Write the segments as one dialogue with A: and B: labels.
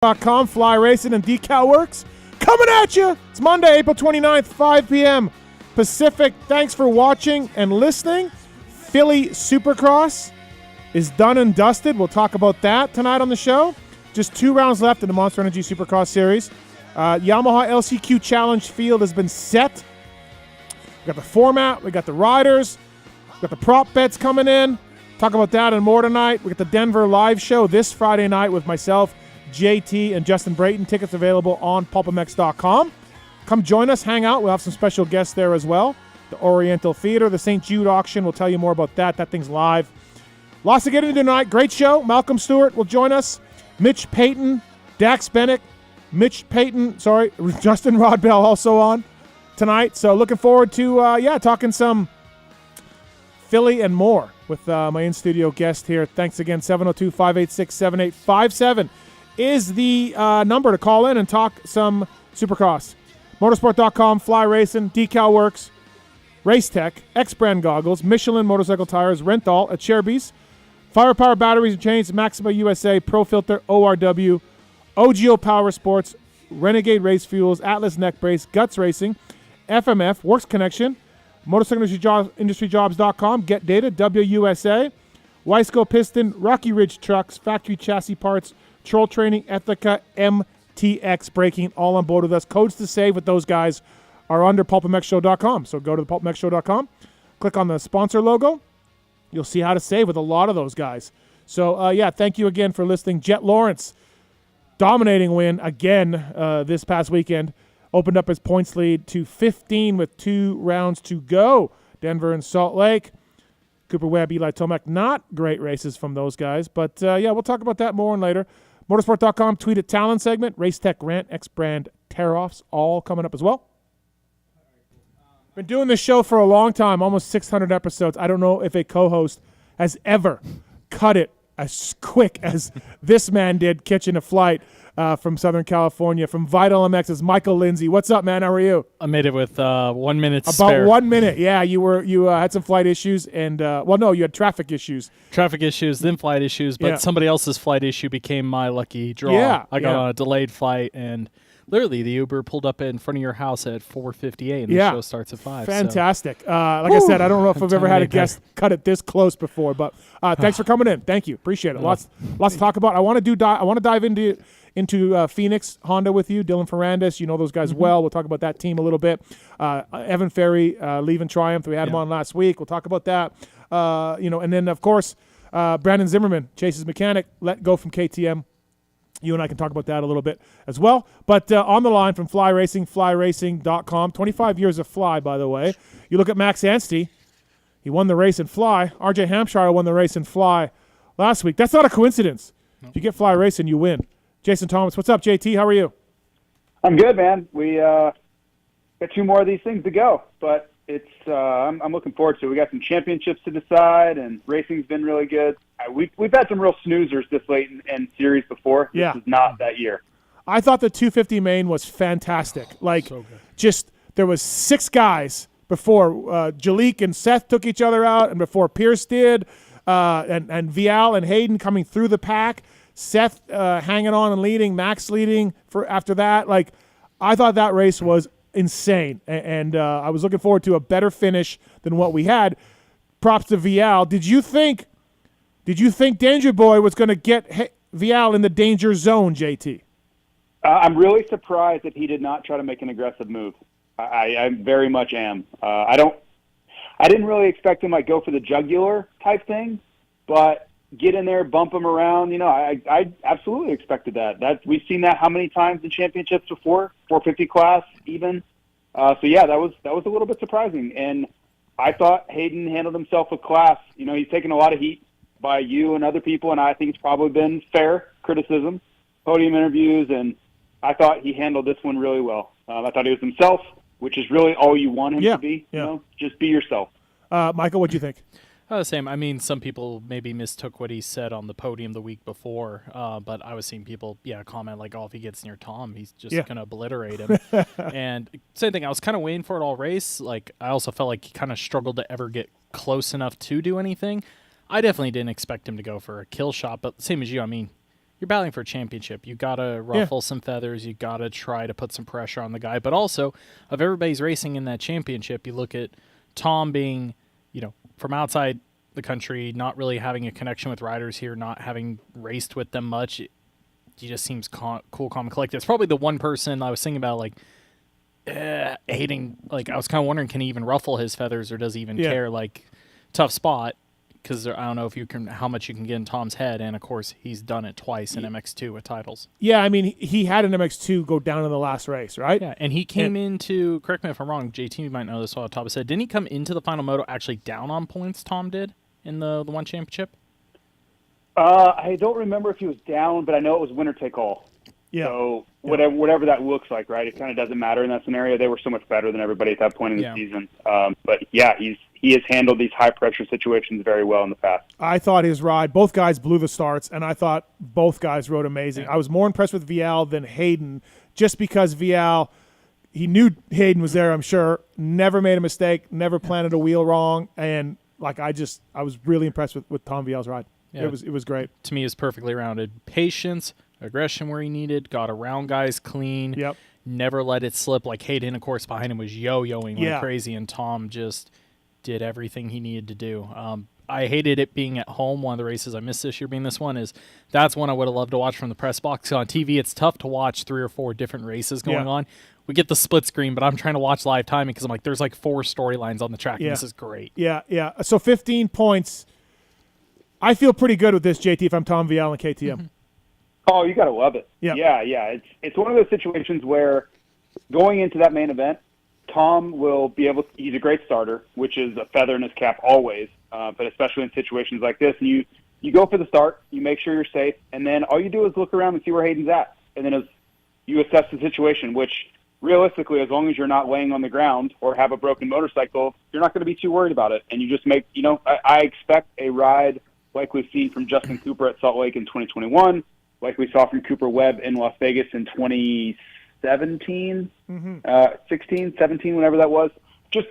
A: PulpMX.com, Fly Racing, and Decal Works coming at you. It's Monday, April 29th, 5 p.m. Pacific. Thanks for watching and listening. Philly Supercross is done and dusted. We'll talk about that tonight on the show. Just 2 rounds left in the Monster Energy Supercross Series. Yamaha LCQ Challenge field has been set. We got the format, we got the riders, we got the prop bets coming in. Talk about that and more tonight. We got the Denver live show this Friday night with myself, JT, and Justin Brayton. Tickets available on PulpMX.com. Come join us, hang out. We'll have some special guests there as well. The Oriental Theater, the St. Jude auction. We'll tell you more about that. That thing's live. Lots to get into tonight. Great show. Malcolm Stewart will join us. Mitch Payton, Daxton Bennick, Justin Rodbell also on tonight. So looking forward to, talking some Philly and more with my in-studio guest here. Thanks again. 702-586-7857 is the number to call in and talk some Supercross. Motorsport.com, Fly Racing, Decal Works, Race Tech, X-Brand Goggles, Michelin Motorcycle Tires, Renthal at Cherbys, Firepower Batteries and Chains, Maxima USA, Pro Filter, ORW, OGO Power Sports, Renegade Race Fuels, Atlas Neck Brace, Guts Racing, FMF, Works Connection, MotorcycleIndustryJobs.com, Get Data, WUSA, Weisco Piston, Rocky Ridge Trucks, Factory Chassis Parts, Troll Training, Ethica, MTX Braking, all on board with us. Codes to save with those guys are under PulpMXShow.com. So go to the PulpMXShow.com, click on the sponsor logo. You'll see how to save with a lot of those guys. So, thank you again for listening. Jet Lawrence, dominating win again this past weekend. Opened up his points lead to 15 with 2 rounds to go. Denver and Salt Lake. Cooper Webb, Eli Tomac, not great races from those guys. But, we'll talk about that more and later. Motorsport.com, tweet at Tallon segment, Race Tech, Rant, X-Brand, Tear-Offs, all coming up as well. Been doing this show for a long time, almost 600 episodes. I don't know if a co-host has ever cut it as quick as this man did catching a flight from Southern California, from Vital MX's Michael Lindsay. What's up, man? How are you?
B: I made it with 1 minute
A: spare. About 1 minute. Yeah, you had some flight issues, and you had traffic issues.
B: Traffic issues, then flight issues, but somebody else's flight issue became my lucky draw.
A: Yeah,
B: I got on a delayed flight, and literally the Uber pulled up in front of your house at 4:58, and the show starts at 5.
A: Fantastic. So. I said, I don't know if I've ever had a guest cut it this close before, but thanks for coming in. Thank you. Appreciate it. Lots to talk about. I want to dive into Phoenix Honda with you. Dylan Ferrandis, you know those guys well. We'll talk about that team a little bit. Evan Ferry leaving Triumph. We had him on last week. We'll talk about that. And then, of course, Brandon Zimmerman, Chase's mechanic, let go from KTM. You and I can talk about that a little bit as well. But on the line from Fly Racing, flyracing.com, 25 years of Fly, by the way. You look at Max Anstey. He won the race in Fly. RJ Hampshire won the race in Fly last week. That's not a coincidence. No. If you get Fly Racing, you win. Jason Thomas, what's up, JT? How are you?
C: I'm good, man. We got 2 more of these things to go, but it's I'm looking forward to it. We got some championships to decide, and racing's been really good. We've had some real snoozers this late in series before. This is not that year.
A: I thought the 250 main was fantastic. There was 6 guys before Jalik and Seth took each other out, and before Pierce did, and Vial and Hayden coming through the pack. Seth hanging on and leading, Max leading for after that. I thought that race was insane, and I was looking forward to a better finish than what we had. Props to Vial. Did you think Danger Boy was going to get Vial in the danger zone, JT?
C: I'm really surprised that he did not try to make an aggressive move. I very much am. I didn't really expect him go for the jugular type thing, but get in there, bump him around. I absolutely expected that. We've seen that how many times in championships before, 450 class even. That was a little bit surprising. And I thought Hayden handled himself with class. He's taken a lot of heat by you and other people, and I think it's probably been fair criticism, podium interviews, and I thought he handled this one really well. I thought he was himself, which is really all you want him to be. Just be yourself.
A: Michael, what do you think?
B: The same. I mean, some people maybe mistook what he said on the podium the week before, but I was seeing people, comment if he gets near Tom, he's just going to obliterate him. And same thing, I was kind of waiting for it all race. I also felt like he kind of struggled to ever get close enough to do anything. I definitely didn't expect him to go for a kill shot, but same as you, I mean, you're battling for a championship. You got to ruffle some feathers. You got to try to put some pressure on the guy. But also, of everybody's racing in that championship, you look at Tom being, from outside the country, not really having a connection with riders here, not having raced with them much. He just seems cool, calm, and collected. It's probably the one person I was thinking about, hating. I was kind of wondering, can he even ruffle his feathers, or does he even care? Tough spot, because I don't know how much you can get in Tom's head, and of course he's done it twice in MX2 with titles.
A: Yeah, I mean, he had an MX2 go down in the last race, right?
B: Yeah, and he came into, correct me if I'm wrong, JT might know this off the top of his head, didn't he come into the final moto actually down on points, Tom did, in the one championship?
C: I don't remember if he was down, but I know it was winner take all.
A: Yeah.
C: So whatever that looks like, right? It kind of doesn't matter in that scenario. They were so much better than everybody at that point in the season. But yeah, he has handled these high pressure situations very well in the past.
A: I thought his ride, both guys blew the starts, and I thought both guys rode amazing. I was more impressed with Vial than Hayden, just because Vial, he knew Hayden was there, I'm sure, never made a mistake, never planted a wheel wrong, and I was really impressed with Tom Vial's ride. Yeah. It was great.
B: To me, it's perfectly rounded. Patience, aggression where he needed, got around guys clean.
A: Yep.
B: Never let it slip. Hayden, of course, behind him was yo-yoing like crazy, and Tom just did everything he needed to do. I hated it being at home. One of the races I missed this year being this one that's one I would have loved to watch from the press box. On TV, it's tough to watch 3 or 4 different races going on. We get the split screen, but I'm trying to watch live timing because I'm there's 4 storylines on the track, and this is great.
A: Yeah. So 15 points. I feel pretty good with this, JT, if I'm Tom Vial and KTM.
B: Mm-hmm.
C: Oh, you got to love it.
A: Yeah.
C: Yeah. It's one of those situations where going into that main event, Tom will be able to, he's a great starter, which is a feather in his cap always, but especially in situations like this. And you go for the start, you make sure you're safe, and then all you do is look around and see where Hayden's at. And then as you assess the situation, which realistically, as long as you're not laying on the ground or have a broken motorcycle, you're not going to be too worried about it. And you just make, I expect a ride like we've seen from Justin Cooper at Salt Lake in 2021, like we saw from Cooper Webb in Las Vegas in 2017, 16, 17, whenever that was. Just,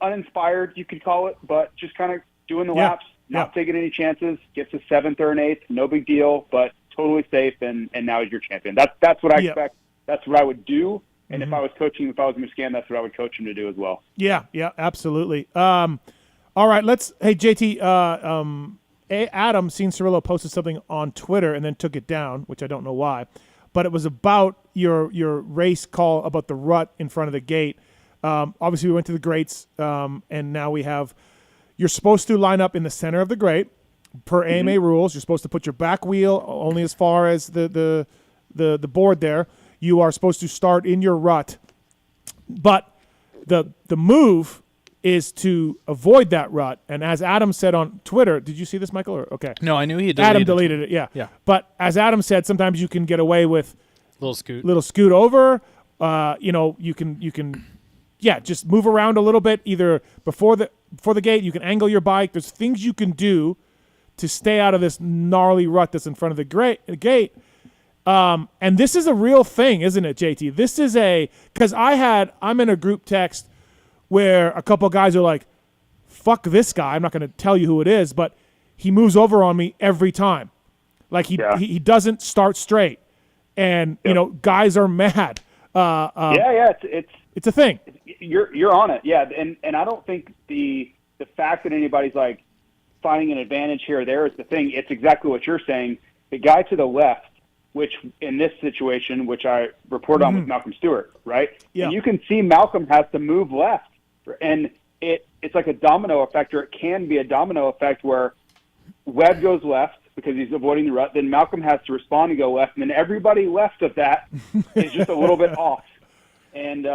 C: uninspired, you could call it, but just kind of doing the laps, not taking any chances, gets a 7th or an 8th, no big deal, but totally safe, and now he's your champion. That's what I expect. That's what I would do. And if I was coaching, if I was Muscan, that's what I would coach him to do as well. Yeah,
A: absolutely. All right, hey, JT, Adam Cianciarillo posted something on Twitter and then took it down, which I don't know why, but it was about your race call about the rut in front of the gate. Obviously, we went to the grates, and now you're supposed to line up in the center of the grate per AMA rules. You're supposed to put your back wheel only as far as the board there. You are supposed to start in your rut, but the move is to avoid that rut. And as Adam said on Twitter, did you see this, Michael? Okay.
B: No, I knew he deleted
A: Adam deleted it. Yeah. But as Adam said, sometimes you can get away with little scoot over. You can just move around a little bit, either before the gate. You can angle your bike. There's things you can do to stay out of this gnarly rut that's in front of the gate. And this is a real thing, isn't it, JT? This is because I'm in a group text where a couple guys are like, fuck this guy. I'm not going to tell you who it is, but he moves over on me every time. He doesn't start straight. And, guys are mad. It's a thing.
C: You're on it. Yeah. And I don't think the fact that anybody's finding an advantage here or there is the thing. It's exactly what you're saying. The guy to the left, which in this situation, which I reported on with Malcolm Stewart, right? Yeah. And you can see Malcolm has to move left. And it's like a domino effect, or it can be a domino effect where Webb goes left because he's avoiding the rut, then Malcolm has to respond and go left, and then everybody left of that is just a little bit off. And,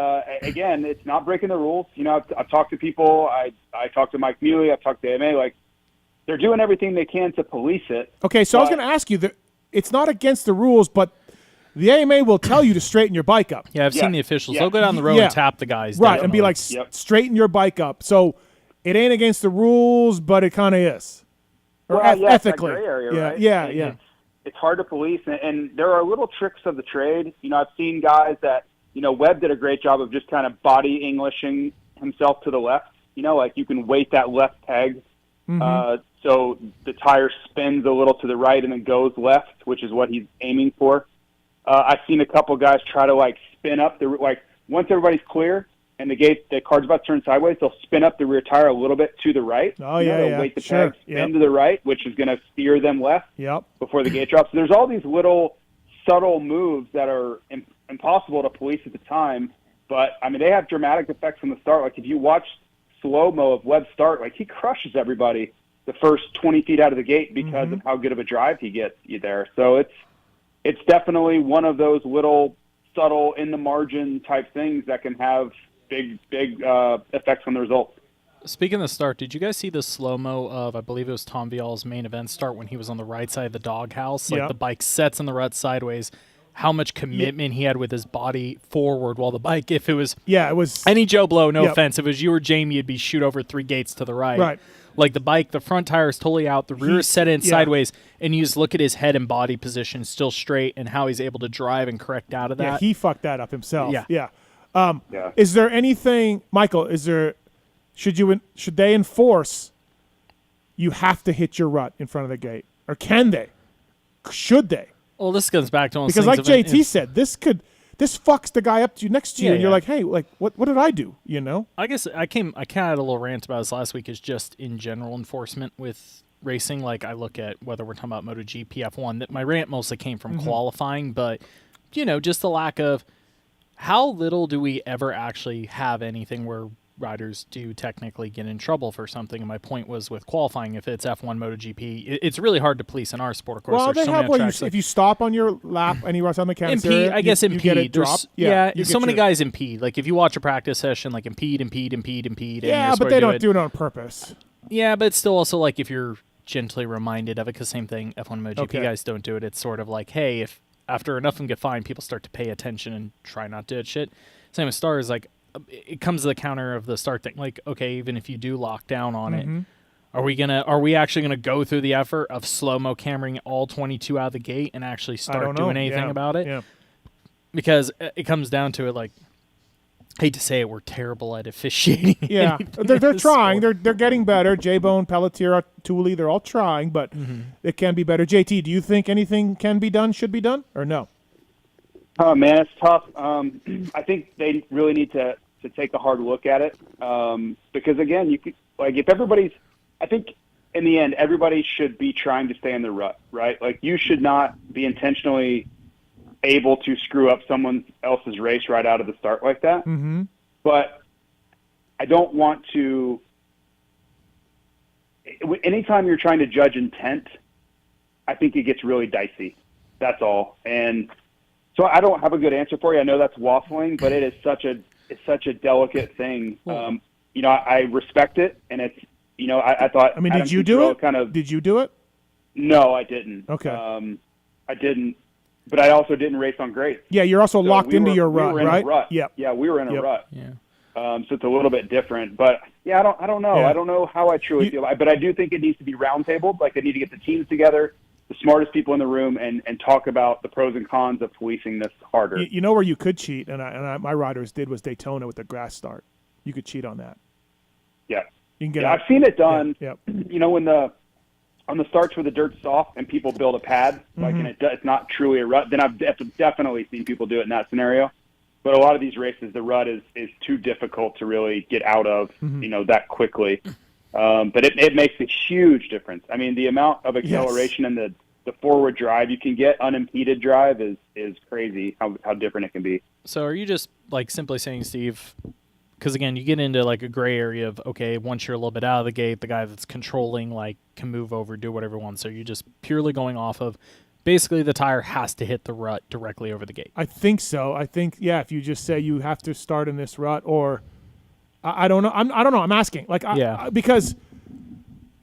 C: again, it's not breaking the rules. I've talked to people. I talked to Mike Muley. I've talked to AMA. They're doing everything they can to police it.
A: Okay, so I was going to ask you, it's not against the rules, but the AMA will tell you to straighten your bike up.
B: Yeah, I've seen the officials. They'll go down the road and tap the guys.
A: Right, and be like, straighten your bike up. So it ain't against the rules, but it kind of is. Or ethically.
C: It's that gray area, right?
A: Yeah.
C: It's hard to police, and there are little tricks of the trade. I've seen guys that, Webb did a great job of just kind of body Englishing himself to the left. You can weight that left peg so so the tire spins a little to the right and then goes left, which is what he's aiming for. I've seen a couple guys try to like spin up once everybody's clear and the car's about to turn sideways, they'll spin up the rear tire a little bit to the right.
A: Oh,
C: They'll wait the tag, spin to the right, which is going to steer them left before the gate drops. So there's all these little subtle moves that are impossible to police at the time, but I mean they have dramatic effects from the start. Like if you watch slow-mo of Webb's start, like he crushes everybody the first 20 feet out of the gate because of how good of a drive he gets there. So it's definitely one of those little subtle in the margin type things that can have big effects on the results.
B: Speaking of the start, did you guys see the slow-mo of, I believe it was Tom Vial's main event start when he was on the right side of the doghouse? Like the bike sets in the rut sideways, how much commitment he had with his body forward while the bike, if it was any Joe Blow, no offense, if it was you or Jamie, you'd be shoot over 3 gates to the right.
A: Right.
B: Like the bike, the front tire is totally out, the rear is set in sideways, and you just look at his head and body position still straight and how he's able to drive and correct out of that.
A: Yeah, he fucked that up himself.
B: Yeah.
A: Is there anything, Michael, should they enforce you have to hit your rut in front of the gate? Or can they? Should they?
B: Well, this comes back to
A: because like JT said, this fucks the guy up to you next to you, and you're like, hey, like what did I do? You know?
B: I guess I kind of had a little rant about this last week. Is just in general enforcement with racing. Like I look at whether we're talking about MotoGP, F1. That my rant mostly came from qualifying, but just the lack of how little do we ever actually have anything where riders do technically get in trouble for something. And my point was with qualifying, if it's F1, MotoGP, it's really hard to police in our sport, of course.
A: Well, they have if you stop on your lap and you rush on the mechanics area,
B: I guess impede.
A: You get it dropped.
B: So many guys impede. Like if you watch a practice session, like impede.
A: Yeah, but they don't do it on purpose.
B: Yeah, but it's still also like if you're gently reminded of it, because same thing, F1 MotoGP guys don't do it. It's sort of like, hey, if after enough of them get fined, people start to pay attention and try not to do shit. Same with stars, like it comes to the counter of the start thing. Like, okay, even if you do lock down on it, are we actually gonna go through the effort of slow-mo cameraing all 22 out of the gate and actually start doing anything about it?
A: Yeah.
B: Because it comes down to it, like, hate to say it, we're terrible at officiating.
A: Yeah, they're trying. They're getting better. J-Bone, Pelletier, Tooley, they're all trying, but it can be better. JT, do you think anything can be done, should be done, or no?
C: Oh man, it's tough. I think they really need to take a hard look at it because again, you could if everybody's. I think in the end, everybody should be trying to stay in the rut, right? Like you should not be intentionally able to screw up someone else's race right out of the start like that. But I don't want to. Anytime you're trying to judge intent, I think it gets really dicey. That's all. And so I don't have a good answer for you. I know that's waffling, but it is such a delicate thing. I respect it, and it's I thought.
A: I mean, did you do it? Did you do it?
C: No, I didn't.
A: Okay.
C: I didn't, but I also didn't race on grace.
A: Yeah, you're also locked into your rut, right?
C: Yeah, we were in a rut.
B: Yeah.
C: So it's a little bit different, but yeah, I don't know.
A: Yeah.
C: I don't know how I truly feel, but I do think it needs to be roundtabled. Like they need to get the teams together, the smartest people in the room, and talk about the pros and cons of policing this harder.
A: You know where you could cheat, and my riders did was Daytona with the grass start. You could cheat on that.
C: Yeah.
A: You can get
C: I've seen it done.
A: Yeah.
C: When on the starts where the dirt's soft and people build a pad, and it's not truly a rut, then I've definitely seen people do it in that scenario. But a lot of these races, the rut is too difficult to really get out of, that quickly. But it makes a huge difference. I mean, the amount of acceleration and the forward drive you can get, unimpeded drive, is crazy how different it can be.
B: So are you just like simply saying, Steve, because again, you get into like a gray area of, okay, once you're a little bit out of the gate, the guy that's controlling like can move over, do whatever he wants. So you're just purely going off of basically the tire has to hit the rut directly over the gate.
A: I think so. I think, if you just say you have to start in this rut, or I don't know. I don't know. I'm asking. Like, because,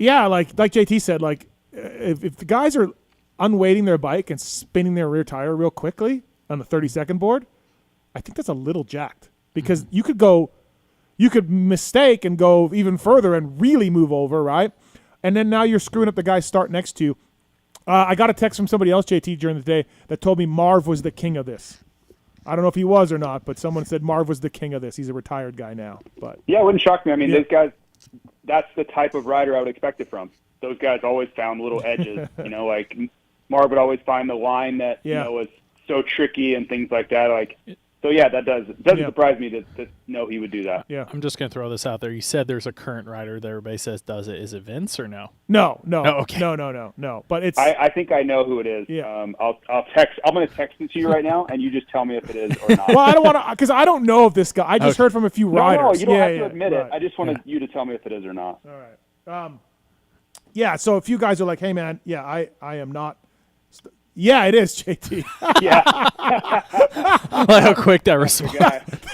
A: like JT said, like if the guys are unweighting their bike and spinning their rear tire real quickly on the 30-second board, I think that's a little jacked because you could mistake and go even further and really move over, right? And then now you're screwing up the guy's start next to you. I got a text from somebody else, JT, during the day that told me Marv was the king of this. I don't know if he was or not, but someone said Marv was the king of this. He's a retired guy now. But
C: yeah, it wouldn't shock me. I mean, those guys, that's the type of rider I would expect it from. Those guys always found little edges, like Marv would always find the line that, was so tricky and things like that. So yeah, that doesn't surprise me to know he would do that.
A: Yeah.
B: I'm just going to throw this out there. You said there's a current rider that everybody says does it. Is it Vince or no?
A: No.
B: Okay.
A: No. But it's.
C: I think I know who it is.
A: Yeah.
C: I'm going to text it to you right now, and you just tell me if it is or not.
A: Well, I don't want to, because I don't know if this guy. I just heard from a few riders.
C: No, you don't have to admit
A: right.
C: it. I just wanted you to tell me if it is or not.
A: All right. Yeah. So if you guys are like, hey man, I am not. Yeah, it is JT.
C: Yeah.
B: I like how quick that response.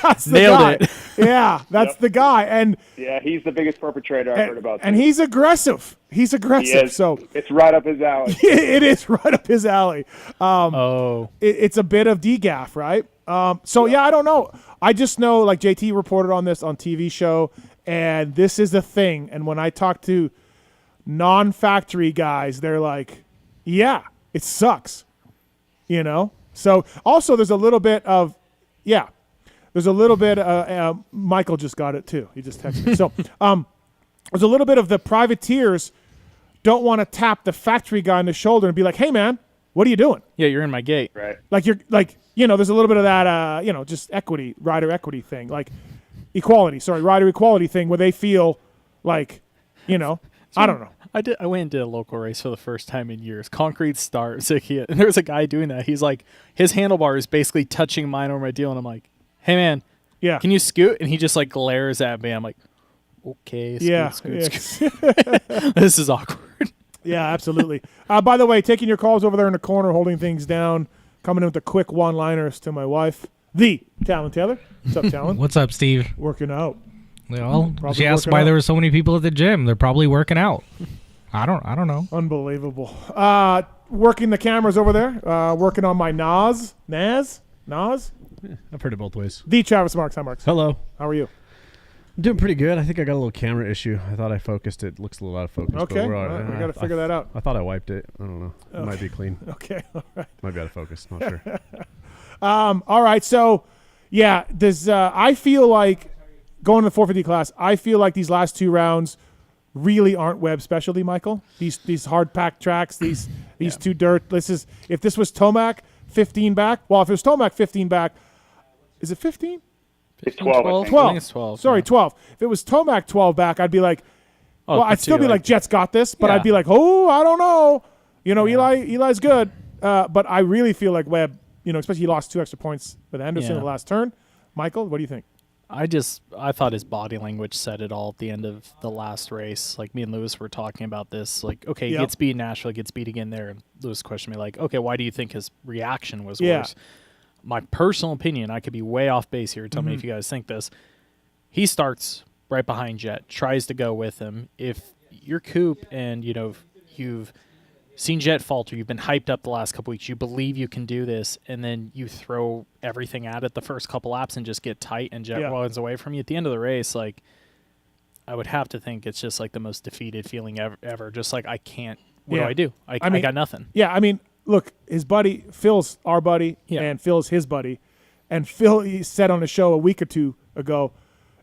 A: That's the
B: Nailed
A: guy.
B: it.
A: Yeah, that's the guy, and
C: yeah, he's the biggest perpetrator I've heard about.
A: And he's aggressive. He's aggressive.
C: He is.
A: So
C: it's right up his alley.
A: It is right up his alley.
B: Oh.
A: It's a bit of degaff, right? I don't know. I just know, like JT reported on this on TV show, and this is a thing. And when I talk to non-factory guys, they're like, yeah, it sucks, So also there's a little bit of, Michael just got it too. He just texted me. So there's a little bit of the privateers don't want to tap the factory guy on the shoulder and be like, hey man, what are you doing?
B: Yeah, you're in my gate.
C: Right.
A: Like there's a little bit of that, just rider equity thing, like rider equality thing where they feel like, I don't know.
B: I went and did a local race for the first time in years. Concrete start, Zacchia, and there was a guy doing that. He's like, his handlebar is basically touching mine over my deal, and I'm like, hey man, can you scoot? And he just like glares at me. I'm like, okay, scoot. This is awkward.
A: Yeah, absolutely. By the way, taking your calls over there in the corner, holding things down, coming in with the quick one-liners to my wife, the Tallon Taylor. What's up, Tallon?
D: What's up, Steve?
A: Working out.
D: Well, she asked why there were so many people at the gym. They're probably working out. I don't know.
A: Unbelievable. Working the cameras over there. Working on my Nas.
E: Yeah, I've heard it both ways.
A: The Travis Marks. Hi, Marks.
E: Hello.
A: How are you?
E: I'm doing pretty good. I think I got a little camera issue. I thought I focused it. Looks a little out of focus.
A: Okay.
E: But we're
A: All right. We got to figure that out.
E: I thought I wiped it. I don't know. It might be clean.
A: Okay. All right.
E: Might be out of focus. Not sure.
A: All right. So, yeah, I feel like going to the 450 class, I feel like these last two rounds really aren't Webb specialty, Michael. These hard packed tracks, these two dirt. If this was Tomac 15 back. Well, if it was Tomac 15 back, is it 15?
C: It's 12.
B: 12.
A: 12.
B: I think it's 12.
A: Sorry, 12. If it was Tomac 12 back, I'd be like, I'd still be like, Jets got this, but I'd be like, I don't know. Eli's good. But I really feel like Webb, especially he lost 2 extra points with Anderson in the last turn. Michael, what do you think?
B: I thought his body language said it all at the end of the last race. Like, me and Lewis were talking about this. Like, okay, he gets beat in Nashville, gets beat again there. And Lewis questioned me, like, okay, why do you think his reaction was worse? My personal opinion, I could be way off base here. Tell me if you guys think this. He starts right behind Jet, tries to go with him. If you're Coop and, you've seen Jet falter, you've been hyped up the last couple weeks, you believe you can do this, and then you throw everything at it the first couple laps and just get tight and Jet runs away from you at the end of the race, like, I would have to think it's just like the most defeated feeling ever. Just like, I can't, what do I do? I got nothing.
A: Yeah, I mean, look, his buddy, Phil's our buddy, and Phil's his buddy. And Phil, he said on a show a week or two ago,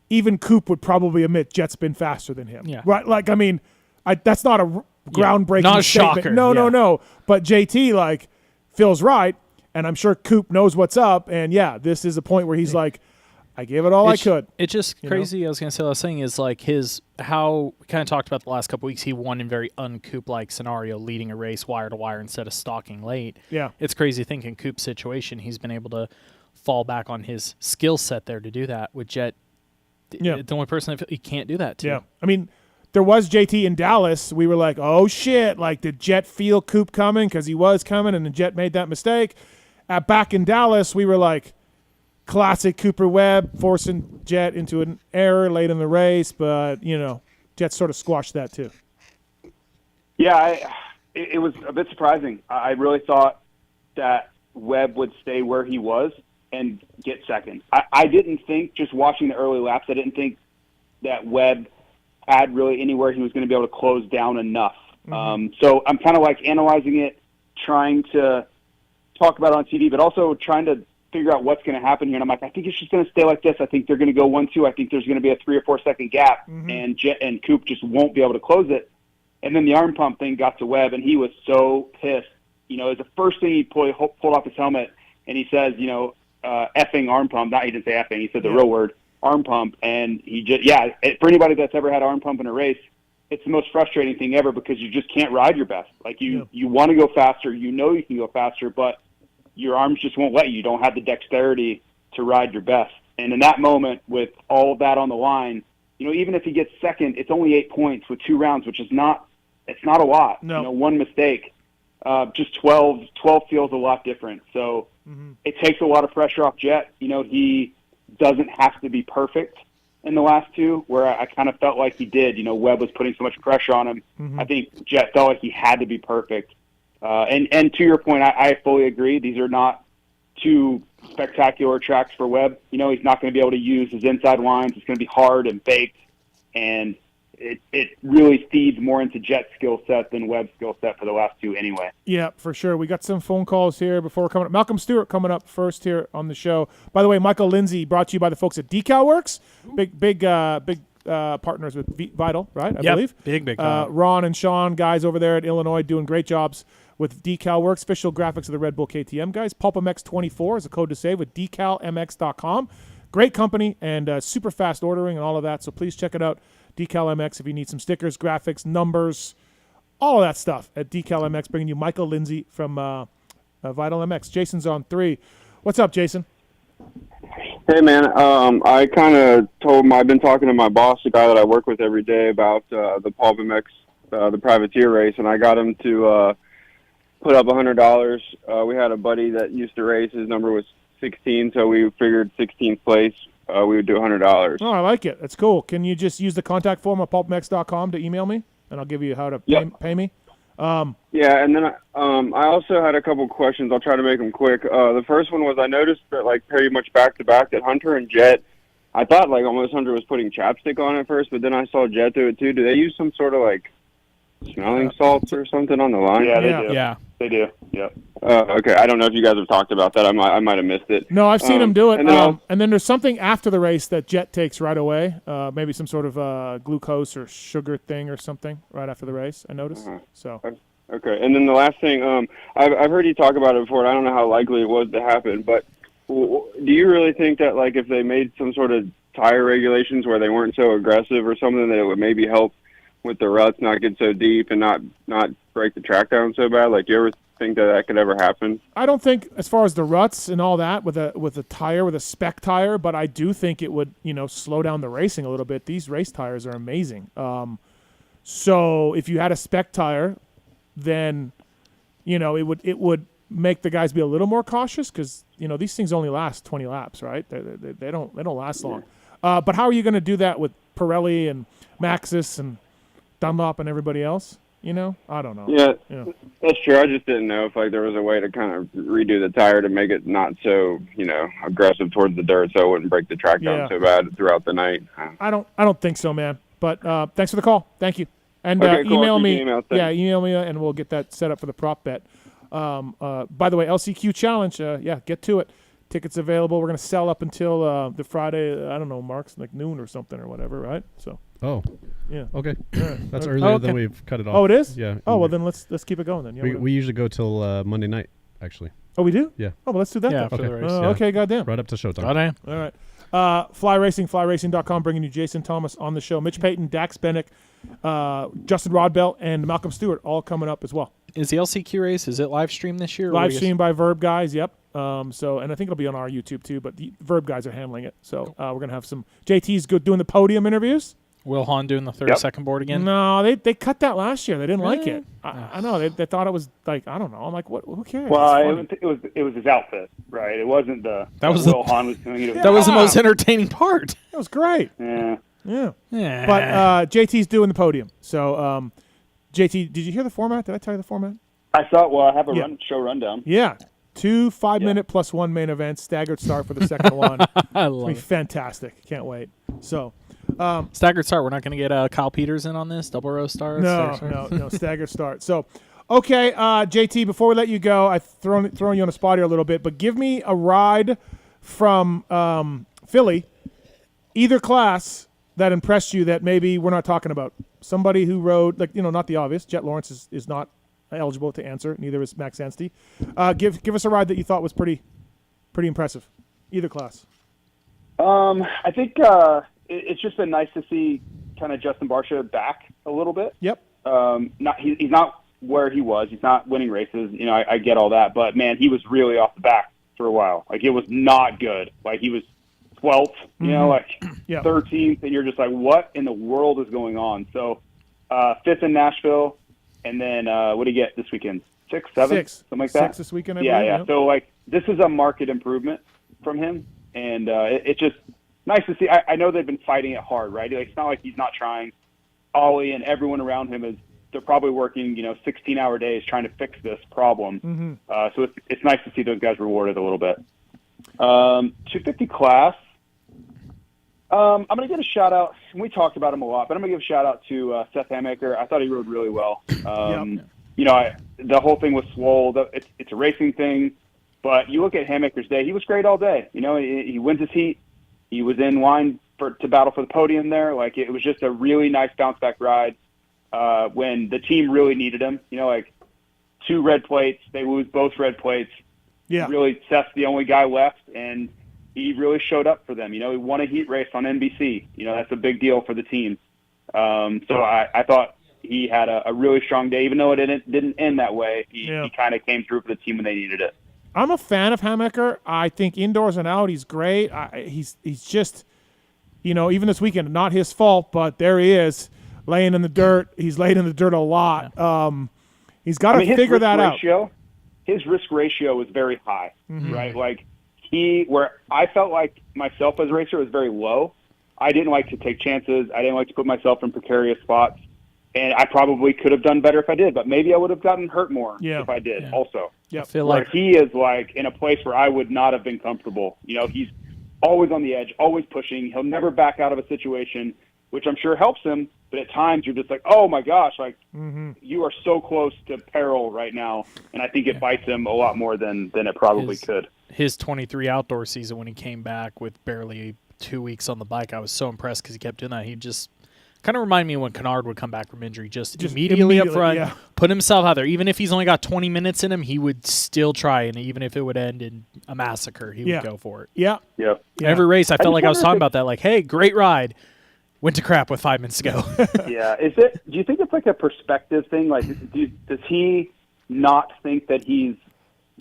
A: even Coop would probably admit Jet's been faster than him. Yeah. Right? Like, I mean, that's not a groundbreaking
B: not a
A: statement.
B: shocker.
A: No. But JT, like, Phil's right, and I'm sure Coop knows what's up. And, this is a point where he's like, I gave it all I could.
B: It's just crazy. I was going to say, what I was saying is like how we kind of talked about the last couple weeks. He won in very un-Coop-like scenario, leading a race wire to wire instead of stalking late.
A: Yeah.
B: It's crazy thinking Coop's situation, he's been able to fall back on his skill set there to do that. With Jet, the only person he can't do that to.
A: Yeah. I mean, there was JT in Dallas. We were like, oh, shit. Like, did Jet feel Coop coming? Because he was coming, and then Jet made that mistake. Back in Dallas, we were like, classic Cooper Webb, forcing Jet into an error late in the race, but, Jet sort of squashed that too.
C: Yeah, it was a bit surprising. I really thought that Webb would stay where he was and get second. I didn't think, just watching the early laps, I didn't think that Webb had really anywhere he was going to be able to close down enough. So I'm kind of like analyzing it, trying to talk about it on TV, but also trying to figure out what's going to happen here. And I'm like, I think it's just going to stay like this. I think they're going to go 1-2. I think there's going to be a 3 or 4 second gap, and Coop just won't be able to close it. And then the arm pump thing got to Webb, and he was so pissed. You know, it was the first thing he pulled off his helmet, and he says, you know, effing arm pump. Not, he didn't say effing. He said the real word, arm pump. And he just, for anybody that's ever had arm pump in a race, it's the most frustrating thing ever because you just can't ride your best. Like you want to go faster. You know you can go faster, but your arms just won't let you. You don't have the dexterity to ride your best. And in that moment, with all of that on the line, you know, even if he gets second, it's only 8 points with 2 rounds, which is not a lot.
A: No.
C: You know, one mistake, just 12 feels a lot different. So it takes a lot of pressure off Jet. You know, he doesn't have to be perfect in the last 2, where I kind of felt like he did. You know, Webb was putting so much pressure on him. I think Jet felt like he had to be perfect. And to your point, I fully agree. These are not 2 spectacular tracks for Webb. You know, he's not going to be able to use his inside lines. It's going to be hard and baked, and it really feeds more into Jet's skill set than Webb's skill set for the last 2 anyway.
A: Yeah, for sure. We got some phone calls here before we're coming up. Malcolm Stewart coming up first here on the show. By the way, Michael Lindsay brought to you by the folks at Decal Works. Big partners with Vital, right? I believe.
B: Big.
A: Ron and Sean, guys over there at Illinois, doing great jobs with Decal Works. Official graphics of the Red Bull KTM guys. PulpMX 24 is a code to save with decalmx.com. Great company and super fast ordering and all of that. So please check it out. Decal MX if you need some stickers, graphics, numbers, all of that stuff at Decal MX. Bringing you Michael Lindsay from Vital MX. Jason's on 3. What's up, Jason?
F: Hey, man. I kind of I've been talking to my boss, the guy that I work with every day, about the PulpMX, the privateer race, and I got him to put up $100. We had a buddy that used to race. His number was 16, so we figured 16th place. We would do $100.
A: Oh, I like it. That's cool. Can you just use the contact form at pulpmx.com to email me, and I'll give you how to pay me?
F: Yeah, and then I also had a couple questions. I'll try to make them quick. The first one was I noticed that, like, pretty much back-to-back that Hunter and Jet, I thought, like, almost Hunter was putting chapstick on at first, but then I saw Jet do it, too. Do they use some sort of, like, smelling salts or something on the line?
C: Yeah, they do.
B: Yeah.
C: They do. Yep.
F: Okay. I don't know if you guys have talked about that. I might have missed it.
A: No, I've seen him do it.
F: And
A: then there's something after the race that Jet takes right away. Maybe some sort of glucose or sugar thing or something right after the race, I noticed. So.
F: Okay. And then the last thing, I've heard you talk about it before, and I don't know how likely it was to happen, but do you really think that, like, if they made some sort of tire regulations where they weren't so aggressive or something, that it would maybe help with the ruts not get so deep and not break the track down so bad? Like, do you ever think that could ever happen?
A: I don't think as far as the ruts and all that with a tire, with a spec tire, but I do think it would, you know, slow down the racing a little bit. These race tires are amazing. So if you had a spec tire, then, you know, it would make the guys be a little more cautious because, you know, these things only last 20 laps, right? They don't last long. But how are you going to do that with Pirelli and Maxxis and Dunlop and everybody else? You know, I don't know.
F: Yeah, that's true. I just didn't know if, like, there was a way to kind of redo the tire to make it not so, you know, aggressive towards the dirt, so it wouldn't break the track down so bad throughout the night.
A: I don't think so, man. But thanks for the call. Thank you. And
F: okay, cool.
A: email me.
F: Email
A: me, and we'll get that set up for the prop bet. By the way, LCQ Challenge. Get to it. Tickets available. We're gonna sell up until the Friday. I don't know, Mark's like noon or something or whatever, right? So.
E: Oh.
A: Yeah.
E: Okay. That's earlier than we've cut it off.
A: Oh, it is?
E: Yeah.
A: Oh, well, then let's keep it going then. Yeah,
E: we usually go till Monday night, actually.
A: Oh, we do?
E: Yeah.
A: Oh, well, let's do that then.
B: After the race.
A: Okay, goddamn.
E: Right up to showtime.
B: Goddamn.
A: All right. Fly Racing, flyracing.com, bringing you Jason Thomas on the show. Mitch Payton, Dax Bennick, Justin Rodbell, and Malcolm Stewart all coming up as well.
B: Is the LCQ race, is it live streamed this year?
A: Live streamed by Verb guys, yep. So, and I think it'll be on our YouTube too, but the Verb guys are handling it. So we're going to have some JT's doing the podium interviews.
B: Will Hahn doing the 30-second board again?
A: No, they cut that last year. They didn't like it. I know. They thought it was like, I don't know. I'm like, what? Who cares?
C: Well, it was his outfit, right? It wasn't the Will Hahn was doing it.
B: That was the most entertaining part.
A: It was great.
C: Yeah.
A: But JT's doing the podium. So, JT, did you hear the format? Did I tell you the format?
C: I saw. Well, I have a show rundown.
A: Yeah. 2 5-minute plus 1 main event, staggered start for the second one.
B: I love it.
A: Fantastic. Can't wait. So,
B: staggered start. We're not going to get Kyle Peters in on this double row start.
A: No, staggered start. So, Okay, JT, before we let you go, I'm throwing you on the spot here a little bit, but give me a ride from Philly, either class that impressed you that maybe we're not talking about. Somebody who rode, not the obvious. Jet Lawrence is not eligible to answer. Neither is Max Anstey. Give us a ride that you thought was pretty impressive, either class.
C: I think it's just been nice to see kind of Justin Barcia back a little bit.
A: Yep.
C: He's not where he was. He's not winning races. I get all that, but man, he was really off the back for a while. Like, it was not good. Like, he was 12th, 13th, and you're just like, what in the world is going on? So, 5th in Nashville, and then what do you get this weekend? 6th, 7th, something like that.
A: 6 this weekend, I
C: believe.
A: Yeah.
C: Yep. So, this is a market improvement from him, and it's just nice to see. I know they've been fighting it hard, right? It's not like he's not trying. Ollie and everyone around him they're probably working, 16-hour days trying to fix this problem.
A: Mm-hmm.
C: So it's nice to see those guys rewarded a little bit. 250 class. I'm going to give a shout out. We talked about him a lot, but I'm going to give a shout out to Seth Hamaker. I thought he rode really well. The whole thing was swole. It's a racing thing, but you look at Hamaker's day. He was great all day. He wins his heat. He was in line to battle for the podium there. It was just a really nice bounce back ride. When the team really needed him, 2 red plates, they lose both red plates.
A: Yeah.
C: Really, Seth's the only guy left, and he really showed up for them. He won a heat race on NBC. That's a big deal for the team. So I thought he had a really strong day, even though it didn't end that way. He kind of came through for the team when they needed it.
A: I'm a fan of Hamaker. I think indoors and out, he's great. He's just, even this weekend, not his fault, but there he is. Laying in the dirt. He's laid in the dirt a lot. He's got to figure that out.
C: His risk ratio was very high,
A: mm-hmm.
C: right? Where I felt like myself as a racer was very low. I didn't like to take chances. I didn't like to put myself in precarious spots. And I probably could have done better if I did, but maybe I would have gotten hurt more if I did also.
A: Yeah.
B: I feel
C: like he is in a place where I would not have been comfortable. He's always on the edge, always pushing. He'll never back out of a situation, which I'm sure helps him. But at times you're just like, oh my gosh,
A: mm-hmm.
C: you are so close to peril right now. And I think it bites him a lot more than it probably could.
B: His 23 outdoor season, when he came back with barely 2 weeks on the bike, I was so impressed because he kept doing that. He just kind of reminded me when Kennard would come back from injury, just immediately up front, put himself out there. Even if he's only got 20 minutes in him, he would still try. And even if it would end in a massacre, he would go for it.
A: Yeah.
B: Every race, I felt like I was talking about that. Like, hey, great ride. Went to crap with 5 minutes to go.
C: Yeah. Do you think it's like a perspective thing? Like, does he not think that he's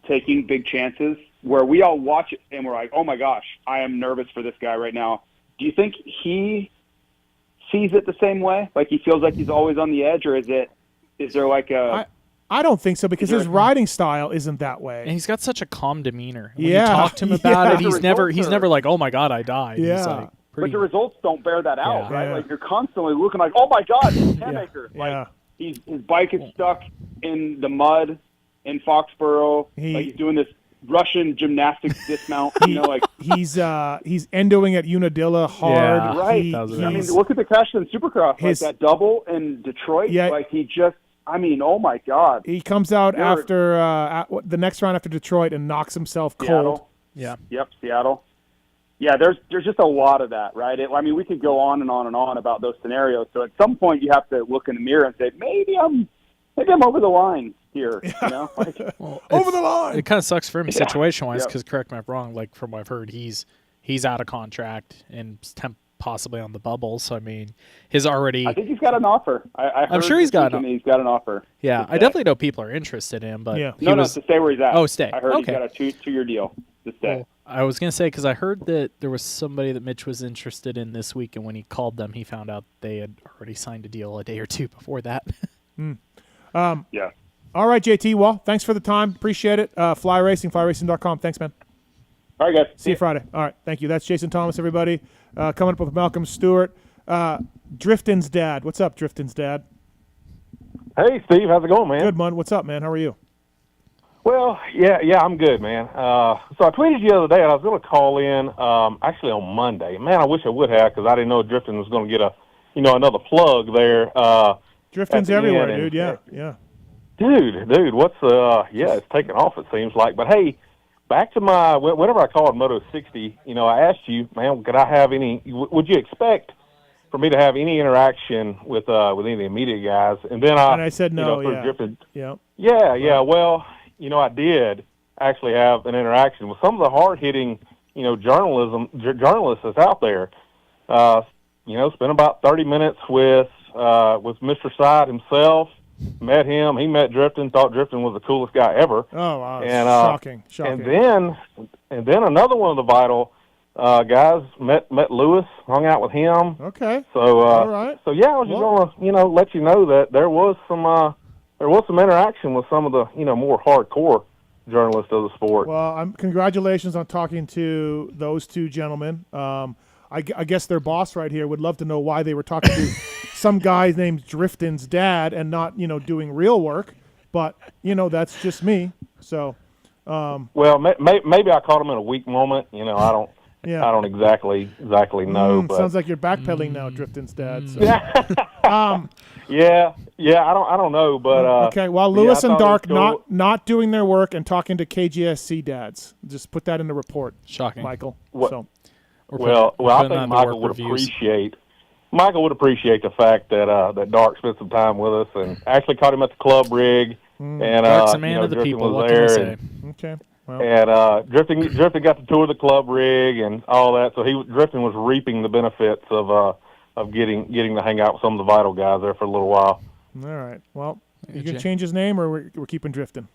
C: taking big chances? Where we all watch it and we're like, oh my gosh, I am nervous for this guy right now. Do you think he sees it the same way? Like, he feels like he's always on the edge, or is there like a...
A: I don't think so, because his riding style isn't that way.
B: And he's got such a calm demeanor. When you talk to him about it, he's never like, oh my God, I died.
A: Yeah.
B: He's like,
C: but the results don't bear that out, right? Like, you're constantly looking like, oh my God, it's Hamaker. Like, his bike is stuck in the mud in Foxborough. He's doing this Russian gymnastics dismount.
A: He's endoing at Unadilla hard.
C: Yeah, right. Look at the crash in Supercross. That double in Detroit. Yeah. Oh my God.
A: He comes out after the next round after Detroit and knocks himself cold.
B: Yeah.
C: Yep, Seattle. Yeah, there's just a lot of that, right? We could go on and on and on about those scenarios. So at some point, you have to look in the mirror and say, maybe I'm over the line here. Over
A: the line.
B: It kind of sucks for him situation-wise, because correct me if I'm wrong. Like, from what I've heard, he's out of contract and possibly on the bubble. So his already.
C: I think he's got an offer. I'm
B: sure he's got
C: an offer.
B: Yeah, I definitely know people are interested in him, but
C: to stay where he's at.
B: Oh, stay.
C: I heard he's got a 2-year deal to stay.
B: Well, I was gonna say, because I heard that there was somebody that Mitch was interested in this week, and when he called them, he found out they had already signed a deal a day or two before that.
C: Yeah.
A: All right, JT. Well, thanks for the time. Appreciate it. Fly Racing, flyracing.com. Thanks, man.
C: All right, guys.
A: See you Friday. All right. Thank you. That's Jason Thomas, everybody. Coming up with Malcolm Stewart. Driftin's dad. What's up, Driftin's dad?
G: Hey, Steve. How's it going, man?
A: Good, man. What's up, man? How are you?
G: Well, yeah, I'm good, man. So I tweeted you the other day, and I was going to call in actually on Monday. Man, I wish I would have, because I didn't know Driftin was going to get another plug there.
A: Driftin's everywhere, dude. Yeah.
G: Dude, what's it's taking off, it seems like. But hey, back to my whenever I called Moto 60, I asked you, man, could I have any? Would you expect for me to have any interaction with any of the immediate guys? And then
A: I said no.
G: Drifted.
A: Yeah.
G: Yeah. Well, I did actually have an interaction with some of the hard hitting, journalists that's out there. Spent about 30 minutes with Mr. Side himself. Met him. He met Drifting. Thought Drifting was the coolest guy ever.
A: Oh wow!
G: And,
A: shocking.
G: And then another one of the Vital guys met Lewis. Hung out with him.
A: Okay.
G: So
A: all right.
G: So yeah, I was just gonna let you know that there was some interaction with some of the more hardcore journalists of the sport.
A: Well, congratulations on talking to those two gentlemen. I guess their boss right here would love to know why they were talking to some guy named Drifton's dad and not, doing real work. But, that's just me. So,
G: well, maybe I caught him in a weak moment. I don't. Yeah. I don't exactly know. But
A: sounds like you're backpedaling now, Drifton's dad. So.
G: Yeah. I don't know, but
A: okay. Well, Lewis and Dark not doing their work and talking to KGSC dads. Just put that in the report.
B: Shocking,
A: Michael.
G: So. Well, I think Michael would appreciate the fact that Dark spent some time with us and actually caught him at the club rig. And
B: Dark's a man of the people. What can I say?
A: Okay. Well.
G: And Drifting got to tour the club rig and all that, so Drifting was reaping the benefits of getting to hang out with some of the Vital guys there for a little while.
A: All right. Well, you can change his name, or we're keeping Drifting.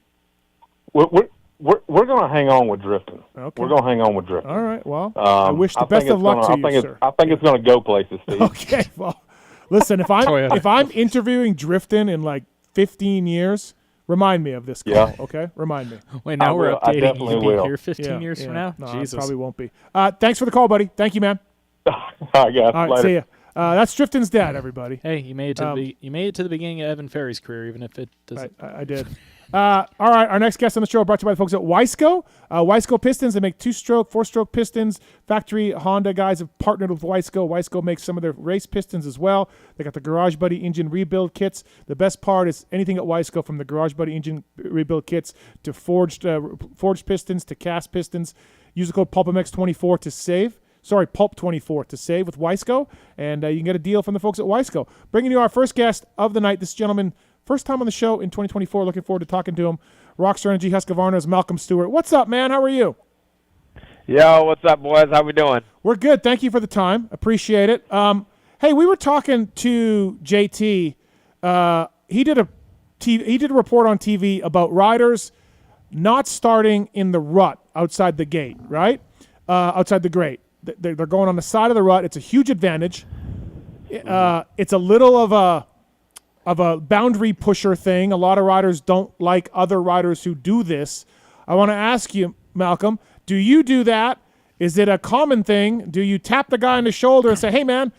G: We're going to hang on with Drifting.
A: Okay.
G: We're going to hang on with Drifting.
A: All right. Well, I wish the best of luck to you, sir.
G: I think it's going to go places, Steve.
A: Okay. Well, listen, if I'm interviewing Drifting in like 15 years, remind me of this guy.
G: Yeah.
A: Okay. Remind me.
B: Wait, now we're updating.
G: I definitely
B: you
G: will.
B: Here 15 years from now.
A: No,
B: Jesus.
A: probably won't be. Thanks for the call, buddy. Thank you, man.
G: All right, guys.
A: All right.
G: Later.
A: See ya. That's Drifton's dad, everybody.
B: Hey, you made it to the beginning of Evan Ferry's career, even if it doesn't.
A: I did. All right, our next guest on the show brought to you by the folks at Wiseco. Wiseco Pistons, they make 2-stroke, 4-stroke pistons. Factory Honda guys have partnered with Wiseco. Wiseco makes some of their race pistons as well. They got the Garage Buddy engine rebuild kits. The best part is anything at Wiseco, from the Garage Buddy engine rebuild kits to forged pistons to cast pistons. Use the code PulpMX24 to save. Sorry, Pulp24 to save with Wiseco, and you can get a deal from the folks at Wiseco. Bringing you our first guest of the night, this gentleman, first time on the show in 2024. Looking forward to talking to him. Rockstar Energy Husqvarna's Malcolm Stewart. What's up, man? How are you?
H: Yo, what's up, boys? How we doing?
A: We're good. Thank you for the time. Appreciate it. Hey, we were talking to JT. He did a report on TV about riders not starting in the rut outside the gate, right? Outside the grate. They're going on the side of the rut. It's a huge advantage. It's a little of a boundary pusher thing. A lot of riders don't like other riders who do this. I want to ask you, Malcolm, do you do that? Is it a common thing? Do you tap the guy on the shoulder and say, hey, man,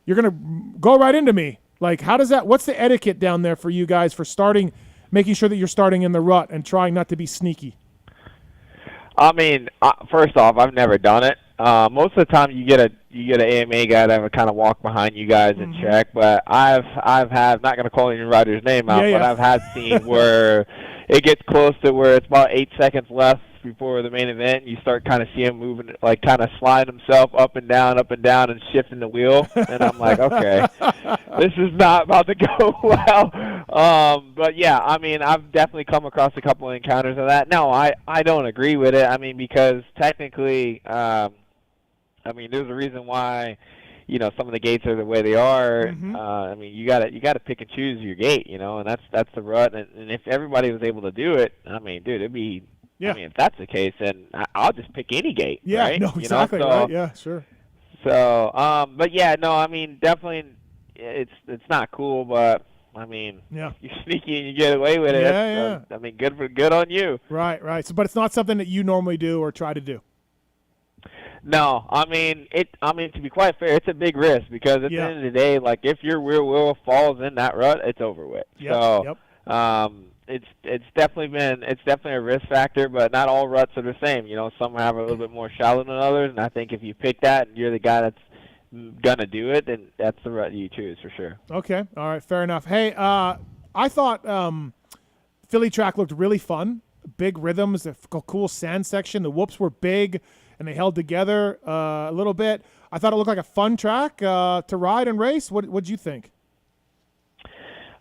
A: you're going to go right into me? Like, how does that – what's the etiquette down there for you guys for making sure that you're starting in the rut and trying not to be sneaky?
H: I mean, first off, I've never done it. Most of the time, you get an AMA guy that would kind of walk behind you guys and check. But I've had, not going to call any rider's name out, but I've had seen where it gets close to where it's about 8 seconds left before the main event. And you start kind of see him moving, like kind of sliding himself up and down, and shifting the wheel. And I'm like, okay, this is not about to go well. But yeah, I mean, I've definitely come across a couple of encounters of that. No, I don't agree with it. I mean, because technically, I mean, there's a reason why, some of the gates are the way they are. I mean, you gotta pick and choose your gate, and that's the rut. And if everybody was able to do it, I mean, dude, it'd be. Yeah. I mean, if that's the case, then I'll just pick any gate.
A: Yeah.
H: Right?
A: No. Exactly. Right. Yeah. Sure.
H: So, but yeah, no. I mean, definitely, it's not cool, but. I mean, you're sneaky and you get away with it.
A: Yeah.
H: I mean, good on you.
A: Right. So, but it's not something that you normally do or try to do.
H: No, I mean, to be quite fair, it's a big risk because at the end of the day, like if your rear wheel falls in that rut, it's over with. So, it's definitely a risk factor, but not all ruts are the same. Some have a little bit more shallow than others, and I think if you pick that and you're the guy that's gonna do it, then that's the rut you choose for sure.
A: Okay, all right, fair enough. Hey, I thought Philly track looked really fun. Big rhythms, a cool sand section. The whoops were big, and they held together a little bit. I thought it looked like a fun track to ride and race. What'd you think?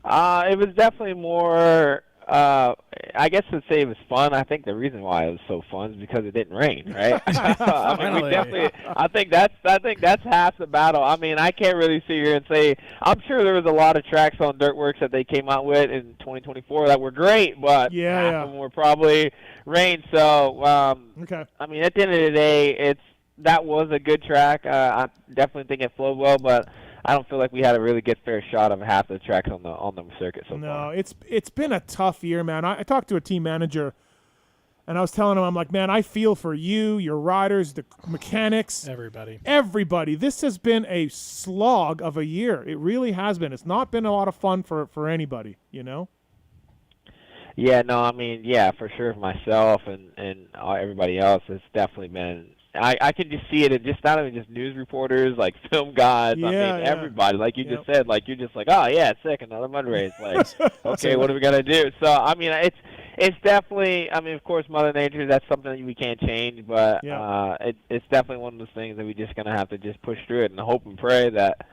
H: It was definitely more. I guess to say it was fun. I think the reason why it was so fun is because it didn't rain, right? I mean, we definitely. I think that's half the battle. I mean, I can't really sit here and say. I'm sure there was a lot of tracks on Dirtworks that they came out with in 2024 that were great, but half of them were probably rain. So,
A: okay.
H: I mean, at the end of the day, that was a good track. I definitely think it flowed well, but I don't feel like we had a really good fair shot of half the tracks on the circuit so far.
A: No, it's been a tough year, man. I talked to a team manager, and I was telling him, I'm like, man, I feel for you, your riders, the mechanics, everybody. This has been a slog of a year. It really has been. It's not been a lot of fun for anybody, you know.
H: Yeah, no, I mean, yeah, for sure, myself and everybody else, it's definitely been. I can just see it in just not even just news reporters, like film guys. I mean, everybody. Like you just said, like you're just like, oh yeah, sick, another mud race. Like, okay, what are we gonna do? So I mean, it's definitely. I mean, of course, Mother Nature. That's something that we can't change, but it's definitely one of those things that we just gonna have to just push through it and hope and pray that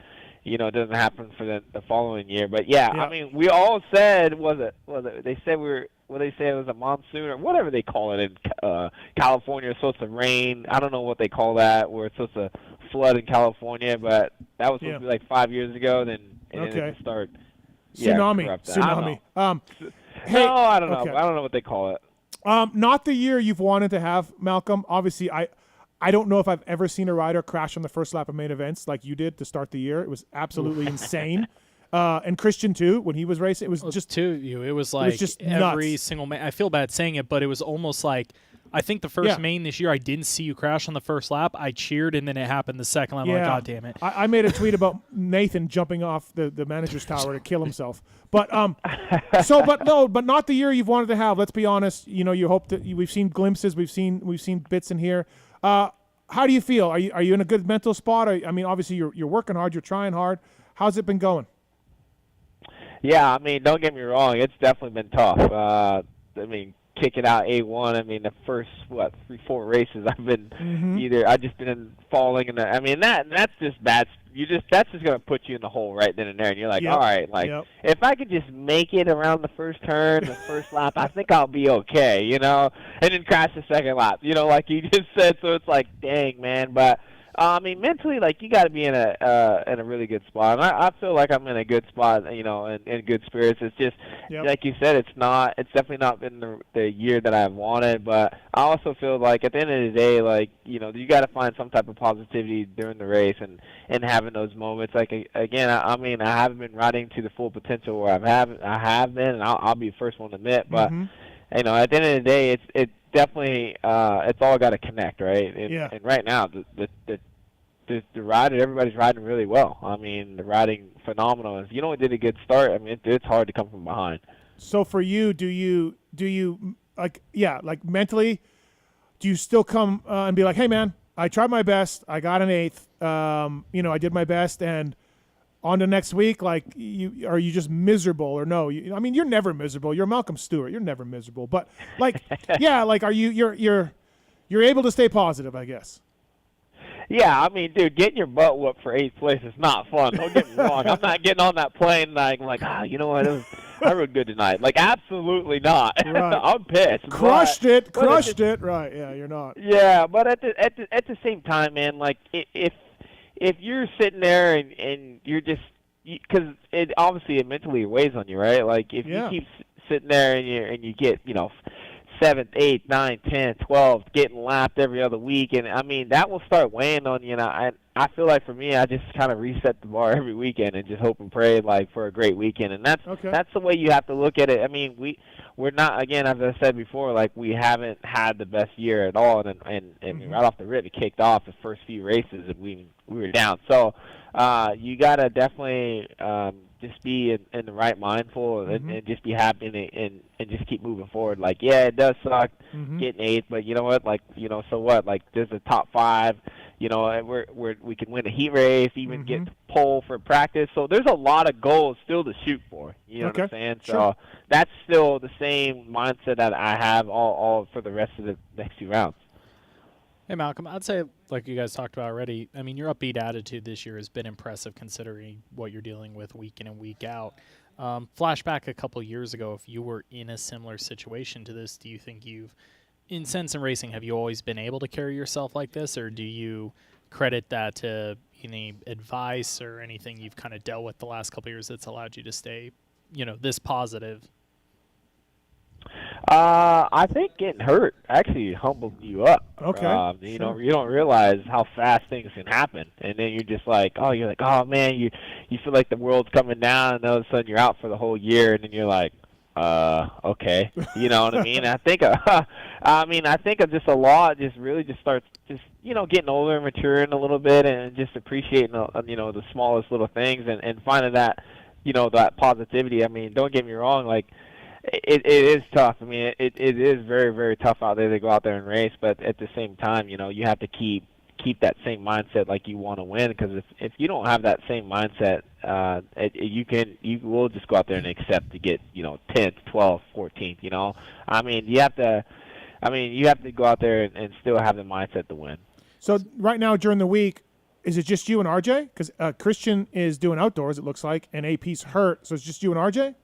H: it doesn't happen for the following year. But I mean, we all said they said they say it was a monsoon or whatever they call it in California. It's supposed to rain. I don't know what they call that, where it's supposed to flood in California, but that was supposed to be like 5 years ago. Then it didn't start.
A: Tsunami.
H: Hey, no, I don't know. I don't know what they call it.
A: Not the year you've wanted to have, Malcolm. Obviously, I don't know if I've ever seen a rider crash on the first lap of main events like you did to start the year. It was absolutely insane. And Christian too, when he was racing, it was just
B: It was like
A: just
B: every
A: nuts.
B: single main. I feel bad saying it, but it was almost like I think the first main this year, I didn't see you crash on the first lap. I cheered, and then it happened the second lap. I'm like, God damn it!
A: I made a tweet about Nathan jumping off the manager's tower to kill himself. But but not the year you've wanted to have. Let's be honest. You hope that we've seen glimpses, we've seen bits in here. How do you feel? Are you in a good mental spot? I mean, obviously you're working hard, you're trying hard. How's it been going?
H: Yeah, I mean, don't get me wrong. It's definitely been tough. I mean, kicking out A1. I mean, the first 3-4 races I've been I've just been falling, and I mean that's just bad. That's just gonna put you in the hole right then and there, and you're like, all right, if I could just make it around the first turn, the first lap, I think I'll be okay, and then crash the second lap, like you just said. So it's like, dang, man, but. I mean, mentally, like, you got to be in a really good spot. And I feel like I'm in a good spot, in good spirits. It's just, like you said, it's definitely not been the year that I've wanted. But I also feel like at the end of the day, like, you got to find some type of positivity during the race and having those moments. Like, again, I mean, I haven't been riding to the full potential where I have been, and I'll be the first one to admit. But, at the end of the day, it's definitely it's all got to connect, right? And right now, the ride, everybody's riding really well. I mean, the riding phenomenal. If you did a good start, I mean, it's hard to come from behind.
A: So for you, do you like mentally, do you still come and be like, hey man, I tried my best, I got an 8th, I did my best, and on to next week? Like, are you just miserable or no? I mean, you're never miserable. You're Malcolm Stewart. You're never miserable. But like, are you're able to stay positive, I guess.
H: Yeah, I mean, dude, getting your butt whooped for 8th place is not fun. Don't get me wrong. I'm not getting on that plane like you know what? I rode good tonight. Like, absolutely not.
A: Right.
H: I'm pissed.
A: Crushed it. Right? Yeah, you're not.
H: Yeah, but at the same time, man, like if you're sitting there and you're just because it obviously mentally weighs on you, right? Like if you keep sitting there and you get 7th, 8th, 9th, 10th, 12th, getting lapped every other week, and I mean that will start weighing on you. And I feel like for me, I just kind of reset the bar every weekend and just hope and pray like for a great weekend. And that's the way you have to look at it. I mean, we're not, again, as I said before, like we haven't had the best year at all, and right off the rip, it kicked off the first few races and we were down. So you gotta definitely just be in the right mindful and just be happy and just keep moving forward. Like, yeah, it does suck getting 8th, but you know what? Like, so what? Like, there's a top 5. And we can win a heat race, even get to pole for practice. So there's a lot of goals still to shoot for. You know what I'm saying?
A: Sure.
H: So that's still the same mindset that I have all for the rest of the next 2 rounds.
B: Hey, Malcolm, I'd say, like you guys talked about already, I mean, your upbeat attitude this year has been impressive considering what you're dealing with week in and week out. Flashback a couple years ago, if you were in a similar situation to this, do you think in sense in racing, have you always been able to carry yourself like this, or do you credit that to any advice or anything you've kind of dealt with the last couple years that's allowed you to stay, this positive?
H: I think getting hurt actually humbles you up.
A: Okay.
H: You don't realize how fast things can happen, and then you're just like, oh man, you feel like the world's coming down, and all of a sudden you're out for the whole year, and then you're like, okay, you know what I mean? I think, I think of just a lot. Just really just starts getting older and maturing a little bit, and just appreciating the smallest little things, and finding that that positivity. I mean, don't get me wrong, like. It is tough. I mean, it is very, very tough out there to go out there and race. But at the same time, you have to keep that same mindset, like you want to win. Because if you don't have that same mindset, you will just go out there and accept to get 10th, 12th, 14th. I mean, you have to go out there and still have the mindset to win.
A: So right now during the week, is it just you and RJ? Because Christian is doing outdoors, it looks like, and AP's hurt. So it's just you and RJ?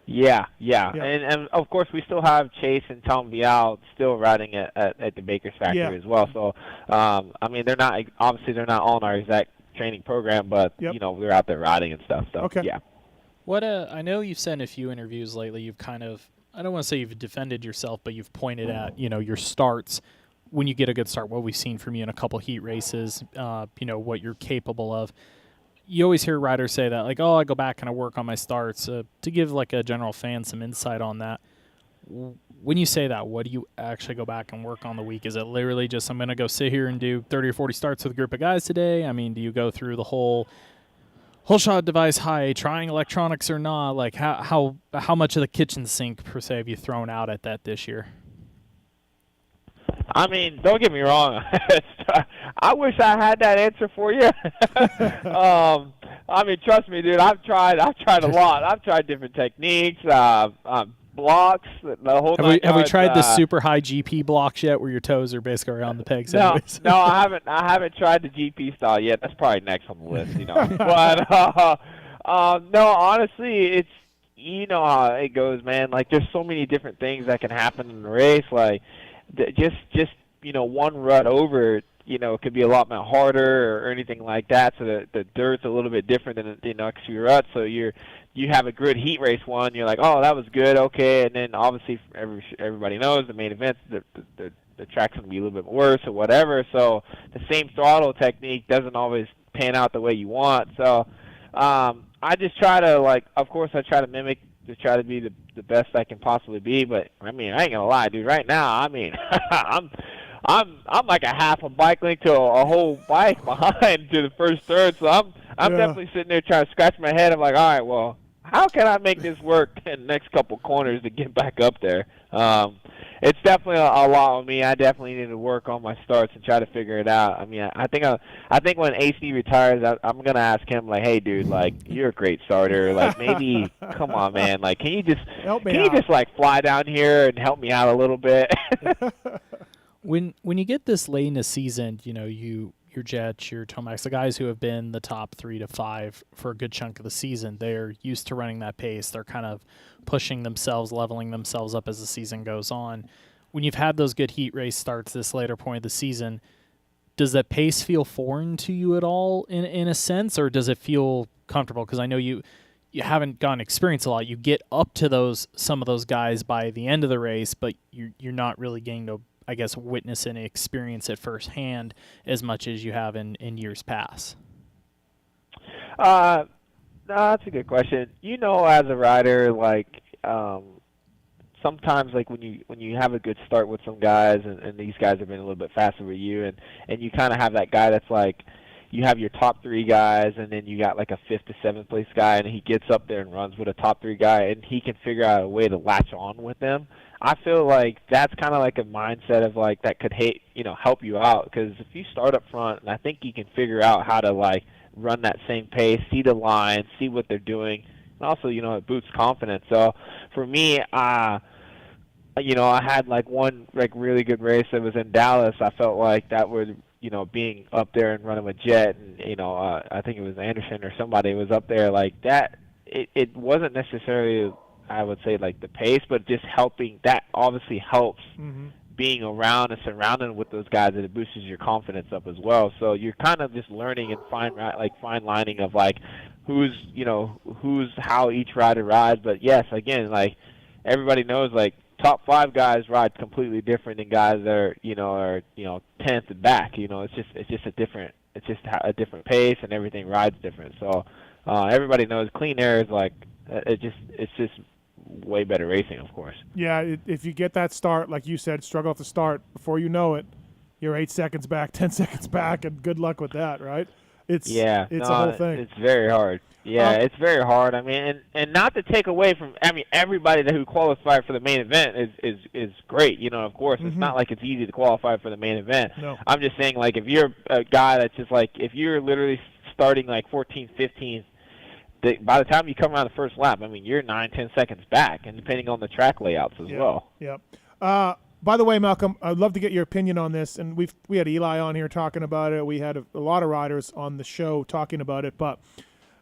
H: Yeah. And of course we still have Chase and Tom Vial still riding at the Baker's factory as well. So I mean, they're not all in our exact training program, but we're out there riding and stuff. So yeah.
B: What I know you've said in a few interviews lately, you've kind of, I don't want to say you've defended yourself, but you've pointed at your starts when you get a good start. What we've seen from you in a couple heat races, what you're capable of. You always hear riders say that, like, oh, I go back and I work on my starts. To give, like, a general fan some insight on that, when you say that, what do you actually go back and work on the week? Is it literally just I'm going to go sit here and do 30 or 40 starts with a group of guys today? I mean, do you go through the whole shot device, trying electronics or not? Like, how much of the kitchen sink, per se, have you thrown out at that this year?
H: I mean, don't get me wrong. I wish I had that answer for you. I mean, trust me, dude. I've tried a lot. I've tried different techniques, blocks, the whole.
B: Have we tried the super high GP blocks yet, where your toes are basically around the pegs?
H: No, I haven't. I haven't tried the GP style yet. That's probably next on the list, But no, honestly, it's how it goes, man. Like, there's so many different things that can happen in the race, like. Just one rut over, it could be a lot more harder or anything like that. So the dirt's a little bit different than the next few ruts. So you have a good heat race one. You're like, oh, that was good, okay. And then obviously everybody knows the main event, the track's gonna be a little bit worse or whatever. So the same throttle technique doesn't always pan out the way you want. So I just try to of course I try to mimic. To try to be the best I can possibly be, but I mean, I ain't gonna lie, dude. Right now, I mean, I'm like a half a bike length to a whole bike behind to the first third. So I'm definitely sitting there trying to scratch my head. I'm like, all right, well, how can I make this work in the next couple corners to get back up there? It's definitely a lot on me. I definitely need to work on my starts and try to figure it out. I mean, I think when AC retires, I'm gonna ask him, like, hey, dude, like, you're a great starter. Like, maybe, come on, man. Like, can you just fly down here and help me out a little bit?
B: When you get this late in the season, your Jets, your Tomax, the guys who have been the top 3 to 5 for a good chunk of the season, they're used to running that pace. They're kind of pushing themselves, leveling themselves up as the season goes on. When you've had those good heat race starts this later point of the season, does that pace feel foreign to you at all in a sense, or does it feel comfortable? Because I know you haven't gotten experience a lot. You get up to some of those guys by the end of the race, but you're not really getting to, I guess, witness and experience it firsthand as much as you have in years past.
H: No, that's a good question. As a rider, like, sometimes, like, when you have a good start with some guys, and these guys have been a little bit faster with you, and you kind of have that guy that's like, you have your top 3 guys, and then you got like a 5th to 7th place guy, and he gets up there and runs with a top 3 guy, and he can figure out a way to latch on with them. I feel like that's kind of like a mindset of like that could help you out, because if you start up front, and I think you can figure out how to like run that same pace, see the line, see what they're doing, and also it boosts confidence. So for me, I had like one like really good race that was in Dallas. I felt like that would being up there and running with Jet, and I think it was Anderson or somebody was up there like that. It wasn't necessarily, I would say, like the pace, but just helping. That obviously helps. Being around and surrounded with those guys, and it boosts your confidence up as well. So you're kind of just learning and fine lining of like who's how each rider rides. But yes, again, like everybody knows, like top 5 guys ride completely different than guys that are 10th and back. It's just a different pace, and everything rides different. So everybody knows clean air is like it's just way better racing, of course.
A: Yeah, if you get that start, like you said, struggle at the start, before you know it, you're 8 seconds back, 10 seconds back, and good luck with that, right? It's a whole thing.
H: It's very hard. Yeah, it's very hard. I mean, and not to take away from, everybody who qualified for the main event is great. Of course, it's not like it's easy to qualify for the main event.
A: No.
H: I'm just saying, like, if you're a guy that's just like, if you're literally starting like 14th, 15th, by the time you come around the first lap, you're 9-10 seconds back, and depending on the track layouts as well.
A: Yeah. By the way, Malcolm, I'd love to get your opinion on this, and we had Eli on here talking about it. We had a lot of riders on the show talking about it, but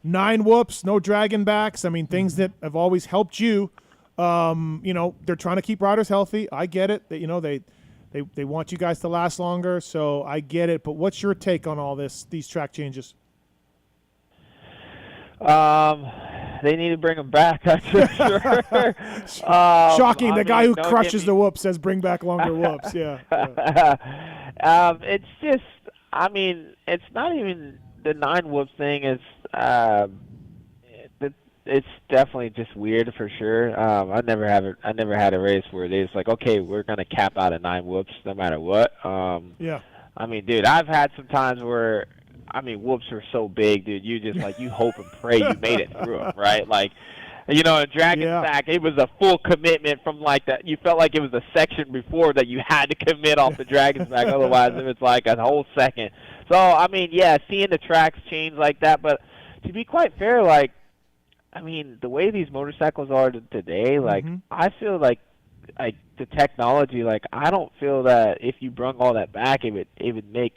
A: 9 whoops, no dragon backs. Things that have always helped you. They're trying to keep riders healthy. I get it. They want you guys to last longer, so I get it. But what's your take on all these track changes?
H: They need to bring them back, that's for sure.
A: Shocking. The guy who crushes the whoops says bring back longer whoops. Yeah.
H: It's just, it's not even the 9 whoops thing. It's definitely just weird for sure. I never had a race where they just like, okay, we're gonna cap out at 9 whoops no matter what.
A: Yeah.
H: Dude, I've had some times where whoops are so big, dude. You just like you hope and pray you made it through them, right? Like, in Dragon's Back, it was a full commitment from like that. You felt like it was a section before that you had to commit off the Dragon's Back, otherwise it was like a whole second. So seeing the tracks change like that, but to be quite fair, like, the way these motorcycles are today, like I feel like the technology, like I don't feel that if you brung all that back, it would make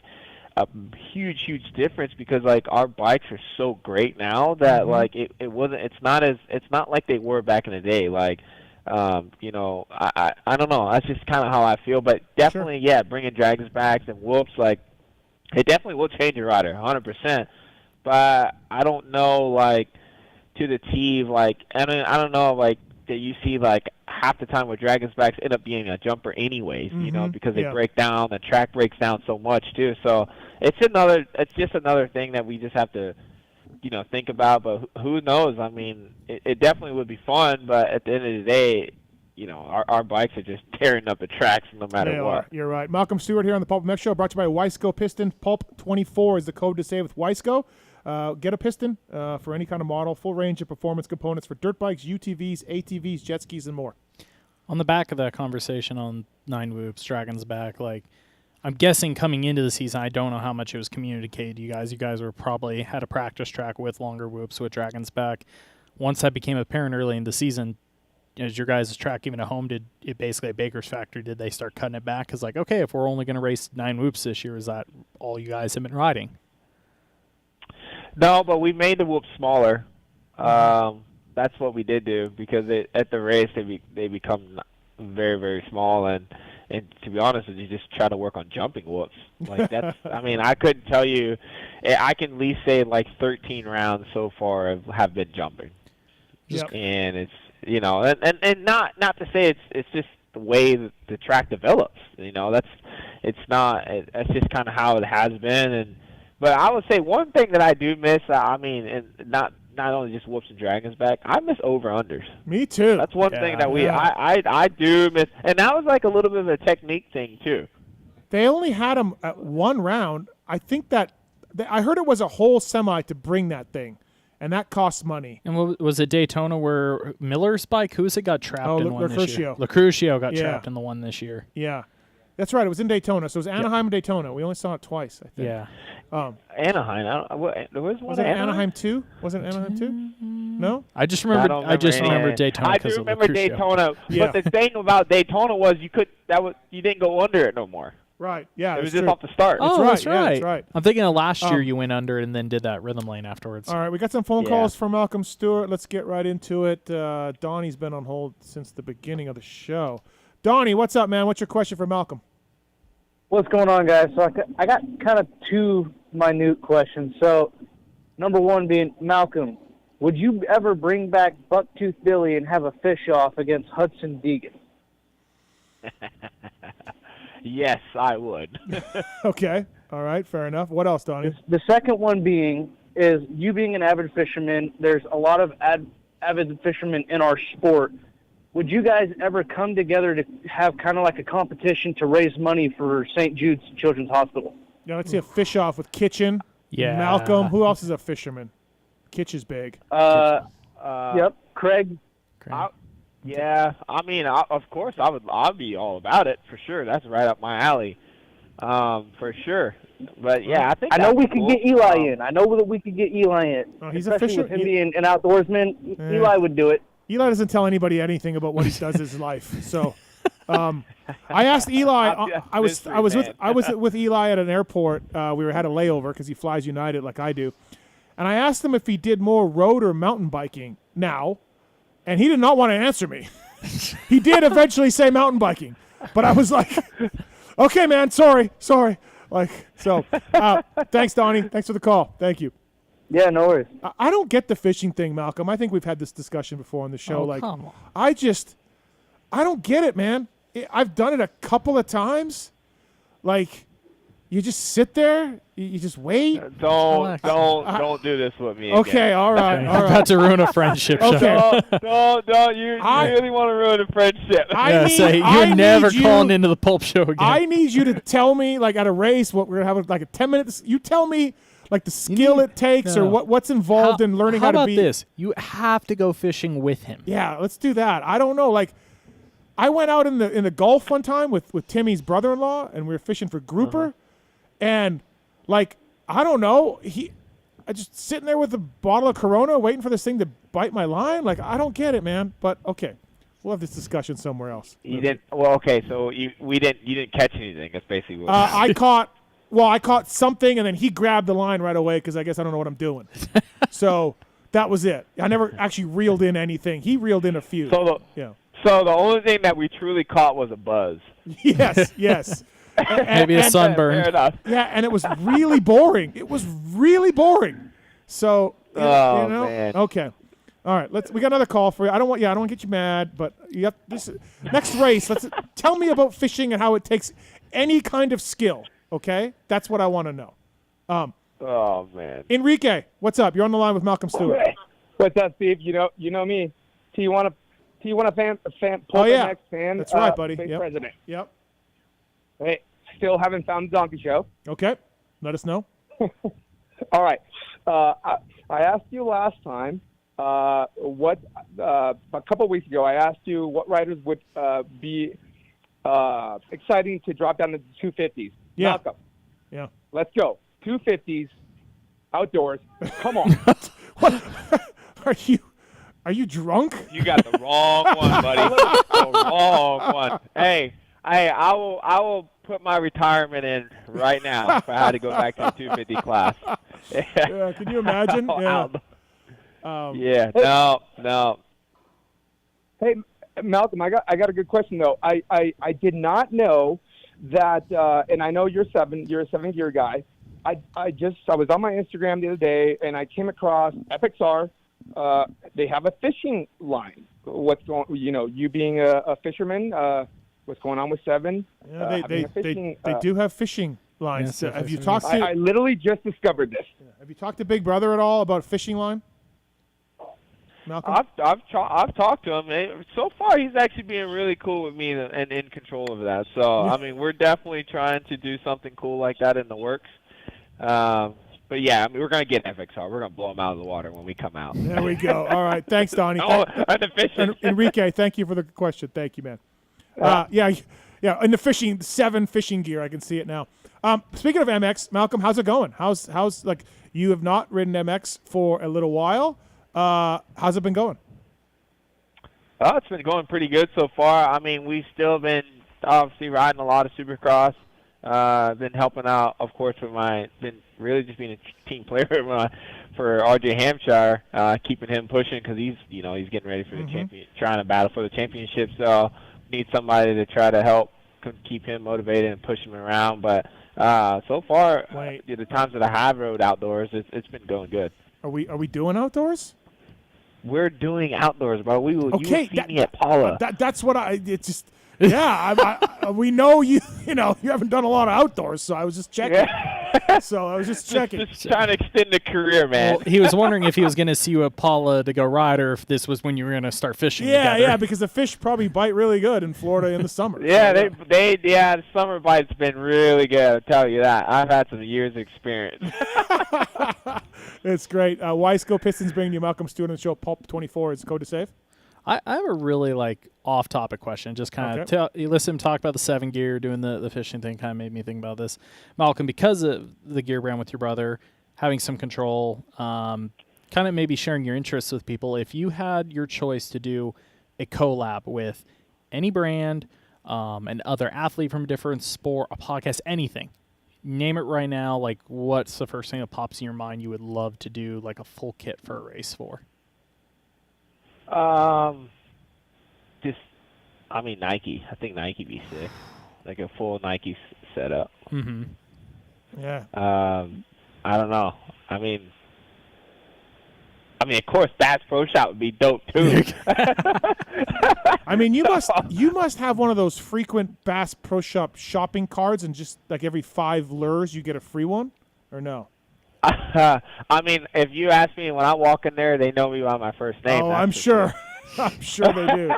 H: a huge difference, because like our bikes are so great now that like it's not like they were back in the day. Like I don't know, that's just kind of how I feel. But definitely bringing dragons backs and whoops, like it definitely will change your rider 100%. But I don't know, like to the T, like I don't know, like that you see like half the time where dragons backs end up being a jumper anyways, because they break down, the track breaks down so much too. So it's just another thing that we just have to think about. But who knows? It definitely would be fun, but at the end of the day, our bikes are just tearing up the tracks no matter what.
A: You're right. Malcolm Stewart here on the PulpMX show, brought to you by Wiseco Piston. Pulp24 is the code to save with Wiseco. Get a piston for any kind of model. Full range of performance components for dirt bikes, UTVs, ATVs, jet skis, and more.
B: On the back of that conversation on 9 whoops, Dragon's Back, like I'm guessing coming into the season, I don't know how much it was communicated to you guys. You guys were probably had a practice track with longer whoops with Dragon's Back. Once that became apparent early in the season, is your guys' track even at home, did it basically at Baker's factory, did they start cutting it back? Because like, okay, if we're only going to race 9 whoops this year, is that all you guys have been riding?
H: No, but we made the whoops smaller. That's what we did do, because at the race they become very, very small, and to be honest with you, just try to work on jumping whoops. Like that's, I couldn't tell you. I can at least say like 13 rounds so far have been jumping, and it's and not to say it's just the way that the track develops. That's just kind of how it has been. But I would say one thing that I do miss, and not only just whoops and dragons back, I miss over-unders.
A: Me too.
H: That's one thing that I do miss. And that was like a little bit of a technique thing too.
A: They only had them at one round. I think that I heard it was a whole semi to bring that thing, and that costs money.
B: And was it Daytona where Miller's bike? Who's it got trapped in one this year? Lacruccio got trapped in the one this year.
A: Yeah. That's right. It was in Daytona. So it was Anaheim and Daytona. We only saw it twice, I think.
B: Yeah.
H: Anaheim. There was one.
A: Was it Anaheim 2? Was it Anaheim 2? No?
B: I just remember. I just remember Daytona.
H: I do remember Daytona.
A: Yeah.
H: But the thing about Daytona was you didn't go under it no more.
A: Right. Yeah.
H: It was just off the start.
B: Oh, that's right.
A: Yeah, that's right.
B: I'm thinking of last year you went under and then did that rhythm lane afterwards.
A: All right. We got some phone calls from Malcolm Stewart. Let's get right into it. Donnie's been on hold since the beginning of the show. Donnie, what's up, man? What's your question for Malcolm?
I: What's going on, guys? So I got kind of two minute questions. So, number one being, Malcolm, would you ever bring back Bucktooth Billy and have a fish-off against Hudson Deegan?
H: Yes, I would.
A: Okay. All right. Fair enough. What else, Donnie?
I: The second one being is, you being an avid fisherman, there's a lot of avid fishermen in our sport. Would you guys ever come together to have kind of like a competition to raise money for St. Jude's Children's Hospital?
A: Yeah, let's see a fish off with Kitchen.
B: Yeah.
A: Malcolm. Who else is a fisherman? Kitch is big.
I: Yep. Craig.
H: Yeah. I mean, of course, I'd be all about it for sure. That's right up my alley, for sure. But yeah, I know
I: we could get Eli in. I know that we could get Eli in.
A: He's
I: especially
A: a fisher.
I: with him being an outdoorsman. Eli would do it.
A: Eli doesn't tell anybody anything about what he does in his life. So, I asked Eli. I was with Eli at an airport. We had a layover because he flies United like I do, and I asked him if he did more road or mountain biking now, and he did not want to answer me. He did eventually say mountain biking, but I was like, okay, man, sorry. Thanks, Donnie. Thanks for the call. Thank you.
I: Yeah, no worries.
A: I don't get the fishing thing, Malcolm. I think we've had this discussion before on the show.
B: Come on.
A: I don't get it, man. I've done it a couple of times. Like, you just sit there, you just wait.
H: Don't do this with me.
A: Okay,
H: again.
A: all right.
B: I'm about to ruin a friendship.
A: Okay.
H: Don't. You really want to ruin a friendship.
B: You're never calling into the Pulp Show again.
A: I need you to tell me, like at a race, what we're gonna have like a 10-minute. You tell me. Like the skill it takes, or what's involved in learning how to be.
B: How about this? You have to go fishing with him.
A: Yeah, let's do that. I don't know. Like, I went out in the Gulf one time with Timmy's brother-in-law, and we were fishing for grouper, and like I don't know, I just sitting there with a bottle of Corona, waiting for this thing to bite my line. Like I don't get it, man. But okay, we'll have this discussion somewhere else.
H: You didn't. Well, okay. So you didn't catch anything. That's basically what.
A: I caught something, and then he grabbed the line right away because I guess I don't know what I'm doing. So that was it. I never actually reeled in anything. He reeled in a few.
H: So the only thing that we truly caught was a buzz.
A: Yes.
B: Maybe a sunburn.
H: Fair enough.
A: Yeah, and it was really boring. So,
H: man.
A: Okay. All right, we got another call for you. I don't want to get you mad, but you have this next race. Tell me about fishing and how it takes any kind of skill. Okay, that's what I want to know.
H: Oh man,
A: Enrique, what's up? You're on the line with Malcolm Stewart.
J: What's up, Steve? You know me. Tijuana fan,
A: PulpMX
J: fan.
A: That's right, buddy.
J: State
A: Yep.
J: president.
A: Yep.
J: Hey, still haven't found the donkey show.
A: Okay, let us know.
J: All right. I asked you last time. A couple weeks ago, I asked you what riders would be exciting to drop down to the 250s.
A: Yeah.
J: Malcolm.
A: Yeah.
J: Let's go. 250s, outdoors. Come on.
A: What? Are you drunk?
H: You got the wrong one, buddy. The wrong one. Hey, I will put my retirement in right now if I had to go back to the 250 class.
A: Yeah, can you imagine? Yeah.
H: No.
J: Hey, Malcolm, I got a good question though. I did not know that, and I know you're a 7-gear guy. I was on my Instagram the other day and I came across FXR. They have a fishing line. What's going? You being a fisherman, what's going on with 7?
A: Yeah, they do have fishing lines.
B: Yes,
A: have you talked to?
J: I literally just discovered this.
A: Have you talked to Big Brother at all about fishing line? Malcolm?
H: I've talked to him. So far, he's actually being really cool with me and in control of that. So I mean, we're definitely trying to do something cool like that in the works. But yeah, I mean, we're gonna get FXR. We're gonna blow them out of the water when we come out.
A: There we go. All right, thanks, Donnie. Enrique, thank you for the question. Thank you, man. Yeah, in the fishing, 7 fishing gear, I can see it now. Speaking of MX, Malcolm, how's it going? How's like you have not ridden MX for a little while? How's it been going?
H: Oh, it's been going pretty good so far. I mean, we've still been obviously riding a lot of Supercross. Been helping out, of course, been really just being a team player for RJ Hampshire, keeping him pushing because he's getting ready for the champion, trying to battle for the championship. So need somebody to try to help keep him motivated and push him around. But so far, the times that I have rode outdoors, it's been going good.
A: Are we doing outdoors?
H: We're doing outdoors, bro. You will see me at Paula.
A: That's what it's just. Yeah, we know you. You haven't done a lot of outdoors, so I was just checking. Yeah. So I was just checking.
H: Just trying to extend the career, man.
B: Well, he was wondering if he was going to see you at Paula to go ride, or if this was when you were going to start fishing.
A: Yeah, because the fish probably bite really good in Florida in the summer.
H: Yeah, the summer bite's been really good. I'll tell you that. I've had some years of experience.
A: It's great. Wisco Pistons bringing you Malcolm Stewart on the show. Pulp 24 is code to save.
B: I have a really off-topic question. Just kind of you listen to him talk about the 7 gear, doing the fishing thing. Kind of made me think about this, Malcolm, because of the gear brand with your brother, having some control, kind of maybe sharing your interests with people. If you had your choice to do a collab with any brand, an other athlete from a different sport, a podcast, anything, name it right now. Like, what's the first thing that pops in your mind you would love to do, like a full kit for a race for?
H: Nike. I think Nike be sick, like a full Nike setup.
B: Mm-hmm.
A: Yeah.
H: I don't know. I mean, of course, Bass Pro Shop would be dope too.
A: I mean, you must have one of those frequent Bass Pro Shop shopping cards, and just like every 5 lures, you get a free one, or no?
H: I mean, if you ask me when I walk in there, they know me by my first name.
A: Oh, I'm sure. I'm sure they do.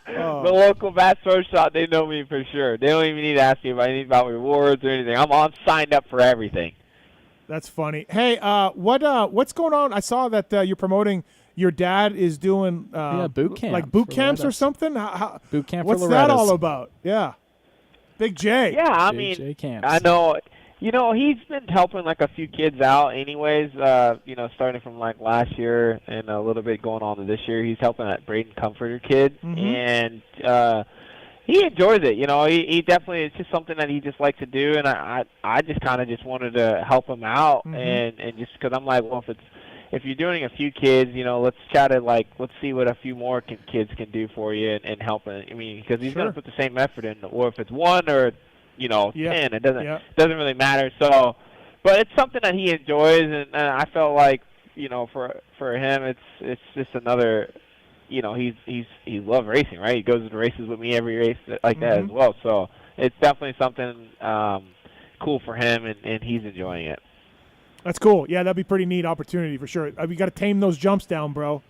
H: The local Bass Pro Shop, they know me for sure. They don't even need to ask me about rewards or anything. I'm signed up for everything.
A: That's funny. Hey, what's going on? I saw that you're promoting. Your dad is doing
B: boot camp,
A: like boot camps or something.
B: Boot camp.
A: What's
B: for
A: that all about? Yeah, Big J.
H: Yeah, I
B: Big
H: mean,
B: J camps.
H: I know. He's been helping like a few kids out anyways, starting from like last year and a little bit going on to this year. He's helping that Braden Comforter kid, and he enjoys it. He definitely, it's just something that he just likes to do, and I just kind of just wanted to help him out, and just because I'm like, well, if you're doing a few kids, let's try to let's see what a few more kids can do for you and help him. I mean, because he's going to put the same effort in, or if it's 1 or 10, it doesn't really matter. So, but it's something that he enjoys, and I felt like for him it's just another, he loves racing, right? He goes to races with me every race like that as well. So it's definitely something cool for him, and he's enjoying it.
A: That's cool. Yeah, that'd be a pretty neat opportunity for sure. We got to tame those jumps down, bro.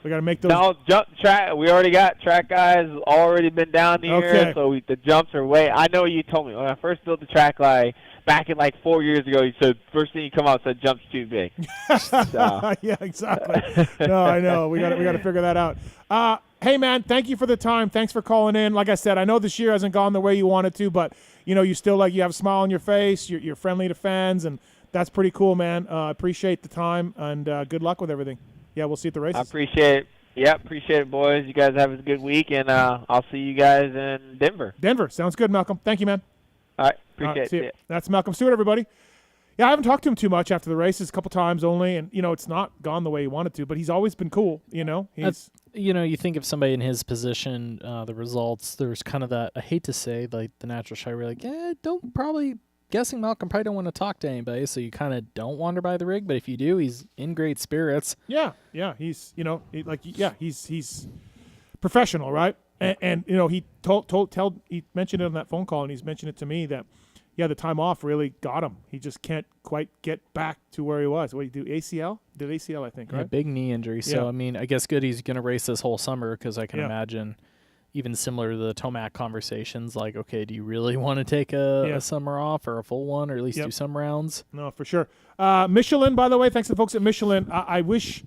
A: We got to make those.
H: No, jump track. We already got track guys already been down here, so the jumps are way. I know you told me when I first built the track back in 4 years ago. You said first thing you come out said jumps too big.
A: Yeah, exactly. No, I know. We got to figure that out. Hey man, thank you for the time. Thanks for calling in. Like I said, I know this year hasn't gone the way you wanted to, but you still you have a smile on your face. You're friendly to fans, and that's pretty cool, man. Appreciate the time, and good luck with everything. Yeah, we'll see you at the races.
H: I appreciate it. Yeah, appreciate it, boys. You guys have a good week, and I'll see you guys in Denver.
A: Denver. Sounds good, Malcolm. Thank you, man.
H: All right. Appreciate it.
A: That's Malcolm Stewart, everybody. Yeah, I haven't talked to him too much after the races, a couple times only, and, it's not gone the way he wanted to, but he's always been cool, He's,
B: you think of somebody in his position, the results, there's kind of that, I hate to say, the natural shy, we're guessing Malcolm probably don't want to talk to anybody, so you kind of don't wander by the rig. But if you do, he's in great spirits.
A: Yeah, he's he's professional, right? And he he mentioned it on that phone call, and he's mentioned it to me that the time off really got him. He just can't quite get back to where he was. What did he do? ACL? Did ACL? I think, right?
B: Yeah, big knee injury. So I mean, I guess good. He's going to race this whole summer because I can imagine. even similar to the Tomac conversations, like, okay, do you really want to take a summer off or a full one, or at least do some rounds?
A: No, for sure. Michelin, by the way, thanks to the folks at Michelin. I wish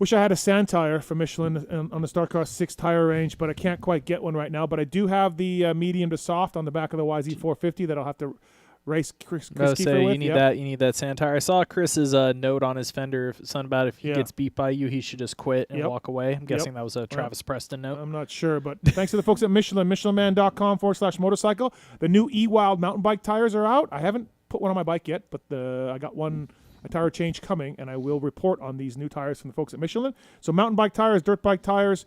A: I had a sand tire for Michelin on the StarCross 6 tire range, but I can't quite get one right now. But I do have the medium to soft on the back of the YZ450 that I'll have to race Chris Kiefer with.
B: You need that sand tire. I saw Chris's note on his fender, something about if he gets beat by you, he should just quit and walk away. I'm guessing that was a Travis Preston note. I'm
A: not sure, but thanks to the folks at Michelin, michelinman.com/motorcycle. The new E-Wild mountain bike tires are out. I haven't put one on my bike yet, but I got a tire change coming, and I will report on these new tires from the folks at Michelin. So mountain bike tires, dirt bike tires,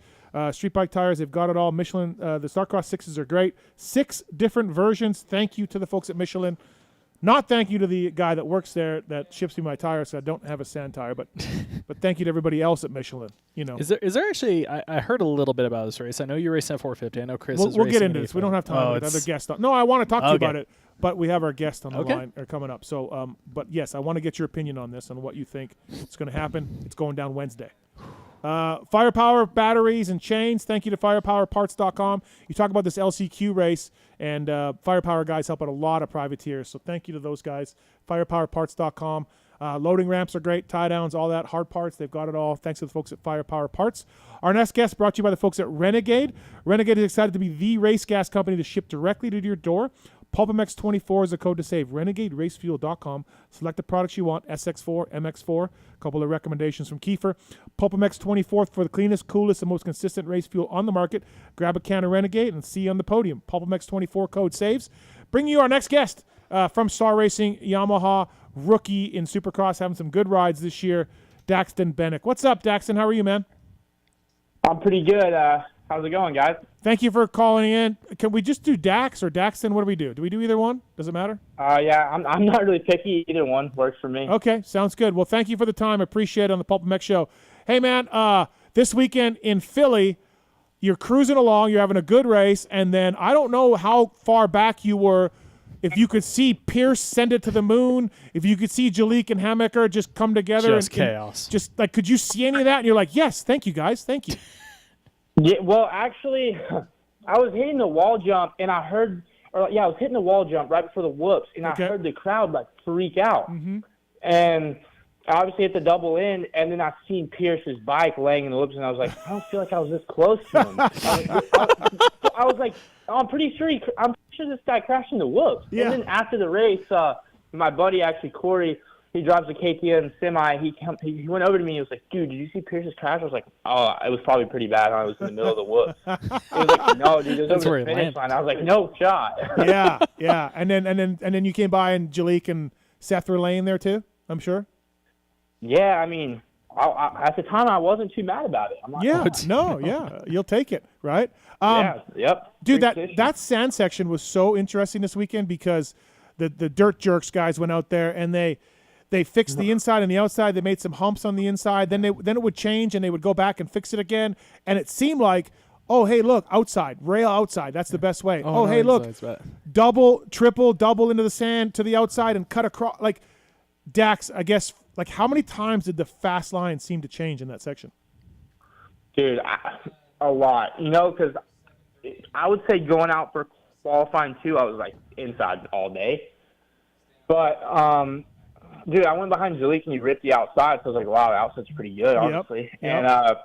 A: street bike tires, they've got it all. Michelin, the StarCross 6s are great. 6 different versions. Thank you to the folks at Michelin. Not thank you to the guy that works there that ships me my tires, so I don't have a sand tire, but thank you to everybody else at Michelin. Is
B: there actually? I heard a little bit about this race. I know you're racing at 450. I know Chris is
A: we'll
B: racing.
A: Get into this. We don't have time. With other guests on. No, I want to talk to you about it, but we have our guest on the line or coming up. So, but yes, I want to get your opinion on this and what you think is going to happen. It's going down Wednesday. Firepower batteries and chains. Thank you to firepowerparts.com. You talk about this LCQ race, and Firepower guys help out a lot of privateers. So thank you to those guys. Firepowerparts.com. Loading ramps are great, tie downs, all that, hard parts. They've got it all. Thanks to the folks at Firepower Parts. Our next guest brought to you by the folks at Renegade. Renegade is excited to be the race gas company to ship directly to your door. PulpMX 24 is the code to save. RenegadeRacefuel.com. Select the products you want, SX4, MX4. A couple of recommendations from Kiefer. PulpMX 24 for the cleanest, coolest, and most consistent race fuel on the market. Grab a can of Renegade and see you on the podium. PulpMX 24 code saves. Bring you our next guest from Star Racing, Yamaha rookie in Supercross, having some good rides this year, Daxton Bennick. What's up, Daxton? How are you, man?
K: I'm pretty good. How's it going, guys?
A: Thank you for calling in. Can we just do Dax or Daxton? What do we do? Do we do either one? Does it matter?
K: Yeah, I'm not really picky. Either one works for me.
A: Okay, sounds good. Well, thank you for the time. Appreciate it on the PulpMX show. Hey, man, this weekend in Philly, you're cruising along. You're having a good race, and then I don't know how far back you were. If you could see Pierce send it to the moon, if you could see Jalik and Hammaker just come together.
B: Just chaos.
A: Just like, could you see any of that? And you're like, yes, thank you, guys. Thank you.
K: Yeah, well, actually, I was hitting the wall jump, and I heard – I was hitting the wall jump right before the whoops, and I heard the crowd, freak out.
A: Mm-hmm.
K: And I obviously hit the double in, and then I seen Pierce's bike laying in the whoops, and I was like, I don't feel like I was this close to him. I was like, I'm pretty sure this guy crashed in the whoops.
A: Yeah.
K: And then after the race, my buddy, actually, Corey, he drives a KTM semi. He went over to me and he was like, dude, did you see Pierce's crash? I was like, oh, it was probably pretty bad. I was in the middle of the whoops. He was like, no, dude, it was over the finish line. I was like, no shot.
A: Yeah. And then you came by and Jalik and Seth were laying there too, I'm sure.
K: Yeah, I mean, at the time I wasn't too mad about it.
A: You'll take it, right?
K: Yep.
A: Dude, that sand section was so interesting this weekend because the dirt jerks guys went out there and they fixed the inside and the outside. They made some humps on the inside. Then it would change and they would go back and fix it again. And it seemed like, oh, hey, look, outside, rail outside. That's the best way. Oh, hey, look, double, triple, double into the sand to the outside and cut across. Like, Dax, I guess, like, how many times did the fast line seem to change in that section?
K: Dude, a lot. Because I would say going out for qualifying too, I was like inside all day. But, dude, I went behind Jalik and he ripped the outside, so I was like, wow, the outside's pretty good, honestly.
A: Yep.
K: And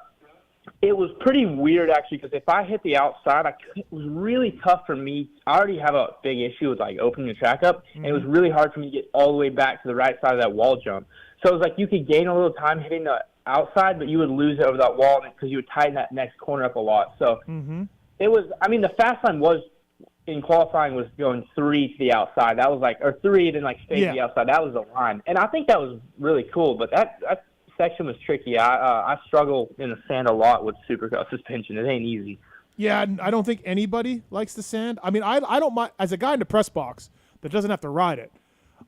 K: it was pretty weird, actually, because if I hit the outside, it was really tough for me. I already have a big issue with, opening the track up, and it was really hard for me to get all the way back to the right side of that wall jump. So it was like you could gain a little time hitting the outside, but you would lose it over that wall because you would tighten that next corner up a lot. So it was – I mean, the fast line was – in qualifying was going 3 to the outside. That was or 3 then stay to the outside. That was the line. And I think that was really cool, but that section was tricky. I struggle in the sand a lot with Supercross suspension. It ain't easy.
A: Yeah, I don't think anybody likes the sand. I mean, I don't mind – as a guy in the press box that doesn't have to ride it,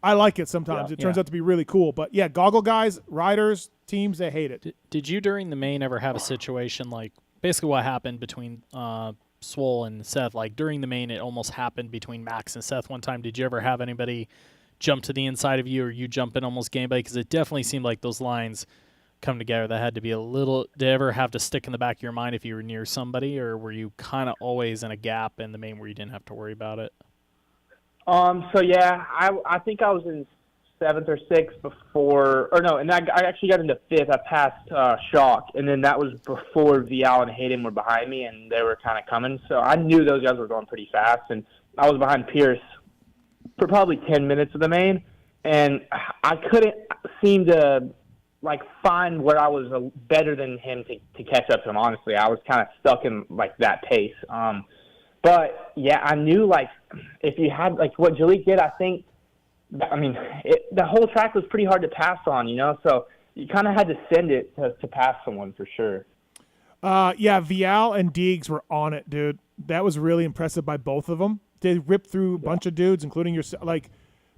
A: I like it sometimes. It turns out to be really cool. But, yeah, goggle guys, riders, teams, they hate it.
B: Did you during the main ever have a situation like basically what happened between Swole and Seth? Like during the main, it almost happened between Max and Seth one time. Did you ever have anybody jump to the inside of you or you jump in almost game by? Because it definitely seemed like those lines come together that had to be a little, did it ever have to stick in the back of your mind if you were near somebody, or were you kind of always in a gap in the main where you didn't have to worry about it?
K: So yeah, I think I was in 7th or 6th before, or no, and I actually got into 5th. I passed Shock, and then that was before Vial and Hayden were behind me, and they were kind of coming. So I knew those guys were going pretty fast, and I was behind Pierce for probably 10 minutes of the main, and I couldn't seem to like find where I was better than him to catch up to him. Honestly, I was kind of stuck in like that pace. But yeah, I knew like if you had like what Jalek did, I think. I mean, the whole track was pretty hard to pass on, you know, so you kind of had to send it to pass someone for sure.
A: Yeah, Vial and Deegs were on it, dude. That was really impressive by both of them. They ripped through a bunch of dudes, including yourself. Like,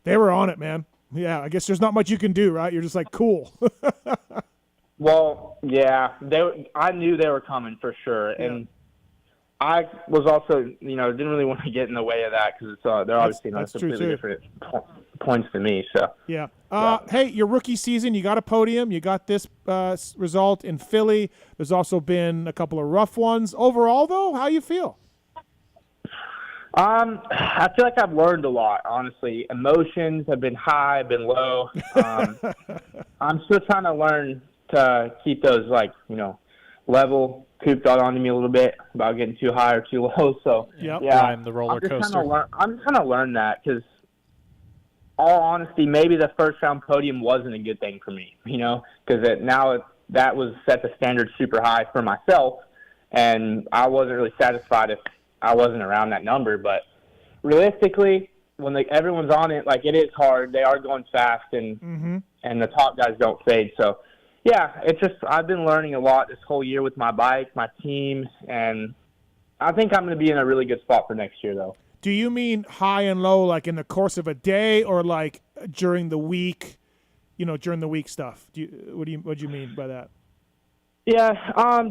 A: they were on it, man. Yeah, I guess there's not much you can do, right? You're just like, cool.
K: Well, yeah, I knew they were coming for sure, and I was also, you know, didn't really want to get in the way of that because they're obviously not completely different points to me. So
A: yeah. Hey, your rookie season, you got a podium. You got this result in Philly. There's also been a couple of rough ones. Overall, though, how you feel?
K: I feel like I've learned a lot, honestly. Emotions have been high, been low. I'm still trying to learn to keep those, like, you know, level. Coop got onto me a little bit about getting too high or too low. So, yeah,
B: I'm the roller coaster.
K: I'm just trying to learn that because, all honesty, maybe the first round podium wasn't a good thing for me, you know, because that was set the standard super high for myself, and I wasn't really satisfied if I wasn't around that number. But realistically, when everyone's on it, like, it is hard. They are going fast, and the top guys don't fade. So, yeah, it's just I've been learning a lot this whole year with my bike, my team, and I think I'm going to be in a really good spot for next year, though.
A: Do you mean high and low, like in the course of a day, or like during the week? You know, during the week stuff. What do you mean by that?
K: Yeah,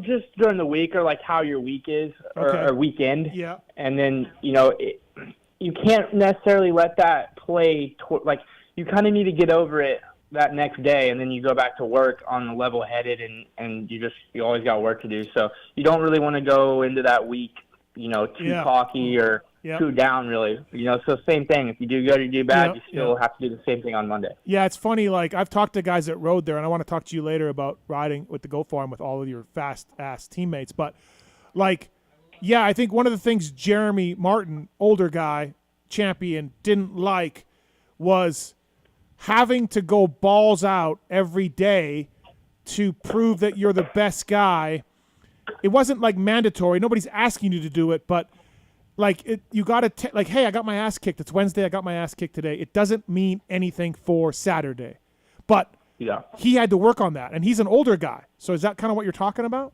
K: just during the week, or like how your week is, or weekend.
A: Yeah.
K: And then, you know, you can't necessarily let that play. Like, you kind of need to get over it that next day, and then you go back to work on the level-headed, and you always got work to do. So you don't really want to go into that week, you know, too cocky or too down, really. You know, so same thing. If you do good or you do bad, you still have to do the same thing on Monday. Yeah,
A: it's funny. Like, I've talked to guys that rode there, and I want to talk to you later about riding with the Go Farm with all of your fast-ass teammates. But, like, yeah, I think one of the things Jeremy Martin, older guy, champion, didn't like was having to go balls out every day to prove that you're the best guy. It wasn't like mandatory. Nobody's asking you to do it, but like you got to like, hey, I got my ass kicked. It's Wednesday. I got my ass kicked today. It doesn't mean anything for Saturday, but he had to work on that, and he's an older guy. So is that kind of what you're talking about?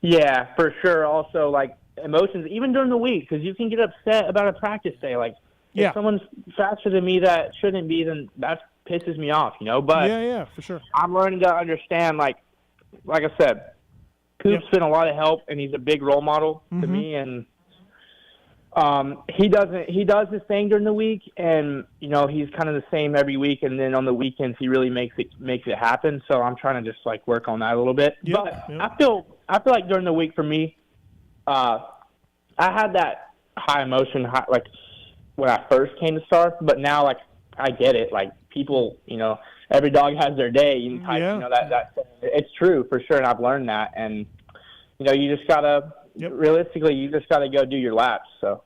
K: Yeah, for sure. Also, like, emotions, even during the week, because you can get upset about a practice day. Like, if someone's faster than me that shouldn't be, then that pisses me off, you know? But
A: yeah, for sure.
K: I'm learning to understand, like I said, Coop's been a lot of help, and he's a big role model to me. And he does his thing during the week, and, you know, he's kind of the same every week. And then on the weekends, he really makes it happen. So I'm trying to just, like, work on that a little bit. But I feel like during the week for me, I had that high emotion, like, when I first came to Star, but now, like, I get it. Like, people, you know, every dog has their day. You know, that it's true for sure, and I've learned that. And, you know, you just gotta realistically, you just gotta go do your laps. So,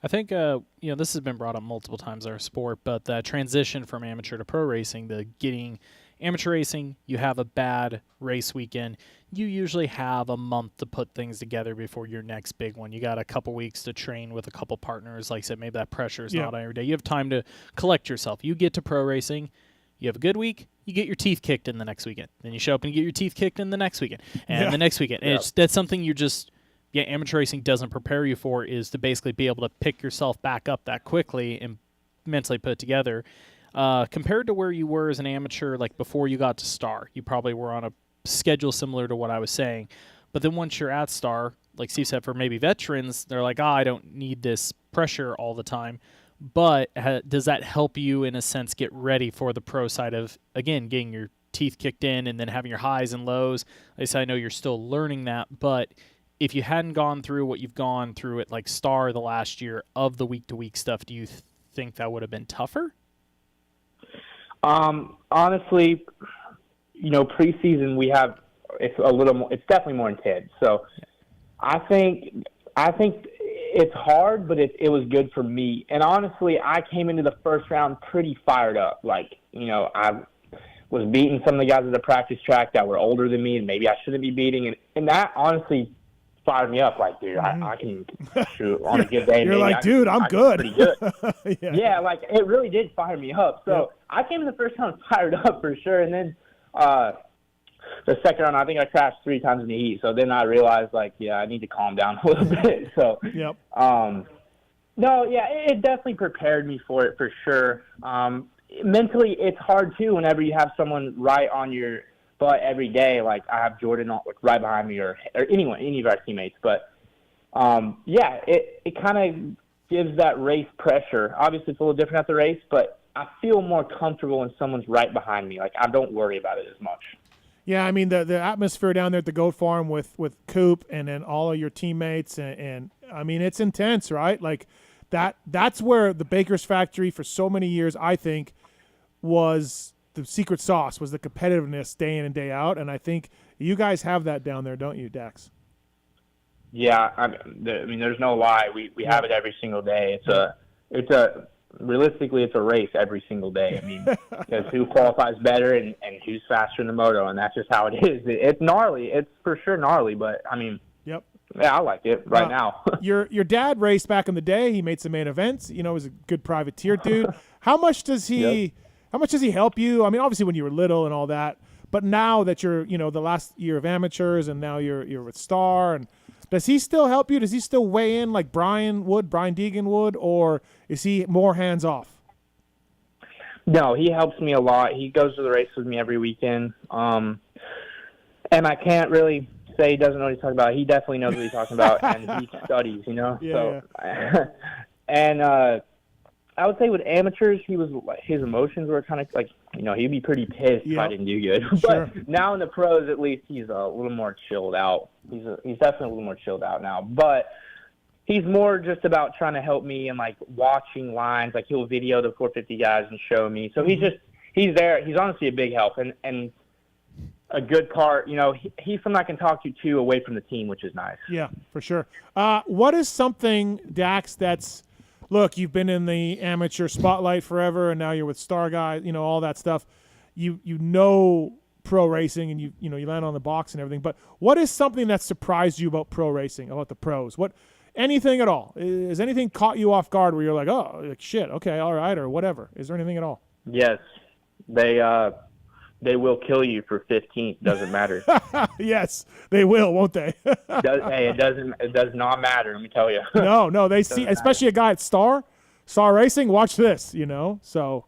B: I think you know, this has been brought up multiple times in our sport, but the transition from amateur to pro racing, the getting amateur racing, you have a bad race weekend. You usually have a month to put things together before your next big one. You got a couple weeks to train with a couple partners. Like I said, maybe that pressure is not on every day. You have time to collect yourself. You get to pro racing, you have a good week, you get your teeth kicked in the next weekend. Then you show up and you get your teeth kicked in the next weekend and the next weekend. And that's something you just, amateur racing doesn't prepare you for, is to basically be able to pick yourself back up that quickly and mentally put it together. Compared to where you were as an amateur, like before you got to Star, you probably were on a schedule similar to what I was saying. But then once you're at Star, like Steve said, for maybe veterans, they're like, I don't need this pressure all the time. But does that help you, in a sense, get ready for the pro side of, again, getting your teeth kicked in and then having your highs and lows. At least I know you're still learning that, but if you hadn't gone through what you've gone through at like Star the last year of the week-to-week stuff, do you think that would have been tougher?
K: Honestly, preseason it's definitely more intense. So I think it's hard, but it was good for me. And honestly, I came into the first round pretty fired up. Like, I was beating some of the guys at the practice track that were older than me and maybe I shouldn't be beating. And that honestly fired me up. Like, dude, I can shoot on a good day.
A: You're like, dude, I'm good.
K: Pretty good. Yeah, like it really did fire me up. So I came in the first round fired up for sure. And then the second round, I think I crashed 3 times in the heat. So then I realized, like, I need to calm down a little bit. So, it definitely prepared me for it for sure. Mentally, it's hard too whenever you have someone right on your butt every day. Like I have Jordan right behind me, or any of our teammates. But it kind of gives that race pressure. Obviously, it's a little different at the race, but I feel more comfortable when someone's right behind me. Like I don't worry about it as much.
A: Yeah, I mean the atmosphere down there at the Goat Farm with Coop and then all of your teammates and I mean it's intense, right? Like that's where the Baker's Factory for so many years I think was the secret sauce, was the competitiveness day in and day out, and I think you guys have that down there, don't you, Dax?
K: Yeah, I mean there's no lie. We have it every single day. Realistically, it's a race every single day. I mean, because who qualifies better and who's faster in the moto, and that's just how it is. It's gnarly. It's for sure gnarly, but I mean, yeah, I like it right now.
A: Your dad raced back in the day. He made some main events. He was a good privateer dude. How much does he help you? I mean, obviously when you were little and all that, but now that you're the last year of amateurs and now you're with Star, and does he still help you? Does he still weigh in like Brian Deegan would, or is he more hands off?
K: No, he helps me a lot. He goes to the race with me every weekend. And I can't really say he doesn't know what he's talking about. He definitely knows what he's talking about, and he studies, And I would say with amateurs, his emotions were kind of like, he'd be pretty pissed if I didn't do good.
A: Sure.
K: But now in the pros, at least he's a little more chilled out. He's definitely a little more chilled out now. But he's more just about trying to help me and like watching lines. Like he'll video the 450 guys and show me. So he's there. He's honestly a big help and a good part. He's someone I can talk to too away from the team, which is nice.
A: Yeah, for sure. What is something, Dax, that's look, you've been in the amateur spotlight forever, and now you're with Star Guys, all that stuff. You know pro racing, and you land on the box and everything. But what is something that surprised you about pro racing, about the pros? Anything at all? Has anything caught you off guard where you're like, oh, like shit, okay, all right, or whatever? Is there anything at all?
K: Yes, they will kill you for 15th. Doesn't matter.
A: Yes, they will, won't they?
K: It does not matter. Let me tell you.
A: No, they see, especially a guy at Star Racing. Watch this, So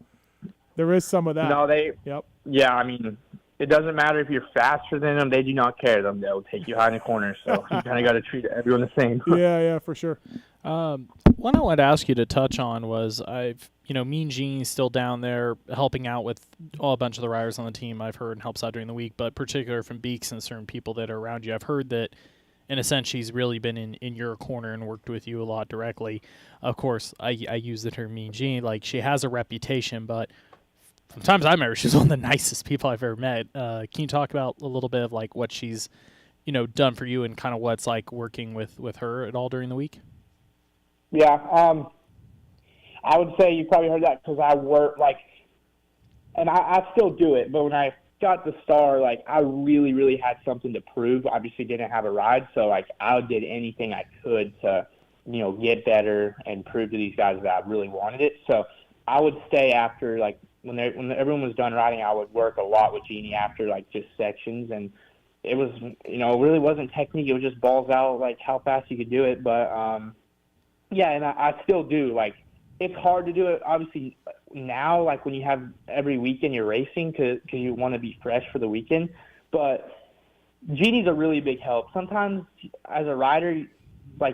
A: there is some of that.
K: No,
A: Yep.
K: Yeah, I mean, it doesn't matter if you're faster than them. They do not care. They'll take you high in the corner. So you kind of got to treat everyone the same.
A: Yeah, for sure.
B: One I wanted to ask you to touch on was Mean Gene's still down there helping out with a bunch of the riders on the team I've heard and helps out during the week, but particularly from Beeks and certain people that are around you. I've heard that, in a sense, she's really been in your corner and worked with you a lot directly. Of course, I use the term Mean Gene. Like, she has a reputation, but from the times I met her, she's one of the nicest people I've ever met. Can you talk about a little bit of, like, what she's, done for you and kind of what it's like working with her at all during the week?
K: Yeah, I would say you probably heard that because I work and I still do it. But when I got the Star, I really, really had something to prove. Obviously, didn't have a ride, so I did anything I could to, get better and prove to these guys that I really wanted it. So I would stay after when everyone was done riding, I would work a lot with Jeannie after just sections, and it was it really wasn't technique. It was just balls out, how fast you could do it, but. Yeah, and I still do. It's hard to do it, obviously, now, when you have every weekend you're racing because you want to be fresh for the weekend. But Jeannie's a really big help. Sometimes, as a rider,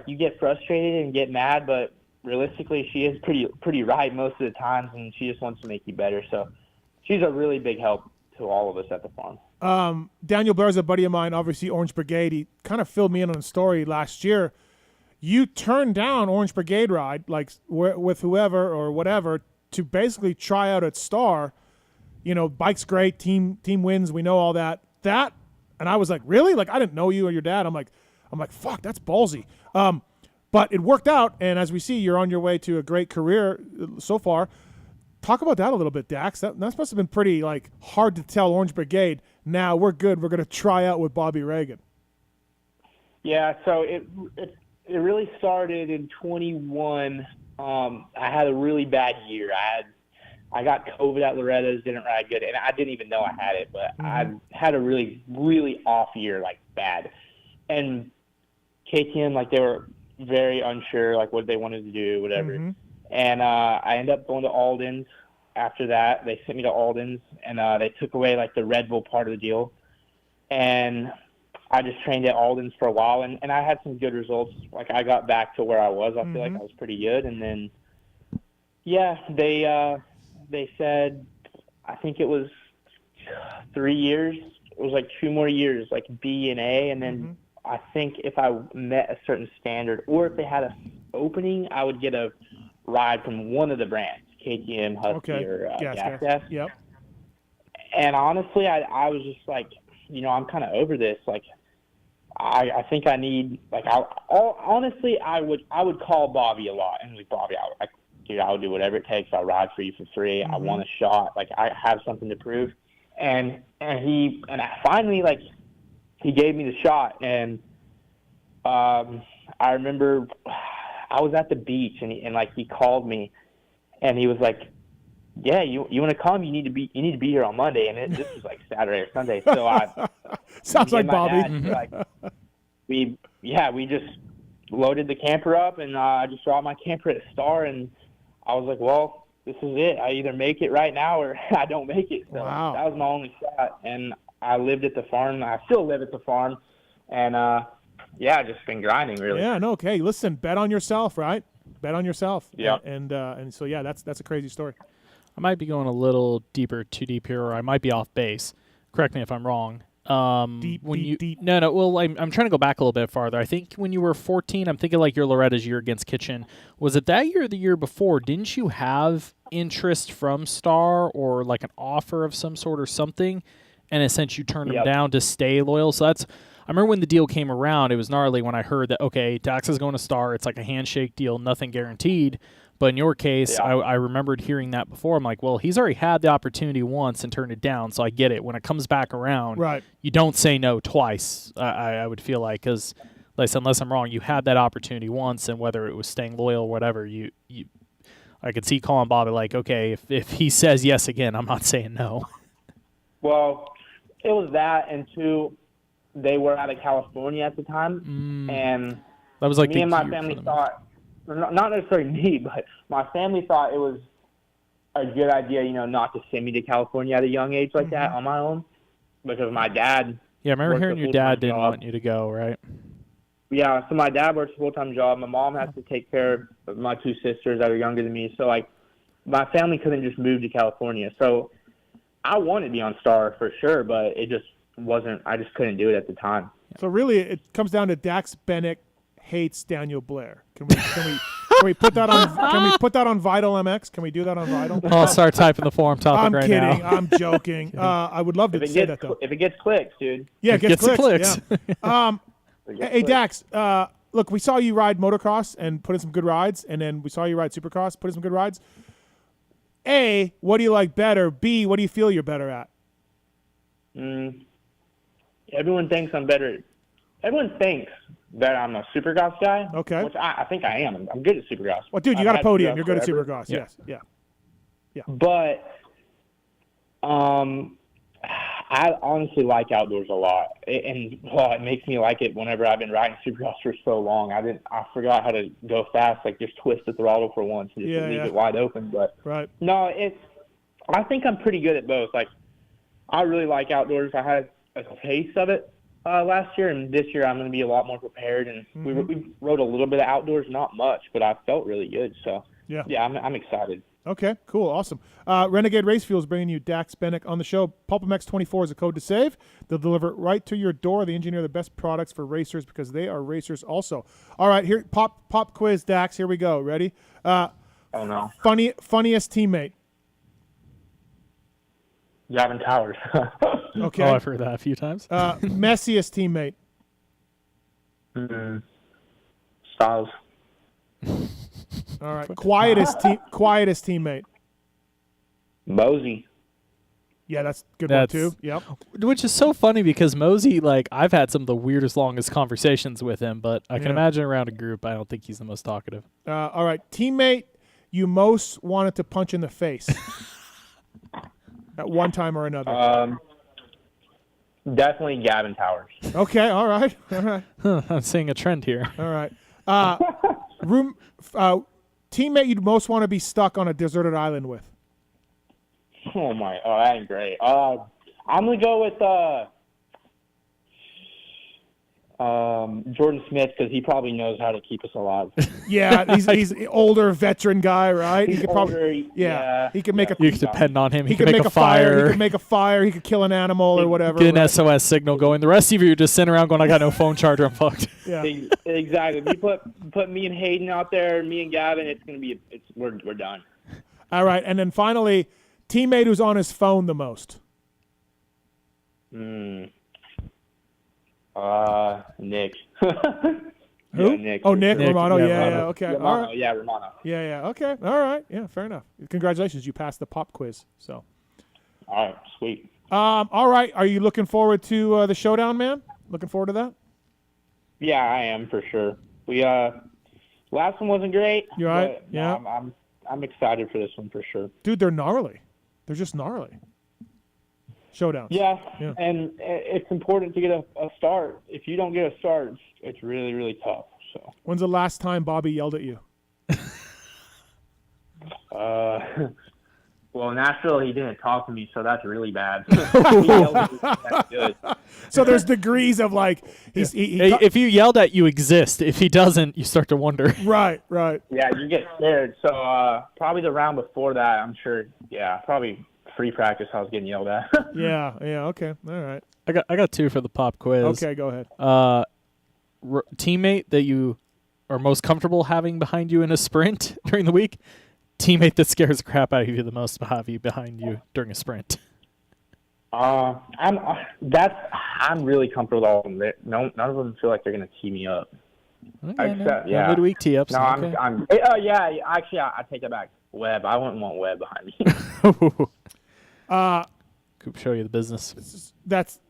K: you get frustrated and get mad, but realistically, she is pretty right most of the times, and she just wants to make you better. So she's a really big help to all of us at the farm.
A: Daniel Blair's a buddy of mine, obviously Orange Brigade. He kind of filled me in on a story last year. You turned down Orange Brigade ride, like with whoever or whatever, to basically try out at Star. You know, bike's great, team wins, we know all that. And I was like, really? Like, I didn't know you or your dad. I'm like, fuck, that's ballsy. But it worked out, and as we see, you're on your way to a great career so far. Talk about that a little bit, Dax. That must have been pretty hard to tell Orange Brigade. Now we're good. We're going to try out with Bobby Reagan.
K: Yeah, so it really started in 21. I had a really bad year. I got COVID at Loretta's, didn't ride good, and I didn't even know I had it, but I had a really, really off year, bad. And KTM, they were very unsure, what they wanted to do, whatever. And I ended up going to Alden's after that. They sent me to Alden's, and they took away, the Red Bull part of the deal. And I just trained at Alden's for a while, and I had some good results. I got back to where I was. I feel like I was pretty good. And then, yeah, they said, I think it was 3 years. It was 2 more years, B and A. And then I think if I met a certain standard or if they had a opening, I would get a ride from one of the brands, KTM, Husky, or Gas.
A: Yep.
K: And honestly, I was just I'm kind of over this. I think I need, honestly, I would call Bobby a lot. And Bobby, dude, I would do whatever it takes. I'll ride for you for free. I want a shot. I have something to prove. And finally, he gave me the shot. And I remember I was at the beach, and he called me, and he was like, yeah, you want to come? You need to be here on Monday. And this was Saturday or Sunday. So
A: sounds like Bobby.
K: Dad, we just loaded the camper up, and I just dropped my camper at Star, and I was like, well, this is it. I either make it right now or I don't make it. So that was my only shot. And I lived at the farm. I still live at the farm. And, I've just been grinding, really.
A: Yeah, no, okay. Listen, bet on yourself, right? Bet on yourself.
K: Yeah.
A: And so, yeah, that's a crazy story.
B: I might be going a little too deep here, or I might be off base. Correct me if I'm wrong.
A: Deep.
B: No. Well, I'm trying to go back a little bit farther. I think when you were 14, I'm thinking your Loretta's year against Kitchen. Was it that year or the year before? Didn't you have interest from Star or an offer of some sort or something? And in a sense, you turned them down to stay loyal. So I remember when the deal came around, it was gnarly when I heard that, okay, Dax is going to Star. It's a handshake deal, nothing guaranteed. But in your case, I remembered hearing that before. I'm like, well, he's already had the opportunity once and turned it down, so I get it. When it comes back around, you don't say no twice, I would feel like, because, unless I'm wrong, you had that opportunity once, and whether it was staying loyal or whatever, I could see calling Bobby okay, if he says yes again, I'm not saying no.
K: Well, it was that, and two, they were out of California at the time, and
B: that was
K: me and my family thought, not necessarily me, but my family thought it was a good idea, not to send me to California at a young age like that on my own, because my dad.
B: Yeah, I remember hearing your dad didn't want you to go, right?
K: Yeah, so my dad works a full-time job. My mom has to take care of my 2 sisters that are younger than me. So, my family couldn't just move to California. So I wanted to be on Star for sure, but it just wasn't. I just couldn't do it at the time.
A: So really, it comes down to Dax Bennick hates Daniel Blair. Can we put that on? Can we put that on Vital MX? Can we do that on Vital?
B: I'll start typing the forum topic right now.
A: I'm kidding. I'm joking. I would love to say that though.
K: If it gets clicks, dude.
A: Yeah, it gets clicks. Yeah. Hey,
K: clicks.
A: Dax. Look, we saw you ride motocross and put in some good rides, and then we saw you ride supercross, put in some good rides. A, what do you like better? B, what do you feel you're better at?
K: Everyone thinks I'm better. Everyone thinks that I'm a supercross guy.
A: Okay.
K: Which I think I am. I'm good at supercross.
A: Well, dude, you got a podium. You're good at supercross. Yes. Yeah.
K: But I honestly like outdoors a lot, and it makes me like it whenever I've been riding supercross for so long. I forgot how to go fast, just twist the throttle for once and just leave it wide open. But no, I think I'm pretty good at both. I really like outdoors. I had a taste of it last year, and this year I'm going to be a lot more prepared. And we rode a little bit of outdoors, not much, but I felt really good. So yeah, I'm excited.
A: Okay, cool, awesome. Renegade Race Fuels bringing you Dax Bennick on the show. PulpMX 24 is a code to save. They'll deliver it right to your door. They engineer the best products for racers because they are racers also. All right, here, pop quiz, Dax. Here we go. Ready?
K: Oh no.
A: Funniest teammate.
K: Gavin Towers.
A: Okay.
B: Oh, I've heard that a few times.
A: Messiest teammate.
K: Styles.
A: All right. Quietest teammate.
K: Mosey.
A: Yeah, that's a good
B: That's-
A: one too. Yep.
B: Which is so funny because Mosey, like, I've had some of the weirdest, longest conversations with him, but I can
A: Yeah.
B: imagine around a group, I don't think he's the most talkative.
A: All right. Teammate you most wanted to punch in the face at one time or another.
K: Definitely Gavin Towers.
A: Okay. All right. All right.
B: Huh, I'm seeing a trend here.
A: All right. Teammate you'd most want to be stuck on a deserted island with.
K: Oh that ain't great. I'm gonna go with Jordan Smith because he probably knows how to keep us alive.
A: Yeah, he's an older veteran guy, right?
K: He's
A: he could
K: older,
A: probably he could make a
B: You can depend on him.
A: he could make a fire. He could make a fire. He could kill an animal or whatever.
B: Get an
A: right?
B: SOS signal going. The rest of you are just sitting around going, I got no phone charger. I'm fucked.
A: Yeah.
K: Exactly. If you put me and Hayden out there, me and Gavin, it's gonna be we're done.
A: All right, and then finally, teammate who's on his phone the most.
K: Nick.
A: Who?
K: Yeah, Nick.
A: Oh, Nick Romano.
B: Yeah,
A: Yeah,
B: Romano.
A: okay.
K: Romano,
A: All right.
K: yeah, Romano.
A: Yeah. Okay. All right. Yeah. Fair enough. Congratulations, you passed the pop quiz. So.
K: All right, sweet.
A: All right. Are you looking forward to the showdown, man? Looking forward to that?
K: Yeah, I am for sure. We last one wasn't great.
A: You all right?
K: but,
A: Yeah.
K: No, I'm excited for this one for sure.
A: Dude, they're gnarly. They're just gnarly. Showdowns.
K: Yeah,
A: Yeah.
K: and it's important to get a start. If you don't get a start, it's really, really tough. So.
A: When's the last time Bobby yelled at you?
K: Well, Nashville, he didn't talk to me, so that's really bad. He yelled at me, that's good.
A: So there's degrees of like he's
B: If you yelled at, you exist. If he doesn't, you start to wonder.
A: right.
K: Yeah, you get scared. So probably the round before that, I'm sure. Yeah, probably free practice. I was getting yelled at.
A: Yeah. Okay. All right.
B: I got two for the pop quiz.
A: Okay, go ahead.
B: Teammate that you are most comfortable having behind you in a sprint during the week. Teammate that scares the crap out of you the most to have you behind you during a sprint.
K: I'm really comfortable with all of them. None of them feel like they're gonna tee me up.
B: Okay,
K: Except,
B: no midweek tee ups.
K: No,
B: okay.
K: Actually, I take that back. Webb. I wouldn't want Webb behind me.
B: Coop show you the business.
A: That's.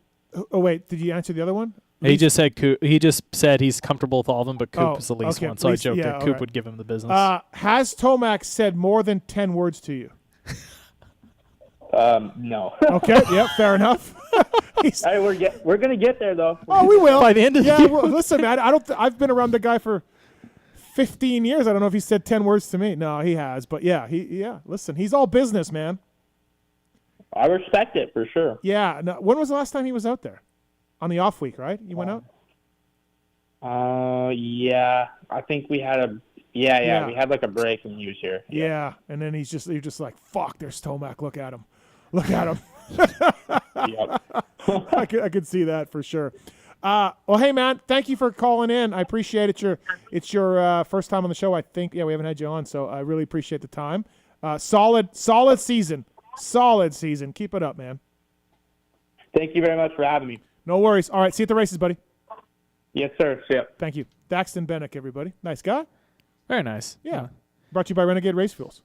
A: Oh wait, did you answer the other one?
B: He just said Coop. He just said he's comfortable with all of them, but Coop is the least
A: okay,
B: one. So
A: least-
B: I joked
A: yeah,
B: that
A: all
B: Coop
A: right.
B: would give him the business.
A: Has Tomac said more than 10 words to you?
K: No.
A: Okay. Yep. Fair enough.
K: Hey, we're gonna get there though.
A: Oh, we will
B: By the end of the
A: yeah.
B: year.
A: Well, listen, man. I've been around the guy for 15 years. I don't know if he said 10 words to me. No, he has. But yeah, Listen, he's all business, man.
K: I respect it for sure.
A: Yeah. No, when was the last time he was out there? On the off week, right? You went out.
K: Yeah. I think we had we had like a break when he was here.
A: Yeah. And then you're just like, fuck. There's Tomac. Look at him. Look at him.
K: Yep.
A: I could see that for sure. Well, hey man, thank you for calling in. I appreciate it. It's your first time on the show, I think. Yeah, we haven't had you on, so I really appreciate the time. Solid season. Solid season. Keep it up, man.
K: Thank you very much for having me.
A: No worries. All right, see you at the races, buddy.
K: Yes, sir. See ya.
A: Thank you. Daxton Bennick, everybody. Nice guy.
B: Very nice.
A: Yeah. Brought to you by Renegade Race Fuels.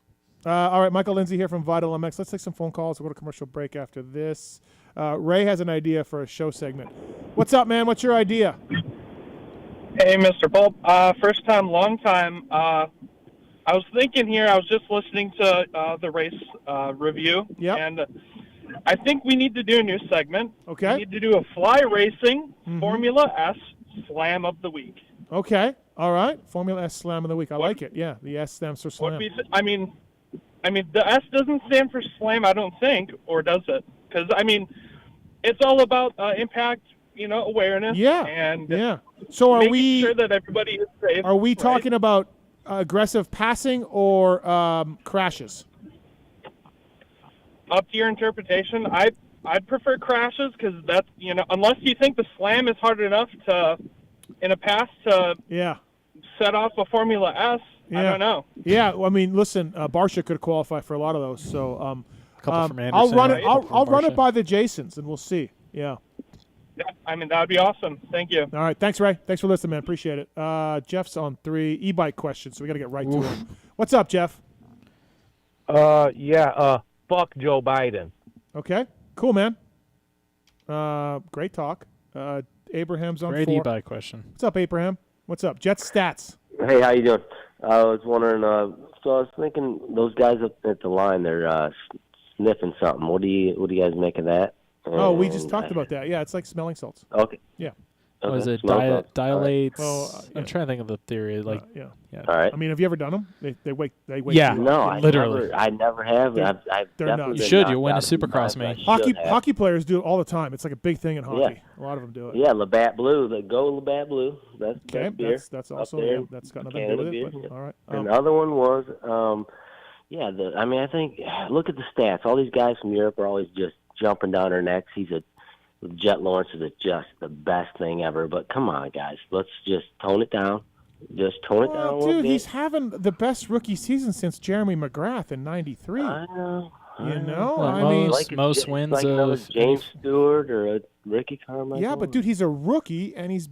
A: All right, Michael Lindsay here from Vital MX. Let's take some phone calls. We'll go to commercial break after this. Ray has an idea for a show segment. What's up, man? What's your idea?
L: Hey, Mr. Pulp. First time, long time. I was thinking here, I was just listening to the race review.
A: Yep.
L: And I think we need to do a new segment.
A: Okay.
L: We need to do a fly racing Formula S Slam of the Week.
A: Okay. All right. Formula S Slam of the Week. I like it. Yeah, the S stands for Slam.
L: I mean, the S doesn't stand for Slam, I don't think, or does it? Because, it's all about impact, awareness.
A: Yeah.
L: And
A: yeah. So are
L: making
A: we
L: sure that everybody is safe.
A: Are we
L: right?
A: talking about aggressive passing or crashes?
L: up to your interpretation. I'd prefer crashes because that's, unless you think the slam is hard enough in a pass to set off a Formula S. I don't know.
A: Yeah, well, I mean, listen, Barsha could qualify for a lot of those. So
B: a couple from Anderson,
A: I'll run it.
B: a couple
A: I'll
B: from
A: run it
B: Barsha.
A: by the Jasons, and we'll see. Yeah.
L: Yeah, I mean, that would be awesome. Thank you.
A: All right. Thanks, Ray. Thanks for listening, man. Appreciate it. Jeff's on 3 e-bike questions, so we got to get right to him. What's up, Jeff?
M: Fuck Joe Biden.
A: Okay. Cool, man. Great talk. Abraham's on 4.
B: Great e-bike question.
A: What's up, Abraham? What's up? Jets stats.
N: Hey, how you doing? I was wondering, so I was thinking those guys up at the line, they're sniffing something. What do you guys make of that?
A: We just talked about that. Yeah, it's like smelling salts.
N: Okay.
A: Yeah.
B: Oh, is it dilates? I'm trying to think of the theory.
A: Yeah.
N: All right.
A: I mean, have you ever done them? They wake.
B: Yeah.
A: You up.
N: No,
B: literally.
N: I never have. I've
A: they're
N: definitely
A: nuts.
N: been
B: You should.
N: knocked
B: You'll win a
N: out a few
B: Supercross,
N: times.
B: man.
N: I should have.
A: Hockey players do it all the time. It's like a big thing in hockey.
N: Yeah.
A: A lot of them do it.
N: Yeah, Labatt Blue. Go Labatt Blue. That's
A: Okay,
N: beer.
A: that's
N: Up
A: also
N: there.
A: that's got nothing to do with
N: Beer,
A: it. But,
N: yeah.
A: all right.
N: And the other one was, I think, look at the stats. All these guys from Europe are always just jumping down their necks. Jet Lawrence is just the best thing ever. But come on, guys, let's just tone it down. Just tone it down a little
A: dude,
N: bit.
A: he's having the best rookie season since Jeremy McGrath in '93.
N: I know.
B: Well,
A: I mean,
B: most wins
N: like another James Stewart or a Ricky Carmichael.
A: yeah, but dude, he's a rookie and he's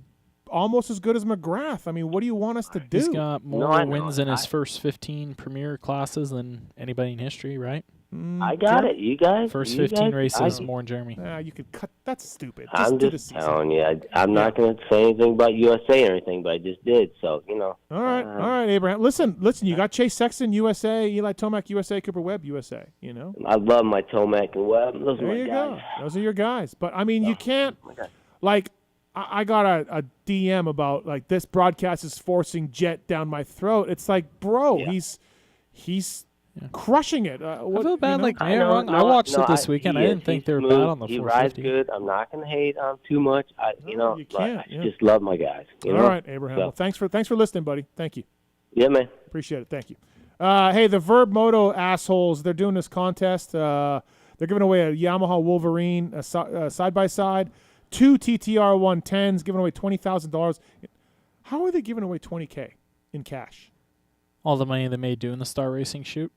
A: almost as good as McGrath. I mean, what do you want us to do?
B: He's got more wins in his first 15 premier classes than anybody in history, right?
N: I got it. You guys.
B: First
N: you
B: 15
N: guys,
B: races, more than Jeremy.
A: You could cut. That's stupid.
N: I'm
A: do the
N: just
A: season.
N: telling you. I'm not going to say anything about USA or anything, but I just did. So,
A: All right, Abraham. Listen. You got Chase Sexton, USA, Eli Tomac, USA, Cooper Webb, USA.
N: I love my Tomac and Webb. Those are
A: There
N: my
A: you
N: guys.
A: go. Those are your guys. But I mean, you can't. Like, I got a DM about like this broadcast is forcing Jet down my throat. It's like, bro, he's crushing it.
B: I feel bad. I watched it this weekend. I didn't think they were bad on the 450.
N: He rides good. I'm not going to hate on too much.
A: You can't.
N: I just love my guys.
A: All right, Abraham. Well, thanks for listening, buddy. Thank you.
N: Yeah, man.
A: Appreciate it. Thank you. Hey, the Verb Moto assholes, they're doing this contest. They're giving away a Yamaha Wolverine side-by-side, 2 TTR 110s, giving away $20,000. How are they giving away $20K in cash?
B: All the money they made doing the Star Racing shoot.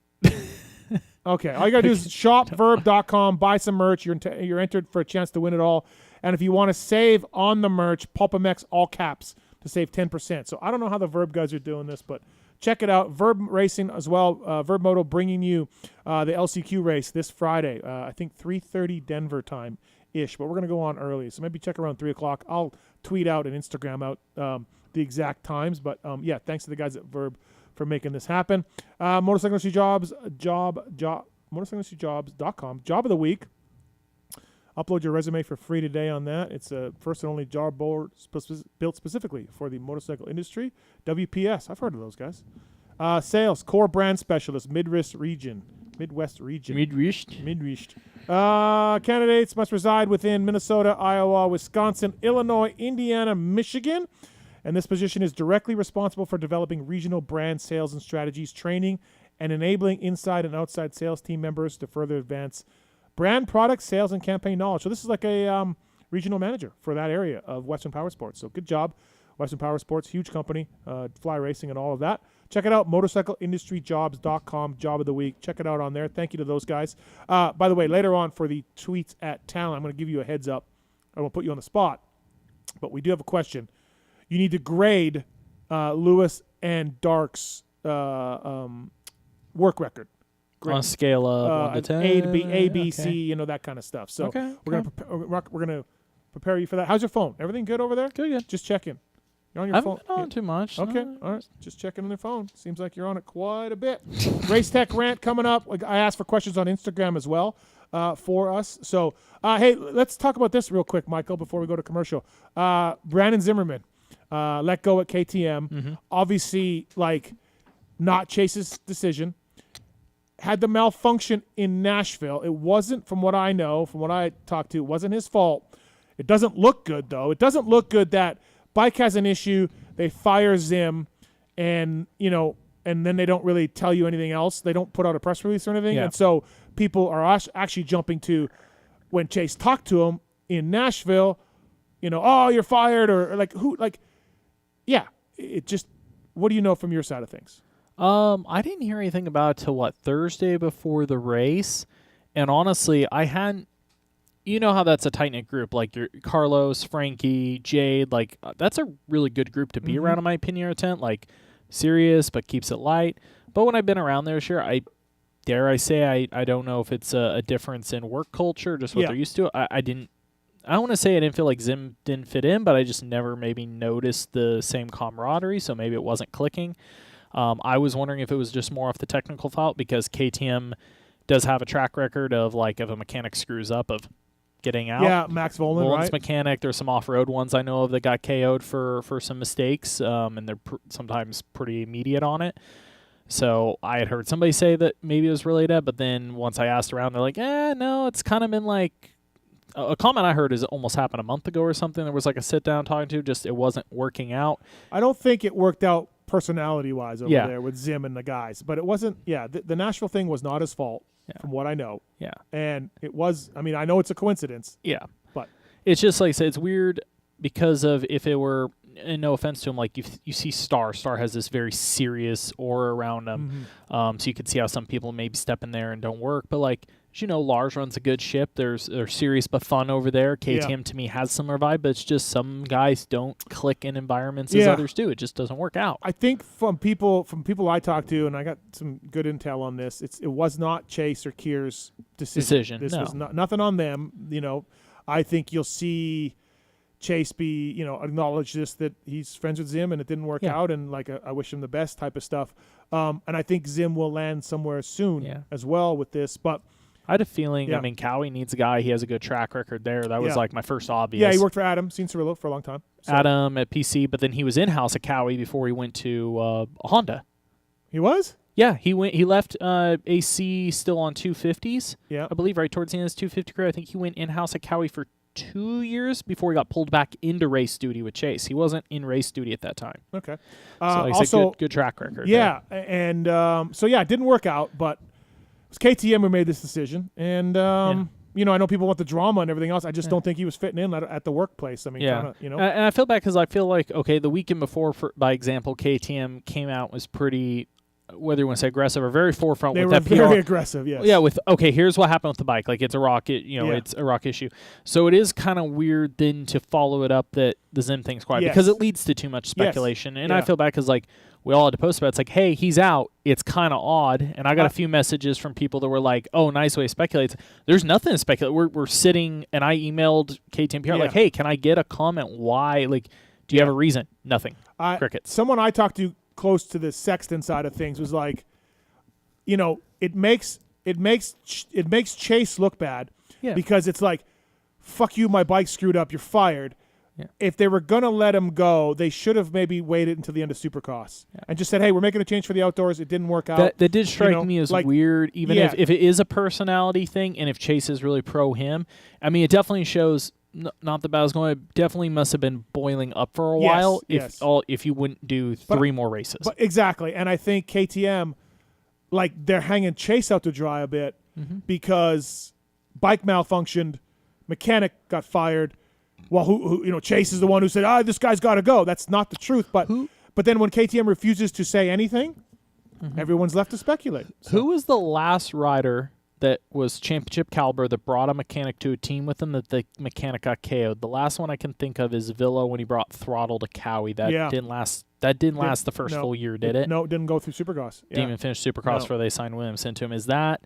A: Okay, all you got to do is shopverb.com, buy some merch. You're entered for a chance to win it all. And if you want to save on the merch, PulpMX, all caps, to save 10%. So I don't know how the Verb guys are doing this, but check it out. Verb Racing as well. Verb Moto bringing you the LCQ race this Friday. I think 3:30 Denver time-ish, but we're going to go on early. So maybe check around 3 o'clock. I'll tweet out and Instagram out the exact times. But, thanks to the guys at Verb for making this happen. Motorcycle Industry Jobs, motorcycleindustryjobs.com. Job of the week. Upload your resume for free today on that. It's a first and only job board built specifically for the motorcycle industry. WPS, I've heard of those guys. Sales, core brand specialist, Midwest region. Midwest. Candidates must reside within Minnesota, Iowa, Wisconsin, Illinois, Indiana, Michigan. And this position is directly responsible for developing regional brand sales and strategies, training, and enabling inside and outside sales team members to further advance brand, product, sales, and campaign knowledge. So this is like a regional manager for that area of Western Power Sports. So good job, Western Power Sports, huge company, fly racing and all of that. Check it out, motorcycleindustryjobs.com, job of the week. Check it out on there. Thank you to those guys. By the way, later on for the tweets at Tallon, I'm going to give you a heads up. I won't put you on the spot, but we do have a question. You need to grade Lewis and Dark's work record.
B: On a scale of 1 to 10?
A: A to B, A, B,
B: Okay.
A: C, that kind of stuff. So
B: Okay,
A: we're gonna prepare you for that. How's your phone? Everything good over there?
B: Good.
A: Just checking. You're on your
B: I
A: phone.
B: haven't been on too much.
A: Okay,
B: No.
A: all right. Just checking on your phone. Seems like you're on it quite a bit. Race Tech Rant coming up. I asked for questions on Instagram as well for us. So, hey, let's talk about this real quick, Michael, before we go to commercial. Brandon Zimmerman, let go at KTM.
B: Mm-hmm.
A: Obviously, not Chase's decision. Had the malfunction in Nashville. It wasn't, from what I know, from what I talked to, it wasn't his fault. It doesn't look good, though. It doesn't look good that bike has an issue, they fire Zim, and, and then they don't really tell you anything else. They don't put out a press release or anything.
B: Yeah.
A: And so people are actually jumping to when Chase talked to him in Nashville, oh, you're fired, or like who, like, yeah, it just, what do you know from your side of things?
B: I didn't hear anything about it till Thursday before the race, and honestly, I hadn't. You know how that's a tight-knit group, like your Carlos, Frankie, Jade, like that's a really good group to be around, in my opinion, or tent, like serious but keeps it light. But when I've been around there, sure, I don't know if it's a difference in work culture, just what they're used to. I don't want to say I didn't feel like Zim didn't fit in, but I just never maybe noticed the same camaraderie, so maybe it wasn't clicking. I was wondering if it was just more off the technical fault, because KTM does have a track record of like if a mechanic screws up of getting out.
A: Yeah, Max Volan's right?
B: mechanic. There's some off-road ones I know of that got KO'd for some mistakes, and they're sometimes pretty immediate on it. So I had heard somebody say that maybe it was related, but then once I asked around, they're like, no, it's kind of been like a comment I heard is it almost happened a month ago or something. There was like a sit-down talking to, just it wasn't working out.
A: I don't think it worked out personality-wise over there with Zim and the guys, but it wasn't. Yeah, the Nashville thing was not his fault, from what I know.
B: Yeah,
A: and it was. I mean, I know it's a coincidence.
B: Yeah,
A: but
B: it's just like I said, it's weird because of if it were. And no offense to him, like you see Star has this very serious aura around him, so you could see how some people maybe step in there and don't work. But like, Lars runs a good ship. They're serious but fun over there. KTM to me has some vibe, but it's just some guys don't click in environments as others do. It just doesn't work out.
A: I think from people I talked to, and I got some good intel on this. It was not Chase or Keir's decision. This was nothing on them. I think you'll see Chase be, acknowledge this, that he's friends with Zim and it didn't work out, and like I wish him the best type of stuff. And I think Zim will land somewhere soon as well with this. But
B: I had a feeling. I mean, Cowie needs a guy. He has a good track record there. That was like my first obvious.
A: Yeah, he worked for Adam Cianciarillo for a long time.
B: So. Adam at PC, but then he was in house at Cowie before he went to Honda.
A: He was.
B: Yeah, he left AC still on 250s.
A: Yeah,
B: I believe right towards the end of his 250 career. I think he went in house at Cowie for 2 years before he got pulled back into race duty with Chase. He wasn't in race duty at that time.
A: Okay.
B: So also, good track record.
A: Yeah, and so it didn't work out, but it was KTM who made this decision. And I know people want the drama and everything else. I just don't think he was fitting in at the workplace. I mean,
B: and I feel bad because I feel like the weekend before, by example, KTM came out was pretty. Whether you want to say aggressive or very forefront
A: they
B: with
A: were
B: that PR.
A: Very aggressive, yes.
B: Yeah, here's what happened with the bike. Like, it's a rocket, it's a rock issue. So it is kind of weird then to follow it up that the Zim thing's quiet because it leads to too much speculation. And I feel bad because, like, we all had to post about it. It's like, hey, he's out. It's kind of odd. And I got a few messages from people that were like, oh, nice way to speculate. There's nothing to speculate. We're sitting, and I emailed KTM PR like, hey, can I get a comment? Why? Like, do you have a reason? Nothing. Crickets.
A: Someone I talked to close to the Sexton side of things was like, it makes Chase look bad because it's like, fuck you, my bike screwed up, you're fired. Yeah. If they were gonna let him go, they should have maybe waited until the end of Supercross and just said, hey, we're making a change for the outdoors. It didn't work out.
B: That did strike me as weird, even if it is a personality thing and if Chase is really pro him. I mean, it definitely shows. Not the battle's going. It definitely must have been boiling up for a while. If you wouldn't do three more races.
A: But exactly, and I think KTM, like they're hanging Chase out to dry a bit because bike malfunctioned, mechanic got fired. Well, who Chase is the one who said, this guy's got to go. That's not the truth. But then when KTM refuses to say anything, everyone's left to speculate. So.
B: Who was the last rider that was championship caliber that brought a mechanic to a team with him that the mechanic got KO'd? The last one I can think of is Villa when he brought Throttle to Cowie. That didn't last. That didn't last the first full year, did it?
A: No, it didn't go through Supercross.
B: Didn't even finish Supercross before they signed Williams into him.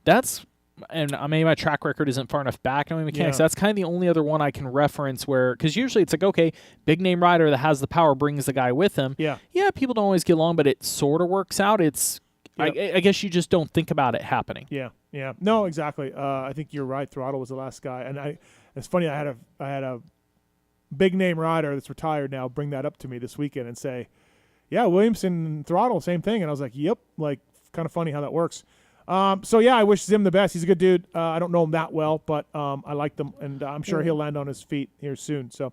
B: That's and maybe my track record isn't far enough back knowing mechanics. That's kind of the only other one I can reference where, because usually it's like, okay, big name rider that has the power brings the guy with him. Yeah, people don't always get along, but it sort of works out. It's I guess you just don't think about it happening.
A: Yeah. No, exactly. I think you're right. Throttle was the last guy, and it's funny. I had a big name rider that's retired now bring that up to me this weekend and say, "Yeah, Williamson and Throttle, same thing." And I was like, "Yep." Like, kind of funny how that works. I wish Zim the best. He's a good dude. I don't know him that well, but I like them, and I'm sure he'll land on his feet here soon. So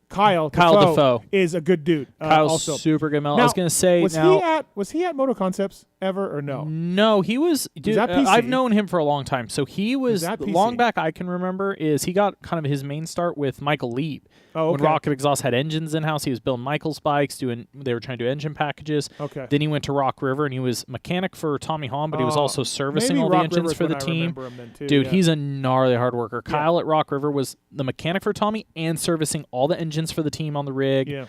A: Kyle
B: Defoe
A: is a good dude.
B: Kyle's
A: also
B: super good.
A: Now,
B: I was going to say,
A: was he at Moto Concepts ever or no?
B: No, he was. Dude, I've known him for a long time. So he was long back. I can remember is he got kind of his main start with Michael Leap.
A: Oh, okay.
B: When Rocket Exhaust had engines in house, he was building Michael's bikes. They were trying to do engine packages.
A: Okay.
B: Then he went to Rock River and he was mechanic for Tommy Hahn, but he was also servicing
A: maybe
B: all
A: Rock
B: the engines
A: River's
B: for the
A: when I
B: team.
A: remember him then too,
B: Dude,
A: yeah.
B: he's a gnarly hard worker. Kyle at Rock River was the mechanic for Tommy and servicing all the engines for the team on the rig.
A: Yeah.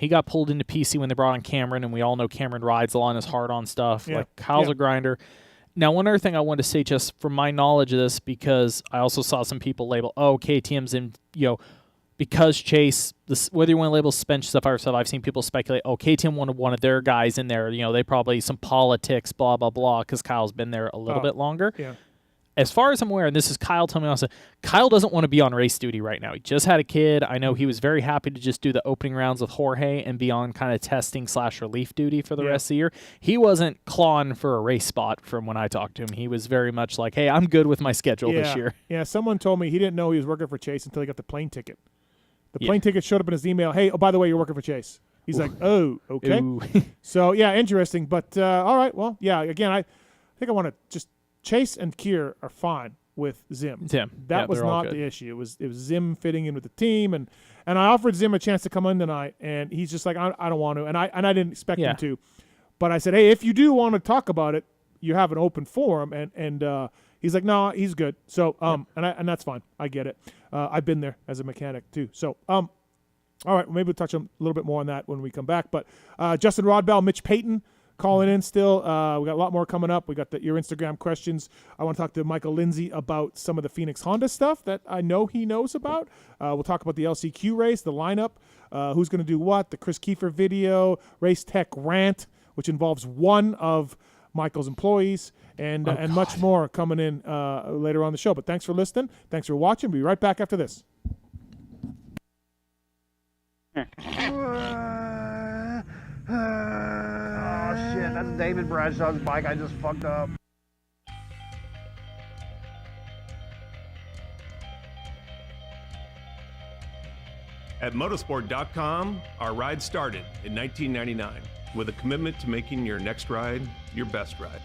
B: He got pulled into PC when they brought on Cameron, and we all know Cameron rides a lot and is hard on stuff.
A: Yeah.
B: Like Kyle's
A: Yeah.
B: a grinder. Now, one other thing I wanted to say, just from my knowledge of this, because I also saw some people label, KTM's in, because Chase, whether you want to label suspension stuff or stuff, I've seen people speculate, KTM wanted one of their guys in there. They probably some politics, blah, blah, blah, because Kyle's been there a little bit longer.
A: Yeah.
B: As far as I'm aware, and this is Kyle telling me also, Kyle doesn't want to be on race duty right now. He just had a kid. I know he was very happy to just do the opening rounds with Jorge and be on kind of testing / relief duty for the rest of the year. He wasn't clawing for a race spot from when I talked to him. He was very much like, hey, I'm good with my schedule this year.
A: Yeah, someone told me he didn't know he was working for Chase until he got the plane ticket. The plane ticket showed up in his email. Hey, by the way, you're working for Chase. He's like, oh, okay. So, yeah, interesting. But, all right, well, yeah, again, I think I want to just – Chase and Kier are fine with Zim. That was not the issue. It was Zim fitting in with the team, and I offered Zim a chance to come in tonight, and he's just like, I don't want to, and I didn't expect him to, but I said, hey, if you do want to talk about it, you have an open forum, and he's like, no, he's good. So and that's fine. I get it. I've been there as a mechanic too. So all right, maybe we'll touch a little bit more on that when we come back. But Justin Rodbell, Mitch Payton. Calling in still. We got a lot more coming up. We got your Instagram questions. I want to talk to Michael Lindsay about some of the Phoenix Honda stuff that I know he knows about. We'll talk about the LCQ race, the lineup, who's going to do what, the Chris Kiefer video, Race Tech Rant, which involves one of Michael's employees, and much more coming in later on the show. But thanks for listening. Thanks for watching. We'll be right back after this.
O: Oh, shit, that's David Bradshaw's bike. I just fucked up.
P: At motorsport.com, our ride started in 1999 with a commitment to making your next ride your best ride.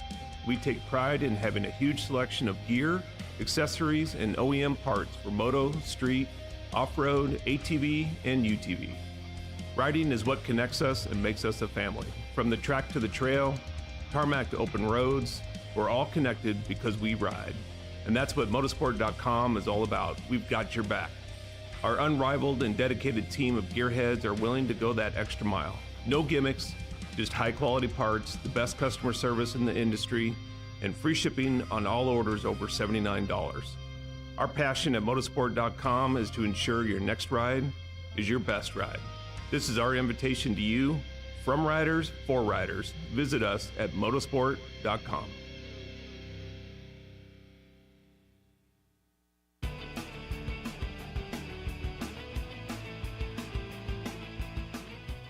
P: We take pride in having a huge selection of gear, accessories, and OEM parts for moto, street, off-road, ATV, and UTV. Riding is what connects us and makes us a family. From the track to the trail, tarmac to open roads, we're all connected because we ride. And that's what motorsport.com is all about. We've got your back. Our unrivaled and dedicated team of gearheads are willing to go that extra mile. No gimmicks, just high quality parts, the best customer service in the industry, and free shipping on all orders over $79. Our passion at motorsport.com is to ensure your next ride is your best ride. This is our invitation to you, from riders for riders. Visit us at motorsport.com.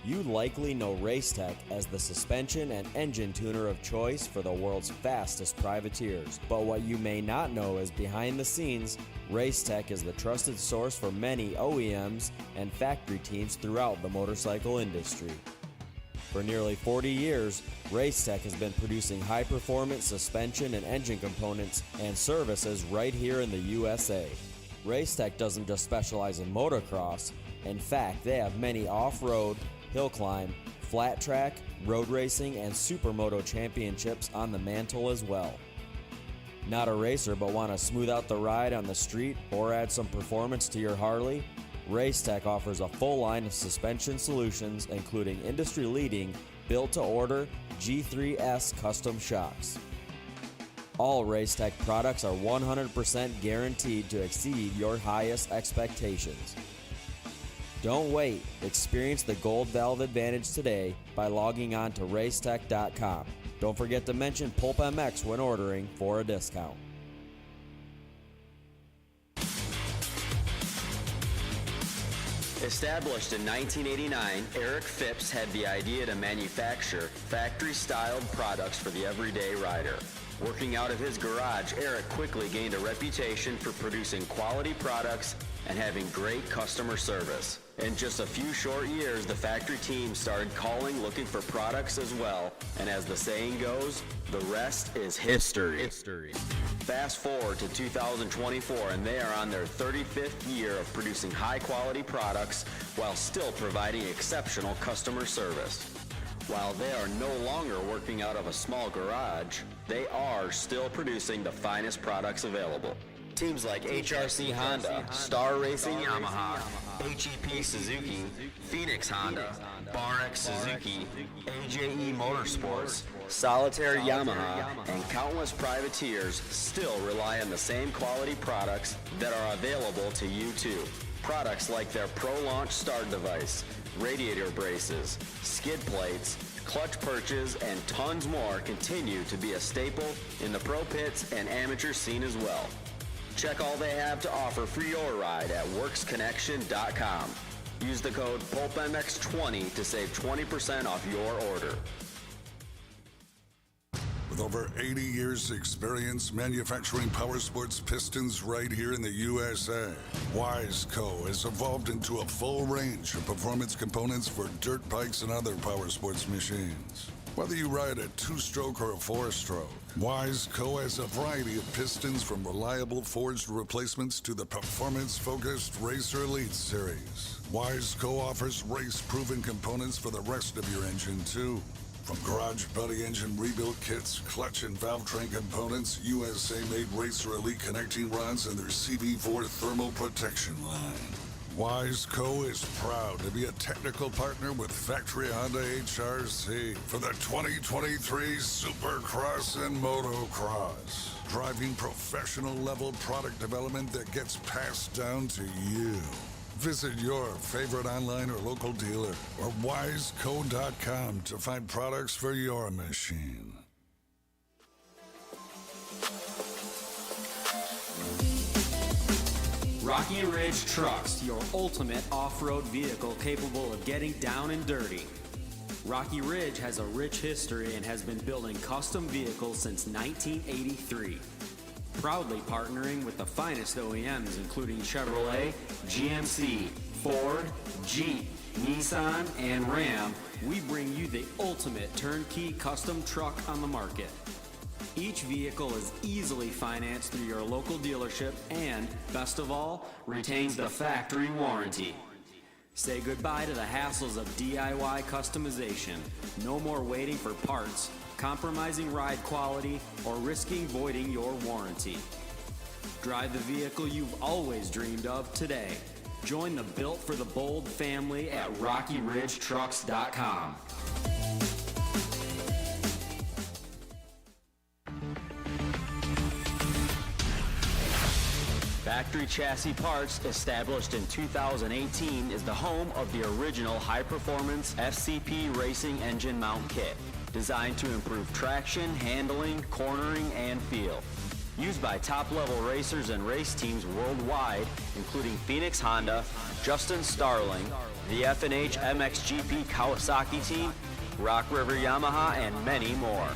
Q: You likely know Racetech as the suspension and engine tuner of choice for the world's fastest privateers. But what you may not know is behind the scenes, Racetech is the trusted source for many OEMs and factory teams throughout the motorcycle industry. For nearly 40 years, Racetech has been producing high-performance suspension and engine components and services right here in the USA. Racetech doesn't just specialize in motocross. In fact, they have many off-road, hill climb, flat track, road racing, and supermoto championships on the mantle as well. Not a racer but want to smooth out the ride on the street or add some performance to your Harley? Racetech offers a full line of suspension solutions including industry-leading built-to-order G3S custom shocks. All Racetech products are 100% guaranteed to exceed your highest expectations. Don't wait. Experience the Gold Valve advantage today by logging on to racetech.com. Don't forget to mention PulpMX when ordering for a discount.
R: Established in 1989, Eric Phipps had the idea to manufacture factory-styled products for the everyday rider. Working out of his garage, Eric quickly gained a reputation for producing quality products and having great customer service. In just a few short years, the factory team started calling, looking for products as well. And as the saying goes, the rest is history. Fast forward to 2024, and they are on their 35th year of producing high-quality products while still providing exceptional customer service. While they are no longer working out of a small garage, they are still producing the finest products available. Teams like HRC Honda, Star Racing Yamaha, HEP Suzuki, Phoenix Honda, BarX Suzuki, AJE Motorsports, Solitaire Yamaha, and countless privateers still rely on the same quality products that are available to you too. Products like their Pro Launch Start Device, radiator braces, skid plates, clutch perches, and tons more continue to be a staple in the pro pits and amateur scene as well. Check all they have to offer for your ride at WorksConnection.com. Use the code PulpMX20 to save 20% off your order.
S: With over 80 years experience manufacturing power sports pistons right here in the USA, Wiseco has evolved into a full range of performance components for dirt bikes and other power sports machines. Whether you ride a 2-stroke or a 4-stroke, Wiseco has a variety of pistons from reliable forged replacements to the performance-focused Racer Elite series. Wiseco offers race-proven components for the rest of your engine too. From garage buddy engine rebuild kits, clutch and valve train components, USA-made Racer Elite connecting rods, and their CB4 thermal protection line. Wiseco is proud to be a technical partner with Factory Honda HRC for the 2023 Supercross and Motocross, driving professional level product development that gets passed down to you. Visit your favorite online or local dealer or wiseco.com to find products for your machine.
Q: Rocky Ridge Trucks, your ultimate off-road vehicle capable of getting down and dirty. Rocky Ridge has a rich history and has been building custom vehicles since 1983. Proudly partnering with the finest OEMs including Chevrolet, GMC, Ford, Jeep, Nissan, and Ram, we bring you the ultimate turnkey custom truck on the market. Each vehicle is easily financed through your local dealership and, best of all, retains the factory warranty. Say goodbye to the hassles of DIY customization. No more waiting for parts, compromising ride quality, or risking voiding your warranty. Drive the vehicle you've always dreamed of today. Join the Built for the Bold family at RockyRidgeTrucks.com. Factory Chassis Parts, established in 2018, is the home of the original high-performance FCP racing engine mount kit, designed to improve traction, handling, cornering, and feel. Used by top-level racers and race teams worldwide, including Phoenix Honda, Justin Starling, the F&H MXGP Kawasaki team, Rock River Yamaha, and many more.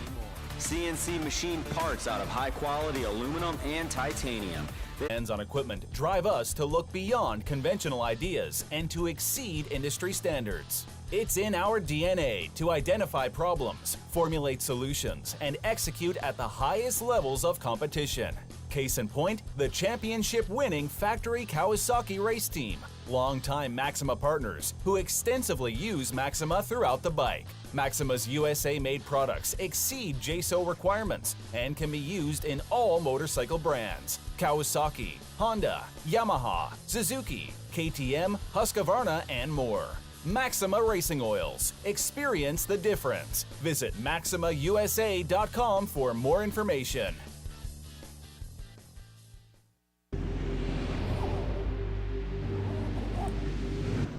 Q: CNC machined parts out of high-quality aluminum and titanium.
T: Hands-on equipment drive us to look beyond conventional ideas and to exceed industry standards. It's in our DNA to identify problems, formulate solutions, and execute at the highest levels of competition. Case in point, the championship-winning Factory Kawasaki race team, longtime Maxima partners who extensively use Maxima throughout the bike. Maxima's USA-made products exceed JSO requirements and can be used in all motorcycle brands: Kawasaki, Honda, Yamaha, Suzuki, KTM, Husqvarna, and more. Maxima Racing Oils. Experience the difference. Visit MaximaUSA.com for more information.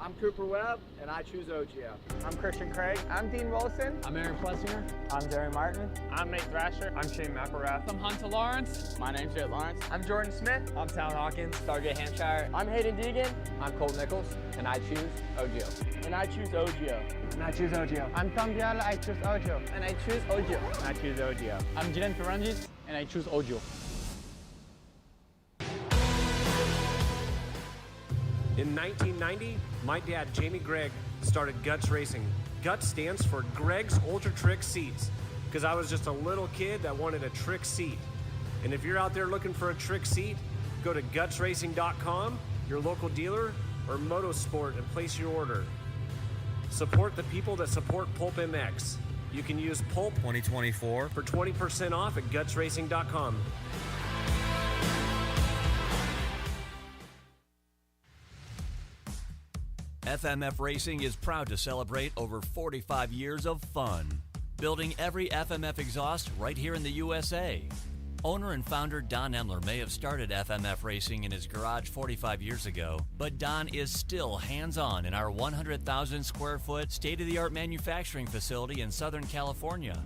U: I'm Cooper Webb, and I choose OGO.
V: I'm Christian Craig. I'm Dean Wilson.
U: I'm Aaron Plessinger.
V: I'm Jerry Martin.
W: I'm Nate Thrasher.
V: I'm Shane McElrath.
W: I'm Hunter Lawrence.
V: My name's Jett Lawrence.
W: I'm Jordan Smith.
V: I'm Tal Hawkins.
W: Stargate Hampshire.
V: I'm Hayden Deegan. I'm Colt Nichols, and I choose OGO.
W: And I choose OGO.
V: And I choose OGO.
W: I'm Tom Biala. I choose OGO.
V: And I choose OGO.
W: And I choose OGO.
V: I'm Jiren Ferrangis, and I choose OGO.
D: In 1990, my dad, Jamie Gregg, started Guts Racing. Guts stands for Greg's Ultra Trick Seats, because I was just a little kid that wanted a trick seat. And if you're out there looking for a trick seat, go to gutsracing.com, your local dealer, or Motosport and place your order. Support the people that support PulpMX. You can use Pulp 2024 for 20% off at gutsracing.com.
E: FMF Racing is proud to celebrate over 45 years of fun, building every FMF exhaust right here in the USA. Owner and founder Don Emler may have started FMF Racing in his garage 45 years ago, but Don is still hands-on in our 100,000 square foot state-of-the-art manufacturing facility in Southern California.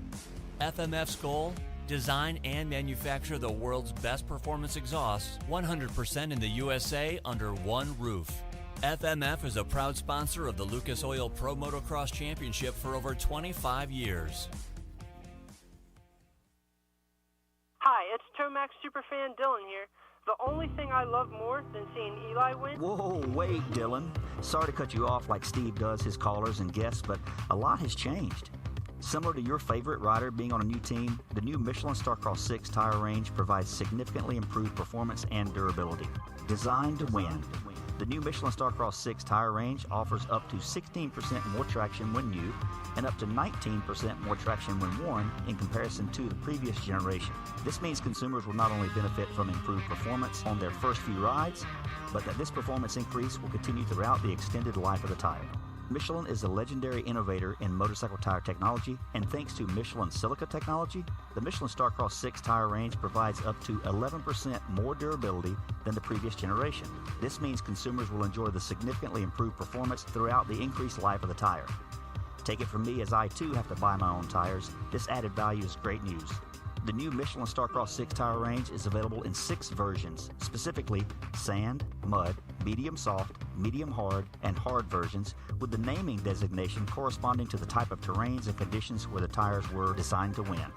E: FMF's goal? Design and manufacture the world's best performance exhausts 100% in the USA under one roof. FMF is a proud sponsor of the Lucas Oil Pro Motocross Championship for over 25 years.
F: Hi, it's Tomax Superfan Dylan here. The only thing I love more than seeing Eli win...
X: Whoa, wait, Dylan. Sorry to cut you off like Steve does his callers and guests, but a lot has changed. Similar to your favorite rider being on a new team, the new Michelin Starcross 6 tire range provides significantly improved performance and durability. Designed to win. The new Michelin Starcross 6 tire range offers up to 16% more traction when new and up to 19% more traction when worn in comparison to the previous generation. This means consumers will not only benefit from improved performance on their first few rides, but that this performance increase will continue throughout the extended life of the tire. Michelin is a legendary innovator in motorcycle tire technology, and thanks to Michelin silica technology, the Michelin Starcross 6 tire range provides up to 11% more durability than the previous generation. This means consumers will enjoy the significantly improved performance throughout the increased life of the tire. Take it from me, as I too have to buy my own tires, this added value is great news. The new Michelin Starcross 6 tire range is available in 6 versions, specifically sand, mud, medium soft, medium hard, and hard versions, with the naming designation corresponding to the type of terrains and conditions where the tires were designed to win.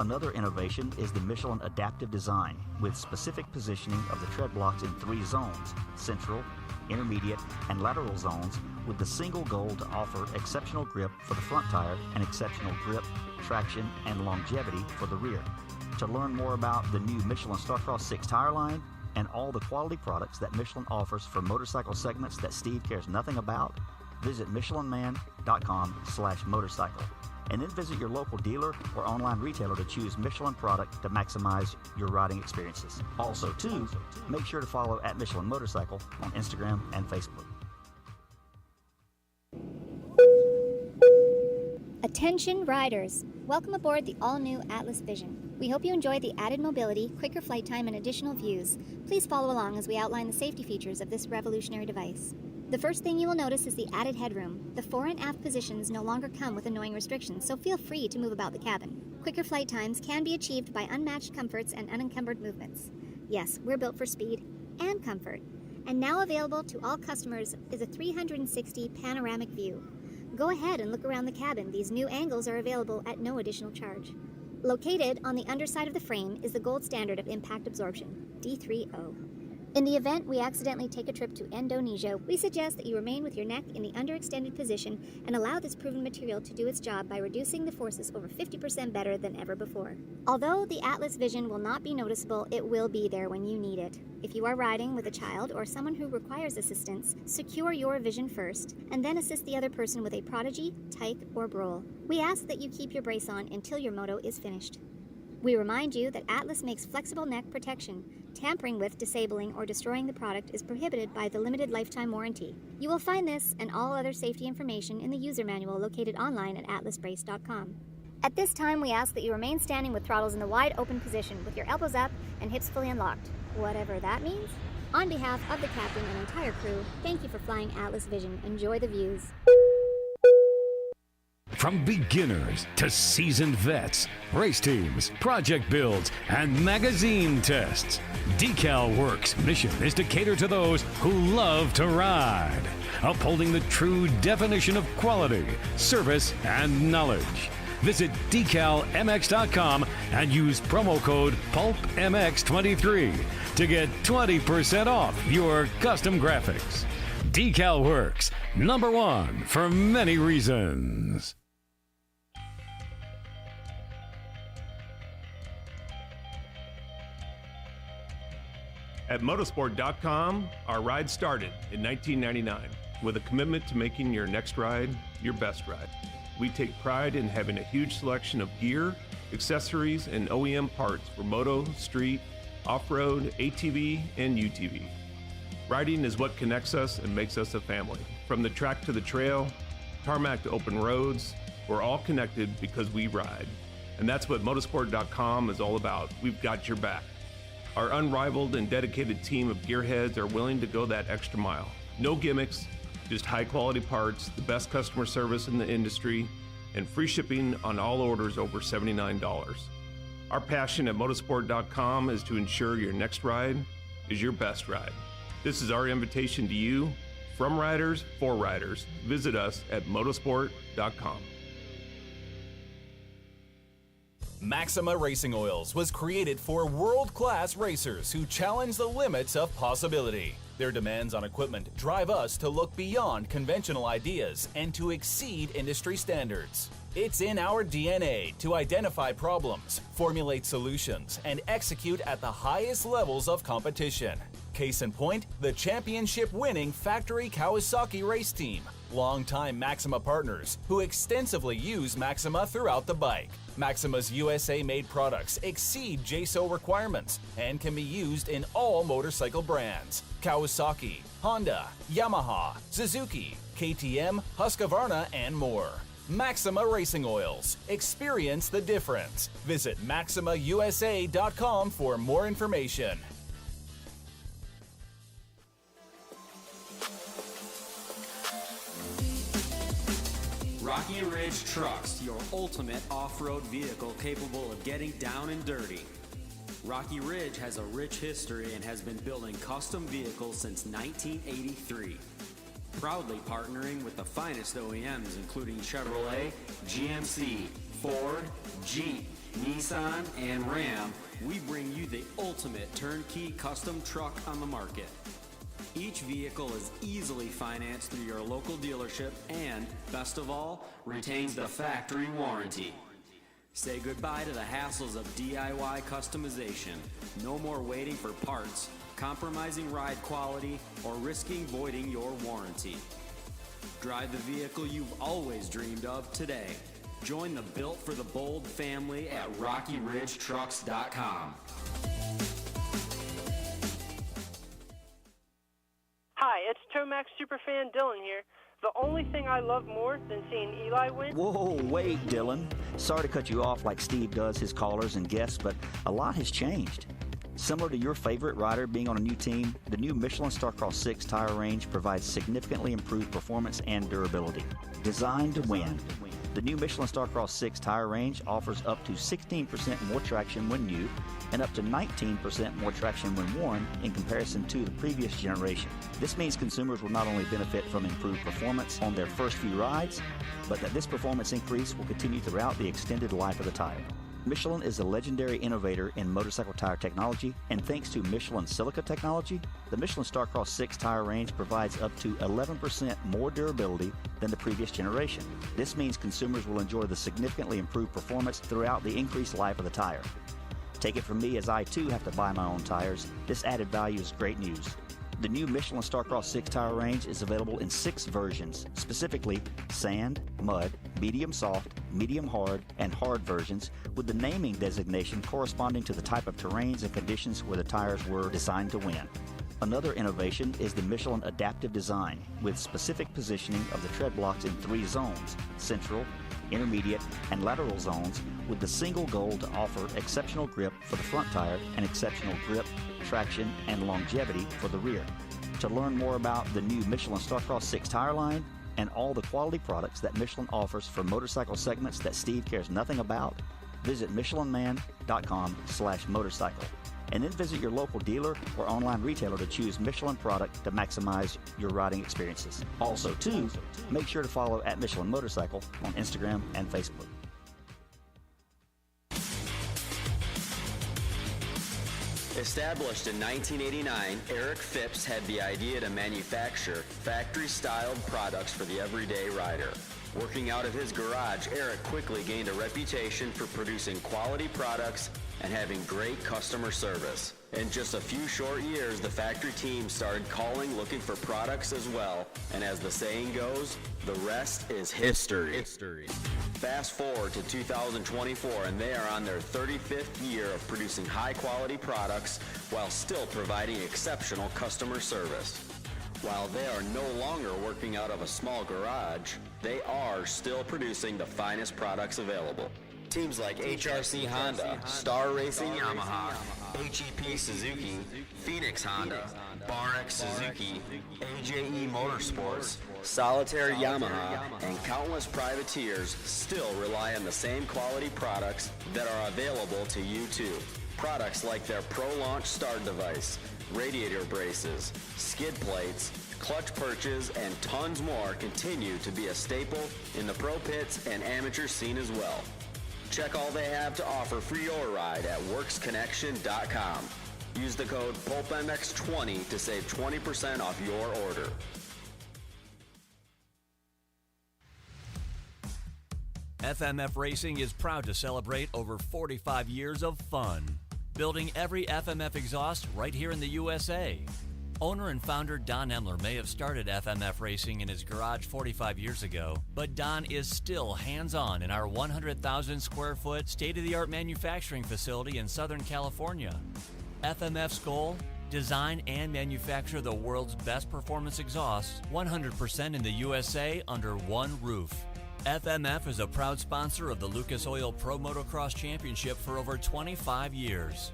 X: Another innovation is the Michelin adaptive design, with specific positioning of the tread blocks in 3 zones: central, intermediate, and lateral zones, with the single goal to offer exceptional grip for the front tire and exceptional grip, traction, and longevity for the rear. To learn more about the new Michelin Starcross 6 tire line and all the quality products that Michelin offers for motorcycle segments that Steve cares nothing about, visit michelinman.com/motorcycle, and then visit your local dealer or online retailer to choose Michelin product to maximize your riding experiences. Also, too, make sure to follow at Michelin Motorcycle on Instagram and Facebook.
Y: Attention riders! Welcome aboard the all-new Atlas Vision. We hope you enjoy the added mobility, quicker flight time, and additional views. Please follow along as we outline the safety features of this revolutionary device. The first thing you will notice is the added headroom. The fore and aft positions no longer come with annoying restrictions, so feel free to move about the cabin. Quicker flight times can be achieved by unmatched comforts and unencumbered movements. Yes, we're built for speed and comfort. And now available to all customers is a 360 panoramic view. Go ahead and look around the cabin. These new angles are available at no additional charge. Located on the underside of the frame is the gold standard of impact absorption, D3O. In the event we accidentally take a trip to Indonesia, we suggest that you remain with your neck in the underextended position and allow this proven material to do its job by reducing the forces over 50% better than ever before. Although the Atlas Vision will not be noticeable, it will be there when you need it. If you are riding with a child or someone who requires assistance, secure your vision first, and then assist the other person with a Prodigy, Tyke, or Brole. We ask that you keep your brace on until your moto is finished. We remind you that Atlas makes flexible neck protection. Tampering with, disabling, or destroying the product is prohibited by the limited lifetime warranty. You will find this and all other safety information in the user manual located online at atlasbrace.com. At this time, we ask that you remain standing with throttles in the wide open position with your elbows up and hips fully unlocked, whatever that means. On behalf of the captain and entire crew, thank you for flying Atlas Vision. Enjoy the views.
Z: From beginners to seasoned vets, race teams, project builds, and magazine tests, Decal Works' mission is to cater to those who love to ride, upholding the true definition of quality, service, and knowledge. Visit decalmx.com and use promo code PulpMX23 to get 20% off your custom graphics. Decal Works, #1 for many reasons.
P: At motorsport.com, our ride started in 1999 with a commitment to making your next ride your best ride. We take pride in having a huge selection of gear, accessories, and OEM parts for moto, street, off-road, ATV, and UTV. Riding is what connects us and makes us a family. From the track to the trail, tarmac to open roads, we're all connected because we ride. And that's what motorsport.com is all about. We've got your back. Our unrivaled and dedicated team of gearheads are willing to go that extra mile. No gimmicks, just high-quality parts, the best customer service in the industry, and free shipping on all orders over $79. Our passion at motorsport.com is to ensure your next ride is your best ride. This is our invitation to you, from riders for riders. Visit us at motorsport.com.
T: Maxima Racing Oils was created for world-class racers who challenge the limits of possibility. Their demands on equipment drive us to look beyond conventional ideas and to exceed industry standards. It's in our DNA to identify problems, formulate solutions, and execute at the highest levels of competition. Case in point, the championship-winning factory Kawasaki race team, longtime Maxima partners who extensively use Maxima throughout the bike. Maxima's USA-made products exceed JSO requirements and can be used in all motorcycle brands: Kawasaki, Honda, Yamaha, Suzuki, KTM, Husqvarna, and more. Maxima Racing Oils. Experience the difference. Visit MaximaUSA.com for more information.
C: Rocky Ridge Trucks, your ultimate off-road vehicle capable of getting down and dirty. Rocky Ridge has a rich history and has been building custom vehicles since 1983. Proudly partnering with the finest OEMs including Chevrolet, GMC, Ford, Jeep, Nissan, and Ram, we bring you the ultimate turnkey custom truck on the market. Each vehicle is easily financed through your local dealership and, best of all, retains the factory warranty. Say goodbye to the hassles of DIY customization. No more waiting for parts, compromising ride quality, or risking voiding your warranty. Drive the vehicle you've always dreamed of today. Join the Built for the Bold family at RockyRidgeTrucks.com.
F: Hi, it's Tomax Superfan Dylan here. The only thing I love more than seeing Eli win...
X: Whoa, wait, Dylan. Sorry to cut you off like Steve does his callers and guests, but a lot has changed. Similar to your favorite rider being on a new team, the new Michelin Starcross 6 tire range provides significantly improved performance and durability. Designed to win, the new Michelin Starcross 6 tire range offers up to 16% more traction when new and up to 19% more traction when worn in comparison to the previous generation. This means consumers will not only benefit from improved performance on their first few rides, but that this performance increase will continue throughout the extended life of the tire. Michelin is a legendary innovator in motorcycle tire technology, and thanks to Michelin silica technology, the Michelin Starcross 6 tire range provides up to 11% more durability than the previous generation. This means consumers will enjoy the significantly improved performance throughout the increased life of the tire. Take it from me, as I too have to buy my own tires, this added value is great news. The new Michelin Starcross 6 tire range is available in 6 versions, specifically sand, mud, medium soft, medium hard, and hard versions, with the naming designation corresponding to the type of terrains and conditions where the tires were designed to win. Another innovation is the Michelin adaptive design, with specific positioning of the tread blocks in 3 zones: central, intermediate, and lateral zones, with the single goal to offer exceptional grip for the front tire and exceptional grip, traction, and longevity for the rear. To learn more about the new Michelin Starcross 6 tire line and all the quality products that Michelin offers for motorcycle segments that Steve cares nothing about, visit michelinman.com/motorcycle. And then visit your local dealer or online retailer to choose Michelin product to maximize your riding experiences. Also, too, make sure to follow at Michelin Motorcycle on Instagram and Facebook.
R: Established in 1989, Eric Phipps had the idea to manufacture factory-styled products for the everyday rider. Working out of his garage, Eric quickly gained a reputation for producing quality products and having great customer service. In just a few short years, the factory team started calling looking for products as well, and as the saying goes, the rest is history. Fast forward to 2024, and they are on their 35th year of producing high-quality products while still providing exceptional customer service. While they are no longer working out of a small garage, they are still producing the finest products available. Teams like HRC Honda, Star Racing Yamaha, HEP Suzuki, Phoenix Honda, BarX Suzuki, AJE Motorsports, Solitaire Yamaha, and countless privateers still rely on the same quality products that are available to you too. Products like their Pro Launch Start Device, radiator braces, skid plates, clutch perches, and tons more continue to be a staple in the pro pits and amateur scene as well. Check all they have to offer for your ride at WorksConnection.com. Use the code PulpMX20 to save 20% off your order.
E: FMF Racing is proud to celebrate over 45 years of fun, building every FMF exhaust right here in the USA. Owner and founder Don Emler may have started FMF Racing in his garage 45 years ago, but Don is still hands-on in our 100,000 square foot state-of-the-art manufacturing facility in Southern California. FMF's goal? Design and manufacture the world's best performance exhausts 100% in the USA under one roof. FMF is a proud sponsor of the Lucas Oil Pro Motocross Championship for over 25 years.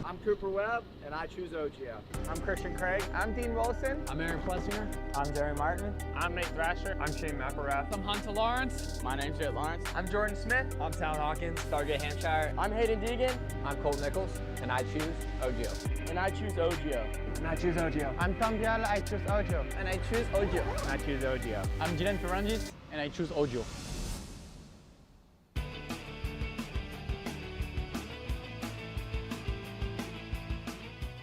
U: I'm Cooper Webb, and I choose OGO.
W: I'm Christian Craig.
U: I'm Dean Wilson.
V: I'm Aaron Plessinger.
W: I'm Jerry Martin.
U: I'm Nate Thrasher.
W: I'm Shane McElrath.
V: I'm Hunter Lawrence.
U: My name's Jett Lawrence. I'm Jordan Smith.
W: I'm Tallon Hawkins.
V: Stargate Hampshire.
U: I'm Hayden Deegan.
V: I'm Colt Nichols, and I choose OGO.
U: And I choose OGO.
W: And I choose OGO.
U: I'm Tom Diallo. I choose OGO. And I choose OGO.
W: And I choose OGO.
V: I'm Jiren Ferranges, and I choose OGO.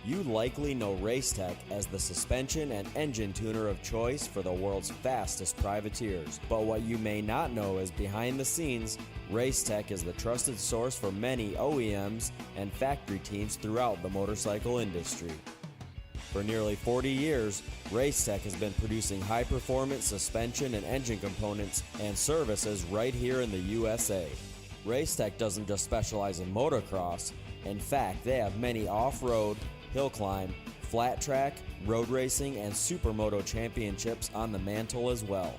Q: You likely know Racetech as the suspension and engine tuner of choice for the world's fastest privateers. But what you may not know is behind the scenes, Racetech is the trusted source for many OEMs and factory teams throughout the motorcycle industry. For nearly 40 years, Racetech has been producing high-performance suspension and engine components and services right here in the USA. Racetech doesn't just specialize in motocross. In fact, they have many off-road, hill climb, flat track, road racing, and supermoto championships on the mantle as well.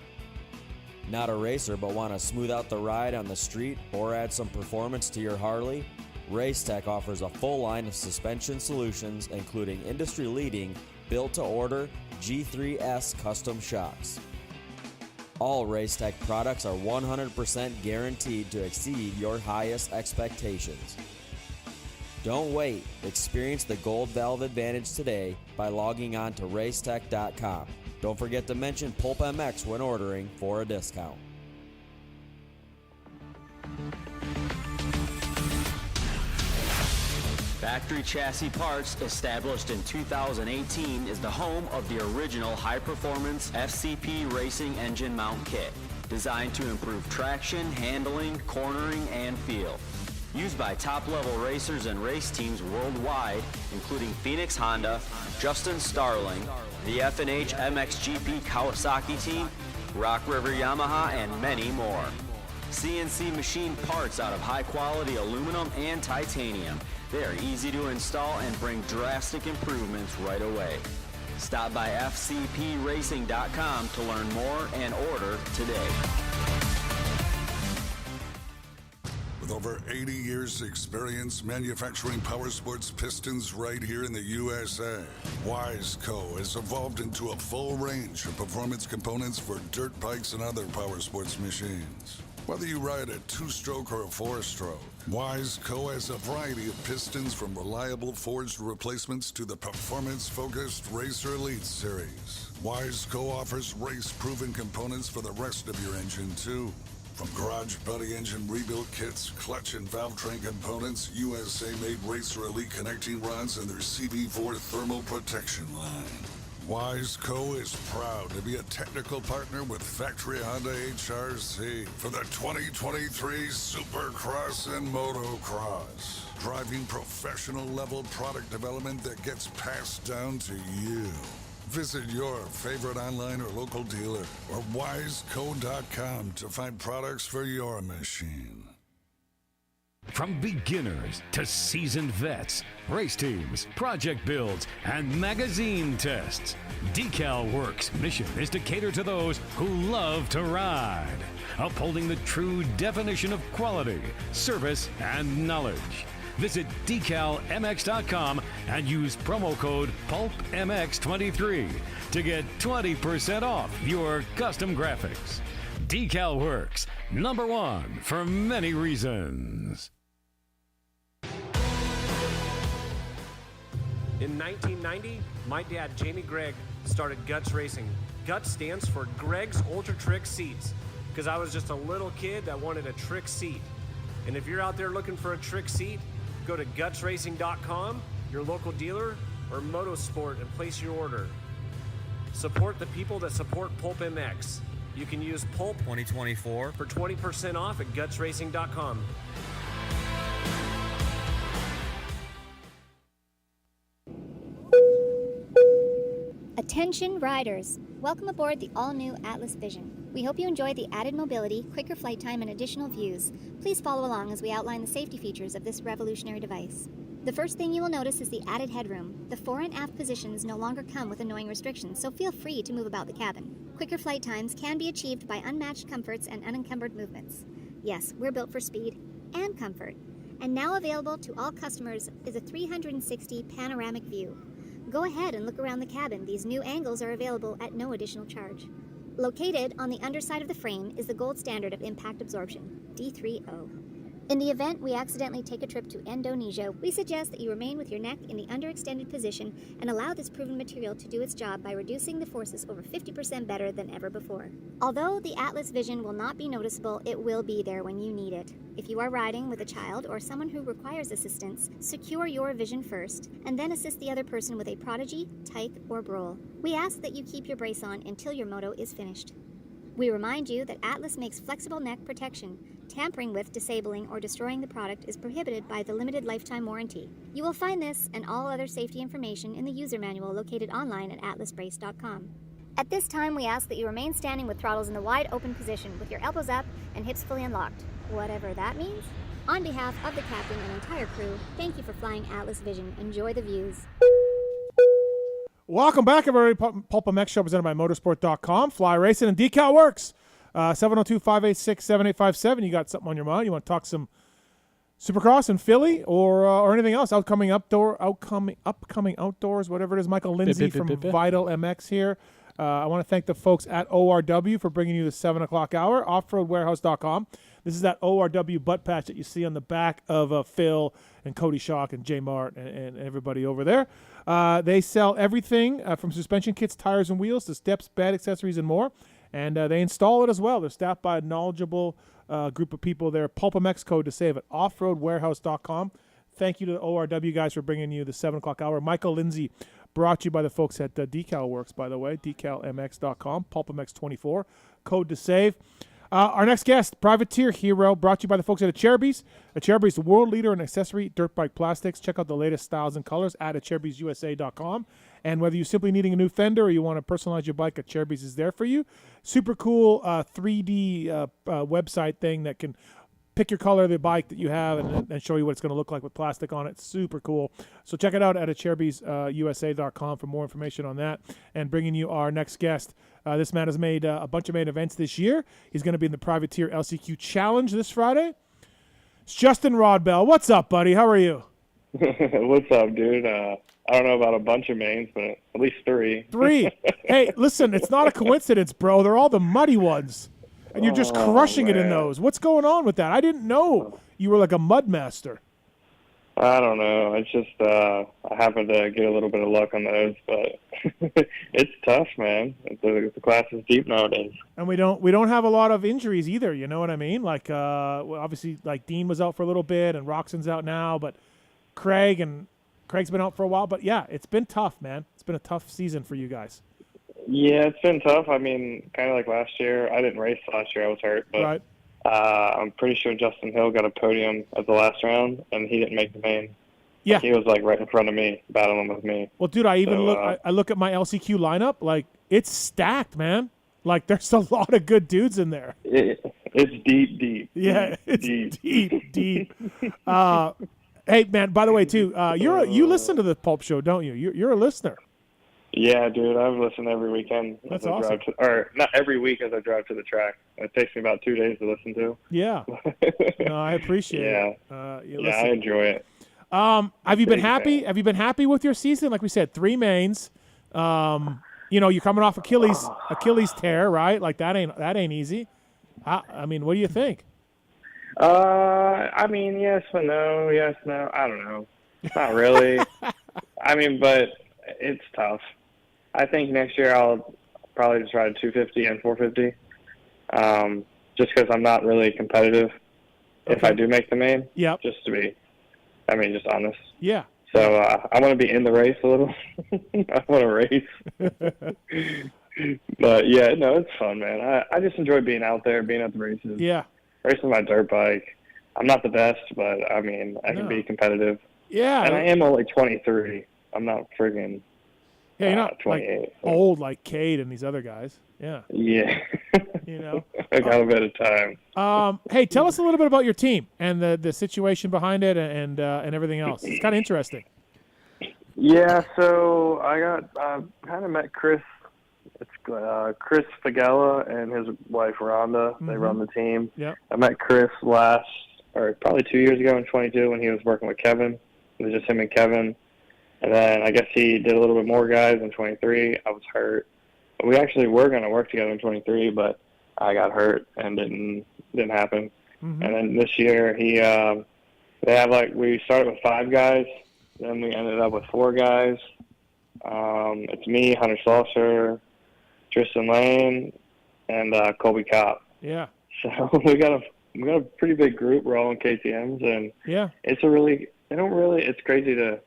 Q: Not a racer but want to smooth out the ride on the street or add some performance to your Harley? Racetech offers a full line of suspension solutions including industry-leading built-to-order G3S custom shocks. All Racetech products are 100% guaranteed to exceed your highest expectations. Don't wait. Experience the Gold Valve Advantage today by logging on to racetech.com. Don't forget to mention PulpMX when ordering for a discount.
R: Factory Chassis Parts, established in 2018, is the home of the original high-performance FCP racing engine mount kit, designed to improve traction, handling, cornering, and feel. Used by top-level racers and race teams worldwide, including Phoenix Honda, Justin Starling, the F&H MXGP Kawasaki team, Rock River Yamaha, and many more. CNC machined parts out of high-quality aluminum and titanium. They are easy to install and bring drastic improvements right away. Stop by fcpracing.com to learn more and order today.
S: With over 80 years' experience manufacturing powersports pistons right here in the USA, Wiseco has evolved into a full range of performance components for dirt bikes and other powersports machines. Whether you ride a 2-stroke or a 4-stroke, Wiseco has a variety of pistons from reliable forged replacements to the performance-focused Racer Elite Series. Wiseco offers race-proven components for the rest of your engine, too. From garage buddy engine rebuild kits, clutch and valve train components, USA-made Racer Elite connecting rods, and their CB4 thermal protection line. Wiseco is proud to be a technical partner with Factory Honda HRC for the 2023 Supercross and Motocross, driving professional-level product development that gets passed down to you. Visit your favorite online or local dealer or wiseco.com to find products for your machine.
Z: From beginners to seasoned vets, race teams, project builds, and magazine tests, Decal Works' mission is to cater to those who love to ride, upholding the true definition of quality, service, and knowledge. Visit decalmx.com and use promo code PulpMX23 to get 20% off your custom graphics. Decal Works, #1 for many reasons.
D: In 1990, my dad, Jamie Gregg, started Guts Racing. Guts stands for Greg's Ultra Trick Seats, because I was just a little kid that wanted a trick seat. And if you're out there looking for a trick seat, go to gutsracing.com, your local dealer, or Motosport and place your order. Support the people that support PulpMX. You can use Pulp 2024 for 20% off at gutsracing.com.
Y: Attention riders! Welcome aboard the all-new Atlas Vision. We hope you enjoy the added mobility, quicker flight time, and additional views. Please follow along as we outline the safety features of this revolutionary device. The first thing you will notice is the added headroom. The fore and aft positions no longer come with annoying restrictions, so feel free to move about the cabin. Quicker flight times can be achieved by unmatched comforts and unencumbered movements. Yes, we're built for speed and comfort. And now available to all customers is a 360 panoramic view. Go ahead and look around the cabin. These new angles are available at no additional charge. Located on the underside of the frame is the gold standard of impact absorption, D3O. In the event we accidentally take a trip to Indonesia, we suggest that you remain with your neck in the underextended position and allow this proven material to do its job by reducing the forces over 50% better than ever before. Although the Atlas Vision will not be noticeable, it will be there when you need it. If you are riding with a child or someone who requires assistance, secure your vision first, and then assist the other person with a Prodigy, Tyke, or Brole. We ask that you keep your brace on until your moto is finished. We remind you that Atlas makes flexible neck protection. Tampering with, disabling, or destroying the product is prohibited by the limited lifetime warranty. You will find this and all other safety information in the user manual located online at atlasbrace.com. At this time, we ask that you remain standing with throttles in the wide open position with your elbows up and hips fully unlocked, whatever that means. On behalf of the captain and entire crew, thank you for flying Atlas Vision. Enjoy the views.
A: Welcome back, everybody. PulpMX show presented by motorsport.com. Fly Racing and Decal Works. 702-586-7857. You got something on your mind? You want to talk some Supercross in Philly or anything else? Upcoming outdoors, whatever it is. Michael Lindsay from Vital MX here. I want to thank the folks at ORW for bringing you the 7 o'clock hour. Offroadwarehouse.com. This is that ORW butt patch that you see on the back of Phil and Cody Schock and Jay Mart and everybody over there. They sell everything from suspension kits, tires, and wheels to steps, bed accessories, and more. And they install it as well. They're staffed by a knowledgeable group of people there. PulpMX code to save it. Offroadwarehouse.com. Thank you to the ORW guys for bringing you the 7 o'clock hour. Michael Lindsay, brought to you by the folks at Decal Works, by the way. DecalMX.com. PulpMX24. Code to save. Our next guest, Privateer Hero, brought to you by the folks at Acherbys. Acherbys, the world leader in accessory dirt bike plastics. Check out the latest styles and colors at AcherbysUSA.com. And whether you're simply needing a new fender or you want to personalize your bike, Acherbys is there for you. Super cool 3D website thing that can pick your color of the bike that you have and show you what it's going to look like with plastic on it. Super cool. So check it out at AcherbysUSA.com for more information on that. And bringing you our next guest. This man has made a bunch of main events this year. He's going to be in the Privateer LCQ Challenge this Friday. It's Justin Rodbell. What's up, buddy? How are you?
W: What's up, dude? I don't know about a bunch of mains, but at least 3.
A: 3. Hey, listen, it's not a coincidence, bro. They're all the muddy ones. and you're just crushing it in those. What's going on with that? I didn't know you were like a mud master.
W: I don't know. It's just I happen to get a little bit of luck on those, but it's tough, man. The class is deep nowadays.
A: And we don't have a lot of injuries either. You know what I mean? Like well, obviously, like Dean was out for a little bit, and Roxon's out now, but Craig's been out for a while. But yeah, it's been tough, man. It's been a tough season for you guys.
W: Yeah, it's been tough. I mean, kind of like last year. I didn't race last year. I was hurt, but.
A: Right.
W: I'm pretty sure Justin Hill got a podium at the last round, and he didn't make the main.
A: Yeah,
W: he was like right in front of me, battling with me.
A: Well, dude, I look at my LCQ lineup. Like, it's stacked, man. Like, there's a lot of good dudes in there.
W: It's deep.
A: Yeah, it's deep. Hey, man. By the way, too, you listen to the Pulp Show, don't you? You're a listener.
W: Yeah, dude, I've listened every weekend.
A: That's
W: as I
A: awesome.
W: or not every week as I drive to the track. It takes me about 2 days to listen to.
A: Yeah. No, I appreciate it.
W: Yeah, I enjoy it.
A: Have you been happy? Have you been happy with your season? Like we said, 3 mains. You're coming off Achilles tear, right? Like that ain't easy. I mean, what do you think?
W: I mean, yes and no. Yes, no. I don't know. Not really. I mean, but it's tough. I think next year I'll probably just ride 250 and 450, just because I'm not really competitive. Okay. If I do make the main, just to be, just honest.
A: Yeah.
W: So I want to be in the race a little. I want to race. But yeah, no, it's fun, man. I just enjoy being out there, being at the races.
A: Yeah.
W: Racing my dirt bike. I'm not the best, but I can be competitive.
A: Yeah.
W: And I am only 23. I'm not friggin'.
A: Yeah, you're not
W: 28.
A: Like old like Cade and these other guys. Yeah.
W: Yeah.
A: I
W: got a bit of time.
A: Hey, tell us a little bit about your team and the situation behind it and everything else. It's kind of interesting.
W: Yeah, so I got kind of met Chris. It's Chris Fagella and his wife Rhonda. They run the team.
A: Yeah.
W: I met Chris probably 2 years ago in 22 when he was working with Kevin. It was just him and Kevin. And then I guess he did a little bit more guys in 23. I was hurt. We actually were going to work together in 23, but I got hurt and didn't happen. And then this year we started with 5 guys, then we ended up with 4 guys. It's me, Hunter Salser, Tristan Lane, and Colby Kopp.
A: Yeah.
W: So we got a pretty big group. We're all in KTMs, and it's crazy to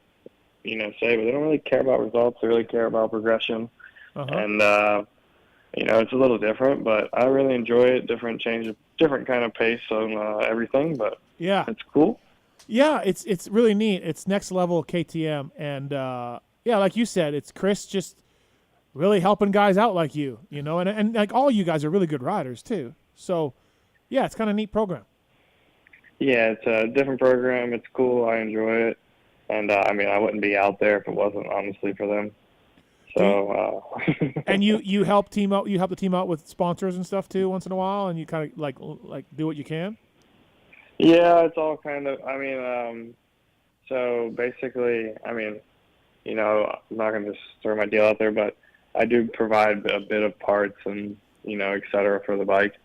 W: say, but they don't really care about results. They really care about progression. And, it's a little different, but I really enjoy it. Different kind of pace on everything, but
A: yeah,
W: it's cool.
A: Yeah, it's really neat. It's next level KTM. And, like you said, it's Chris just really helping guys out like you, and like all you guys are really good riders too. So, yeah, it's kind of a neat program. Yeah,
W: it's a different program. It's cool. I enjoy it. And, I wouldn't be out there if it wasn't, honestly, for them. So,
A: and you help team out. You help the team out with sponsors and stuff too, once in a while, and you kind of like do what you can.
W: Yeah, it's all kind of. So basically, I'm not going to just throw my deal out there, but I do provide a bit of parts and et cetera for the bike.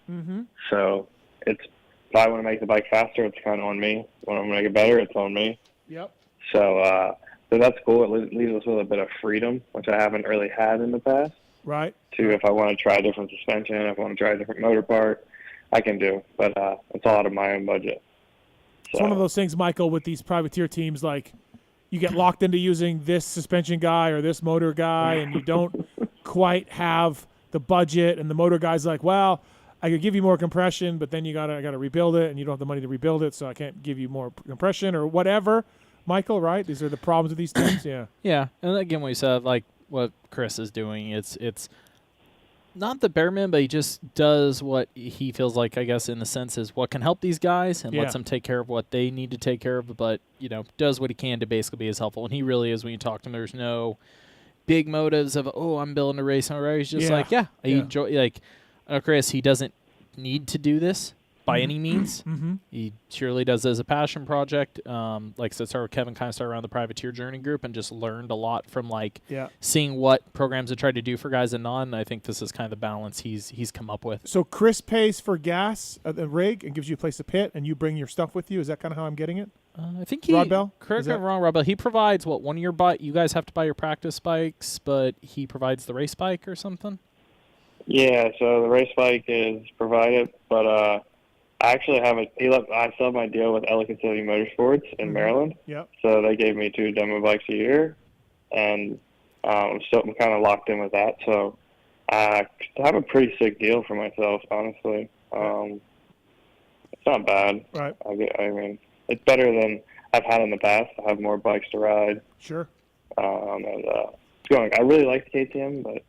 W: So if I want to make the bike faster, it's kind of on me. When I want to make it better, it's on me.
A: Yep.
W: So that's cool. It leaves us with a bit of freedom, which I haven't really had in the past.
A: Right.
W: If I want to try a different suspension, if I want to try a different motor part, I can do. But it's all out of my own budget. So.
A: It's one of those things, Michael, with these privateer teams, like you get locked into using this suspension guy or this motor guy, and you don't quite have the budget, and the motor guy's like, well, I could give you more compression, but then I gotta rebuild it, and you don't have the money to rebuild it, so I can't give you more compression or whatever. Michael, right? These are the problems with these teams. Yeah.
B: Yeah, and again, what you said, like what Chris is doing, it's not the bare minimum, but he just does what he feels like, I guess, in the sense is what can help these guys and lets them take care of what they need to take care of, but does what he can to basically be as helpful. And he really is. When you talk to him, there's no big motives of I'm building a race. He's just he enjoy Chris. He doesn't need to do this by any means.
A: Mm-hmm.
B: He surely does it as a passion project. Like I said, started with Kevin, kind of started around the privateer journey group and just learned a lot from like seeing what programs have tried to do for guys and non. I think this is kind of the balance he's come up with.
A: So Chris pays for gas at the rig and gives you a place to pit, and you bring your stuff with you. Is that kind of how I'm getting it?
B: I think he.
A: Rodbell?
B: Correct me if I'm wrong, Rodbell. He provides what, one of your bike. You guys have to buy your practice bikes, but he provides the race bike or something.
W: Yeah, so the race bike is provided, but I actually have I still have my deal with Ellicott City Motorsports in Maryland.
A: Yep.
W: So they gave me 2 demo bikes a year, and I'm kind of locked in with that. So I have a pretty sick deal for myself, honestly. It's not bad.
A: Right.
W: I mean, it's better than I've had in the past. I have more bikes to ride.
A: Sure.
W: And it's going. I really like the KTM, but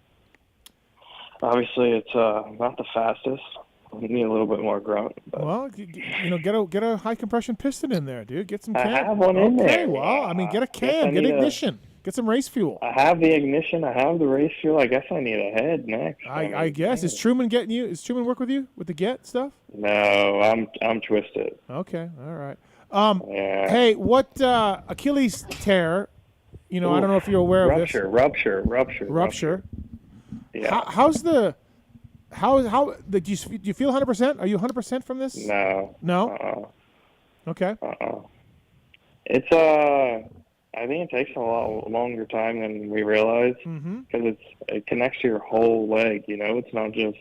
W: obviously it's not the fastest. I need a little bit more grunt. But.
A: Well, get a high compression piston in there, dude. Get some.
W: I have one in there.
A: Okay, well, I mean, get a cam, get ignition, get some race fuel.
W: I have the ignition. I have the race fuel. I guess I need a head next.
A: I guess. Is Truman getting you? Is Truman work with you with the get stuff?
W: No, I'm twisted.
A: Okay, all right.
W: Yeah.
A: Hey, what Achilles tear? I don't know if you're aware of this.
W: Rupture. Yeah.
A: How do you feel 100%? Are you 100% from this?
W: No.
A: No. Okay.
W: It's I think it takes a lot longer time than we realize because it connects to your whole leg. It's not just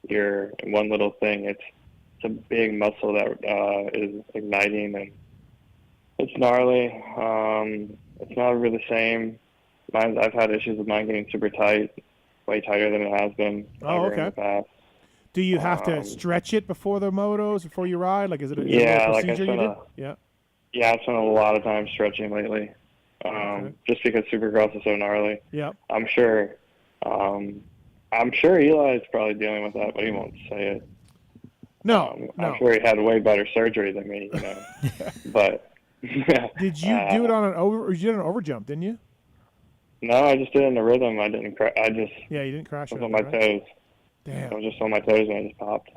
W: your one little thing. It's a big muscle that is igniting, and it's gnarly. It's not really the same. I've had issues with mine getting super tight, way tighter than it has been in the past.
A: Do you have to stretch it before the motos, before you ride? Like, is it a procedure you do?
W: Yeah, I've spent a lot of time stretching lately, just because Supercross is so gnarly.
A: Yeah.
W: I'm sure Eli's probably dealing with that, but he won't say it.
A: No,
W: I'm sure he had way better surgery than me, But
A: did you do it on you did an overjump, didn't you?
W: No, I just did it in the rhythm. I didn't crash. You
A: didn't crash.
W: I was on my toes.
A: Damn.
W: I was just on my toes and I just popped.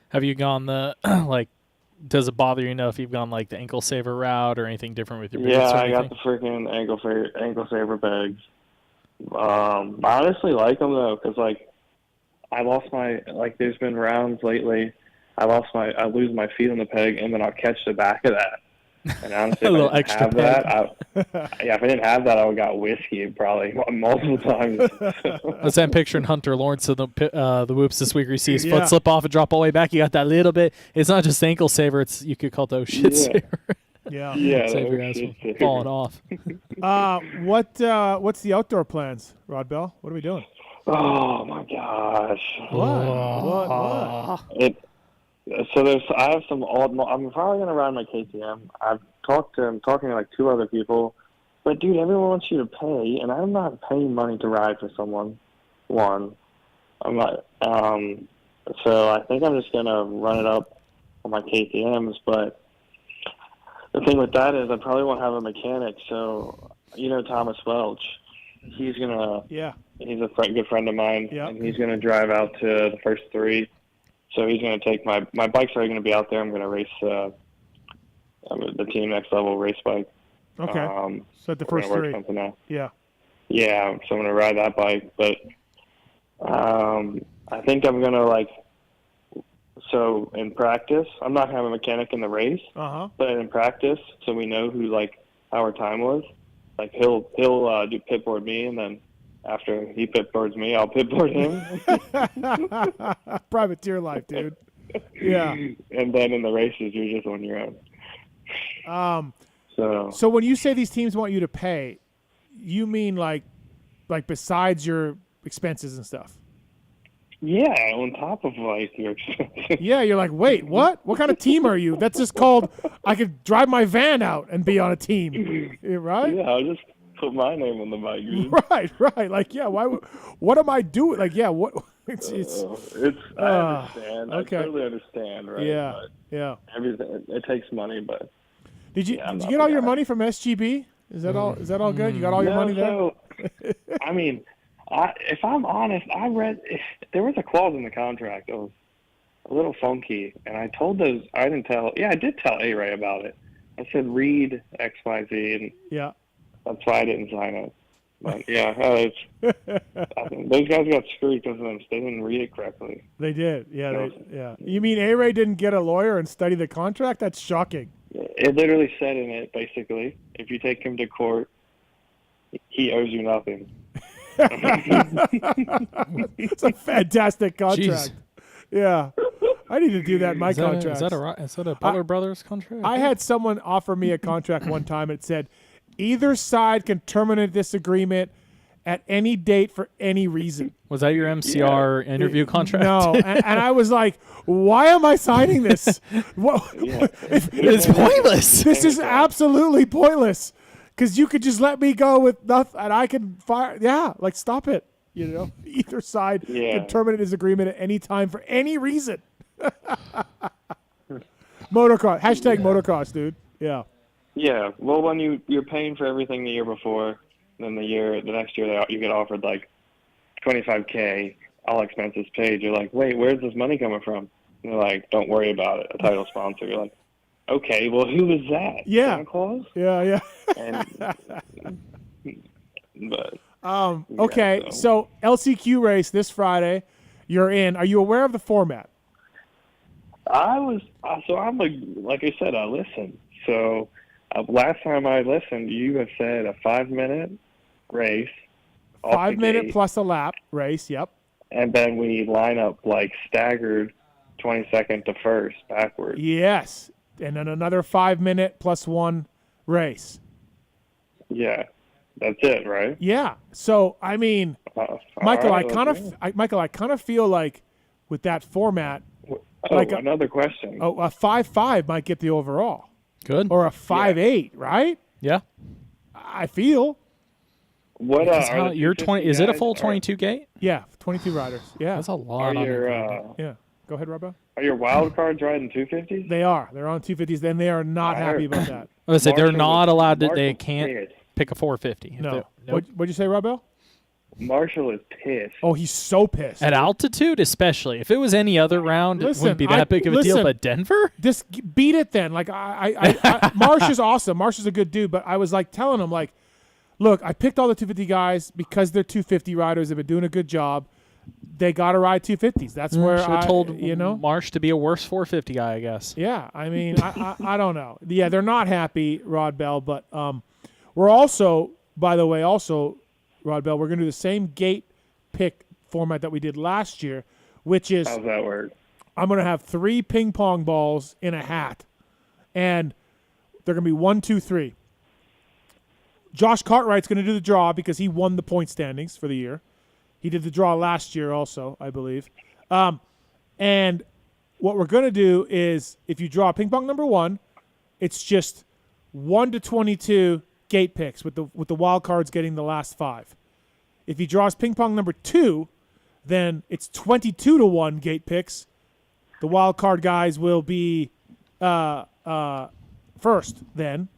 B: Have you gone the like? Does it bother you if you've gone like the ankle saver route or anything different with your boots?
W: Yeah, I got the freaking ankle saver bags. I honestly like them though, because like I lost my there's been rounds lately. I lose my feet on the peg and then I'll catch the back of that. And honestly, if I didn't have that, I would have got whiskey probably multiple times.
B: I'm picturing Hunter Lawrence in the whoops this week where you see his foot slip off and drop all the way back. You got that little bit. It's not just ankle saver. You could call it oh shit saver.
A: Yeah.
B: Save your guys from falling off.
A: What's the outdoor plans, Rodbell? What are we doing?
W: Oh my gosh.
A: What?
W: I have some I'm probably going to ride my KTM. I'm talking to like 2 other people. But, dude, everyone wants you to pay, and I'm not paying money to ride for someone. I'm not. So I think I'm just going to run it up on my KTMs. But the thing with that is I probably won't have a mechanic. So, Thomas Welch, he's going to he's a good friend of mine, and he's going to drive out to the first 3. So he's going to take my bike's already going to be out there. I'm going to race the Team Next Level race bike.
A: Okay. So at the first 3.
W: Something out.
A: Yeah.
W: Yeah, so I'm going to ride that bike. But I think I'm going to so in practice, I'm not going to have a mechanic in the race. But in practice, so we know who how our time was. He'll do pit board me, and then after he pit boards me, I'll pit board him.
A: Privateer life, dude. Yeah.
W: And then in the races, you're just on your own.
A: So when you say these teams want you to pay, you mean like besides your expenses and stuff?
W: Yeah, on top of your expenses.
A: Yeah, you're like, wait, what? What kind of team are you? That's just called I could drive my van out and be on a team, right?
W: Yeah, I'll just put my name on the bike, dude.
A: Right. What am I doing? what? It's.
W: I understand.
A: Okay.
W: I totally understand, right?
A: Yeah. Yeah.
W: Everything. It takes money, but.
A: Did you get all your money from SGB? Is that all? Is that all good? You got all your money there?
W: So, I mean, if I'm honest, I read there was a clause in the contract of a little funky. And I told those, I did tell A-Ray about it. I said, read XYZ, and
A: yeah,
W: that's why I didn't sign it. But yeah, those guys got screwed because they didn't read it correctly.
A: They did. Yeah, yeah. You mean A-Ray didn't get a lawyer and study the contract? That's shocking.
W: It literally said in it, basically, if you take him to court, he owes you nothing.
A: It's a fantastic contract.
B: Jeez.
A: Yeah. I need to do that in my contract.
B: Is that a Butler Brothers contract?
A: I had someone offer me a contract one time. It said, either side can terminate this agreement at any date for any reason.
B: Was that your MCR interview contract?
A: No. and I was like, why am I signing this?
B: It's pointless.
A: This is absolutely pointless. Because you could just let me go with nothing, and I can fire. Yeah, like, stop it. You know, either side can terminate his agreement at any time for any reason. Motocross. Hashtag motocross, dude. Yeah.
W: Yeah. Well, when you're paying for everything the year before, then the next year you get offered like $25K, all expenses paid. You're like, wait, where's this money coming from? And they're like, don't worry about it. A title sponsor. You're like, okay, well, who is that?
A: Yeah.
W: Santa Claus?
A: Yeah. Okay, so LCQ race this Friday. You're in. Are you aware of the format?
W: I'm like I said, I listened. So last time I listened, you have said a 5-minute race.
A: 5 minute plus a lap race, yep.
W: And then we line up like staggered 22nd to first backwards.
A: Yes. And then another 5 minute plus one race.
W: Yeah. That's it, right?
A: Yeah. So, I mean, Michael,
W: right,
A: I kind of feel like with that format,
W: another question.
A: A 5.5 might get the overall.
B: Good.
A: Or a 5.8, right?
B: Yeah.
A: I feel.
W: What
B: you're 20? Is it a full 22 gate?
A: Yeah, 22 riders. Yeah,
B: that's a lot.
A: Yeah. Go ahead, Rodbell.
W: Are your wild cards riding 250s?
A: They are. They're on 250s, and they are not happy about that.
B: I was say they're not allowed to. They can't pick a 450.
A: No. What'd you say, Rodbell?
W: Marshall is pissed.
A: Oh, he's so pissed.
B: At altitude, especially. If it was any other round, it wouldn't be that big of a deal. But Denver?
A: Just beat it then. Like, Marsh is awesome. Marsh is a good dude. But I was like telling him, like, look, I picked all the 250 guys because they're 250 riders. They've been doing a good job. They got to ride 250s. That's where I
B: told Marsh to be a worse 450 guy, I guess.
A: Yeah, I mean, I don't know. Yeah, they're not happy, Rodbell. But we're also, by the way, Rodbell, we're going to do the same gate pick format that we did last year, which is...
W: How's that work?
A: I'm going to have 3 ping pong balls in a hat, and they're going to be 1, 2, 3. Josh Cartwright's going to do the draw because he won the point standings for the year. He did the draw last year also, I believe. And what we're going to do is if you draw ping pong number 1, it's just 1 to 22 gate picks with the wild cards getting the last 5. If he draws ping pong number 2, then it's 22 to 1 gate picks. The wild card guys will be first then.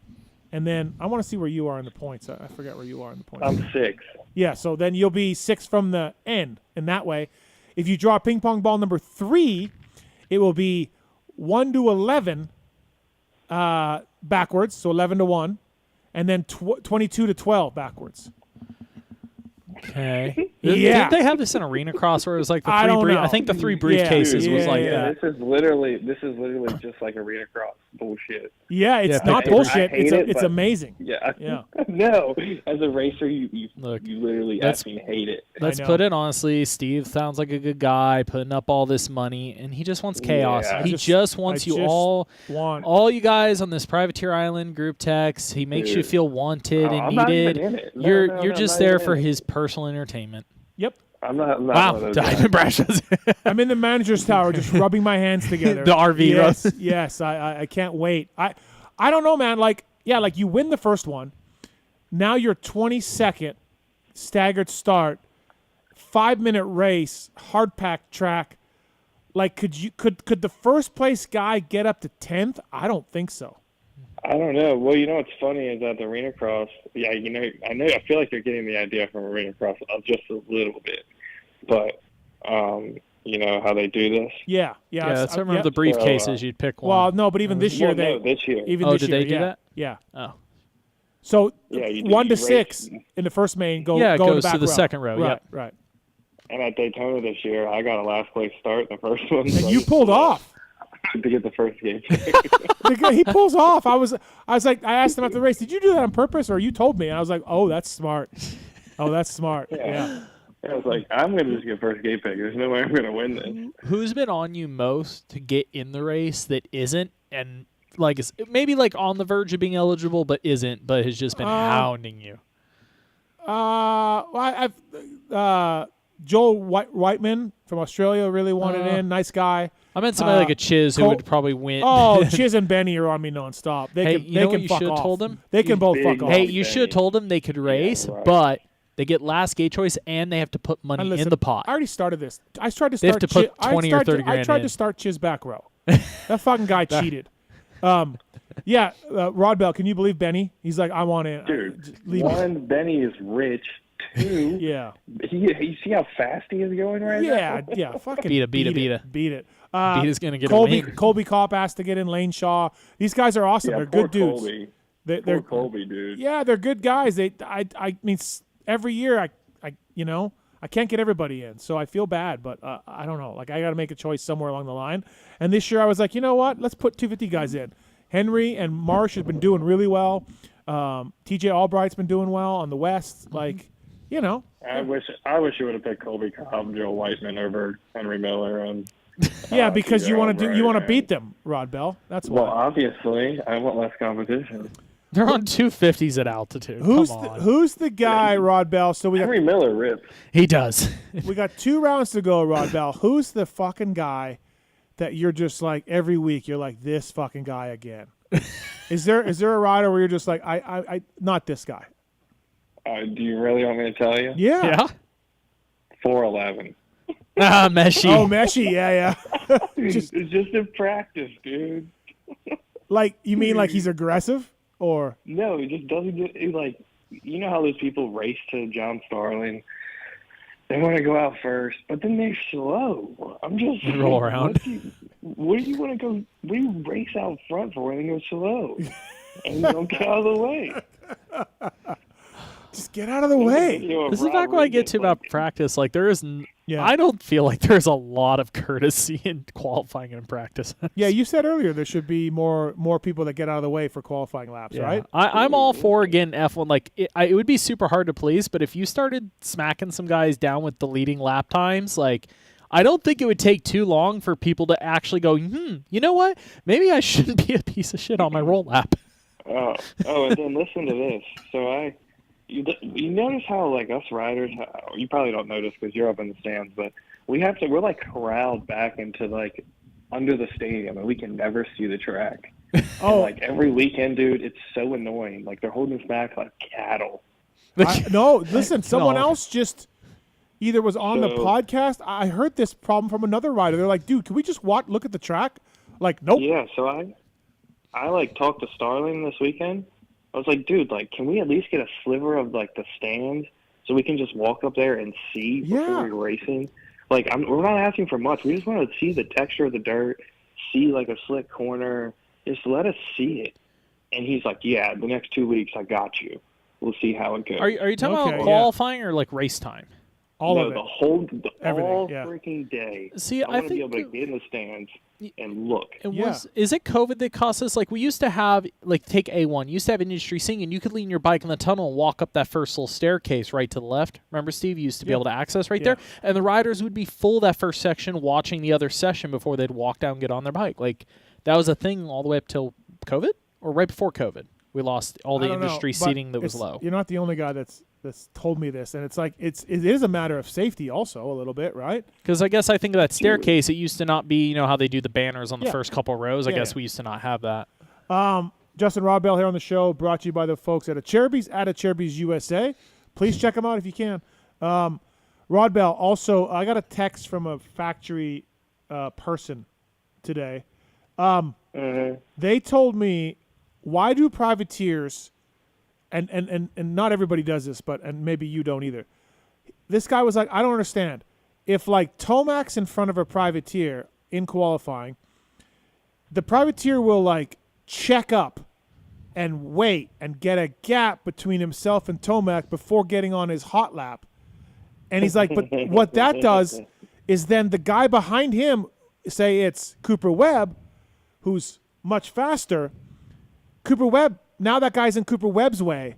A: And then I want to see where you are in the points. I forget where you are in the points.
W: I'm 6th.
A: Yeah, so then you'll be 6th from the end. And that way, if you draw ping pong ball number 3, it will be 1 to 11 backwards, so 11 to 1. And then 22 to 12 backwards.
B: Okay.
A: Yeah.
B: Didn't they have this in Arena Cross where it was like the 3
A: I don't know.
B: I think the 3 briefcases was like that.
W: This is literally just like Arena Cross bullshit.
A: Yeah, it's not bullshit. It's amazing.
W: Yeah. No, as a racer, you literally actually hate it.
B: Let's put it honestly. Steve sounds like a good guy putting up all this money, and he just wants chaos.
W: Yeah.
B: He just wants all you guys on this Privateer Island group text. He makes you feel wanted and
W: I'm not
B: needed.
W: even in it.
B: You're just there for his personal entertainment.
A: Yep.
W: I'm not
B: wow,
W: one of those
B: Diamond Brashes.
A: I'm in the manager's tower just rubbing my hands together.
B: The RV
A: run. Yes, I can't wait. I don't know, man. Like you win the first one. Now you're 22nd, staggered start, 5-minute race, hard pack track. Like, could the first place guy get up to 10th? I don't think so.
W: I don't know. Well, what's funny is that the Arena Cross, I feel like you're getting the idea from Arena Cross just a little bit. But you know how they do this.
A: Yeah.
B: Yeah, so I remember
A: yeah.
B: the briefcases. You'd pick one.
A: Well, no, but even this year
W: this year.
A: Even
B: Oh,
A: this
B: did
A: year,
B: they do
A: yeah.
B: that?
A: Yeah.
B: Oh.
A: So
W: Yeah, you do.
A: 1 to
W: You
A: 6
W: race.
A: in the first main go.
B: Yeah, it
A: go in
B: goes
A: the
B: to
A: back
B: the
A: row.
B: second row,
A: Right.
B: yep.
A: Right.
W: And at Daytona this year, I got a last place start in the first one.
A: And you pulled off.
W: to get the first game.
A: The guy, he pulls off. I was like, I asked him after the race, did you do that on purpose or you told me? And I was like, oh, that's smart. Oh, that's smart. Yeah.
W: I was like, I'm going to just get first gate pick. There's no way I'm going to win this.
B: Who's been on you most to get in the race that isn't, and like is maybe like on the verge of being eligible but isn't, but has just been hounding you?
A: I've Joel Whiteman from Australia really wanted in. Nice guy.
B: I meant somebody like a Chiz who would probably win.
A: Oh, Chiz and Benny are on me nonstop. They
B: Hey,
A: can,
B: you
A: they
B: know
A: can
B: what you
A: fuck
B: should have
A: off.
B: told them?
A: They can both fuck off.
B: Hey, you should have told them they could race, but they get last gate choice and they have to put money
A: Listen,
B: in the pot.
A: I already started this. I tried to
B: They have
A: start.
B: to put 20 or 30
A: I
B: grand
A: tried
B: in.
A: to start Chiz back row. That fucking guy cheated. Rodbell, can you believe Benny? He's like, I want in.
W: Dude,
A: leave
W: one, Benny is rich. Two,
A: yeah.
W: You see how fast he is going right now?
A: Yeah. Fucking
B: Beat it.
A: Beat it.
B: Beat gonna get
A: Colby,
B: a win.
A: Colby Kopp asked to get in. Lane Shaw. These guys are awesome.
W: Yeah,
A: They're
W: poor
A: good dudes.
W: Colby.
A: They're
W: Colby, dude.
A: Yeah, they're good guys. I mean, every year I can't get everybody in, so I feel bad. But I don't know. Like I got to make a choice somewhere along the line. And this year I was like, you know what? Let's put 250 guys in. Henry and Marsh has been doing really well. TJ Albright's been doing well on the West. Like, you know.
W: I wish you would have picked Colby Cobb, Joe Whiteman over Henry Miller, and
A: yeah, because
W: TJ
A: you want to
W: Albright,
A: beat them, Rodbell. That's why.
W: Well, obviously, I want less competition.
B: They're on 250s at altitude.
A: Who's the guy, Rodbell? So we got
W: Henry Miller rips.
B: He does.
A: We got 2 rounds to go, Rodbell. Who's the fucking guy that you're just like every week you're like this fucking guy again? Is there a rider where you're just like I not this guy?
W: Do you really want me to tell you?
A: Yeah.
W: 411.
B: Meshy.
A: Oh, Meshy. Yeah.
W: It's just in practice, dude.
A: Like you mean like he's aggressive or
W: no? He just doesn't get like you know how those people race to John Starling. They want to go out first, but then they're slow. I'm just
B: roll around.
W: What do you want to go? What do you race out front for when they go slow? And you don't get out of the way.
A: Just get out of the way.
B: This is back when I get to about practice. Like there is, I don't feel like there's a lot of courtesy in qualifying and practice.
A: Yeah, you said earlier there should be more people that get out of the way for qualifying laps, right?
B: I'm all for again F1. Like it would be super hard to please, but if you started smacking some guys down with the leading lap times, like I don't think it would take too long for people to actually go, you know what? Maybe I shouldn't be a piece of shit on my roll lap.
W: And then listen to this. So you notice how like us riders, you probably don't notice because you're up in the stands, but we're like corralled back into like under the stadium and we can never see the track. And, like every weekend, dude, it's so annoying. Like they're holding us back like cattle.
A: No, listen, someone else just either was on the podcast. I heard this problem from another rider. They're like, dude, can we just look at the track? Like, nope.
W: Yeah, so I like talked to Starling this weekend. I was like, dude, like, can we at least get a sliver of like the stand so we can just walk up there and see before we're racing? Like, we're not asking for much. We just want to see the texture of the dirt, see like a slick corner. Just let us see it. And he's like, yeah, the next 2 weeks, I got you. We'll see how it goes.
B: Are you talking about qualifying or like race time?
A: All of it.
W: All
A: Everything,
W: freaking day.
B: See,
W: I want to
B: think
W: be able to get in the stands and look.
B: Is it COVID that cost us? Like we used to have, like take A1, you used to have industry seating, and you could lean your bike in the tunnel and walk up that first little staircase right to the left. Remember, Steve, you used to be able to access right there, and the riders would be full that first section, watching the other session before they'd walk down and get on their bike. Like that was a thing all the way up till COVID, or right before COVID. We lost all the industry seating that was low.
A: You're not the only guy that's told me this, and it's like it is a matter of safety also a little bit, right?
B: Because I guess I think of that staircase. It used to not be, how they do the banners on the first couple rows. I guess we used to not have that.
A: Justin Rodbell here on the show, brought to you by the folks at Acerbis USA. Please check them out if you can. Rodbell, also, I got a text from a factory person today. They told me, why do privateers, and not everybody does this, and maybe you don't either. This guy was like, I don't understand. if like Tomac's in front of a privateer in qualifying, the privateer will like check up and wait and get a gap between himself and Tomac before getting on his hot lap. And he's like, but what that does is then the guy behind him, say it's Cooper Webb, who's much faster. Cooper Webb, now that guy's in Cooper Webb's way.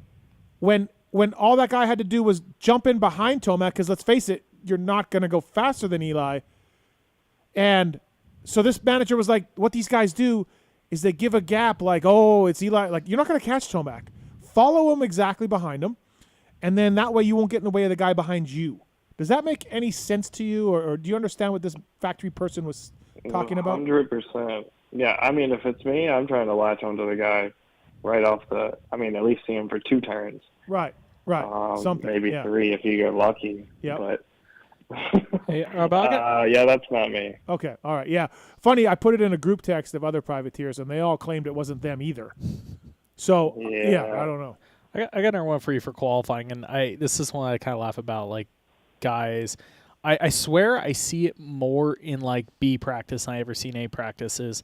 A: When all that guy had to do was jump in behind Tomac, because let's face it, you're not going to go faster than Eli. And so this manager was like, what these guys do is they give a gap like, oh, it's Eli. Like, you're not going to catch Tomac. Follow him exactly behind him, and then that way you won't get in the way of the guy behind you. Does that make any sense to you, or do you understand what this factory person was talking about?
W: 100%. Yeah, I mean, if it's me, I'm trying to latch onto the guy right off at least see him for 2 turns.
A: Right. Something.
W: Maybe 3 if you get lucky.
A: Yeah.
W: But
B: Hey,
W: yeah, that's not me.
A: Okay. All right. Yeah. Funny, I put it in a group text of other privateers, and they all claimed it wasn't them either. So, yeah I don't know.
B: I got another one for you for qualifying, and this is one I kind of laugh about, like, guys. I swear I see it more in, like, B practice than I ever seen A practices.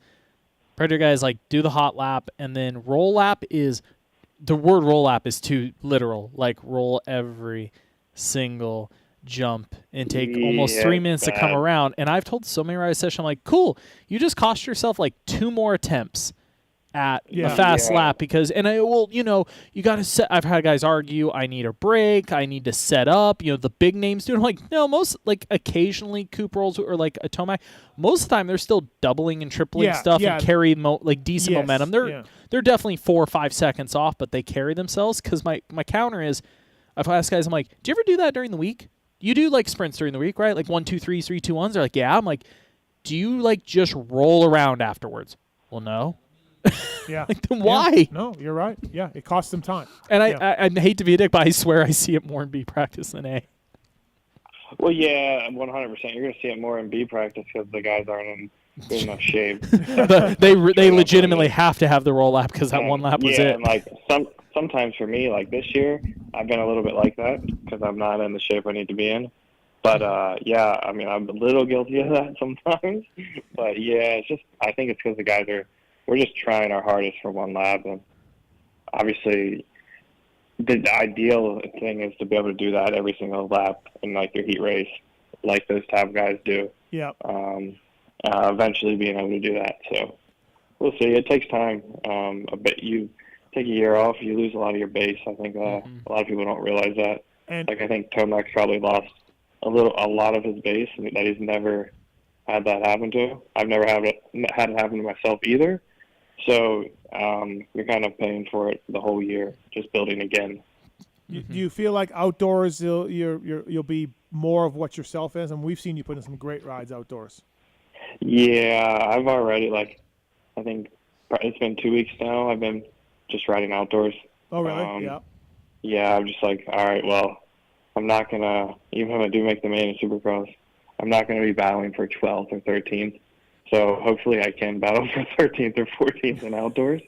B: Predator guys, like, do the hot lap, and then roll lap is, the word roll lap is too literal. Like, roll every single jump and take almost 3 minutes to come around. And I've told so many riders session, I'm like, cool, you just cost yourself like 2 more attempts at a fast lap, because you got to set. I've had guys argue, I need a break, I need to set up, the big names do it. I'm like, no, most, like, occasionally Coop rolls or like a Tomac, most of the time they're still doubling and tripling stuff and carry decent momentum. They're definitely 4 or 5 seconds off, but they carry themselves. Because my counter is, I've asked guys, I'm like, do you ever do that during the week? You do like sprints during the week, right? Like 1, 2, 3, 3, 2, 1s. They're like, yeah. I'm like, do you like just roll around afterwards? Well, no.
A: Yeah.
B: Like, then why?
A: Yeah. No, you're right. Yeah, it costs them time.
B: And I hate to be a dick, but I swear I see it more in B practice than A.
W: Well, yeah, 100%. You're going to see it more in B practice because the guys aren't in good enough shape.
B: They legitimately have to have the roll lap because that one lap was it.
W: And like sometimes for me, like this year, I've been a little bit like that because I'm not in the shape I need to be in. But yeah, I mean, I'm a little guilty of that sometimes. But yeah, it's just, I think it's because the guys we're just trying our hardest for one lap, and obviously the ideal thing is to be able to do that every single lap in like your heat race, like those top guys do.
A: Yeah.
W: Eventually being able to do that. So we'll see. It takes time. A bit. You take a year off, you lose a lot of your base. I think a lot of people don't realize that.
A: And
W: like I think Tomac's probably lost a lot of his base, and that he's never had that happen to. I've never had it happen to myself either. So you're kind of paying for it the whole year, just building again.
A: Do you feel like outdoors you'll be more of what yourself is? And we've seen you put in some great rides outdoors.
W: Yeah, I've already, I think it's been 2 weeks now. I've been just riding outdoors.
A: Oh, really? Yeah.
W: Yeah, I'm just like, all right, well, I'm not going to, even if I do make the main in Supercross, I'm not going to be battling for 12th or 13th. So hopefully I can battle for 13th or 14th in outdoors.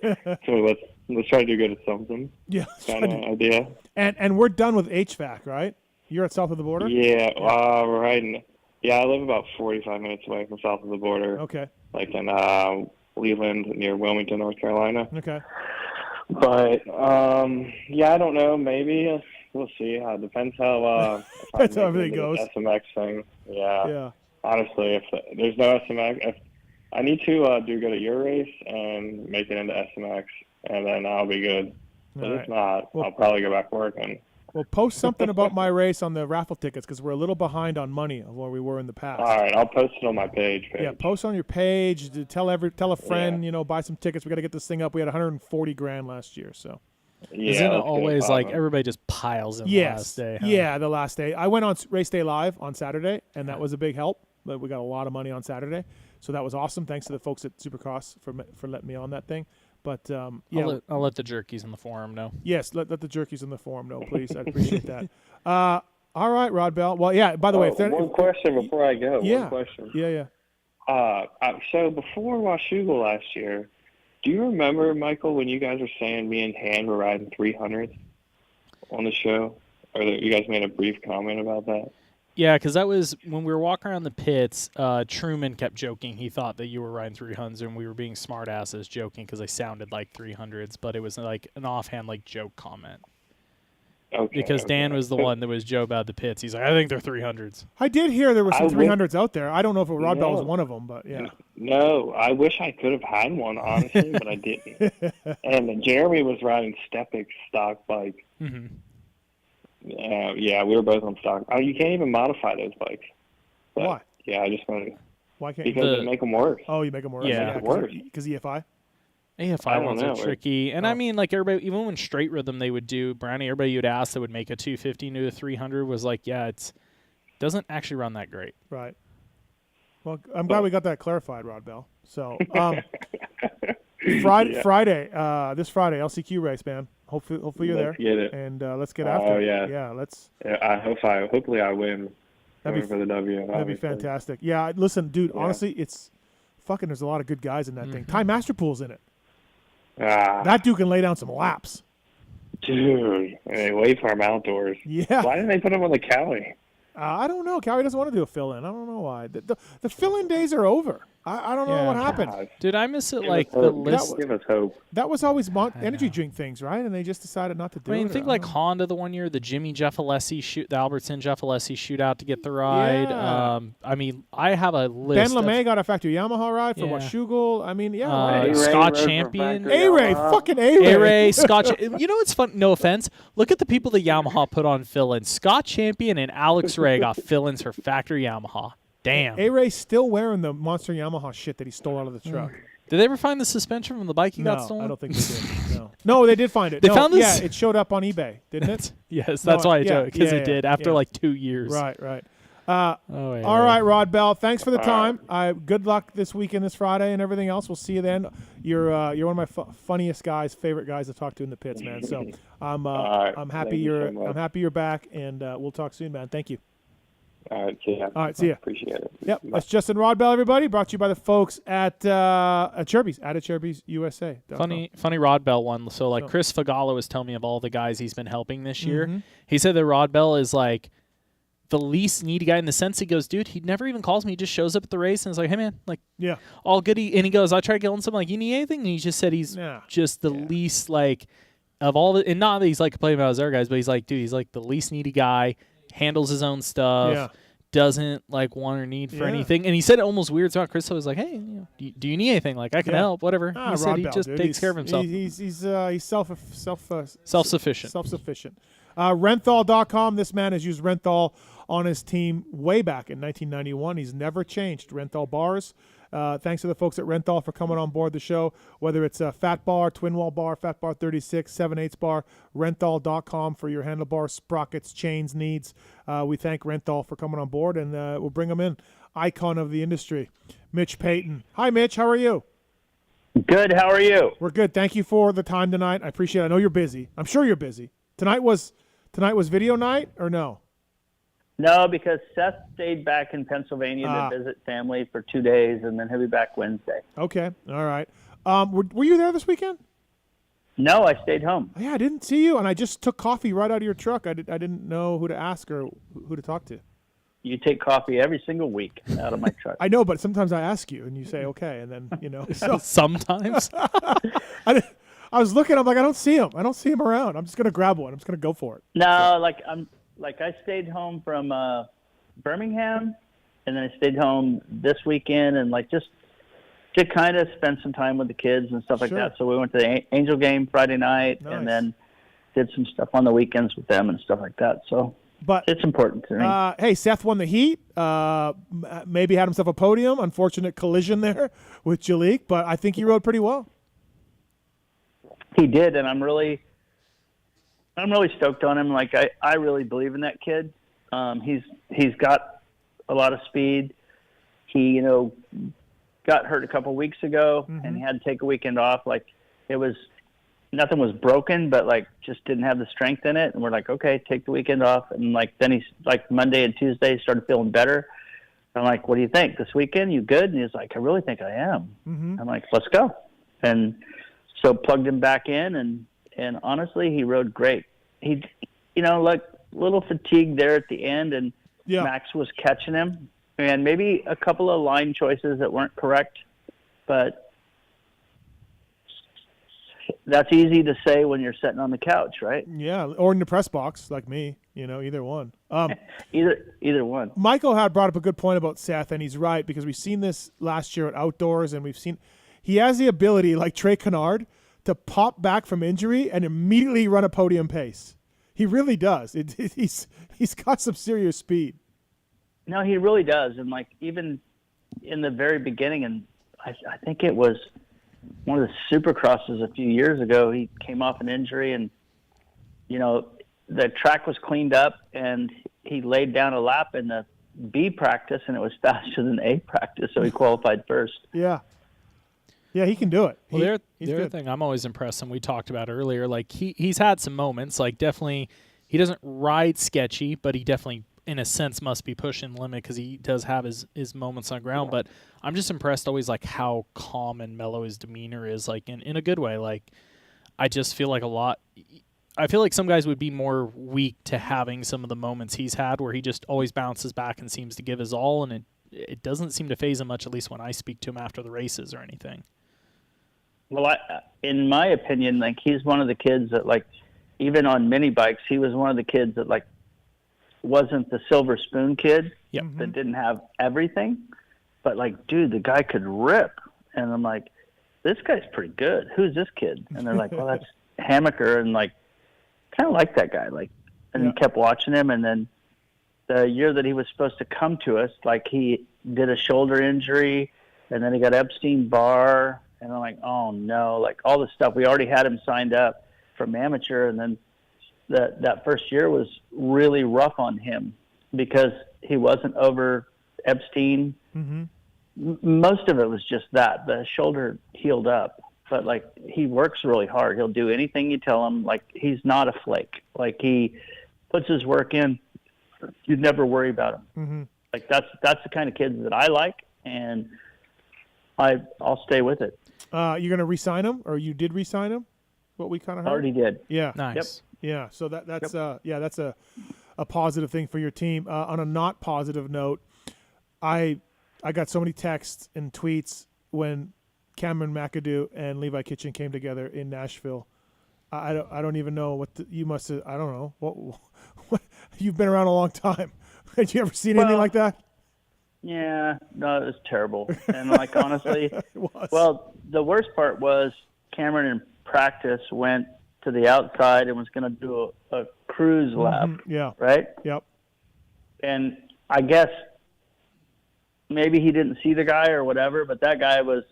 W: So let's try to do good at something.
A: Yeah.
W: Kind of idea.
A: And we're done with HVAC, right? You're at south of the border?
W: Yeah, we're riding. Yeah, I live about 45 minutes away from south of the border.
A: Okay.
W: Like in Leland, near Wilmington, North Carolina.
A: Okay.
W: But yeah, I don't know. Maybe we'll see. Depends how
A: depends how everything goes.
W: SMX thing. Yeah.
A: Yeah.
W: Honestly, if there's no SMX, I need to do good at your race and make it into SMX, and then I'll be good. But if not, I'll probably go back working.
A: Well, post something about my race on the raffle tickets because we're a little behind on money of where we were in the past.
W: All right, I'll post it on my page.
A: Yeah, post on your page. Tell a friend. Buy some tickets. We got to get this thing up. We had 140 grand last year, so.
W: Yeah,
B: isn't it always like everybody just piles in the last day? Huh?
A: Yeah, the last day. I went on race day live on Saturday, and that was a big help. But we got a lot of money on Saturday, so that was awesome. Thanks to the folks at Supercross for letting me on that thing. But yeah,
B: I'll let the jerkies in the forum know.
A: Yes, let the jerkies in the forum know, please. I'd appreciate that. All right, Rodbell. Well, yeah. By the way,
W: one question before I go.
A: Yeah.
W: One question.
A: Yeah.
W: So before Washougal last year, do you remember, Michael, when you guys were saying me and Han were riding 300 on the show? Or that you guys made a brief comment about that?
B: Yeah, because that was when we were walking around the pits. Truman kept joking. He thought that you were riding 300s, and we were being smart asses joking because they sounded like 300s, but it was like an offhand like joke comment.
W: Okay.
B: Because Dan was the one that was Joe about the pits. He's like, I think they're 300s.
A: I did hear there were some
W: I
A: 300s out there. I don't know if Rodbell was
W: No.
A: one of them, but yeah.
W: No, I wish I could have had one, honestly, but I didn't. And Jeremy was riding Stepic's stock bike.
B: Mm-hmm.
W: Yeah, we were both on stock. Oh, you can't even modify those bikes. But,
A: Why?
W: Yeah, I just wanted.
A: Why can't
W: Because they make them worse.
A: Oh, you make them worse.
B: Yeah.
W: Worse.
A: Because EFI.
B: AFI ones are tricky. And I mean, like, everybody, even when straight rhythm they would do, Brownie, everybody you'd ask that would make a 250 into a 300 was like, yeah, it doesn't actually run that great.
A: Right. Well, I'm glad we got that clarified, Rodbell. So, Friday, this Friday, LCQ race, man. Hopefully you're
W: Let's
A: there.
W: get it.
A: And let's get after
W: Oh,
A: it.
W: yeah.
A: Yeah, let's.
W: Yeah, hopefully I win.
A: That'd be
W: for the W.
A: That'd be
W: obviously.
A: fantastic. Yeah, listen, dude,
W: Yeah.
A: honestly, it's fucking, there's a lot of good guys in that thing. Ty Masterpool's in it.
W: Ah,
A: That dude can lay down some laps.
W: dude. Hey, Wave Farm Outdoors.
A: Yeah.
W: Why didn't they put him on the Cali?
A: I don't know. Callie doesn't want to do a fill-in. I don't know why. The fill-in days are over. I don't know what happened.
B: Dude, I miss it
W: Give
B: like
W: us
B: the
W: hope.
B: list.
W: Give us hope.
A: That was always energy drink things, right? And they just decided not to do
B: I mean,
A: it.
B: think like Honda the one year, the Jimmy Jeff Alessi shoot, the Albertson Jeff Alessi shootout to get the ride.
A: Yeah.
B: I mean, I have a
A: Ben
B: list.
A: LeMay got a factory Yamaha ride for
B: Yeah.
A: Washougal. I mean, yeah.
B: Scott
W: rode for
B: Champion.
W: factory
A: A-Ray,
W: Yamaha.
A: fucking A-Ray.
B: A-Ray, Scott. You know what's fun? No offense. Look at the people that Yamaha put on fill-ins. Scott Champion and Alex Ray got fill-ins for factory Yamaha. Damn.
A: A-Ray's still wearing the Monster Yamaha shit that he stole out of the truck.
B: Did they ever find the suspension from the bike he
A: No,
B: got stolen?
A: I don't think they did. No, they did find it.
B: They
A: No,
B: found this?
A: Yeah, it showed up on eBay, didn't it?
B: Yes, that's
A: No,
B: why I
A: yeah,
B: joke, because
A: yeah,
B: it did
A: yeah,
B: after
A: yeah.
B: like 2 years.
A: Right.
B: Yeah.
A: All right, Rod Bell. Thanks for the time. Good luck this weekend, this Friday, and everything else. We'll see you then. You're one of my funniest guys, favorite guys to talk to in the pits, man. So I'm happy
W: Thank you so much.
A: I'm happy you're back, and we'll talk soon, man. Thank you.
W: All right, see ya.
A: All right, see ya.
W: Appreciate it.
A: Yep, that's Justin Rodbell, everybody. Brought to you by the folks at Chirby's, at Chirby's USA.
B: Funny Rodbell one. So like
A: Oh.
B: Chris Fagala was telling me of all the guys he's been helping this year.
A: Mhm.
B: He said that Rodbell is like the least needy guy in the sense he goes, dude, he never even calls me. He just shows up at the race and is like, hey man, like
A: Yeah.
B: all good. And he goes, I tried killing something. Like, you need anything? And he just said he's
A: Yeah.
B: just the least like of all the, and not that he's like complaining about his other guys, but he's like, dude, he's like the least needy guy, handles his own stuff.
A: Yeah.
B: Doesn't like want or need for
A: Yeah.
B: anything, and he said it almost weird. So Chris was like, "Hey, do you need anything? Like, I can
A: Yeah.
B: help, whatever." He said he
A: Rodbell,
B: just
A: dude.
B: takes care of himself.
A: He's
B: Self-sufficient.
A: Self-sufficient. Renthal.com. This man has used Renthal on his team way back in 1991. He's never changed. Renthal bars. Thanks to the folks at Renthal for coming on board the show, whether it's a Fat Bar, Twin Wall Bar, Fat Bar 36, 7/8 bar, Renthal.com for your handlebar, sprockets, chains needs. We thank Renthal for coming on board, and we'll bring them in. Icon of the industry, Mitch Payton. Hi, Mitch. How are you?
G: Good. How are you?
A: We're good. Thank you for the time tonight. I appreciate it. I know you're busy. I'm sure you're busy. Tonight was video night or no?
G: No, because Seth stayed back in Pennsylvania to visit family for 2 days, and then he'll be back Wednesday.
A: Okay. All right. Were you there this weekend?
G: No, I stayed home.
A: Yeah, I didn't see you, and I just took coffee right out of your truck. I didn't know who to ask or who to talk to.
G: You take coffee every single week out of my truck.
A: I know, but sometimes I ask you, and you say okay, and then So
B: Sometimes.
A: I was looking. I'm like, I don't see him. I don't see him around. I'm just gonna grab one. I'm just gonna go for it.
G: No, I stayed home from Birmingham, and then I stayed home this weekend, and just to kind of spend some time with the kids and stuff like
A: Sure.
G: that. So we went to the Angel game Friday night,
A: Nice.
G: and then did some stuff on the weekends with them and stuff like that. So
A: But
G: it's important to me.
A: hey, Seth won the heat. Maybe had himself a podium. Unfortunate collision there with Jalik, but I think he rode pretty well.
G: He did, and I'm really stoked on him. Like I really believe in that kid. He's got a lot of speed. He got hurt a couple weeks ago, and he had to take a weekend off. Like nothing was broken, but just didn't have the strength in it. And we're like, okay, take the weekend off. And then he's Monday and Tuesday started feeling better. I'm like, what do you think this weekend? You good? And he's like, I really think I am.
A: Mm-hmm.
G: I'm like, let's go. And so plugged him back in, and honestly, he rode great. He, little fatigued there at the end, and Max was catching him, and maybe a couple of line choices that weren't correct, but that's easy to say when you're sitting on the couch, right?
A: Yeah, or in the press box like me, either one.
G: Either one.
A: Michael had brought up a good point about Seth, and he's right, because we've seen this last year at Outdoors, and we've seen he has the ability, like Trey Kennard, to pop back from injury and immediately run a podium pace. He really does. He's got some serious speed.
G: No, he really does. And like even in the very beginning, and I think it was one of the Supercrosses a few years ago, he came off an injury, and the track was cleaned up, and he laid down a lap in the B practice, and it was faster than A practice, so he qualified first.
A: Yeah, he can do it.
B: Well, the other thing I'm always impressed, and we talked about earlier, like he's had some moments, like definitely he doesn't ride sketchy, but he definitely, in a sense, must be pushing the limit because he does have his moments on ground. But I'm just impressed always, like, how calm and mellow his demeanor is, like, in a good way. Like, I just feel like I feel like some guys would be more weak to having some of the moments he's had where he just always bounces back and seems to give his all, and it doesn't seem to faze him much, at least when I speak to him after the races or anything.
G: Well, in my opinion, like, he's one of the kids that, like, even on mini bikes, he was one of the kids that, like, wasn't the silver spoon kid that didn't have everything, but like, dude, the guy could rip. And I'm like, this guy's pretty good. Who's this kid? And they're like, well, that's Hammaker. And like, kind of like that guy. Like, and he kept watching him. And then the year that he was supposed to come to us, like, he did a shoulder injury, and then he got Epstein-Barr. And I'm like, oh no, like all this stuff. We already had him signed up from amateur, and then that first year was really rough on him because he wasn't over Epstein. Most of it was just that the shoulder healed up, but like, he works really hard. He'll do anything you tell him. Like, he's not a flake. Like, he puts his work in. You'd never worry about him. Like, that's the kind of kids that I like, and I'll stay with it.
A: You're going to re-sign him, or you did re-sign him? What we kind of heard?
G: Already did.
A: Yeah.
B: Nice.
G: Yep.
A: Yeah. So that's that's a positive thing for your team. On a not positive note, I got so many texts and tweets when Cameron McAdoo and Levi Kitchen came together in Nashville. I don't even know what you must have. I don't know what you've been around a long time. Had you ever seen anything like that?
G: Yeah, no, it was terrible. And like, honestly,
A: it was.
G: Well, the worst part was Cameron in practice went to the outside and was going to do a cruise lap.
A: Yeah.
G: Right?
A: Yep.
G: And I guess maybe he didn't see the guy or whatever, but that guy was,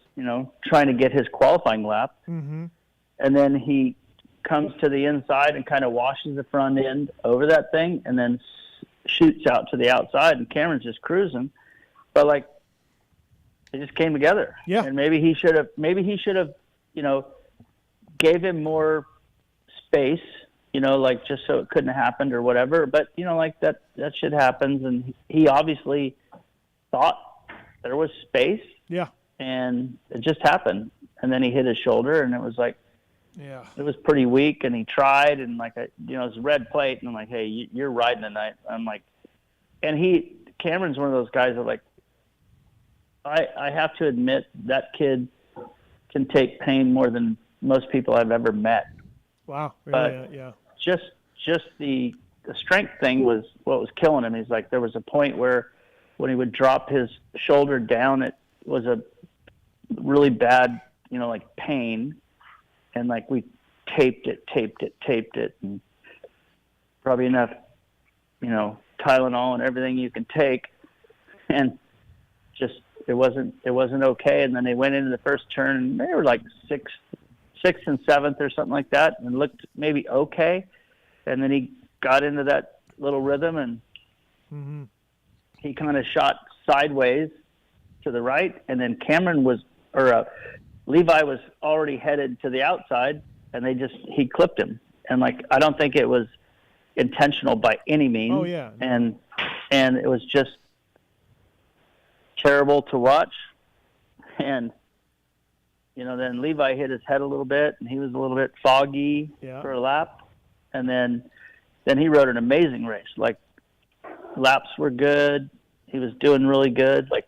G: trying to get his qualifying lap. And then he comes to the inside and kind of washes the front end over that thing and then shoots out to the outside, and Cameron's just cruising. But like, it just came together.
A: Yeah.
G: And maybe he should have, gave him more space, like, just so it couldn't have happened or whatever. But, like, that shit happens. And he obviously thought there was space.
A: Yeah.
G: And it just happened. And then he hit his shoulder, and it was like,
A: yeah,
G: it was pretty weak. And he tried, and like, it was a red plate. And I'm like, hey, you're riding tonight. I'm like, and Cameron's one of those guys that, like, I have to admit, that kid can take pain more than most people I've ever met.
A: Wow.
G: But
A: yeah.
G: Just the strength thing was what was killing him. He's like, there was a point where when he would drop his shoulder down, it was a really bad, like, pain. And like, we taped it, and probably enough, Tylenol and everything you can take. And just, it wasn't okay. And then they went into the first turn, and they were like sixth and seventh or something like that, and looked maybe okay. And then he got into that little rhythm, and he kind of shot sideways to the right. And then Levi was already headed to the outside, and he clipped him. And like, I don't think it was intentional by any means.
A: Oh yeah.
G: And it was just terrible to watch. And then Levi hit his head a little bit, and he was a little bit foggy for a lap. And then he rode an amazing race. Like, Laps were good. He was doing really good. Like,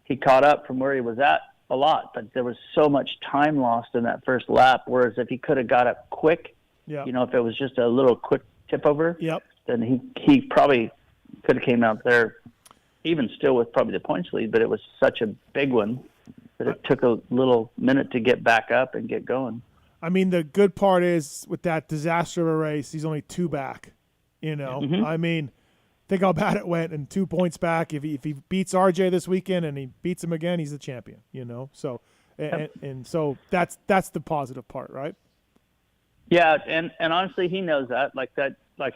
G: he caught up from where he was at a lot, but there was so much time lost in that first lap. Whereas if he could have got up quick,
A: Yep.
G: you know, if it was just a little quick tip over,
A: Yep.
G: then he probably could have came out there even still with probably the points lead, but it was such a big one that it took a little minute to get back up and get going.
A: I mean, the good part is with that disaster of a race, he's only 2 back. You know,
G: Mhm.
A: I mean, think how bad it went, and 2 points back. If he beats RJ this weekend and he beats him again, he's the champion. You know, so and so that's the positive part, right?
G: Yeah, and honestly, he knows that. Like that, like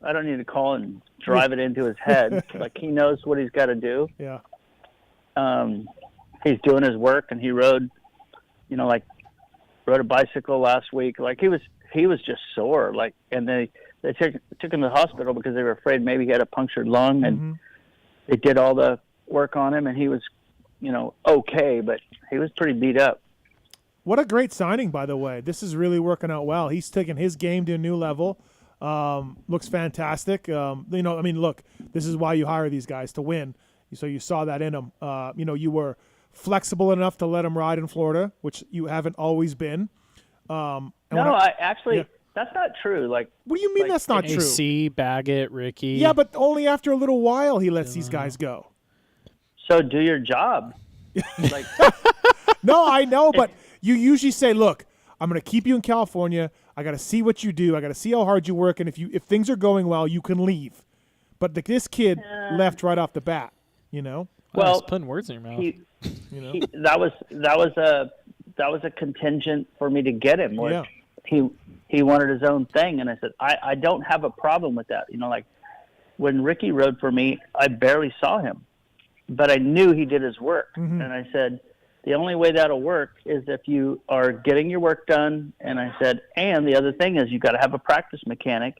G: I don't need to call and drive it into his head. Like, he knows what he's got to do.
A: Yeah.
G: He's doing his work, and he rode, you know, like rode a bicycle last week. Like, he was just sore. Like, and they took him to the hospital because they were afraid maybe he had a punctured lung, and they did all the work on him, and he was, you know, okay, but he was pretty beat up.
A: What a great signing, by the way. This is really working out well. He's taken his game to a new level. Looks fantastic. You know, I mean, look, this is why you hire these guys, to win. So you saw that in him. You know, you were flexible enough to let him ride in Florida, which you haven't always been.
G: That's not true. Like,
A: what do you mean that's not true?
B: AC, Baggett, Ricky.
A: Yeah, but only after a little while he lets these guys go.
G: So do your job. Like,
A: no, I know, but you usually say, look, I'm going to keep you in California. I got to see what you do. I got to see how hard you work. And if things are going well, you can leave. But this kid left right off the bat, you know?
G: Well,
B: he's putting words in your mouth.
A: You know?
G: That was a contingent for me to get him. Where he wanted his own thing, and I said, I don't have a problem with that. You know, like when Ricky rode for me, I barely saw him, but I knew he did his work. And I said, the only way that'll work is if you are getting your work done. And I said, and the other thing is you got to have a practice mechanic,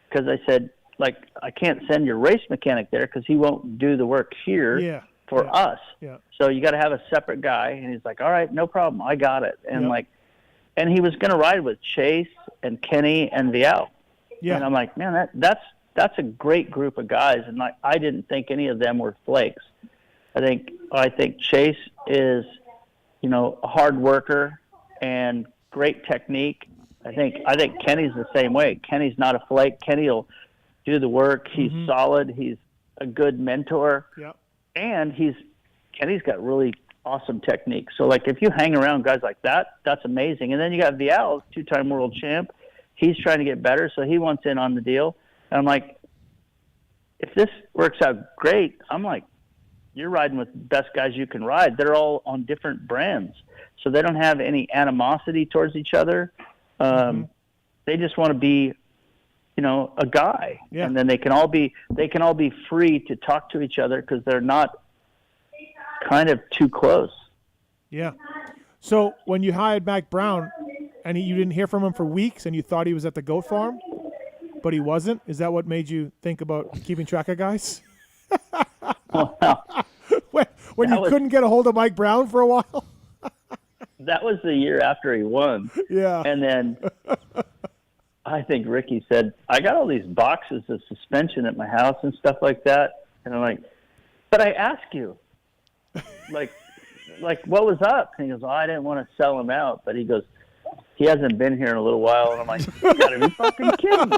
G: because I said, like, I can't send your race mechanic there because he won't do the work here for us.
A: Yeah.
G: So you got to have a separate guy. And he's like, all right, no problem. I got it. And and he was going to ride with Chase and Kenny and Vial.
A: Yeah.
G: And I'm like, man, that's a great group of guys. And like, I didn't think any of them were flakes. I think Chase is, you know, a hard worker and great technique. I think Kenny's the same way. Kenny's not a flake. Kenny will do the work. He's solid. He's a good mentor.
A: Yep.
G: And Kenny's got really awesome technique. So, like, if you hang around guys like that, that's amazing. And then you got Vial, 2-time world champ. He's trying to get better, so he wants in on the deal. And I'm like, if this works out great, I'm like, you're riding with the best guys you can ride. They're all on different brands, so they don't have any animosity towards each other. They just want to be, you know, a guy, and then they can all be free to talk to each other because they're not kind of too close.
A: Yeah. So when you hired Mac Brown, and you didn't hear from him for weeks, and you thought he was at the goat farm, but he wasn't, is that what made you think about keeping track of guys? when you couldn't get a hold of Mike Brown for a while?
G: That was the year after he won.
A: Yeah.
G: And then I think Ricky said, I got all these boxes of suspension at my house and stuff like that. And I'm like, but I asked you, like what was up? And he goes, I didn't want to sell him out. But he goes, he hasn't been here in a little while. And I'm like, you gotta be fucking kidding me.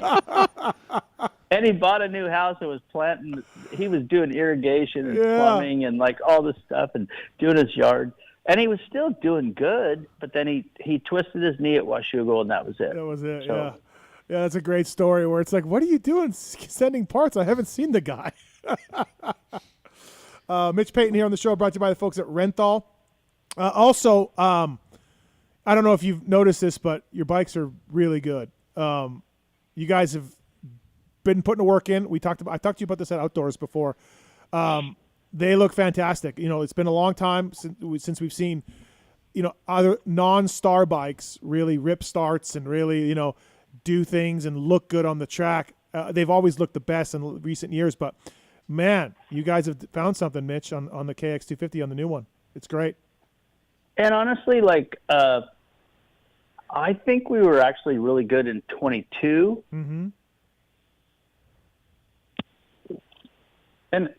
G: And he bought a new house and was planting. He was doing irrigation and plumbing and like all this stuff and doing his yard. And he was still doing good, but then he twisted his knee at Washougal, and that was it.
A: That was it,
G: so,
A: yeah. Yeah, that's a great story where it's like, what are you doing sending parts? I haven't seen the guy. Mitch Payton here on the show, brought to you by the folks at Renthal. Also, I don't know if you've noticed this, but your bikes are really good. You guys have been putting the work in. I talked to you about this at Outdoors before. They look fantastic. You know, it's been a long time since we've seen, you know, other non-star bikes really rip starts and really, you know, do things and look good on the track. They've always looked the best in recent years, but man, you guys have found something, Mitch, on the KX250 on the new one. It's great.
G: And honestly, like, I think we were actually really good in 22. And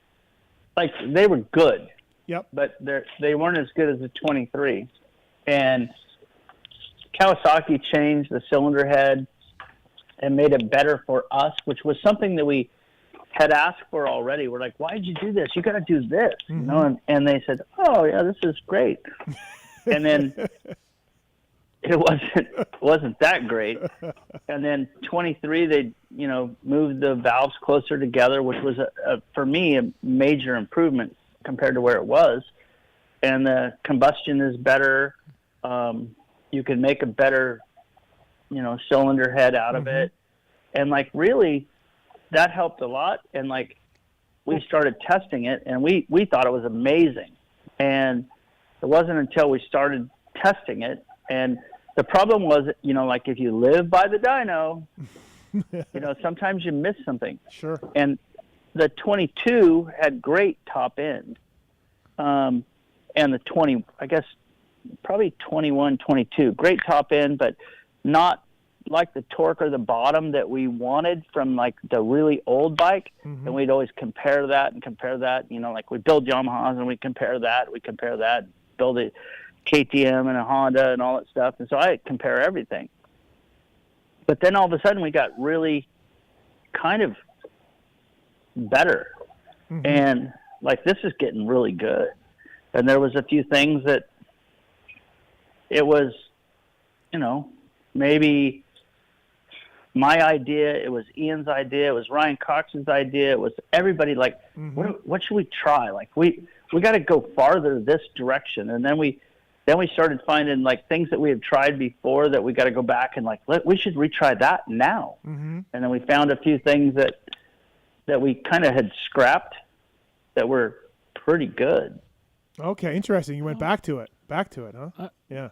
G: like they were good.
A: Yep.
G: But they weren't as good as the 23. And Kawasaki changed the cylinder head and made it better for us, which was something that we had asked for already. We're like, why did you do this? You got to do this, you know? And they said, oh yeah, this is great. And then it wasn't that great. And then 23, they, you know, moved the valves closer together, which was for me, a major improvement compared to where it was. And the combustion is better. You can make a better, you know, cylinder head out of it. And like, really, that helped a lot. And like, we started testing it and we thought it was amazing. And it wasn't until we started testing it. And the problem was, you know, like if you live by the dyno, you know, sometimes you miss something.
A: Sure.
G: And the 22 had great top end. And the 20, I guess, probably 21, 22, great top end, but not like the torque or the bottom that we wanted from like the really old bike. And we'd always compare that, you know, like we build Yamahas and we compare that, build a KTM and a Honda and all that stuff. And so I compare everything. But then all of a sudden we got really kind of better. And like, this is getting really good. And there was a few things that it was, you know, maybe my idea, it was Ian's idea, it was Ryan Cox's idea, it was everybody like, what should we try? Like we got to go farther this direction. And then we started finding like things that we had tried before that we got to go back and like, we should retry that now. And then we found a few things that we kind of had scrapped that were pretty good.
A: Okay, interesting. You went back to it, huh? Yeah.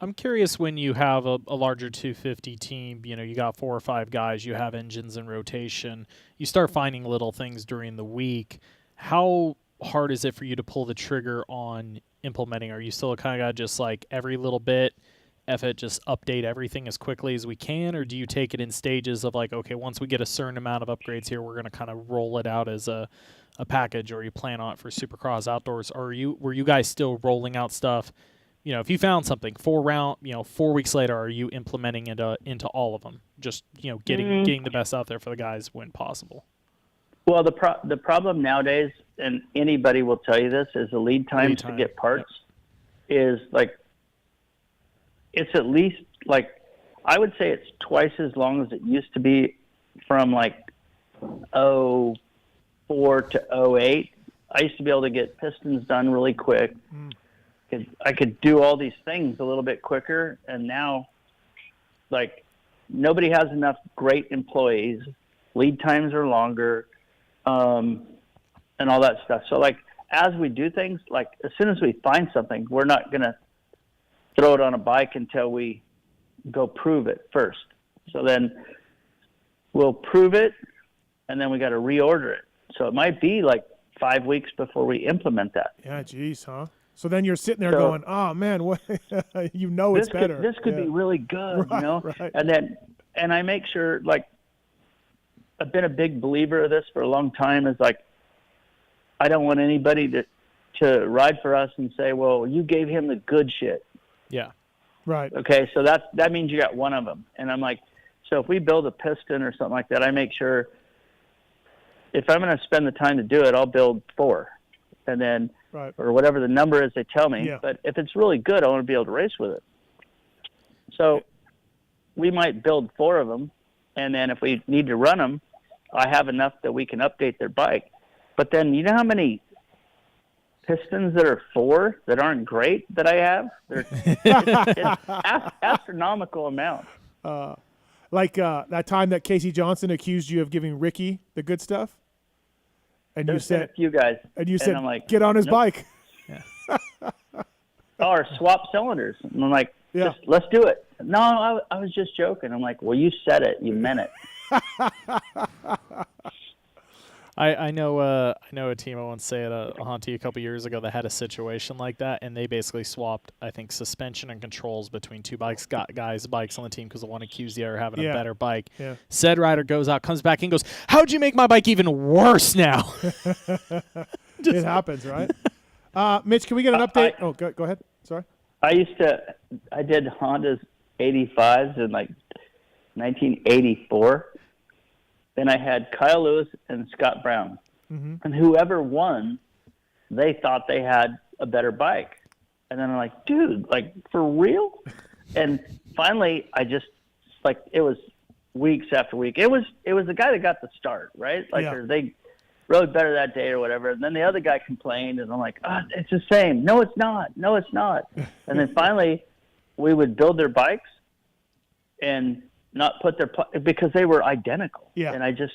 B: I'm curious, when you have a larger 250 team, you know, you got 4 or 5 guys, you have engines in rotation, you start finding little things during the week. How hard is it for you to pull the trigger on implementing? Are you still kind of got just like every little bit, just update everything as quickly as we can? Or do you take it in stages of like, okay, once we get a certain amount of upgrades here, we're going to kind of roll it out as a package, or you plan on it for Supercross Outdoors? Or were you guys still rolling out stuff? You know, if you found something 4 weeks later, are you implementing into all of them? Just, you know, getting the best out there for the guys when possible.
G: Well, the problem nowadays, and anybody will tell you this, is the lead times to get parts is like, it's at least like, I would say it's twice as long as it used to be from like 04 to 08. I used to be able to get pistons done really quick. I could do all these things a little bit quicker, and now like nobody has enough great employees. Lead times are longer, and all that stuff. So like, as we do things, like as soon as we find something, we're not going to throw it on a bike until we go prove it first. So then we'll prove it, and then we got to reorder it. So it might be like 5 weeks before we implement that.
A: Yeah, geez, huh? So then you're sitting there going, oh man, what? You know, it's better.
G: This could be really good,
A: right,
G: you know?
A: Right.
G: And I make sure, like, I've been a big believer of this for a long time, is like, I don't want anybody to ride for us and say, well, you gave him the good shit.
B: Yeah.
A: Right.
G: Okay, so that means you got one of them. And I'm like, so if we build a piston or something like that, I make sure if I'm going to spend the time to do it, I'll build 4. And then, or whatever the number is they tell me.
A: Yeah.
G: But if it's really good, I want to be able to race with it. So we might build 4 of them. And then if we need to run them, I have enough that we can update their bike. But then, you know how many pistons that are 4 that aren't great that I have? It's astronomical amount.
A: Like that time that Casey Johnson accused you of giving Ricky the good stuff, and you said,
G: "You guys,"
A: and you said,
G: I'm like,
A: "Get on his bike."
G: Or swap cylinders. And I'm like, let's do it. No, I was just joking. I'm like, well, you said it, you meant it.
B: I know a team I once say at a Honti a couple years ago that had a situation like that, and they basically swapped, I think, suspension and controls between two bikes, guys' bikes on the team because the one accused the other of having a better bike.
A: Yeah.
B: Said rider goes out, comes back, and goes, "How'd you make my bike even worse now?"
A: It happens, right? Mitch, can we get an update? Go ahead. Sorry.
G: I did Honda's 85s in like 1984. Then I had Kyle Lewis and Scott Brown.
A: Mm-hmm.
G: And whoever won, they thought they had a better bike. And then I'm like, dude, like, for real? And finally, I just, like, it was weeks after week. It was the guy that got the start, right? Like, or they rode better that day or whatever. And then the other guy complained, and I'm like, it's the same. No, it's not. No, it's not. And then finally, we would build their bikes and not put their because they were identical.
A: Yeah.
G: And I just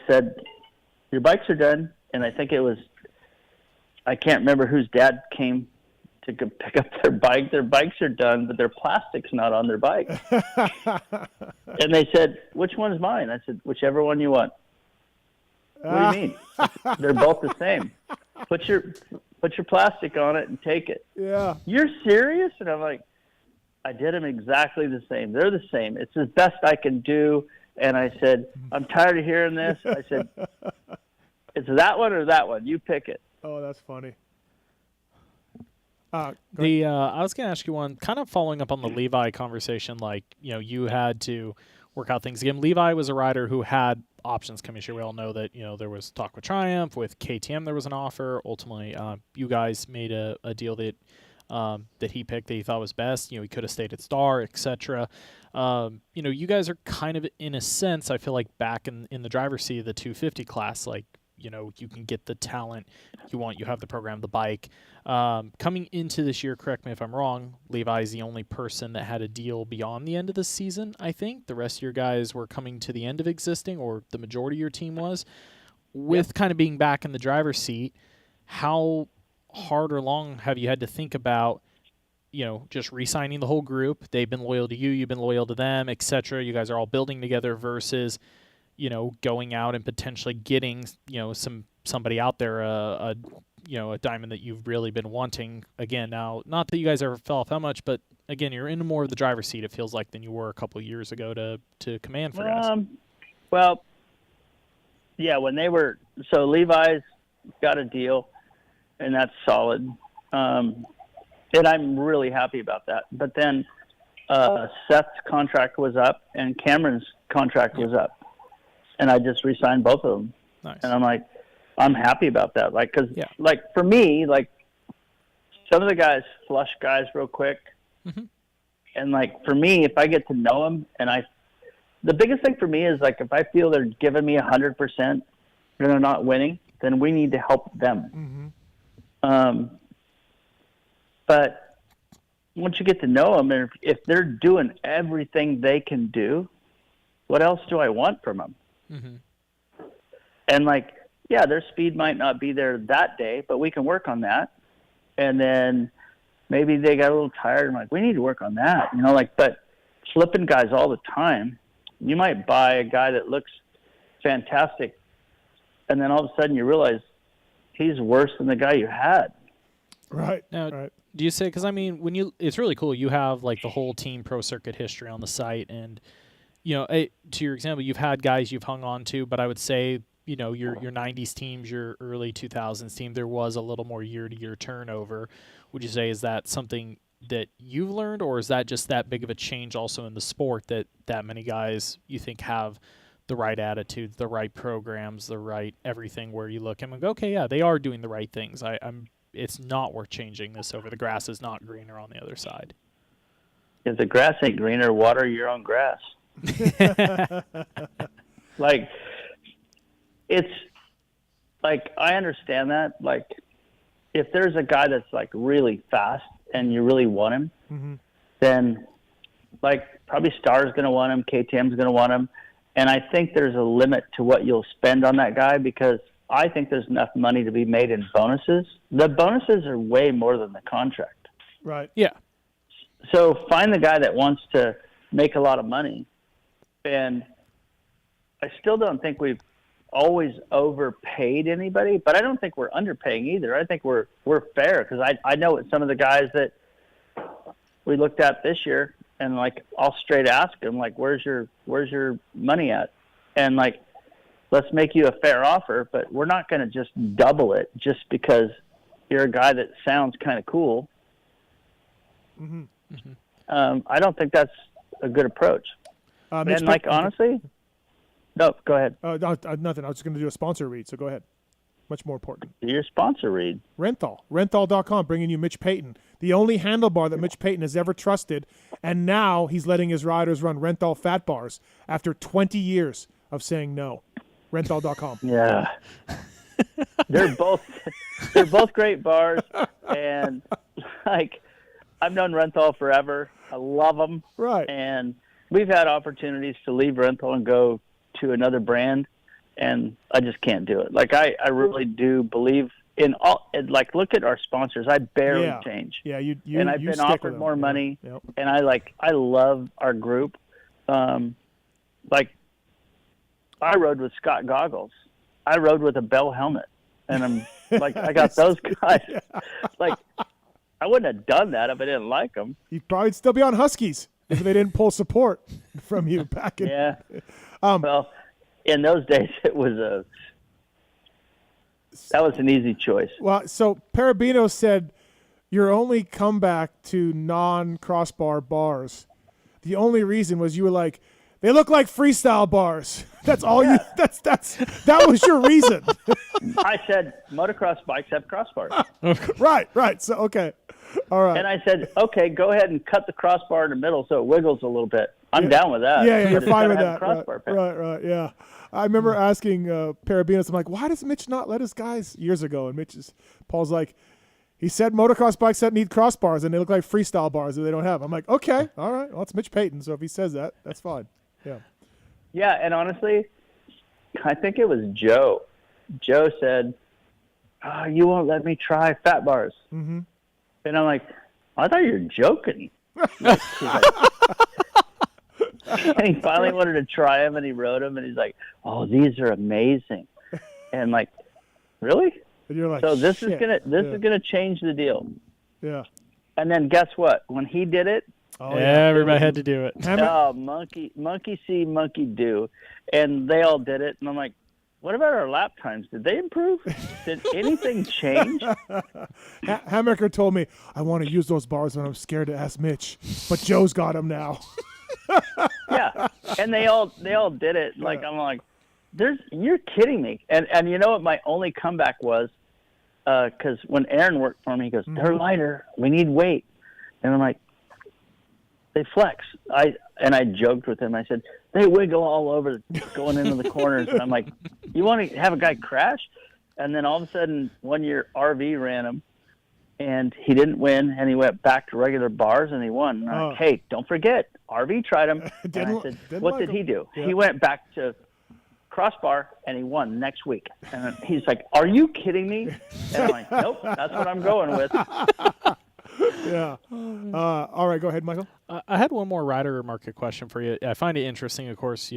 G: said, your bikes are done. And I think it was, I can't remember whose dad came to go pick up their bike. Their bikes are done, but their plastic's not on their bike. And they said, which one's mine? I said, whichever one you want. What do you mean? They're both the same. Put your plastic on it and take it.
A: Yeah.
G: You're serious? And I'm like, I did them exactly the same. They're the same. It's the best I can do. And I said, I'm tired of hearing this. I said, it's that one or that one. You pick it.
A: Oh, that's funny.
B: I was going to ask you one, kind of following up on the Levi conversation. Like, you had to work out things again. Levi was a rider who had options coming this year. We all know that there was talk with Triumph, with KTM. There was an offer. Ultimately, you guys made a deal that he picked that he thought was best. He could have stayed at Star, etc. You guys are kind of, in a sense, I feel like back in the driver's seat of the 250 class. Like, you can get the talent you want. You have the program, the bike. Coming into this year, correct me if I'm wrong, Levi is the only person that had a deal beyond the end of the season, I think. The rest of your guys were coming to the end of existing, or the majority of your team was. With kind of being back in the driver's seat, how hard or long have you had to think about, just re-signing the whole group? They've been loyal to you, you've been loyal to them, etc. You guys are all building together versus going out and potentially getting, somebody out there, a diamond that you've really been wanting. Again, now, not that you guys ever fell off how much, but again, you're in more of the driver's seat, it feels like, than you were a couple of years ago to command for guys.
G: Well, yeah, when they were, so Levi's got a deal, and that's solid. And I'm really happy about that. But then Seth's contract was up, and Cameron's contract was up. And I just re-signed both of them.
B: Nice.
G: And I'm like, I'm happy about that. Like, because, like, for me, like, some of the guys flush guys real quick.
B: Mm-hmm.
G: And, like, for me, if I get to know them, and the biggest thing for me is, like, if I feel they're giving me 100% and they're not winning, then we need to help them.
A: Mm-hmm.
G: But once you get to know them, and if they're doing everything they can do, what else do I want from them?
B: Mm-hmm.
G: And, like, yeah, their speed might not be there that day, but we can work on that. And then maybe they got a little tired. I'm like, we need to work on that, but flipping guys all the time, you might buy a guy that looks fantastic, and then all of a sudden you realize he's worse than the guy you had.
A: Right.
B: Now,
A: right.
B: Do you say, because I mean, it's really cool. You have like the whole team pro circuit history on the site, and to your example, you've had guys you've hung on to, but I would say, your 90s teams, your early 2000s team, there was a little more year-to-year turnover. Would you say, is that something that you've learned, or is that just that big of a change also in the sport that many guys you think have the right attitudes, the right programs, the right everything, where you look and go, okay, yeah, they are doing the right things. It's not worth changing this over. The grass is not greener on the other side.
G: If the grass ain't greener, water your own grass. Like, it's like, I understand that. Like, if there's a guy that's like really fast and you really want him,
A: mm-hmm.
G: then like probably Star's going to want him, KTM's going to want him. And I think there's a limit to what you'll spend on that guy, because I think there's enough money to be made in bonuses. The bonuses are way more than the contract.
A: Right.
B: Yeah.
G: So find the guy that wants to make a lot of money. And I still don't think we've always overpaid anybody, but I don't think we're underpaying either. I think we're fair, because I know what some of the guys that we looked at this year, and like I'll straight ask them, like, where's your money at? And like, let's make you a fair offer, but we're not going to just double it just because you're a guy that sounds kind of cool.
A: Mm-hmm.
G: I don't think that's a good approach. And like, honestly, no, go ahead.
A: Nothing. I was just going to do a sponsor read, so go ahead. Much more important.
G: Your sponsor read.
A: Renthal. Renthal.com, bringing you Mitch Payton, the only handlebar that Mitch Payton has ever trusted, and now he's letting his riders run Renthal fat bars after 20 years of saying no. Renthal.com.
G: Yeah. They're both great bars, and like, I've known Renthal forever. I love them.
A: Right.
G: And we've had opportunities to leave Renthal and go to another brand, and I just can't do it. Like, I really do believe in all. Like, look at our sponsors. I barely change.
A: Yeah, you
G: and I've
A: you
G: been
A: stick
G: offered
A: with
G: more
A: them.
G: money,
A: Yep.
G: and I love our group. Like, I rode with Scott goggles. I rode with a Bell helmet, and I'm like, I got those guys. Like, I wouldn't have done that if I didn't like them.
A: You'd probably still be on Huskies if they didn't pull support from you back in.
G: Yeah. Well, in those days, that was an easy choice.
A: Well, so Parabino said your only comeback to non-crossbar bars, the only reason was you were like, they look like freestyle bars. That's all you. That was your reason.
G: I said motocross bikes have crossbars.
A: Right. So okay, all right.
G: And I said, okay, go ahed and cut the crossbar in the middle so it wiggles a little bit. I'm down with that.
A: Yeah,
G: but
A: you're
G: it's
A: fine with
G: gotta have
A: that.
G: a crossbar pin.
A: Right. Yeah. I remember asking Parabinos, I'm like, why does Mitch not let his guys years ago? And Paul's like, he said motocross bikes that need crossbars and they look like freestyle bars that they don't have. I'm like, okay, all right. Well, it's Mitch Payton, so if he says that, that's fine. Yeah.
G: Yeah, and honestly, I think it was Joe. Joe said, oh, you won't let me try fat bars.
A: Mm-hmm.
G: And I'm like, I thought you were joking. And he finally wanted to try them, and he rode them, and he's like, oh, these are amazing. And like, really?
A: And you're like,
G: so this
A: shit.
G: is gonna change the deal.
A: Yeah.
G: And then guess what? When he did it,
B: everybody had to do it.
G: Oh, monkey see, monkey do. And they all did it. And I'm like, what about our lap times? Did they improve? Did anything change?
A: Hammaker told me, I want to use those bars when I'm scared to ask Mitch. But Joe's got them now.
G: Yeah. And they all did it. Like, I'm like, you're kidding me. And you know what my only comeback was? Because when Aaron worked for me, he goes, they're lighter. We need weight. And I'm like, they flex. I joked with him. I said, they wiggle all over going into the corners. And I'm like, you want to have a guy crash? And then all of a sudden, one year RV ran him, and he didn't win, and he went back to regular bars, and he won. And I'm like, hey, don't forget, RV tried him. And I said, what did he do? Yeah. He went back to crossbar, and he won next week. And he's like, are you kidding me? And I'm like, nope, that's what I'm going with.
A: Yeah. All right, go ahead, Michael.
B: I had one more rider market question for you. I find it interesting, of course,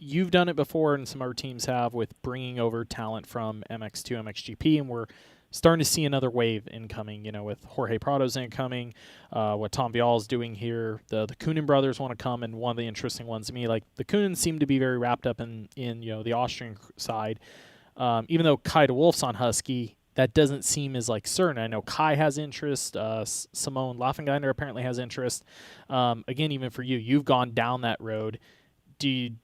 B: you've done it before and some other teams have with bringing over talent from MX to MXGP, and we're starting to see another wave incoming, with Jorge Prado's incoming, what Tom Vial's doing here. The Kunin brothers want to come, and one of the interesting ones to me, like the Kunins seem to be very wrapped up in the Austrian side. Even though Kai de Wolf's on Husky, that doesn't seem as certain. I know Kai has interest. Simone Laffengeiner apparently has interest. Again, even for you, you've gone down that road. Do you,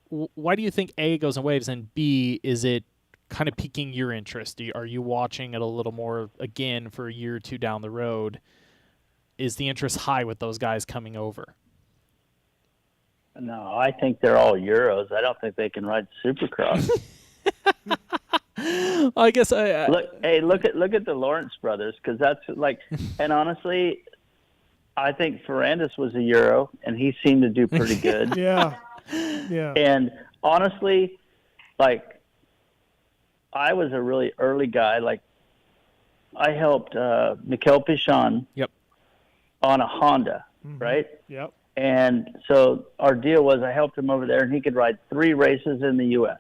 B: why do you think A, goes in waves, and B, is it kind of piquing your interest? Are you watching it a little more again for a year or two down the road? Is the interest high with those guys coming over?
G: No, I think they're all Euros. I don't think they can ride Supercross.
B: I guess I
G: look at the Lawrence brothers, because that's and honestly, I think Ferrandis was a Euro, and he seemed to do pretty good.
A: Yeah.
G: And honestly, I was a really early guy. I helped Mikel Pichon on a Honda, right?
A: Yep.
G: And so our deal was I helped him over there, and he could ride 3 races in the U.S.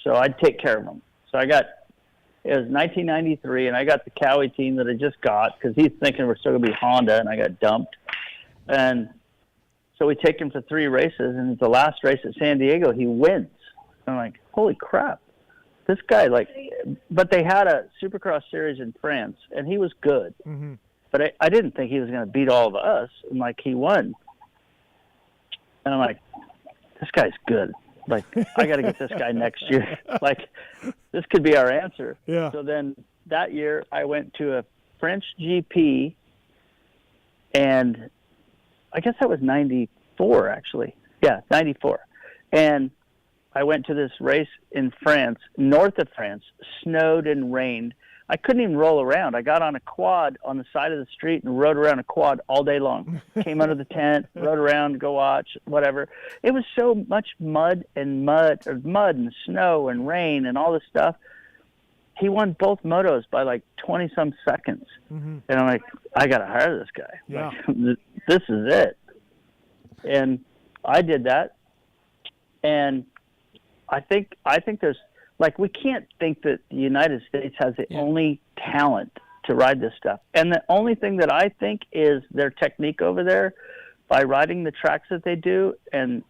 G: so I'd take care of them. So it was 1993, and I got the Cowie team that I just got because he's thinking we're still going to be Honda, and I got dumped. And so we take him to 3 races, and at the last race at San Diego, he wins. I'm like, holy crap. This guy, but they had a Supercross series in France, and he was good.
A: Mm-hmm.
G: But I didn't think he was going to beat all of us, and, he won. And I'm like, this guy's good. I got to get this guy next year. This could be our answer.
A: Yeah.
G: So then that year I went to a French GP, and I guess that was 94, actually. Yeah, 94. And I went to this race in France, north of France, snowed and rained. I couldn't even roll around. I got on a quad on the side of the street and rode around a quad all day long. Came under the tent, rode around, go watch, whatever. It was so much mud and snow and rain and all this stuff. He won both motos by 20-some seconds.
A: Mm-hmm.
G: And I'm like, I got to hire this guy.
A: Yeah.
G: This is it. And I did that. And I think there's, we can't think that the United States has the only talent to ride this stuff. And the only thing that I think is their technique over there by riding the tracks that they do and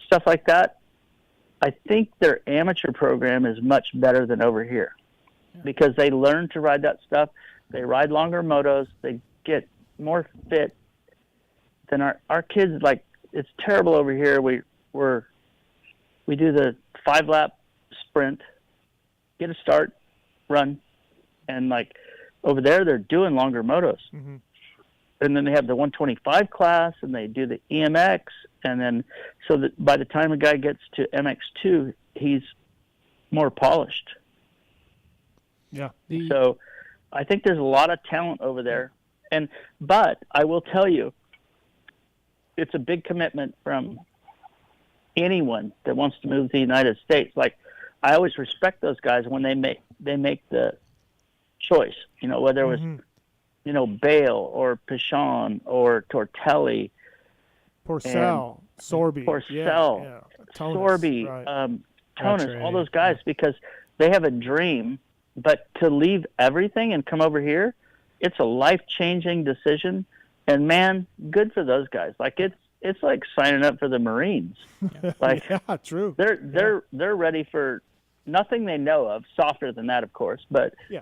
G: stuff like that. I think their amateur program is much better than over here because they learn to ride that stuff. They ride longer motos. They get more fit than our kids. It's terrible over here. We do the 5-lap sprint, get a start, run, and over there they're doing longer motos.
A: Mm-hmm.
G: And then they have the 125 class, and they do the EMX, and then so that by the time a guy gets to MX2, he's more polished.
A: Yeah.
G: So I think there's a lot of talent over there, but I will tell you, it's a big commitment from anyone that wants to move to the United States. I always respect those guys when they make the choice, whether it was, Bale or Pichon or Tortelli.
A: Porcel, Sorby.
G: Porcel, Sorby,
A: right.
G: Tonus, all those guys, because they have a dream, but to leave everything and come over here, it's a life-changing decision. And man, good for those guys. It's like signing up for the Marines.
A: Yeah, true.
G: They're ready for nothing they know of, softer than that, of course. But
A: yeah,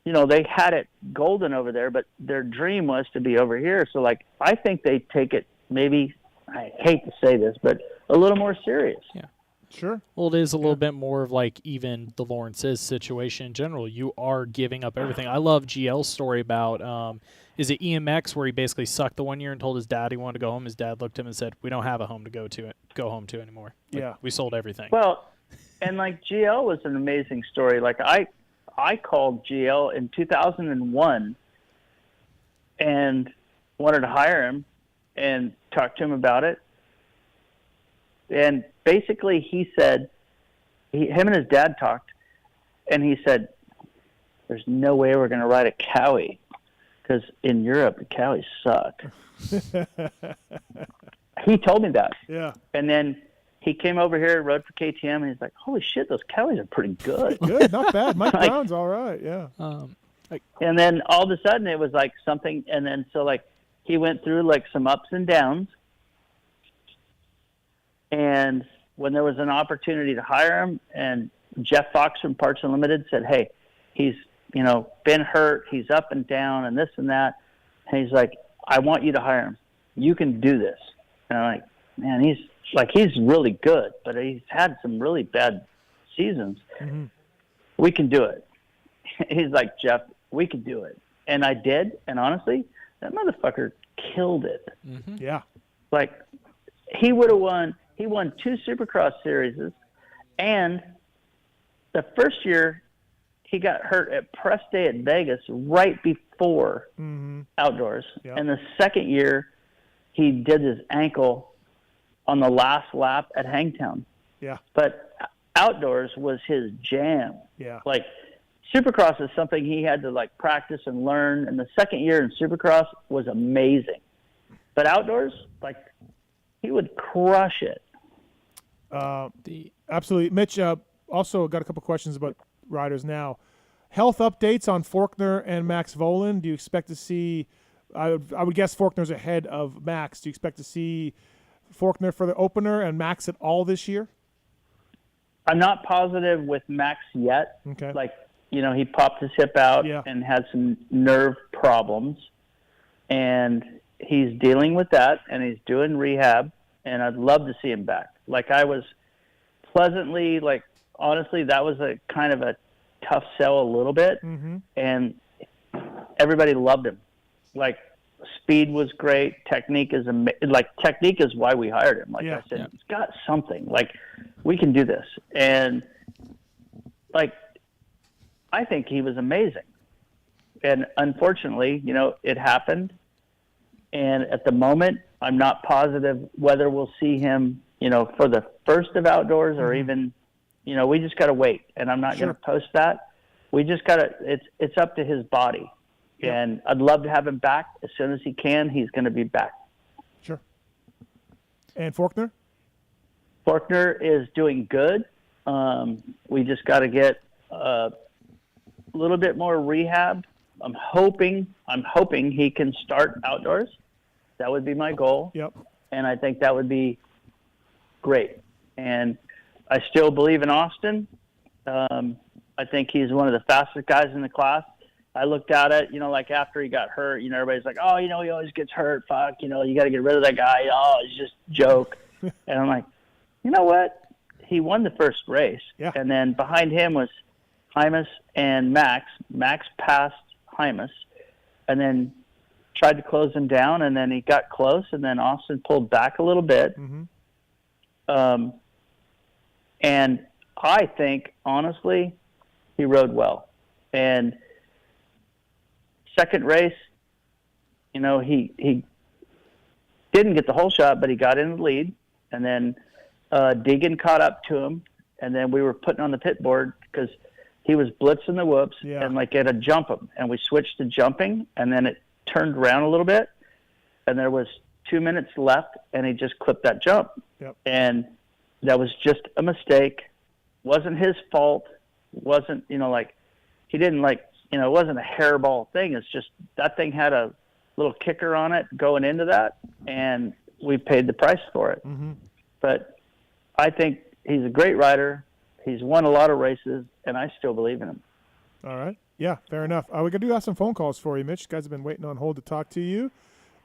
G: they had it golden over there, but their dream was to be over here. So I think they take it maybe, I hate to say this, but a little more serious.
B: Yeah.
A: Sure.
B: Well, it is a little bit more of even the Lawrence's situation in general. You are giving up everything. I love GL's story about, is it EMX, where he basically sucked the 1 year and told his dad he wanted to go home. His dad looked at him and said, "We don't have a home to go home to anymore.
A: Yeah.
B: We sold everything."
G: Well, and GL was an amazing story. I called GL in 2001 and wanted to hire him and talk to him about it. And basically he said, him and his dad talked, and he said, there's no way we're going to ride a Cowie because in Europe the Cowies suck. He told me that.
A: Yeah.
G: And then he came over here, rode for KTM, and he's like, holy shit, those Cowies are pretty good.
A: Good, not bad. Mike Brown's all right, yeah.
G: And then all of a sudden it was something, and then so he went through some ups and downs. And when there was an opportunity to hire him, and Jeff Fox from Parts Unlimited said, hey, he's, been hurt, he's up and down and this and that. And he's like, I want you to hire him. You can do this. And I'm like, man, he's really good, but he's had some really bad seasons.
A: Mm-hmm.
G: We can do it. He's like, Jeff, we can do it. And I did. And honestly, that motherfucker killed it.
B: Mm-hmm.
A: Yeah.
G: He would have won. He won 2 Supercross series, and the first year he got hurt at press day at Vegas right before outdoors.
A: Yep.
G: And the second year he did his ankle on the last lap at Hangtown.
A: Yeah.
G: But outdoors was his jam.
A: Yeah.
G: Supercross is something he had to practice and learn, and the second year in Supercross was amazing. But outdoors, he would crush it.
A: Absolutely. Mitch, also got a couple questions about riders now. Health updates on Faulkner and Max Volan. Do you expect to see, I would guess Faulkner's ahead of Max. Do you expect to see Faulkner for the opener and Max at all this year?
G: I'm not positive with Max yet.
A: Okay.
G: Like, he popped his hip out and had some nerve problems. And he's dealing with that, and he's doing rehab, and I'd love to see him back. Like, I was pleasantly, honestly, that was a kind of a tough sell a little bit, and everybody loved him. Like, speed was great. Technique is technique is why we hired him. I said, he's got something. Like, we can do this. And, I think he was amazing. And unfortunately, it happened. And at the moment, I'm not positive whether we'll see him, for the first of outdoors or even, we just got to wait. And I'm not going to post that. We just got to, it's up to his body. Yep. And I'd love to have him back as soon as he can. He's going to be back.
A: Sure. And Faulkner?
G: Faulkner is doing good. We just got to get a little bit more rehab. I'm hoping he can start outdoors. That would be my goal.
A: Yep.
G: And I think that would be great. And I still believe in Austin. I think he's one of the fastest guys in the class. I looked at it, after he got hurt, everybody's like, oh, he always gets hurt. Fuck, you got to get rid of that guy. Oh, it's just a joke. And I'm like, you know what? He won the first race.
A: Yeah.
G: And then behind him was Hymas and Max. Max passed Hymas and then tried to close him down, and then he got close, and then Austin pulled back a little bit. And I think, honestly, he rode well. And second race, he didn't get the whole shot, but he got in the lead. And then Deegan caught up to him, and then we were putting on the pit board because he was blitzing the whoops and had to jump him. And we switched to jumping, and then it turned around a little bit, and there was 2 minutes left, and he just clipped that jump.
A: Yep.
G: And that was just a mistake. Wasn't his fault. Wasn't, he didn't it wasn't a hairball thing. It's just that thing had a little kicker on it going into that, and we paid the price for it. But I think he's a great rider. He's won a lot of races, and I still believe in him.
A: All right. Yeah, fair enough. We do have some phone calls for you, Mitch. Guys have been waiting on hold to talk to you.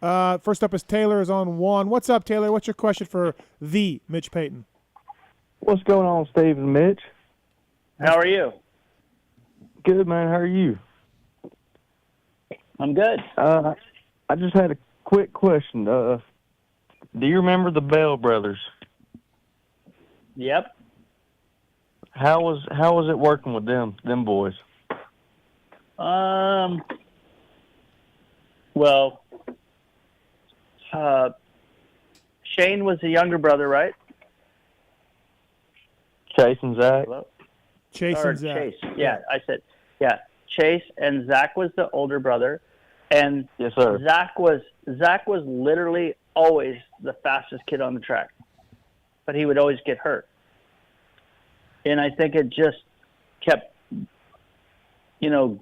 A: First up is Taylor is on one. What's up, Taylor? What's your question for the Mitch Payton?
H: What's going on, Steve and Mitch?
G: How are you?
H: Good, man. How are you?
G: I'm good.
H: I just had a quick question. Do you remember the Bell brothers?
G: Yep.
H: How was it working with them boys?
G: Well, Shane was the younger brother, right?
H: Chase and Zach.
G: Hello?
A: Chase
G: or
A: and Zach.
G: Chase. Yeah, I said, yeah. Chase and Zach was the older brother, and
H: yes, sir.
G: Zach was literally always the fastest kid on the track, but he would always get hurt, and I think it just kept,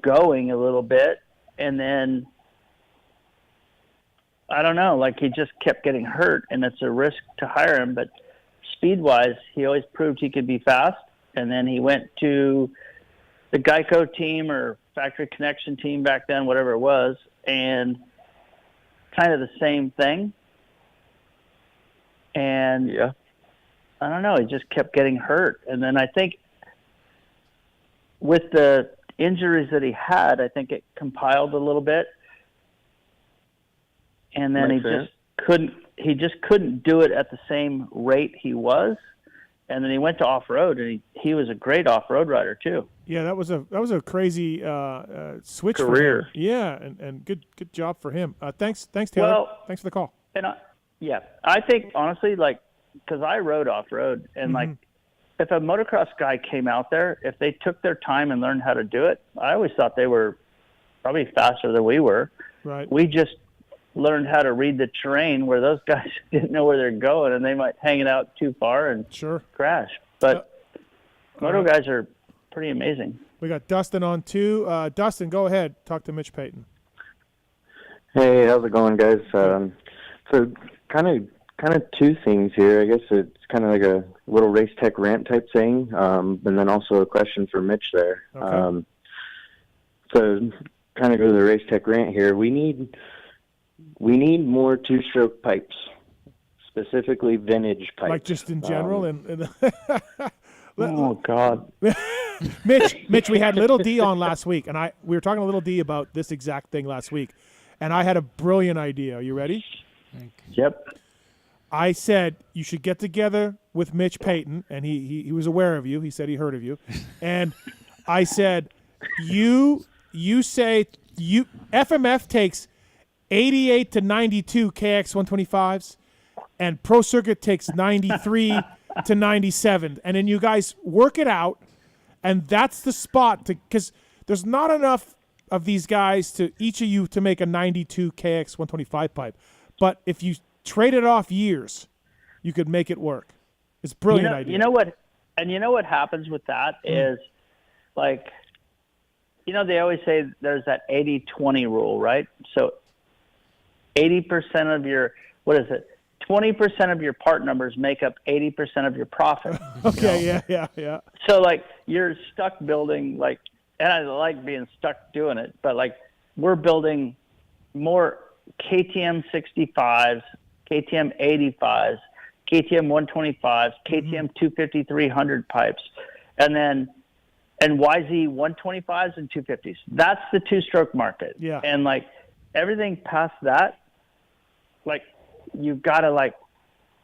G: going a little bit, and then I don't know, he just kept getting hurt, and it's a risk to hire him, but speed-wise, he always proved he could be fast. And then he went to the Geico team or Factory Connection team back then, whatever it was, and kind of the same thing. And I don't know, he just kept getting hurt. And then I think with the injuries that he had, I think it compiled a little bit. And then he just couldn't do it at the same rate he was. And then he went to off-road, and he was a great off-road rider too.
A: Yeah, that was a crazy switch
G: career.
A: For him. Yeah, and good job for him. Thanks Taylor.
G: Well,
A: thanks for the call.
G: And I think honestly, because I rode off-road, and if a motocross guy came out there, if they took their time and learned how to do it, I always thought they were probably faster than we were.
A: Right.
G: We just learned how to read the terrain, where those guys didn't know where they're going, and they might hang it out too far and crash. But moto guys are pretty amazing.
A: We got Dustin on too. Dustin, go ahead. Talk to Mitch Payton.
I: Hey, how's it going, guys? So kind of two things here. I guess it's kind of like a little race tech rant type thing, and then also a question for Mitch there.
A: Okay.
I: So kind of go to the race tech rant here. We need more two-stroke pipes, specifically vintage pipes.
A: Like just in general,
I: oh God.
A: Mitch, we had Little D on last week, and we were talking to Little D about this exact thing last week, and I had a brilliant idea. Are you ready?
G: Yep.
A: I said you should get together with Mitch Payton, and he was aware of you. He said he heard of you, and I said you say FMF takes 88 to 92 KX 125s, and Pro Circuit takes 93 to 97, and then you guys work it out, and that's the spot because there's not enough of these guys to each of you to make a 92 KX 125 pipe, but if you trade it off years, you could make it work. It's a brilliant idea.
G: You know what? And you know what happens with that is, like, they always say there's that 80-20 rule, right? So 80% of your, 20% of your part numbers make up 80% of your profit.
A: Okay, yeah.
G: So, like, you're stuck building, like, and I like being stuck doing it, but, like, we're building more KTM 65s, KTM 85s, KTM 125s, KTM 250-300 pipes, and YZ 125s and 250s. That's the two-stroke market.
A: Yeah.
G: And, like, everything past that, like, you've got to, like,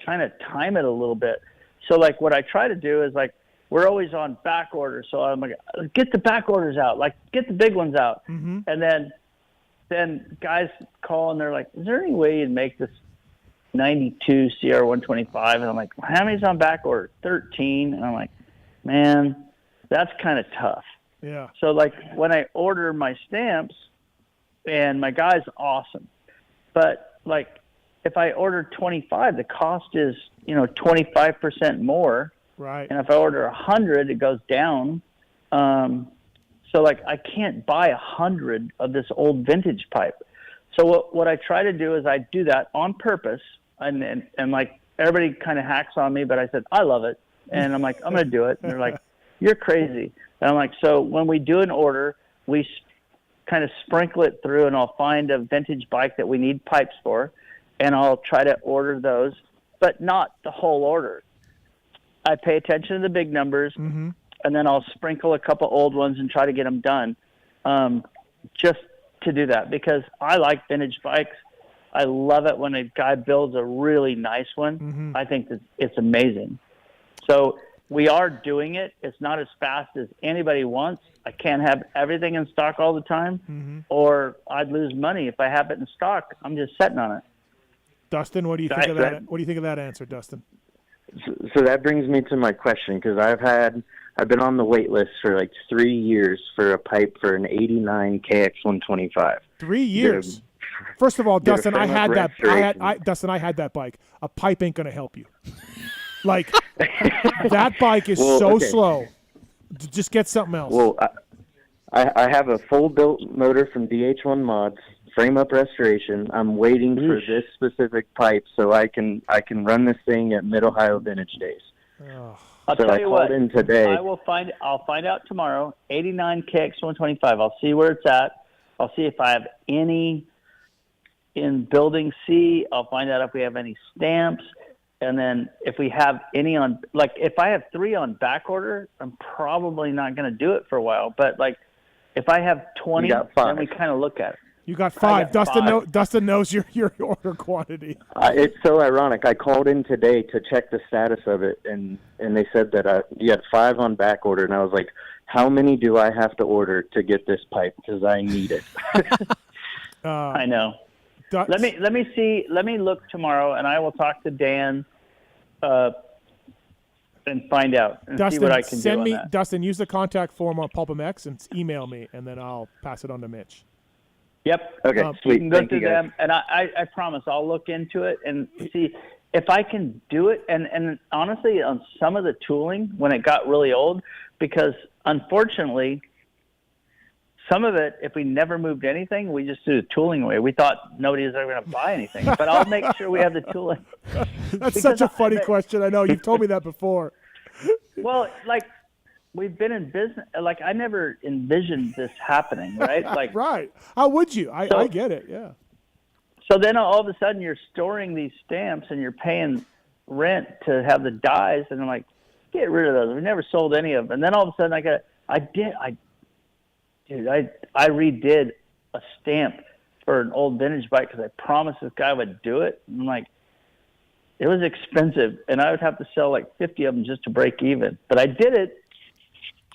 G: kind of time it a little bit. So, like, what I try to do is, like, we're always on back order. So I'm like, get the back orders out. Like, get the big ones out.
A: Mm-hmm.
G: And then guys call, and they're like, is there any way you'd make this 92 CR 125? And I'm like, how many's on back order? 13. And I'm like, man, that's kind of tough.
A: Yeah.
G: So, like, when I order my stamps, and my guy's awesome, but, like, if I order 25, the cost is, 25% more.
A: Right.
G: And if I order 100, it goes down. So, like, I can't buy 100 of this old vintage pipe. So what I try to do is I do that on purpose, and like, everybody kind of hacks on me, but I said, I love it. And I'm like, I'm going to do it. And they're like, you're crazy. And I'm like, so when we do an order, we kind of sprinkle it through, and I'll find a vintage bike that we need pipes for, and I'll try to order those, but not the whole order. I pay attention to the big numbers,
A: mm-hmm.
G: and then I'll sprinkle a couple old ones and try to get them done, just to do that, because I like vintage bikes. I love it when a guy builds a really nice one.
A: Mm-hmm.
G: I think that it's amazing. So we are doing it. It's not as fast as anybody wants. I can't have everything in stock all the time,
A: mm-hmm.
G: or I'd lose money. If I have it in stock, I'm just sitting on it.
A: Dustin, what do you think of that? What do you think of that answer, Dustin?
I: So that brings me to my question, because I've been on the wait list for like 3 years for a pipe for an 89 KX 125.
A: 3 years. First of all, Dustin, I had that bike. A pipe ain't gonna help you. Like, that bike is slow. Just get something else.
I: Well, I have a full built motor from DH1 Mods, frame up restoration. I'm waiting for this specific pipe so I can run this thing at Mid-Ohio Vintage Days.
A: Oh.
G: I'll
I: so
G: tell
I: I
G: you
I: called
G: what.
I: in today.
G: I'll find out tomorrow. 89 KX 125. I'll see where it's at. I'll see if I have any in building C. I'll find out if we have any stamps. And then if we have any on, like, if I have 3 on back order, I'm probably not going to do it for a while. But, like, if I have 20, then we kind of look at it.
A: You got 5. Dustin knows your order quantity.
I: It's so ironic. I called in today to check the status of it, and they said that you had 5 on back order, and I was like, how many do I have to order to get this pipe? Because I need it.
G: I know. Let me see. Let me look tomorrow, and I will talk to Dan and find out and see what I can do on that.
A: Dustin, use the contact form on PulpMX and email me, and then I'll pass it on to Mitch.
G: Yep.
I: Okay,
G: You
I: sweet.
G: can go
I: Thank
G: through
I: you, guys.
G: them, and I promise I'll look into it and see if I can do it. And honestly, on some of the tooling, when it got really old, because unfortunately, some of it, if we never moved anything, we just threw the tooling away. We thought nobody was ever going to buy anything. But I'll make sure we have the tooling.
A: That's such a funny question. I know. You've told me that before.
G: Well, like, we've been in business. Like, I never envisioned this happening, right? Like,
A: right. How would you? I get it, yeah.
G: So then all of a sudden you're storing these stamps and you're paying rent to have the dies. And I'm like, get rid of those. We never sold any of them. And then all of a sudden I redid a stamp for an old vintage bike because I promised this guy would do it. And I'm like, it was expensive, and I would have to sell like 50 of them just to break even. But I did it.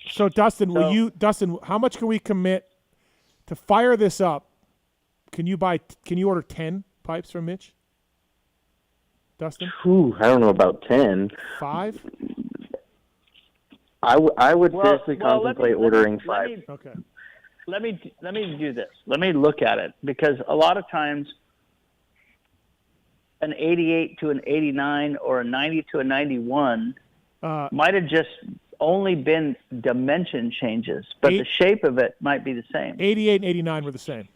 A: So Dustin, Dustin, how much can we commit to fire this up? Can you order 10 pipes from Mitch? Dustin?
I: Ooh, I don't know about 10.
A: 5?
I: I would seriously contemplate ordering 5.
A: Okay.
G: Let me do this. Let me look at it, because a lot of times an 88 to an 89 or a 90 to a 91 might have just only been dimension changes, but the shape of it might be the same.
A: 88 and 89 were the same.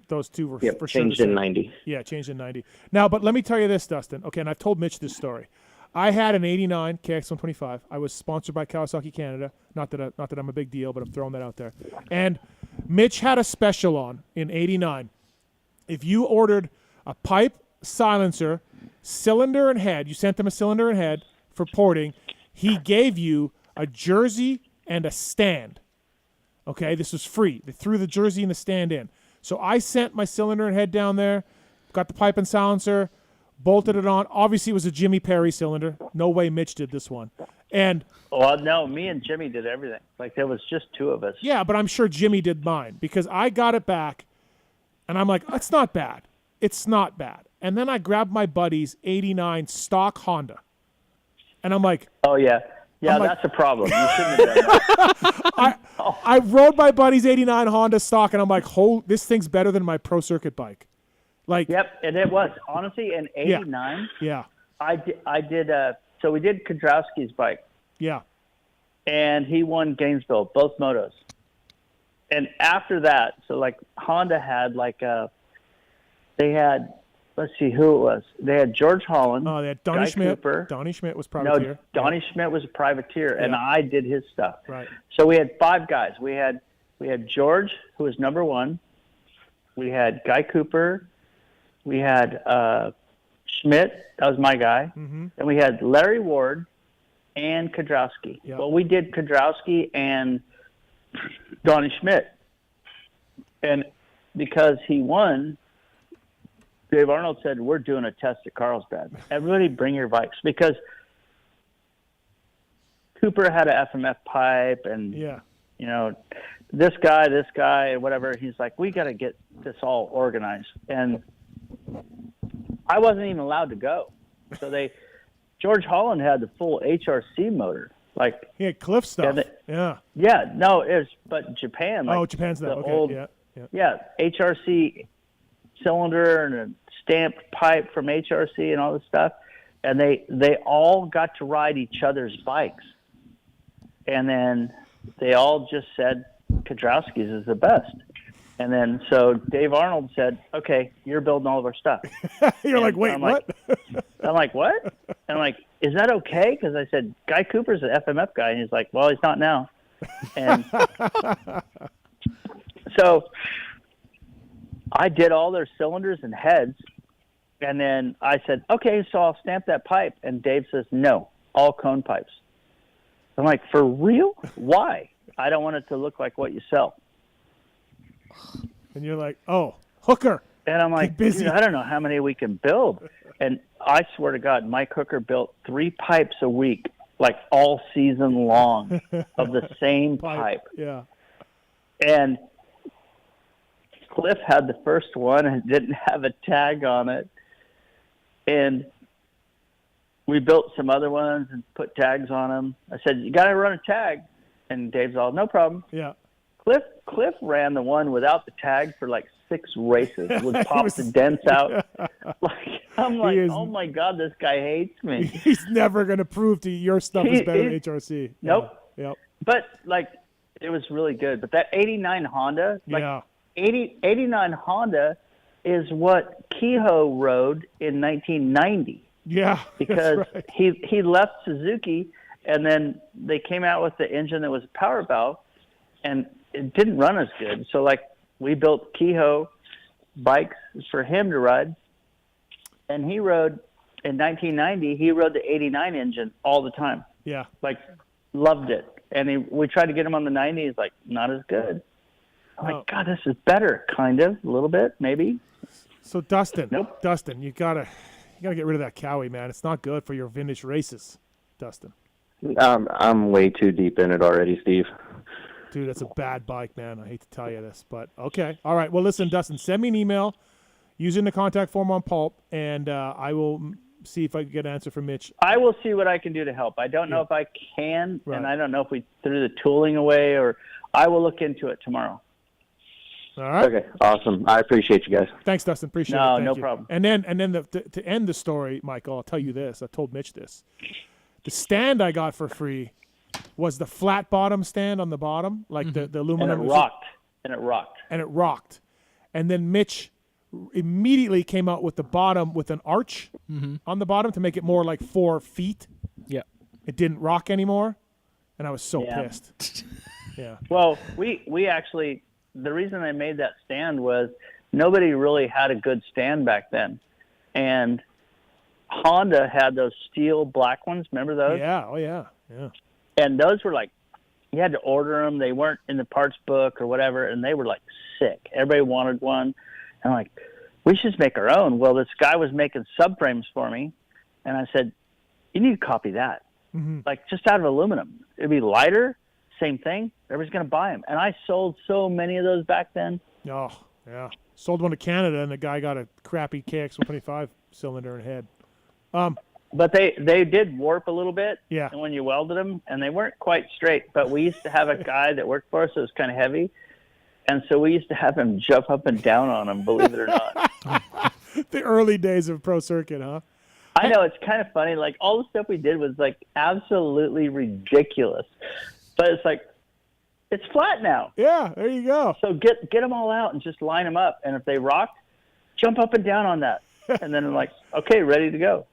A: Those two were for sure.
I: Changed in 90.
A: Yeah, changed in 90. Now, but let me tell you this, Dustin. Okay, and I've told Mitch this story. I had an 89 KX125. I was sponsored by Kawasaki Canada. Not that I'm a big deal, but I'm throwing that out there. And Mitch had a special on in 89. If you ordered a pipe, silencer, cylinder and head, you sent him a cylinder and head for porting, he gave you a jersey and a stand. Okay, this was free. They threw the jersey and the stand in. So I sent my cylinder and head down there, got the pipe and silencer, bolted it on. Obviously, it was a Jimmy Perry cylinder. No way Mitch did this one. And
G: no, me and Jimmy did everything. Like, there was just two of us.
A: Yeah, but I'm sure Jimmy did mine, because I got it back, and I'm like, it's not bad. It's not bad. And then I grabbed my buddy's 89 stock Honda, and I'm like,
G: oh, yeah. Yeah, that's a problem. You shouldn't have done that.
A: I rode my buddy's 89 Honda stock, and I'm like, this thing's better than my Pro Circuit bike. Like,
G: yep, and it was. Honestly, in 89,
A: yeah.
G: I did so we did Kudrowski's bike.
A: Yeah.
G: And he won Gainesville, both motos. And after that, so like Honda had they had, let's see who it was. They had George Holland.
A: Oh, they had Donnie Schmidt.
G: Cooper.
A: Donnie Schmidt was privateer.
G: No, Donnie Schmidt was a privateer, and I did his stuff.
A: Right.
G: So we had 5 guys. We had George, who was number 1. We had Guy Cooper. We had Schmidt. That was my guy.
A: Mm-hmm.
G: And we had Larry Ward and Kudrowski.
A: Yep.
G: Well, we did Kudrowski and Donnie Schmidt. And because he won, Dave Arnold said, we're doing a test at Carlsbad. Everybody bring your bikes. Because Cooper had a FMF pipe, and, this guy, whatever. He's like, we got to get this all organized. And I wasn't even allowed to go. So George Holland had the full HRC motor. Like,
A: he had Cliff stuff.
G: Yeah, no, but Japan. Like,
A: Japan's that. Okay,
G: old, yeah, HRC cylinder and a stamped pipe from HRC and all this stuff. And they all got to ride each other's bikes. And then they all just said Kudrowski's is the best. And then so Dave Arnold said, okay, you're building all of our stuff.
A: You're like, wait, what?
G: I'm like, what? And I'm like, is that okay? Because I said, Guy Cooper's an FMF guy. And he's like, well, he's not now. And so I did all their cylinders and heads. And then I said, okay, so I'll stamp that pipe. And Dave says, no, all cone pipes. I'm like, for real? Why? I don't want it to look like what you sell.
A: And you're like, oh, hooker.
G: And I'm like, dude, I don't know how many we can build. And I swear to God, Mike Hooker built 3 pipes a week, like all season long, of the same pipe.
A: Yeah.
G: And Cliff had the first one and didn't have a tag on it. And we built some other ones and put tags on them. I said, you got to run a tag. And Dave's all, no problem.
A: Yeah.
G: Cliff ran the one without the tag for like 6 races. Would pop the dents out. I'm like, oh my God, this guy hates me.
A: He's never going to prove to you your stuff is better than HRC.
G: Nope.
A: Yep.
G: But like, it was really good. But that 89 Honda, 89 Honda is what Kehoe rode in 1990.
A: Yeah,
G: because
A: that's right.
G: he left Suzuki, and then they came out with the engine that was a power valve, and it didn't run as good. So like, we built Kehoe bikes for him to ride, and he rode in 1990. He rode the 89 engine all the time.
A: Yeah,
G: like loved it. And we tried to get him on the 90. He's like, not as good. I'm like, God, this is better, kind of, a little bit, maybe.
A: So Dustin, you gotta get rid of that Cowie, man. It's not good for your vintage races, Dustin.
I: I'm way too deep in it already, Steve.
A: Dude, that's a bad bike, man. I hate to tell you this, but okay. All right. Well, listen, Dustin, send me an email using the contact form on Pulp, and I will see if I can get an answer from Mitch.
G: I will see what I can do to help. I don't know if I can, and I don't know if we threw the tooling away, or I will look into it tomorrow.
A: All right.
I: Okay, awesome. I appreciate you guys.
A: Thanks, Dustin. Appreciate it.
G: No,
A: Thank
G: no
A: you.
G: problem.
A: And then to end the story, Michael, I'll tell you this. I told Mitch this. The stand I got for free was the flat bottom stand on the bottom, like the aluminum.
G: And it rocked.
A: And it rocked. And then Mitch immediately came out with the bottom with an arch on the bottom to make it more like 4 feet.
B: Yeah.
A: It didn't rock anymore, and I was so pissed. Yeah.
G: Well, we actually, the reason I made that stand was nobody really had a good stand back then. And Honda had those steel black ones. Remember those?
A: Yeah. Oh, yeah. Yeah.
G: And those were like, you had to order them. They weren't in the parts book or whatever, and they were like sick. Everybody wanted one. And I'm like, we should just make our own. Well, this guy was making subframes for me, and I said, you need to copy that. Like, just out of aluminum. It'd be lighter, same thing. Everybody's going to buy them. And I sold so many of those back then.
A: Oh, yeah. Sold one to Canada, and the guy got a crappy KX125 cylinder and head.
G: But they did warp a little bit
A: Yeah.
G: when you welded them, and they weren't quite straight. But we used to have a guy that worked for us that was kind of heavy, and so we used to have him jump up and down on them, believe it or not.
A: The early days of Pro Circuit, huh?
G: I know, it's kind of funny. Like, all the stuff we did was, like, absolutely ridiculous. But it's like, it's flat now.
A: Yeah, there you go.
G: So get them all out and just line them up. And if they rock, jump up and down on that. And then I'm like, okay, ready to go.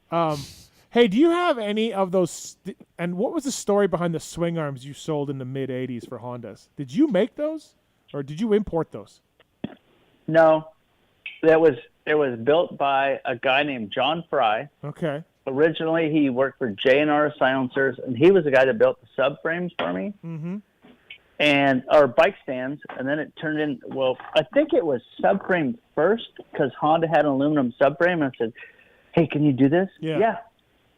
A: Hey, do you have any of those? And what was the story behind the swing arms you sold in the mid-'80s for Hondas? Did you make those, or did you import those?
G: No, it was built by a guy named John Fry.
A: Okay.
G: Originally, he worked for J&R Silencers, and he was the guy that built the subframes for me.
A: Mm-hmm.
G: And our bike stands, and then it turned in. Well, I think it was subframe first because Honda had an aluminum subframe. And I said, "Hey, can you do this?"
A: Yeah.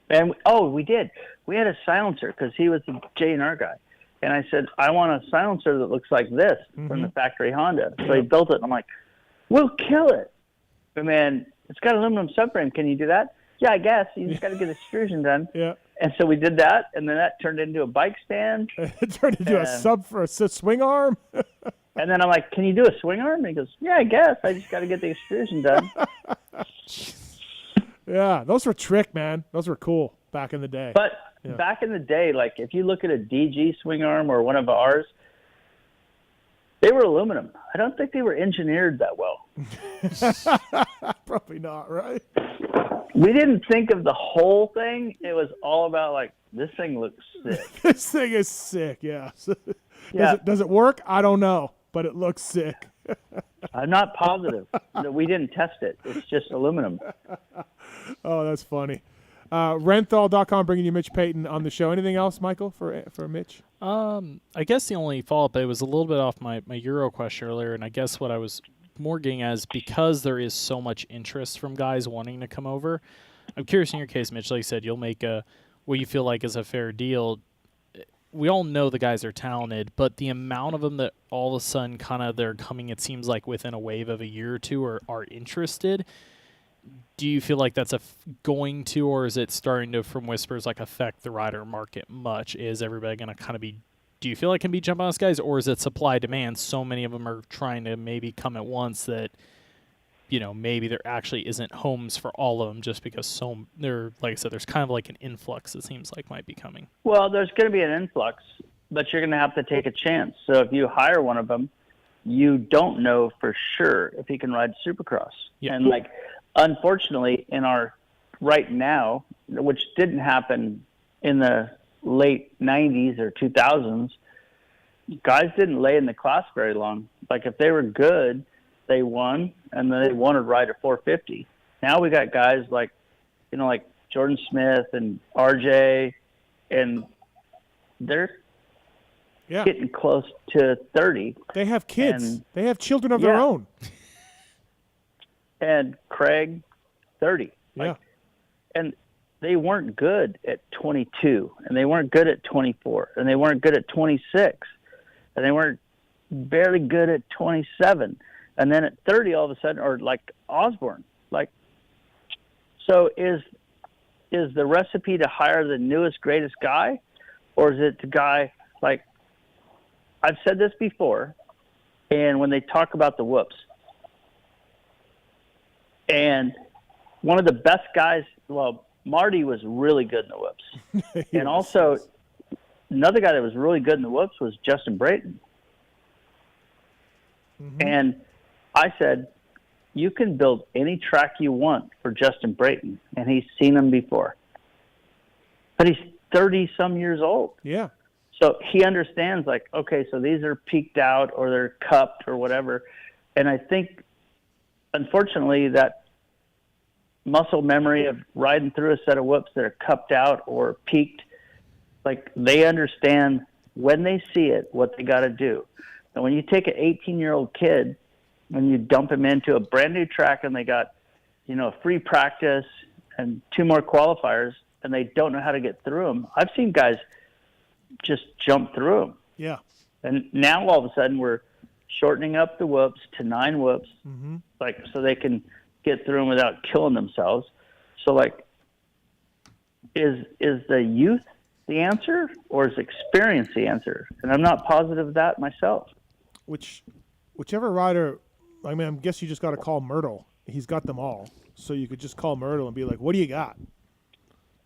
G: And we did. We had a silencer because he was the J&R guy, and I said, "I want a silencer that looks like this from the factory Honda." So he built it. And I'm like, "We'll kill it." But man, it's got aluminum subframe. Can you do that? Yeah, I guess. You just got to get the extrusion done.
A: Yeah.
G: And so we did that, and then that turned into a bike stand.
A: It turned into a sub for a swing arm.
G: And then I'm like, "Can you do a swing arm?" And he goes, "Yeah, I guess. I just got to get the extrusion done."
A: Yeah, those were trick, man. Those were cool back in the day.
G: But back in the day, like if you look at a DG swing arm or one of ours, they were aluminum. I don't think they were engineered that well.
A: Probably not, right?
G: We didn't think of the whole thing. It was all about like, this thing looks sick.
A: This thing is sick, yeah.
G: Yeah.
A: Does it work? I don't know, but it looks sick.
G: I'm not positive. We didn't test it. It's just aluminum.
A: Oh, that's funny. Renthal.com bringing you Mitch Payton on the show. Anything else, Michael, for Mitch?
B: I guess the only follow-up, it was a little bit off my Euro question earlier, and I guess what I was more getting at is because there is so much interest from guys wanting to come over, I'm curious in your case, Mitch, like you said, you'll make what you feel like is a fair deal. We all know the guys are talented, but the amount of them that all of a sudden kind of they're coming, it seems like within a wave of a year or two are interested. Do you feel like that's going to, or is it starting to, from whispers, like affect the rider market much? Is everybody going to kind of be do you feel like can be jump on us guys, or is it supply demand? So many of them are trying to maybe come at once that, maybe there actually isn't homes for all of them just because they're, like I said, there's kind of like an influx it seems like might be coming.
G: Well, there's going to be an influx, but you're going to have to take a chance. So if you hire one of them, you don't know for sure if he can ride Supercross.
B: Yeah.
G: And unfortunately, in our right now, which didn't happen in the late 90s or 2000s, guys didn't lay in the class very long. Like if they were good, they won, and then they wanted to ride a 450. Now we got guys like Jordan Smith and RJ, and they're getting close to 30.
A: They have kids. They have children of their own.
G: And Craig, 30.
A: Yeah.
G: And they weren't good at 22, and they weren't good at 24, and they weren't good at 26, and they weren't barely good at 27. And then at 30, all of a sudden, or like Osborne, so is the recipe to hire the newest, greatest guy, or is it the guy I've said this before, and when they talk about the whoops, and one of the best guys, Marty was really good in the whoops. And also, another guy that was really good in the whoops was Justin Brayton. Mm-hmm. And I said, you can build any track you want for Justin Brayton, and he's seen them before. But he's 30-some years old.
A: Yeah.
G: So he understands, okay, so these are peaked out or they're cupped or whatever. And I think, unfortunately, that muscle memory of riding through a set of whoops that are cupped out or peaked, they understand when they see it what they got to do. And when you take an 18-year-old kid and you dump him into a brand new track and they got, free practice and 2 more qualifiers and they don't know how to get through them, I've seen guys just jump through them.
A: Yeah.
G: And now all of a sudden we're shortening up the whoops to 9 whoops,
A: Mm-hmm.
G: so they can get through them without killing themselves. So is the youth the answer, or is experience the answer? And I'm not positive of that myself.
A: Whichever rider, I guess you just got to call Myrtle. He's got them all. So you could just call Myrtle and be like, what do you got?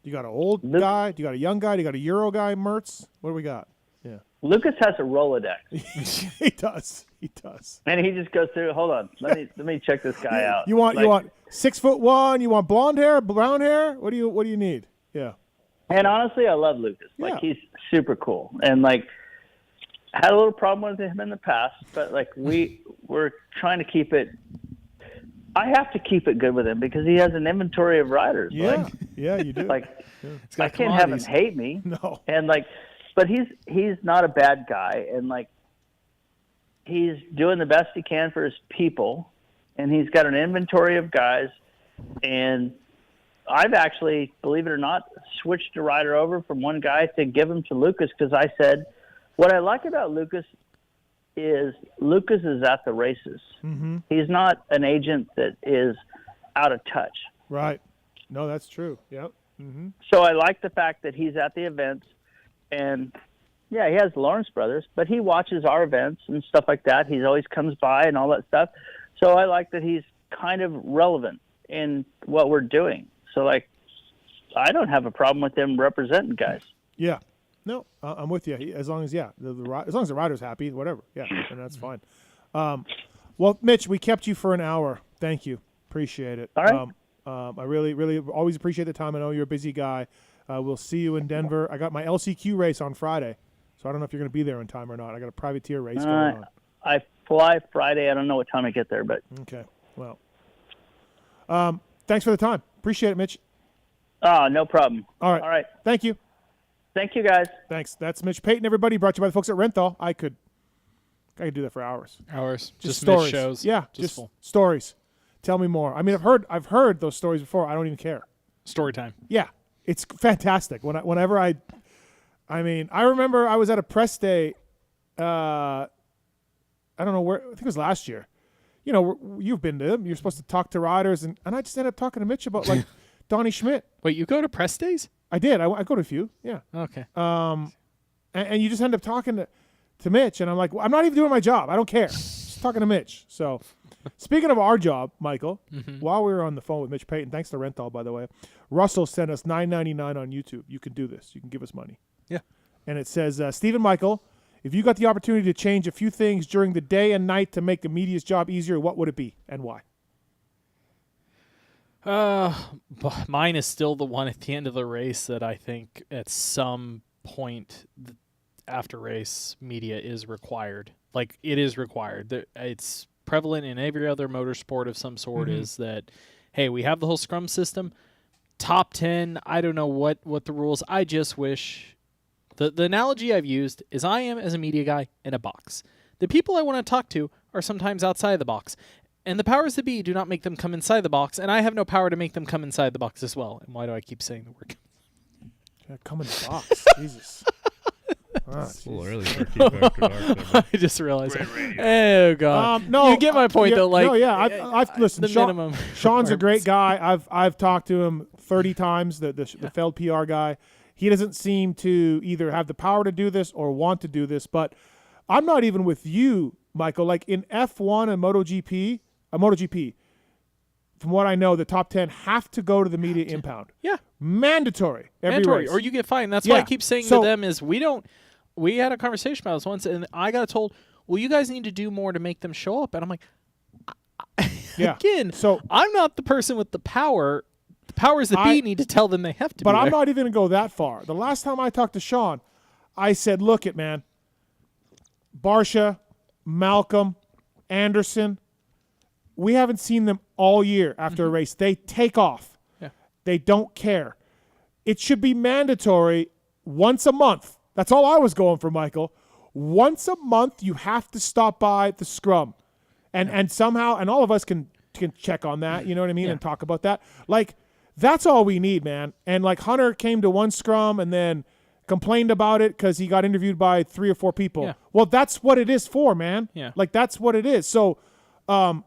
A: You got an old guy? Do you got a young guy? Do you got a Euro guy, Mertz? What do we got? Yeah.
G: Lucas has a Rolodex.
A: He does.
G: And he just goes through, hold on, let me check this guy out.
A: You want 6'1", you want blonde hair, brown hair? What do you need? Yeah.
G: And honestly, I love Lucas. He's super cool. And had a little problem with him in the past, but we're trying to keep it. I have to keep it good with him because he has an inventory of riders.
A: Yeah, you do.
G: I can't have him hate me.
A: No.
G: And but he's not a bad guy, and he's doing the best he can for his people, and he's got an inventory of guys. And I've actually, believe it or not, switched a rider over from one guy to give him to Lucas because I said, what I like about Lucas is at the races.
A: Mm-hmm.
G: He's not an agent that is out of touch.
A: Right. No, that's true. Yep. Mm-hmm.
G: So I like the fact that he's at the events, and he has Lawrence Brothers, but he watches our events and stuff like that. He always comes by and all that stuff. So I like that he's kind of relevant in what we're doing. So I don't have a problem with him representing guys.
A: Yeah. No, I'm with you. As long as as long as the rider's happy, whatever. Yeah, and that's fine. Well, Mitch, we kept you for an hour. Thank you. Appreciate it.
G: All right.
A: I really, really always appreciate the time. I know you're a busy guy. We'll see you in Denver. I got my LCQ race on Friday, so I don't know if you're going to be there in time or not. I got a privateer race going on.
G: I fly Friday. I don't know what time I get there, but
A: okay. Well, thanks for the time. Appreciate it, Mitch.
G: No problem.
A: All right.
G: All right.
A: Thank you.
G: Thank you, guys.
A: Thanks. That's Mitch Payton, everybody. Brought to you by the folks at Renthal. I could do that for hours.
B: Just
A: stories.
B: Mitch shows.
A: Yeah, just stories. Tell me more. I mean, I've heard those stories before. I don't even care.
B: Story time.
A: Yeah, it's fantastic. Whenever I remember I was at a press day. I don't know where. I think it was last year. You've been to them. You're supposed to talk to riders, and I just ended up talking to Mitch about Donnie Schmidt.
B: Wait, you go to press days?
A: I did. I go to a few. Yeah.
B: Okay.
A: And you just end up talking to Mitch, and I'm like, well, I'm not even doing my job. I don't care. Just talking to Mitch. So, speaking of our job, Michael, while we were on the phone with Mitch Payton, thanks to Rental, by the way, Russell sent us $9.99 on YouTube. You can do this. You can give us money.
B: Yeah.
A: And it says, Stephen Michael, if you got the opportunity to change a few things during the day and night to make the media's job easier, what would it be and why?
B: Mine is still the one at the end of the race that I think at some point after race media is required. Like, it is required. It's prevalent in every other motorsport of some sort is that, hey, we have the whole scrum system. Top 10, I don't know what the rules. I just wish. The analogy I've used is I am, as a media guy, in a box. The people I want to talk to are sometimes outside the box. And the powers that be do not make them come inside the box, and I have no power to make them come inside the box as well. And why do I keep saying the word?
A: Come in the box. Jesus.
J: It's a little early for Keep After Dark.
B: I just realized. Oh God!
A: No,
B: you get my point though. Like,
A: no, yeah, I've listened.
B: The minimum.
A: Sean's a great guy. I've talked to him 30 times. The Feld PR guy. He doesn't seem to either have the power to do this or want to do this. But I'm not even with you, Michael. Like in F1 and MotoGP, from what I know, the top 10 have to go to the media impound.
B: Yeah.
A: Mandatory. Every race.
B: Or you get fined. That's why I keep saying to them is we had a conversation about this once, and I got told, well, you guys need to do more to make them show up. And I'm like, again, so I'm not the person with the power. The powers that be need to tell them they have to be
A: But
B: there.
A: I'm not even going to go that far. The last time I talked to Sean, I said, look it, man, Barsha, Malcolm, Anderson, we haven't seen them all year after a race. They take off.
B: Yeah.
A: They don't care. It should be mandatory once a month. That's all I was going for, Michael. Once a month, you have to stop by the scrum. And somehow, and all of us can check on that, you know what I mean, and talk about that. Like, that's all we need, man. And, like, Hunter came to one scrum and then complained about it because he got interviewed by 3 or 4 people.
B: Yeah.
A: Well, that's what it is for, man.
B: Yeah.
A: Like, that's what it is. So,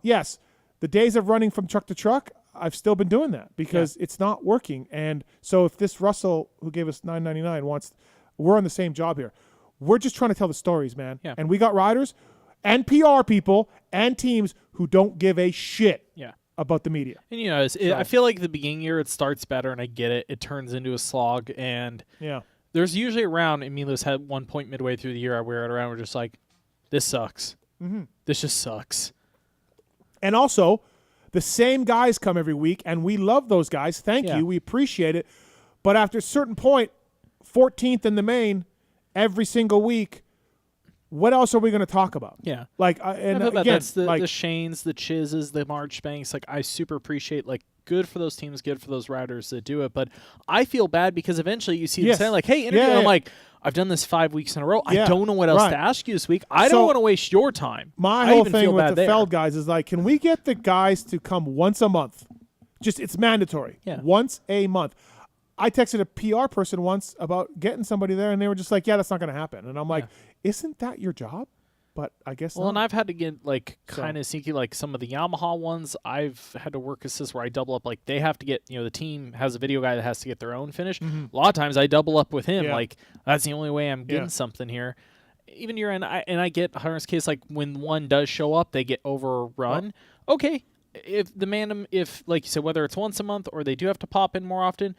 A: yes, the days of running from truck to truck, I've still been doing that because it's not working. And so if this Russell, who gave us $9.99, we're on the same job here. We're just trying to tell the stories, man.
B: Yeah.
A: And we got riders and PR people and teams who don't give a shit about the media.
B: And, you know, I feel like the beginning year it starts better, and I get it. It turns into a slog, and there's usually around, and Milos had one point midway through the year, we're around, we're just like, this sucks. This just sucks.
A: And also, the same guys come every week, and we love those guys. Thank you. We appreciate it. But after a certain point, 14th in the main, every single week, what else are we going to talk about?
B: Yeah.
A: Like, and again,
B: that's the Shanes, the Chizes, the Marchbanks. Like, I super appreciate, like, good for those teams, good for those riders that do it. But I feel bad because eventually you see them saying, like, hey, interview. I'm like, I've done this 5 weeks in a row. I don't know what else to ask you this week. I don't want to waste your time.
A: My whole thing with the Feld guys is, like, can we get the guys to come once a month? Just, it's mandatory.
B: Yeah.
A: Once a month. I texted a PR person once about getting somebody there, and they were just like, yeah, that's not going to happen. And I'm like, isn't that your job? But I guess
B: Well,
A: not.
B: and I've had to get, like, kind of sneaky, like some of the Yamaha ones, I've had to work assist where I double up. Like, they have to get, you know, the team has a video guy that has to get their own finish. A lot of times I double up with him. Like, that's the only way I'm getting something here. Even your end, I get Hunter's case, like, when one does show up, they get overrun. Okay. If, like you said, whether it's once a month or they do have to pop in more often,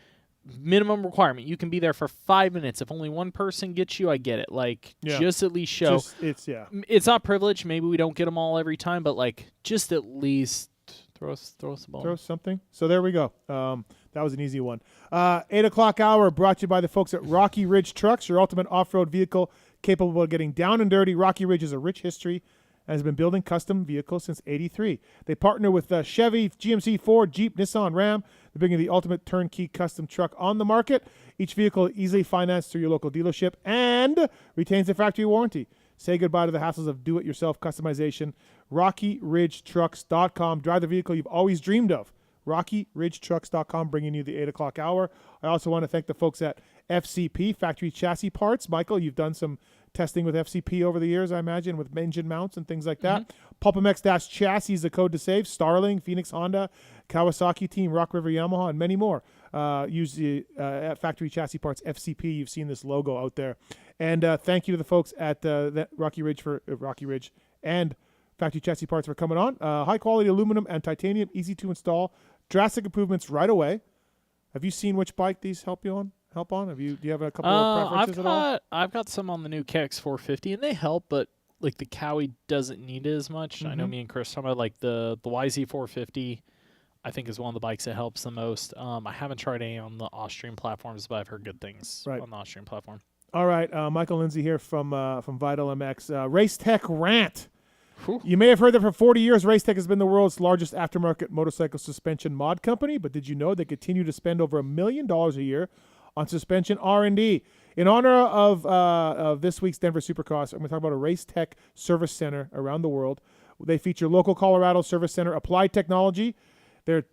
B: minimum requirement. You can be there for 5 minutes. If only one person gets you, I get it. Like, just at least show. It's not privilege. Maybe we don't get them all every time, but, like, just at least throw us a ball.
A: Throw something. So there we go. That was an easy one. 8 o'clock hour brought to you by the folks at Rocky Ridge Trucks, your ultimate off-road vehicle capable of getting down and dirty. Rocky Ridge is a rich history and has been building custom vehicles since '83. They partner with Chevy, GMC, Ford, Jeep, Nissan, Ram. They're bringing the ultimate turnkey custom truck on the market. Each vehicle easily financed through your local dealership and retains a factory warranty. Say goodbye to the hassles of do-it-yourself customization. RockyRidgeTrucks.com. Drive the vehicle you've always dreamed of. RockyRidgeTrucks.com, bringing you the 8 o'clock hour. I also want to thank the folks at FCP, Factory Chassis Parts. Michael, you've done some testing with FCP over the years, I imagine, with engine mounts and things like that. PulpMX-Chassis is the code to save. Starling, Phoenix Honda, Kawasaki Team, Rock River Yamaha, and many more. use the Factory Chassis Parts FCP. You've seen this logo out there. And thank you to the folks at Rocky Ridge and Factory Chassis Parts for coming on. High quality aluminum and titanium, easy to install, drastic improvements right away. Have you seen which bike these help on? Do you have a couple of preferences at all?
B: I've got some on the new KX 450, and they help, but like the Cowie doesn't need it as much. I know me and Chris talking about like the YZ 450. I think is one of the bikes that helps the most. I haven't tried any on the Austrian platforms, but I've heard good things on the Austrian platform.
A: All right, Michael Lindsay here from Vital MX. Race Tech Rant. Whew. You may have heard that for 40 years, Race Tech has been the world's largest aftermarket motorcycle suspension mod company, but did you know they continue to spend over $1 million a year on suspension R&D? In honor of this week's Denver Supercross, I'm going to talk about a Race Tech service center around the world. They feature local Colorado service center Applied Technology. Ben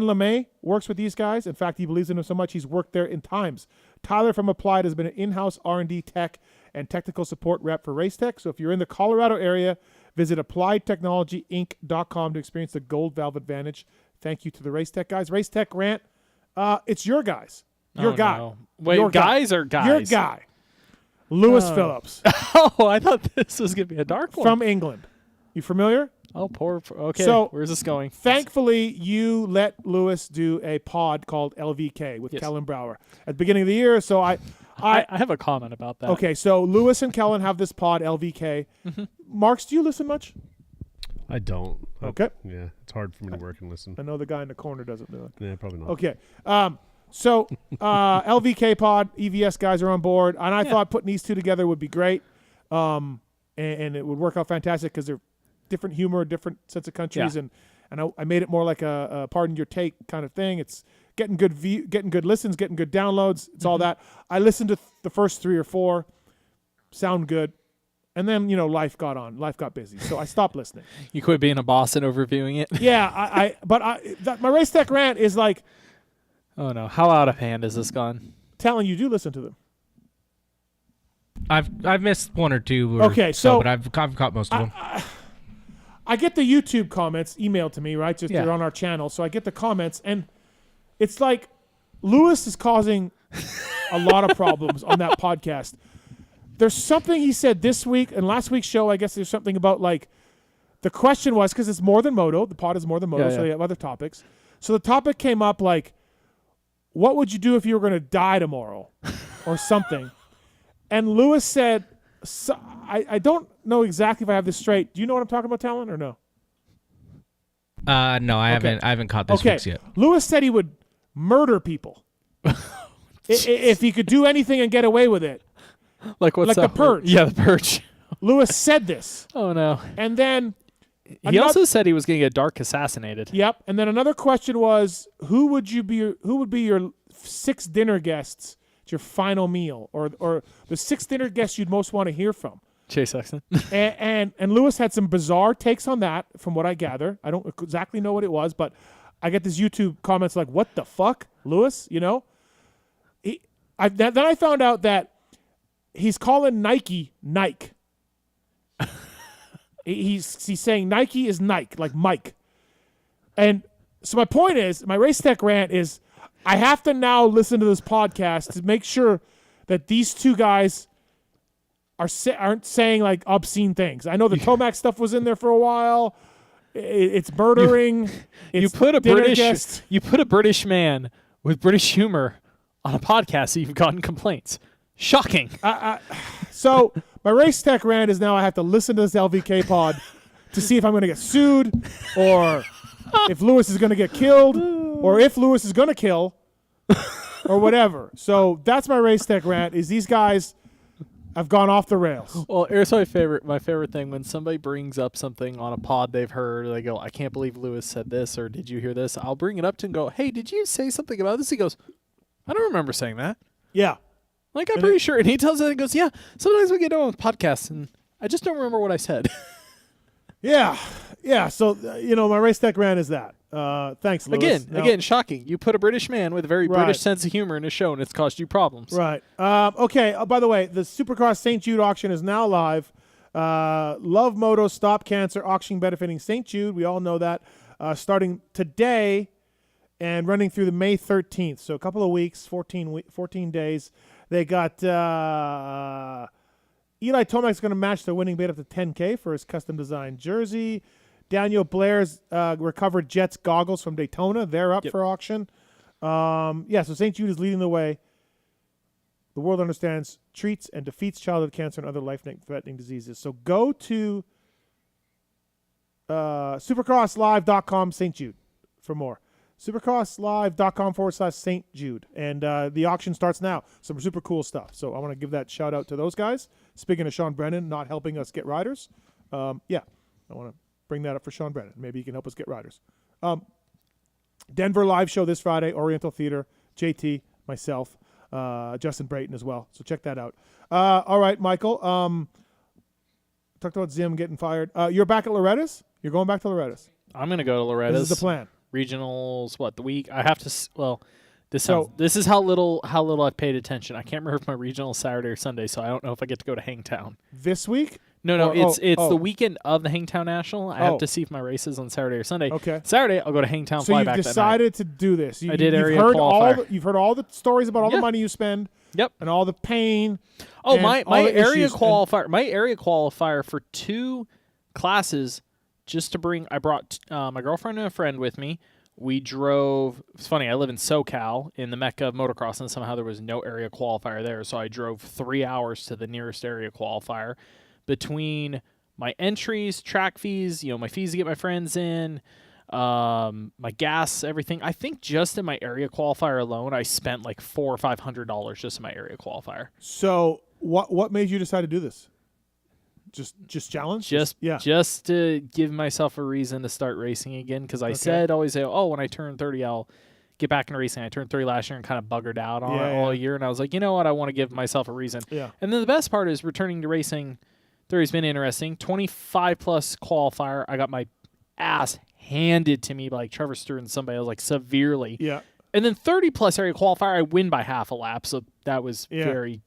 A: LeMay works with these guys. In fact, he believes in them so much he's worked there in times. Tyler from Applied has been an in-house R&D tech and technical support rep for Race Tech. So if you're in the Colorado area, visit AppliedTechnologyInc.com to experience the Gold Valve Advantage. Thank you to the Race Tech guys. Race Tech Rant, it's your guys. Your guy.
B: No. Wait,
A: your
B: guys or guys?
A: Your guy. Lewis Phillips.
B: Oh, I thought this was going to be a dark one.
A: From England. You familiar?
B: Oh, okay.
A: So,
B: where's this going?
A: Thankfully, you let Lewis do a pod called LVK with Kellen Brower at the beginning of the year. So I
B: have a comment about that.
A: Okay, so Lewis and Kellen have this pod, LVK. Marks, do you listen much?
J: I don't.
A: Okay.
J: Yeah, it's hard for me to work and listen.
A: I know the guy in the corner doesn't do it.
J: Yeah, probably not.
A: Okay. So LVK pod, EVS guys are on board, and I thought putting these two together would be great, and it would work out fantastic because they're different humor, different sense of countries, and I made it more like a pardon your take kind of thing. It's getting good getting good listens, getting good downloads. It's all that. I listened to the first 3 or 4, sound good, and then life got busy, so I stopped listening.
B: You quit being a boss and overviewing it.
A: Yeah, my Race Tech Rant is like,
B: oh no, how out of hand has this gone?
A: Tallon, you do listen to them.
K: I've missed 1 or 2. But I've caught most of them.
A: I get the YouTube comments emailed to me, right? They're on our channel, so I get the comments, and it's like Lewis is causing a lot of problems on that podcast. There's something he said this week and last week's show. I guess there's something about like the question was because it's more than moto. The pod is more than moto, so they have other topics. So the topic came up like, what would you do if you were going to die tomorrow, or something? And Lewis said, I don't know exactly if I have this straight. Do you know what I'm talking about, Tallon, or no?
K: No, I haven't caught this fix yet.
A: Lewis said he would murder people if he could do anything and get away with it.
B: Like what's
A: the Purge.
B: Yeah, the Purge.
A: Lewis said this.
B: Oh no.
A: And then
B: he also said he was going to get Dark assassinated.
A: Yep. And then another question was, who would be your 6 dinner guests at your final meal, or the 6 dinner guests you'd most want to hear from?
B: Chase Sexton.
A: and Lewis had some bizarre takes on that, from what I gather. I don't exactly know what it was, but I get this YouTube comments like, "What the fuck, Lewis?" Then I found out that he's calling Nike Nike. he's saying Nike is Nike, like Mike. And so my point is, my Race Tech Rant is, I have to now listen to this podcast to make sure that these two guys aren't saying like obscene things. I know the Tomac stuff was in there for a while. It's murdering.
B: You put a British man with British humor on a podcast, so you've gotten complaints. Shocking.
A: So my Race Tech Rant is now I have to listen to this LVK pod to see if I'm going to get sued, or if Lewis is going to get killed, or if Lewis is going to kill, or whatever. So that's my Race Tech Rant, is these guys have gone off the rails.
B: Well, here's my favorite thing. When somebody brings up something on a pod they've heard, they go, I can't believe Lewis said this, or did you hear this? I'll bring it up to him and go, hey, did you say something about this? He goes, I don't remember saying that.
A: Yeah.
B: Like, I'm pretty sure. And he tells it and goes, yeah, sometimes we get on with podcasts, and I just don't remember what I said.
A: Yeah. So, my Race Tech Rant is that. Thanks, Lewis.
B: Again, shocking. You put a British man with a very British sense of humor in a show, and it's caused you problems.
A: Right. Okay. By the way, the Supercross St. Jude auction is now live. Love Moto Stop Cancer auction benefiting St. Jude. We all know that. Starting today and running through the May 13th. So a couple of weeks, 14 days. They got Eli Tomac's going to match the winning bid up to $10K for his custom designed jersey. Daniel Blair's recovered Jets goggles from Daytona. They're up for auction. So St. Jude is leading the way. The world understands, treats, and defeats childhood cancer and other life-threatening diseases. So go to supercrosslive.com St. Jude for more. supercrosslive.com/St. Jude. And the auction starts now. Some super cool stuff. So I want to give that shout out to those guys. Speaking of Sean Brennan not helping us get riders, I want to bring that up for Sean Brennan. Maybe he can help us get riders. Denver live show this Friday, Oriental Theater, JT, myself, Justin Brayton as well. So check that out. All right, Michael. Talked about Zim getting fired. You're back at Loretta's? You're going back to Loretta's?
B: I'm going to go to Loretta's.
A: This is the plan.
B: Regionals, the week? I have to, this is how little I've paid attention. I can't remember if my regional is Saturday or Sunday, so I don't know if I get to go to Hangtown.
A: This week?
B: No, it's the weekend of the Hangtown National. I have to see if my race is on Saturday or Sunday.
A: Okay.
B: Saturday, I'll go to Hangtown,
A: so
B: fly
A: you've
B: back
A: decided to do this.
B: I did area
A: qualifier. You've heard all the stories about all the money you spend.
B: Yep.
A: And all the pain.
B: Oh, my area qualifier. My area qualifier for 2 classes, just to bring. I brought my girlfriend and a friend with me. We drove. It's funny. I live in SoCal, in the mecca of motocross, and somehow there was no area qualifier there. So I drove 3 hours to the nearest area qualifier. Between my entries, track fees, my fees to get my friends in, my gas, everything. I think just in my area qualifier alone, I spent like $400 or $500 just in my area qualifier.
A: So what made you decide to do this? Just challenge?
B: Just to give myself a reason to start racing again, because I always say, when I turn 30, I'll get back into racing. I turned 30 last year and kind of buggered out on it all year, and I was like, you know what? I want to give myself a reason.
A: Yeah.
B: And then the best part is returning to racing. 30's been interesting. 25-plus qualifier. I got my ass handed to me by like Trevor Stewart and somebody else, like severely.
A: Yeah.
B: And then 30-plus area qualifier, I win by half a lap, so that was very.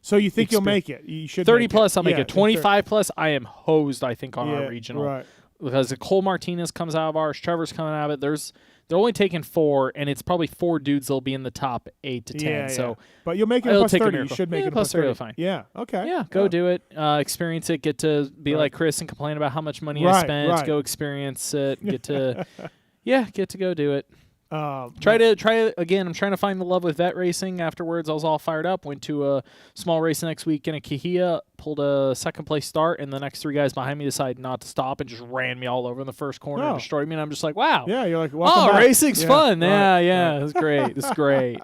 A: So you think you'll make it? You should.
B: 30-plus, I'll make it. 25-plus, I am hosed, I think, on our regional.
A: Right.
B: Because Cole Martinez comes out of ours, Trevor's coming out of it. They're only taking 4, and it's probably 4 dudes that'll be in the top 8 to 10.
A: Yeah.
B: So,
A: but you'll make it a plus 30. You should make it a plus 30.
B: Fine.
A: Yeah. Okay.
B: Yeah. Go do it. Experience it. Get to be like Chris and complain about how much money I spent.
A: Right.
B: Go experience it. Get to, get to go do it. Try it again. I'm trying to find the love with vet racing. Afterwards, I was all fired up. Went to a small race next week in a Kahia, pulled a second place start, and the next 3 guys behind me decided not to stop and just ran me all over in the first corner and destroyed me. And I'm just like, wow.
A: Yeah, you're like, welcome back.
B: Racing's fun. Yeah, it's great. It's great.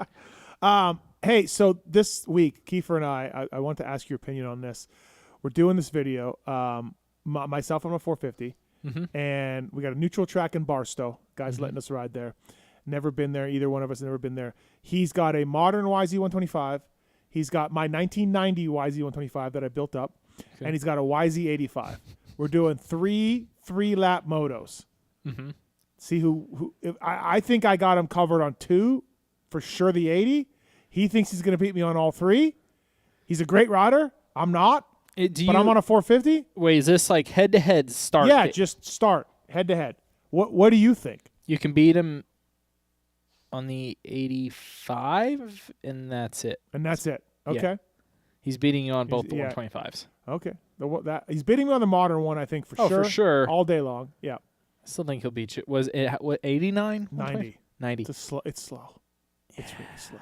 A: Hey, so this week, Kiefer and I want to ask your opinion on this. We're doing this video. Myself, I'm a 450, and we got a neutral track in Barstow. Guys letting us ride there. Never been there. Either one of us never been there. He's got a modern YZ125. He's got my 1990 YZ125 that I built up, and he's got a YZ85. We're doing 3 3-lap motos. See who I think I got him covered on 2, for sure the 80. He thinks he's going to beat me on all 3. He's a great rider. I'm not, but I'm on a 450.
B: Wait, is this like head-to-head start?
A: Yeah, just start head-to-head. What do you think?
B: You can beat him on the 85, and that's it.
A: Okay.
B: Yeah. He's beating you on both the 125s.
A: Okay. He's beating me on the modern one, I think, for sure.
B: For sure.
A: All day long. Yeah.
B: I still think he'll beat you. Was it 89?
A: 90.
B: 90.
A: It's slow.
B: Yeah.
A: It's really slow.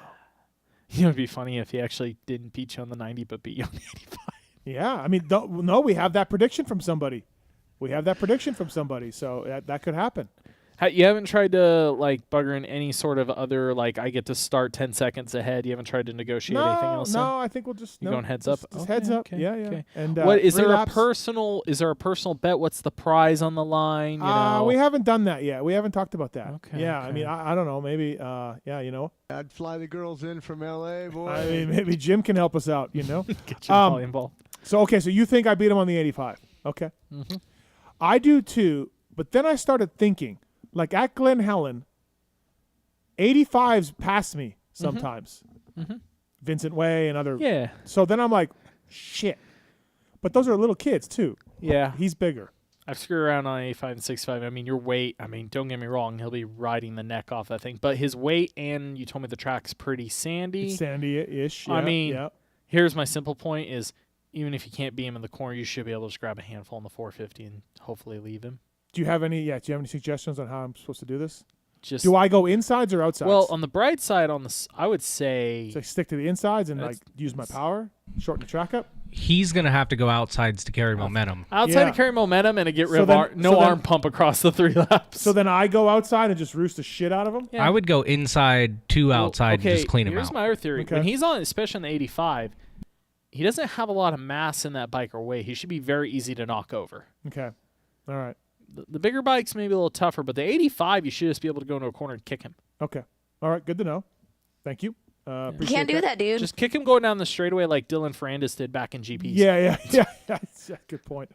B: You know, it'd be funny if he actually didn't beat you on the 90, but beat you on the 85.
A: Yeah. I mean, no, we have that prediction from somebody. So that could happen.
B: You haven't tried to bugger in any sort of other I get to start 10 seconds ahead. You haven't tried to negotiate anything else?
A: No, I think we'll just
B: going heads up.
A: Just heads up.
B: Okay,
A: Yeah.
B: Okay.
A: And
B: what is there laps? Is there a personal bet? What's the prize on the line?
A: We haven't done that yet. We haven't talked about that.
B: Okay.
A: Yeah.
B: Okay.
A: I mean, I don't know. Maybe.
L: I'd fly the girls in from LA, boy.
A: I mean, maybe Jim can help us out.
B: Get Jim involved.
A: So so you think I beat him on the 85? Okay.
B: Mm-hmm.
A: I do too. But then I started thinking. At Glen Helen, 85s pass me sometimes. Vincent Way and other.
B: Yeah.
A: So then I'm like, shit. But those are little kids too.
B: Yeah.
A: He's bigger.
B: I've screwed around on 85 and 65. I mean, your weight, don't get me wrong, he'll be riding the neck off that thing. But his weight, and you told me the track's pretty sandy.
A: It's sandy-ish, yeah.
B: Here's my simple point is, even if you can't beat him in the corner, you should be able to just grab a handful on the 450 and hopefully leave him.
A: Do you have any suggestions on how I'm supposed to do this? Do I go insides or outsides?
B: Well, on the bright side, I would say...
A: So I stick to the insides and use my power, shorten the track up?
K: He's going to have to go outsides to carry momentum.
B: Outside to carry momentum and to get rid of arm pump across the 3 laps.
A: So then I go outside and just roost the shit out of him?
K: Yeah. I would go inside to outside and just clean him out.
B: Here's my other theory. Okay. When he's on, especially on the 85, he doesn't have a lot of mass in that bike or weight. He should be very easy to knock over.
A: Okay. All right.
B: The bigger bikes may be a little tougher, but the 85, you should just be able to go into a corner and kick him.
A: Okay. All right. Good to know. Thank you.
C: Can't do that, dude.
B: Just kick him going down the straightaway like Dylan Ferrandis did back in GPs.
A: Yeah. Good point.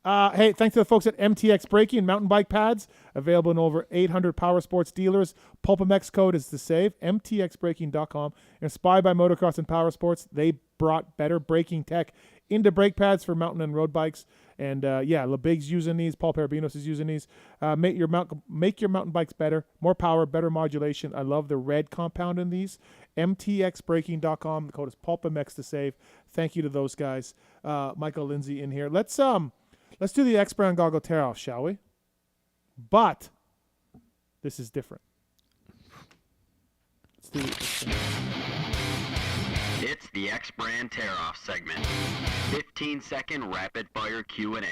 A: Hey, thanks to the folks at MTX Braking and Mountain Bike Pads, available in over 800 power sports dealers. PulpMX code is to save. MTXBraking.com. Inspired by motocross and power sports, they brought better braking tech into brake pads for mountain and road bikes. And LeBig's using these. Paul Parabinos is using these. Make your mountain bikes better. More power, better modulation. I love the red compound in these. MTXBraking.com. The code is PulpMX to save. Thank you to those guys. Michael, Lindsay in here. Let's do the X-Brand goggle tear-off, shall we? But this is different. Let's do it.
R: It's the X-Brand tear-off segment. 15-second rapid-fire Q&A.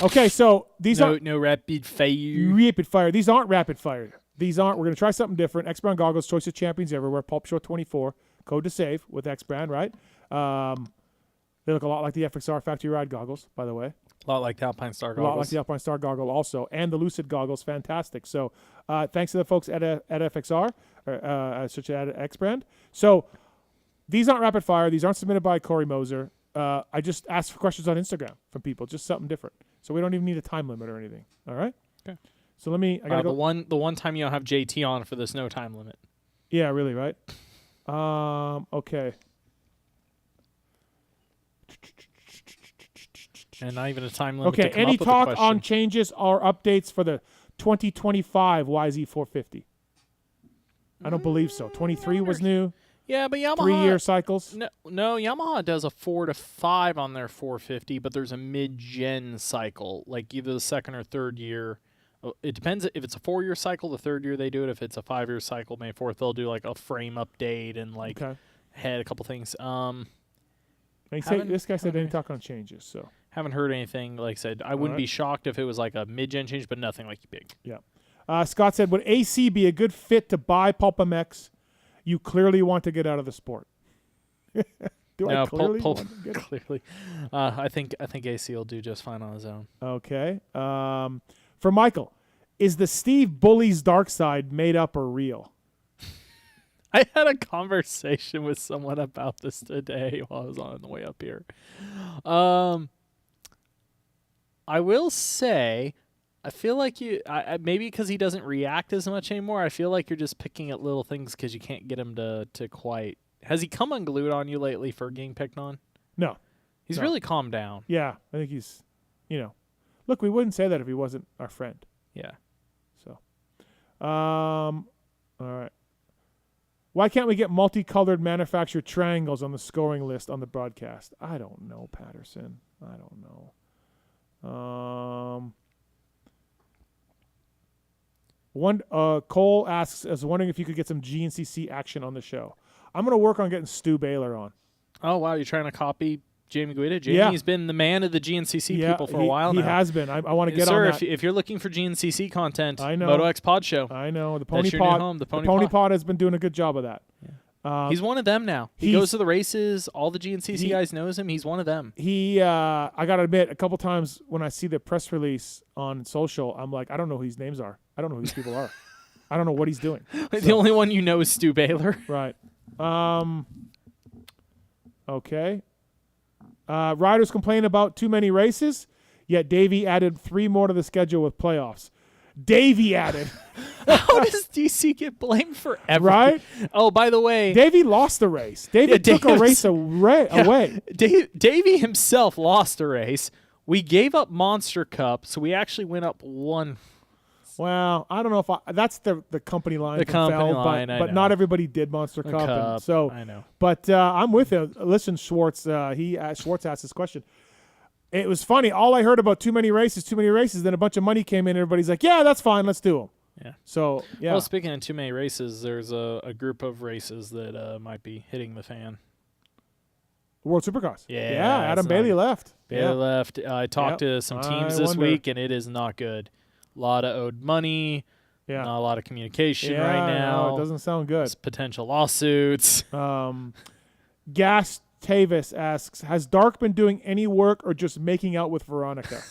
A: Okay, so these are
B: no rapid fire.
A: Rapid fire. These aren't rapid fire. We're going to try something different. X-Brand goggles, choice of champions everywhere. Pulp Show 24, code to save with X-Brand, right? They look a lot like the FXR factory ride goggles, by the way.
B: A lot like the Alpine Star goggles.
A: A lot like the Alpine Star goggle also, and the Lucid goggles, fantastic. So thanks to the folks at FXR, such as at X-Brand. So these aren't rapid fire. These aren't submitted by Corey Moser. I just asked for questions on Instagram from people, just something different. So we don't even need a time limit or anything. All right?
B: Okay.
A: So let me... I gotta go.
B: The one time you don't have JT on for this no time limit.
A: Yeah, really, right? Okay.
B: And not even a time limit.
A: Okay,
B: to come
A: any
B: up with
A: talk
B: a
A: on changes or updates for the 2025 YZ450? I don't believe so. 23 was new.
B: Yeah, but Yamaha
A: 3-year cycles.
B: No, Yamaha does a 4 to 5 on their 450, but there's a mid-gen cycle, like either the second or third year. It depends if it's a 4-year cycle. The third year they do it. If it's a 5-year cycle, May 4th they'll do like a frame update and like head a couple things.
A: This guy said they didn't talk on changes, so
B: haven't heard anything. Like I said, I wouldn't be shocked if it was like a mid-gen change, but nothing like big.
A: Yeah. Scott said, would AC be a good fit to buy PulpMX? You clearly want to get out of the sport. Do I clearly want to get
B: clearly? I think AC will do just fine on his own.
A: Okay. For Michael, is the Steve Bully's dark side made up or real?
B: I had a conversation with someone about this today while I was on the way up here. I will say, I feel like maybe because he doesn't react as much anymore, I feel like you're just picking at little things because you can't get him to quite. Has he come unglued on you lately for getting picked on?
A: No.
B: He's really calmed down.
A: Yeah, I think he's, look, we wouldn't say that if he wasn't our friend.
B: Yeah.
A: So, all right. Why can't we get multicolored manufactured triangles on the scoring list on the broadcast? I don't know, Patterson. I don't know. Cole asks, I was wondering if you could get some GNCC action on the show. I'm going to work on getting Stu Baylor on.
B: Oh, wow. You're trying to copy Jamie Guida? Jamie's been the man of the GNCC people for a while now.
A: He has been. I want to get on that.
B: Sir, if you're looking for GNCC content,
A: I know.
B: Moto X Pod Show.
A: I know. The Pony Pod. The Pony Pod has been doing a good job of that.
B: Yeah. He's one of them now. He goes to the races. All the GNCC guys knows him. He's one of them.
A: I got to admit, a couple times when I see the press release on social, I'm like, I don't know who these names are. I don't know who these people are. I don't know what he's doing.
B: The only one you know is Stu Baylor.
A: Right. Okay. Riders complain about too many races, yet Davey added 3 more to the schedule with playoffs. Davey added.
B: How does DC get blamed for everything?
A: Right?
B: Oh, by the way.
A: Davey lost the race. Davey took a race away.
B: Davey himself lost a race. We gave up Monster Cup, so we actually went up one.
A: Well, I don't know if that's the company line.
B: The company line,
A: but not everybody did Monster Cup. And so
B: I know.
A: But I'm with you. Listen, Schwartz. Schwartz asked this question. It was funny. All I heard about too many races. Then a bunch of money came in. Everybody's like, "Yeah, that's fine. Let's do them."
B: Yeah.
A: So yeah.
B: Well, speaking of too many races, there's a group of races that might be hitting the fan.
A: World Supercross.
B: Yeah.
A: Adam Bailey left.
B: Bailey left. I talked to some teams this week, and it is not good. A lot of owed money.
A: Yeah.
B: Not a lot of communication right now.
A: No, it doesn't sound good.
B: It's potential lawsuits.
A: Gas Tavis asks, has Dark been doing any work or just making out with Veronica?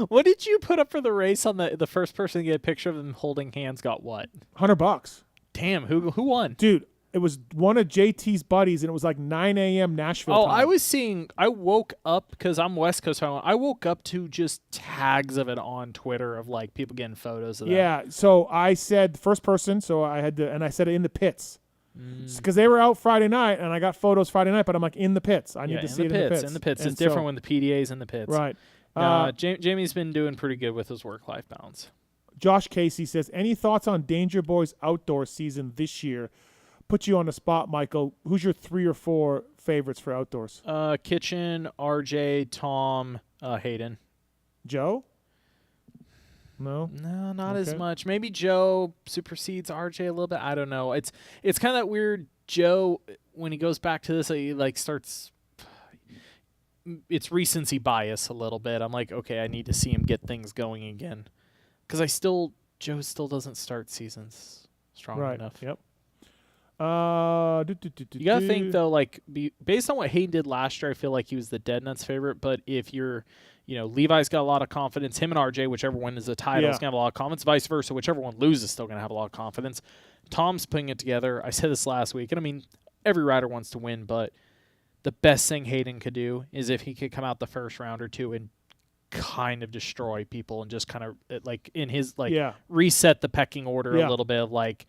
B: What did you put up for the race on the first person to get a picture of them holding hands got what?
A: $100.
B: Damn, who won?
A: Dude, it was one of JT's buddies, and it was like 9 a.m. Nashville time.
B: I woke up, because I'm West Coast, so I woke up to just tags of it on Twitter of like people getting photos of that.
A: Yeah, so I said first person, so I had to, and I said it in the pits. Because they were out Friday night, and I got photos Friday night, but I'm like, in the pits. I need to see it in the pits.
B: In the pits.
A: And
B: it's different when the PDA's in the pits.
A: Right.
B: Jamie's been doing pretty good with his work-life balance.
A: Josh Casey says, any thoughts on Danger Boys outdoor season this year? Put you on the spot, Michael. Who's your 3 or 4 favorites for outdoors?
B: Kitchen, RJ, Tom, Hayden.
A: Joe? No,
B: not as much. Maybe Joe supersedes RJ a little bit. I don't know. It's kind of that weird. Joe, when he goes back to this, he like starts. It's recency bias a little bit. I'm like, okay, I need to see him get things going again, because Joe still doesn't start seasons strong enough.
A: Yep.
B: You gotta think though, like based on what Hayden did last year, I feel like he was the dead nuts favorite. But if you're, Levi's got a lot of confidence. Him and RJ, whichever one is the title, is gonna have a lot of confidence. Vice versa, whichever one loses, is still gonna have a lot of confidence. Tom's putting it together. I said this last week, and I mean, every rider wants to win, but the best thing Hayden could do is if he could come out the first round or two and kind of destroy people and just kind of like in his reset the pecking order a little bit of like,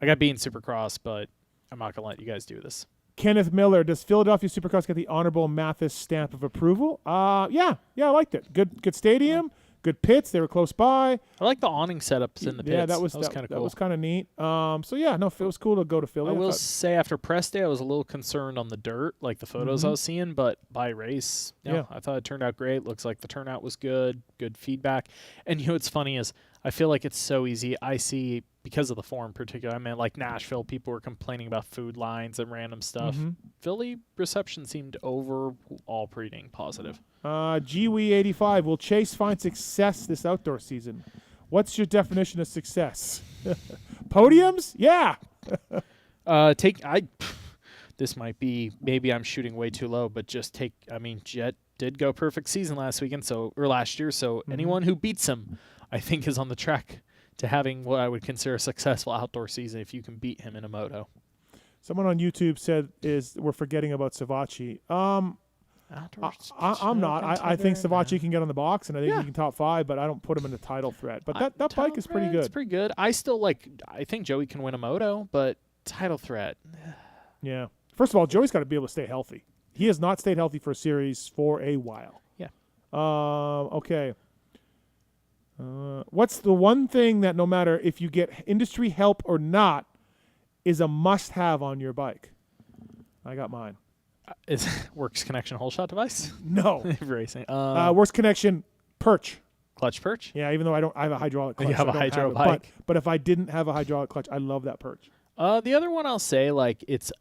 B: I got beaten Supercross, but I'm not gonna let you guys do this.
A: Kenneth Miller, does Philadelphia Supercross get the honorable Mathis stamp of approval? Yeah, I liked it. Good stadium, good pits. They were close by.
B: I like the awning setups in the pits.
A: Yeah, that was
B: kind of cool.
A: That was kind of neat. It was cool to go to Philly.
B: I will say after press day, I was a little concerned on the dirt, like the photos I was seeing, but by race, I thought it turned out great. Looks like the turnout was good feedback. And what's funny is I feel like it's so easy. I see, because of the forum in particular, I mean, like Nashville, people were complaining about food lines and random stuff. Philly reception seemed overall pretty dang positive. GWE85, will Chase find success this outdoor season? What's your definition of success? Podiums? Yeah. This might be, maybe I'm shooting way too low, but Jet did go perfect season last year, so anyone who beats him, I think, is on the track to having what I would consider a successful outdoor season if you can beat him in a moto.
A: Someone on YouTube said we're forgetting about Savacci. I'm not. I think Savacci can get on the box, and I think he can top 5, but I don't put him in the title threat. But that bike is pretty good.
B: It's pretty good. I think Joey can win a moto, but title threat.
A: Yeah. First of all, Joey's got to be able to stay healthy. He has not stayed healthy for a series for a while.
B: Yeah.
A: Okay. What's the one thing that no matter if you get industry help or not is a must-have on your bike? I got mine.
B: Is Works Connection whole shot device?
A: No.
B: Racing.
A: Works Connection perch.
B: Clutch perch?
A: Yeah, even though I have a hydraulic clutch.
B: You have a hydro bike.
A: But if I didn't have a hydraulic clutch, I love that perch.
B: The other one I'll say, it's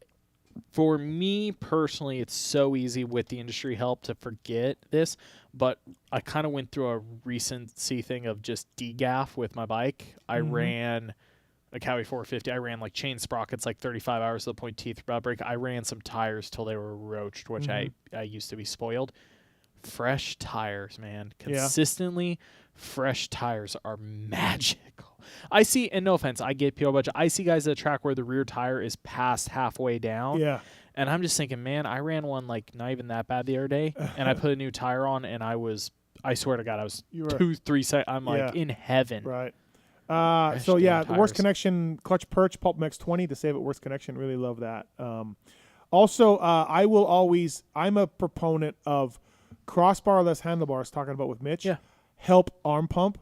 B: for me personally, it's so easy with the industry help to forget this, but I kind of went through a recency thing of just degaff with my bike. I ran a Cowie 450. I ran chain sprockets 35 hours to the point teeth without brake. I ran some tires till they were roached, which I used to be spoiled. Fresh tires, man. Consistently, fresh tires are magical. I see, and no offense, I get PO budget. I see guys at a track where the rear tire is past halfway down.
A: Yeah.
B: And I'm just thinking, man, I ran one not even that bad the other day, and I put a new tire on, and I swear to God, I was 2-3 seconds. I'm in heaven.
A: Right. The Worst Connection clutch perch, PulpMX 20 to save it. Worst Connection, really love that. I'm a proponent of crossbar-less handlebars, talking about with Mitch, help arm pump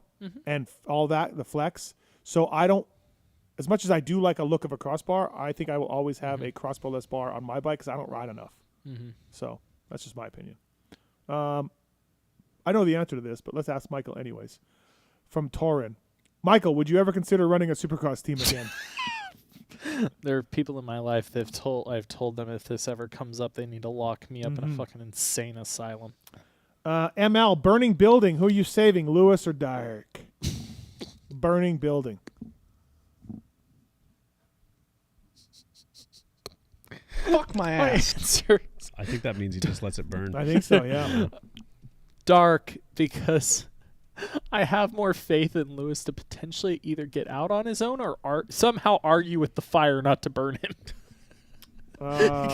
A: and all that, the flex. So I don't, as much as I do like a look of a crossbar, I think I will always have a crossbar-less bar on my bike because I don't ride enough. So that's just my opinion. I know the answer to this, but let's ask Michael anyways. From Torin. Michael, would you ever consider running a Supercross team again?
B: There are people in my life I've told them if this ever comes up, they need to lock me up in a fucking insane asylum.
A: ML, burning building. Who are you saving, Lewis or Dark? Burning building.
J: Fuck my ass. I think that means he just lets it burn.
A: I think so, yeah.
B: Dark, because I have more faith in Lewis to potentially either get out on his own or somehow argue with the fire not to burn him.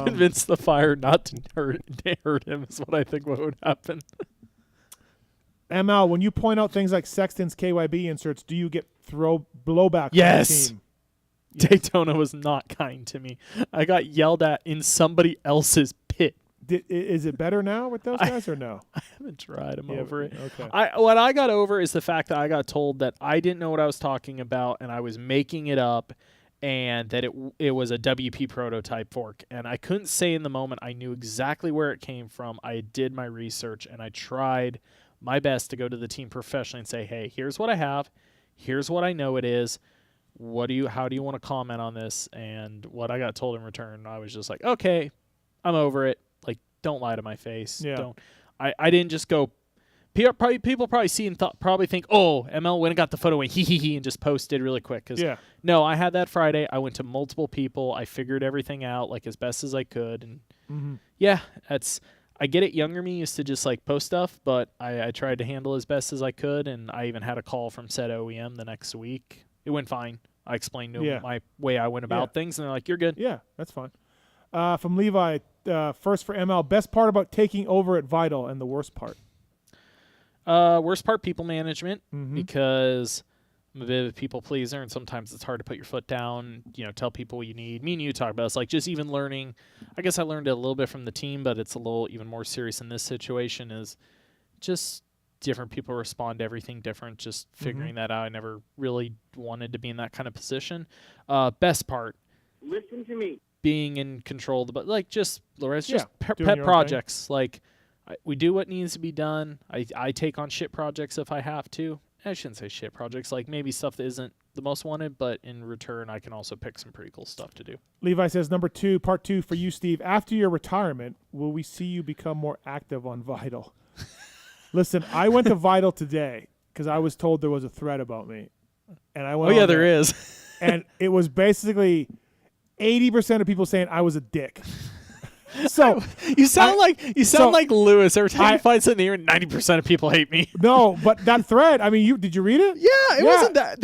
B: Convince the fire not to hurt him is what I think what would happen.
A: ML, when you point out things like Sexton's KYB inserts, do you get blowback
B: Yes.
A: from the team?
B: Daytona was not kind to me. I got yelled at in somebody else's pit.
A: Is it better now with those guys or no?
B: I haven't tried. I'm over it.
A: Okay.
B: What I got over is the fact that I got told that I didn't know what I was talking about and I was making it up and that it was a WP prototype fork. And I couldn't say in the moment. I knew exactly where it came from. I did my research and I tried my best to go to the team professionally and say, hey, here's what I have. Here's what I know it is. How do you want to comment on this? And what I got told in return, I was just like, okay, I'm over it. Like, don't lie to my face.
A: Yeah.
B: Don't. I didn't just go. People probably see and probably think, oh, ML went and got the photo and and just posted really quick. Cause no, I had that Friday. I went to multiple people. I figured everything out like as best as I could. And I get it. Younger me used to just like post stuff, but I tried to handle as best as I could. And I even had a call from said OEM the next week. It went fine. I explained to them my way I went about things, and they're like, you're good.
A: Yeah, that's fine. From Levi, first for ML, best part about taking over at Vital and the worst part?
B: Worst part, people management, because I'm a bit of a people pleaser, and sometimes it's hard to put your foot down, tell people what you need. Me and you talk about it's like just even learning. I guess I learned it a little bit from the team, but it's a little even more serious in this situation is just different people respond to everything different, just figuring that out. I never really wanted to be in that kind of position. Best part,
U: Listen to me.
B: being in control, but like just pet
A: doing your own
B: projects. Like we do what needs to be done. I take on shit projects if I have to. I shouldn't say shit projects, like maybe stuff that isn't the most wanted, but in return, I can also pick some pretty cool stuff to do.
A: Levi says, part 2 for you, Steve. After your retirement, will we see you become more active on Vital? Listen, I went to Vital today because I was told there was a thread about me. And I went
B: there is.
A: And it was basically 80% of people saying I was a dick. So
B: you sound like Lewis. Every time you find something here, 90% of people hate me.
A: No, but that thread, I mean, did you read it?
B: Yeah, it wasn't that.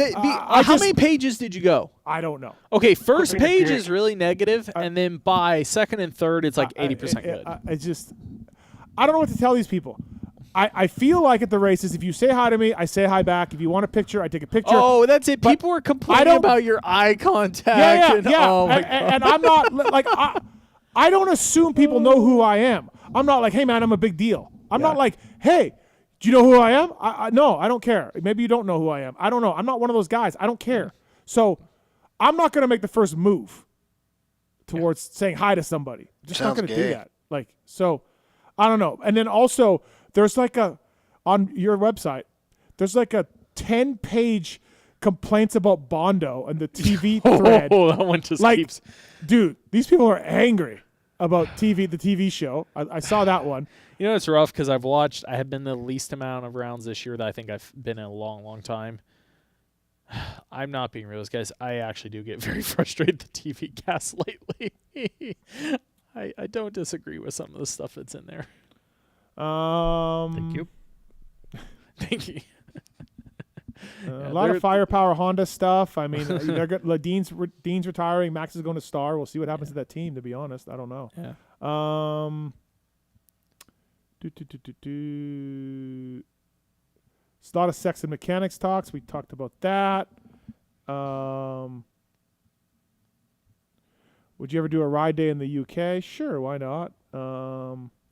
B: How many pages did you go?
A: I don't know.
B: Okay, first page is really negative, and then by second and third, it's like 80% good.
A: I don't know what to tell these people. I feel like at the races, if you say hi to me, I say hi back. If you want a picture, I take a picture.
B: Oh, that's it. People were complaining about your eye contact.
A: Yeah.
B: Oh my God.
A: And I'm not like I don't assume people know who I am. I'm not like, hey man, I'm a big deal. I'm not like, hey, do you know who I am? No, I don't care. Maybe you don't know who I am. I don't know. I'm not one of those guys. I don't care. So I'm not going to make the first move towards saying hi to somebody. Just not going to do that. Like, so I don't know. And then also there's like on your website, there's like a 10-page complaints about Bondo and the TV thread.
B: Oh, that one just keeps.
A: Dude, these people are angry about the TV show. I saw that one.
B: You know, it's rough because I have been the least amount of rounds this year that I think I've been in a long, long time. I'm not being real, guys. I actually do get very frustrated with the TV cast lately. I don't disagree with some of the stuff that's in there.
J: Thank you.
B: Thank you.
A: A lot of firepower Honda stuff. I mean, Dean's retiring. Max is going to Star. We'll see what happens to that team. To be honest, I don't know.
B: Yeah.
A: It's a lot of sex and mechanics talks. We talked about that. Would you ever do a ride day in the UK? Sure, why not?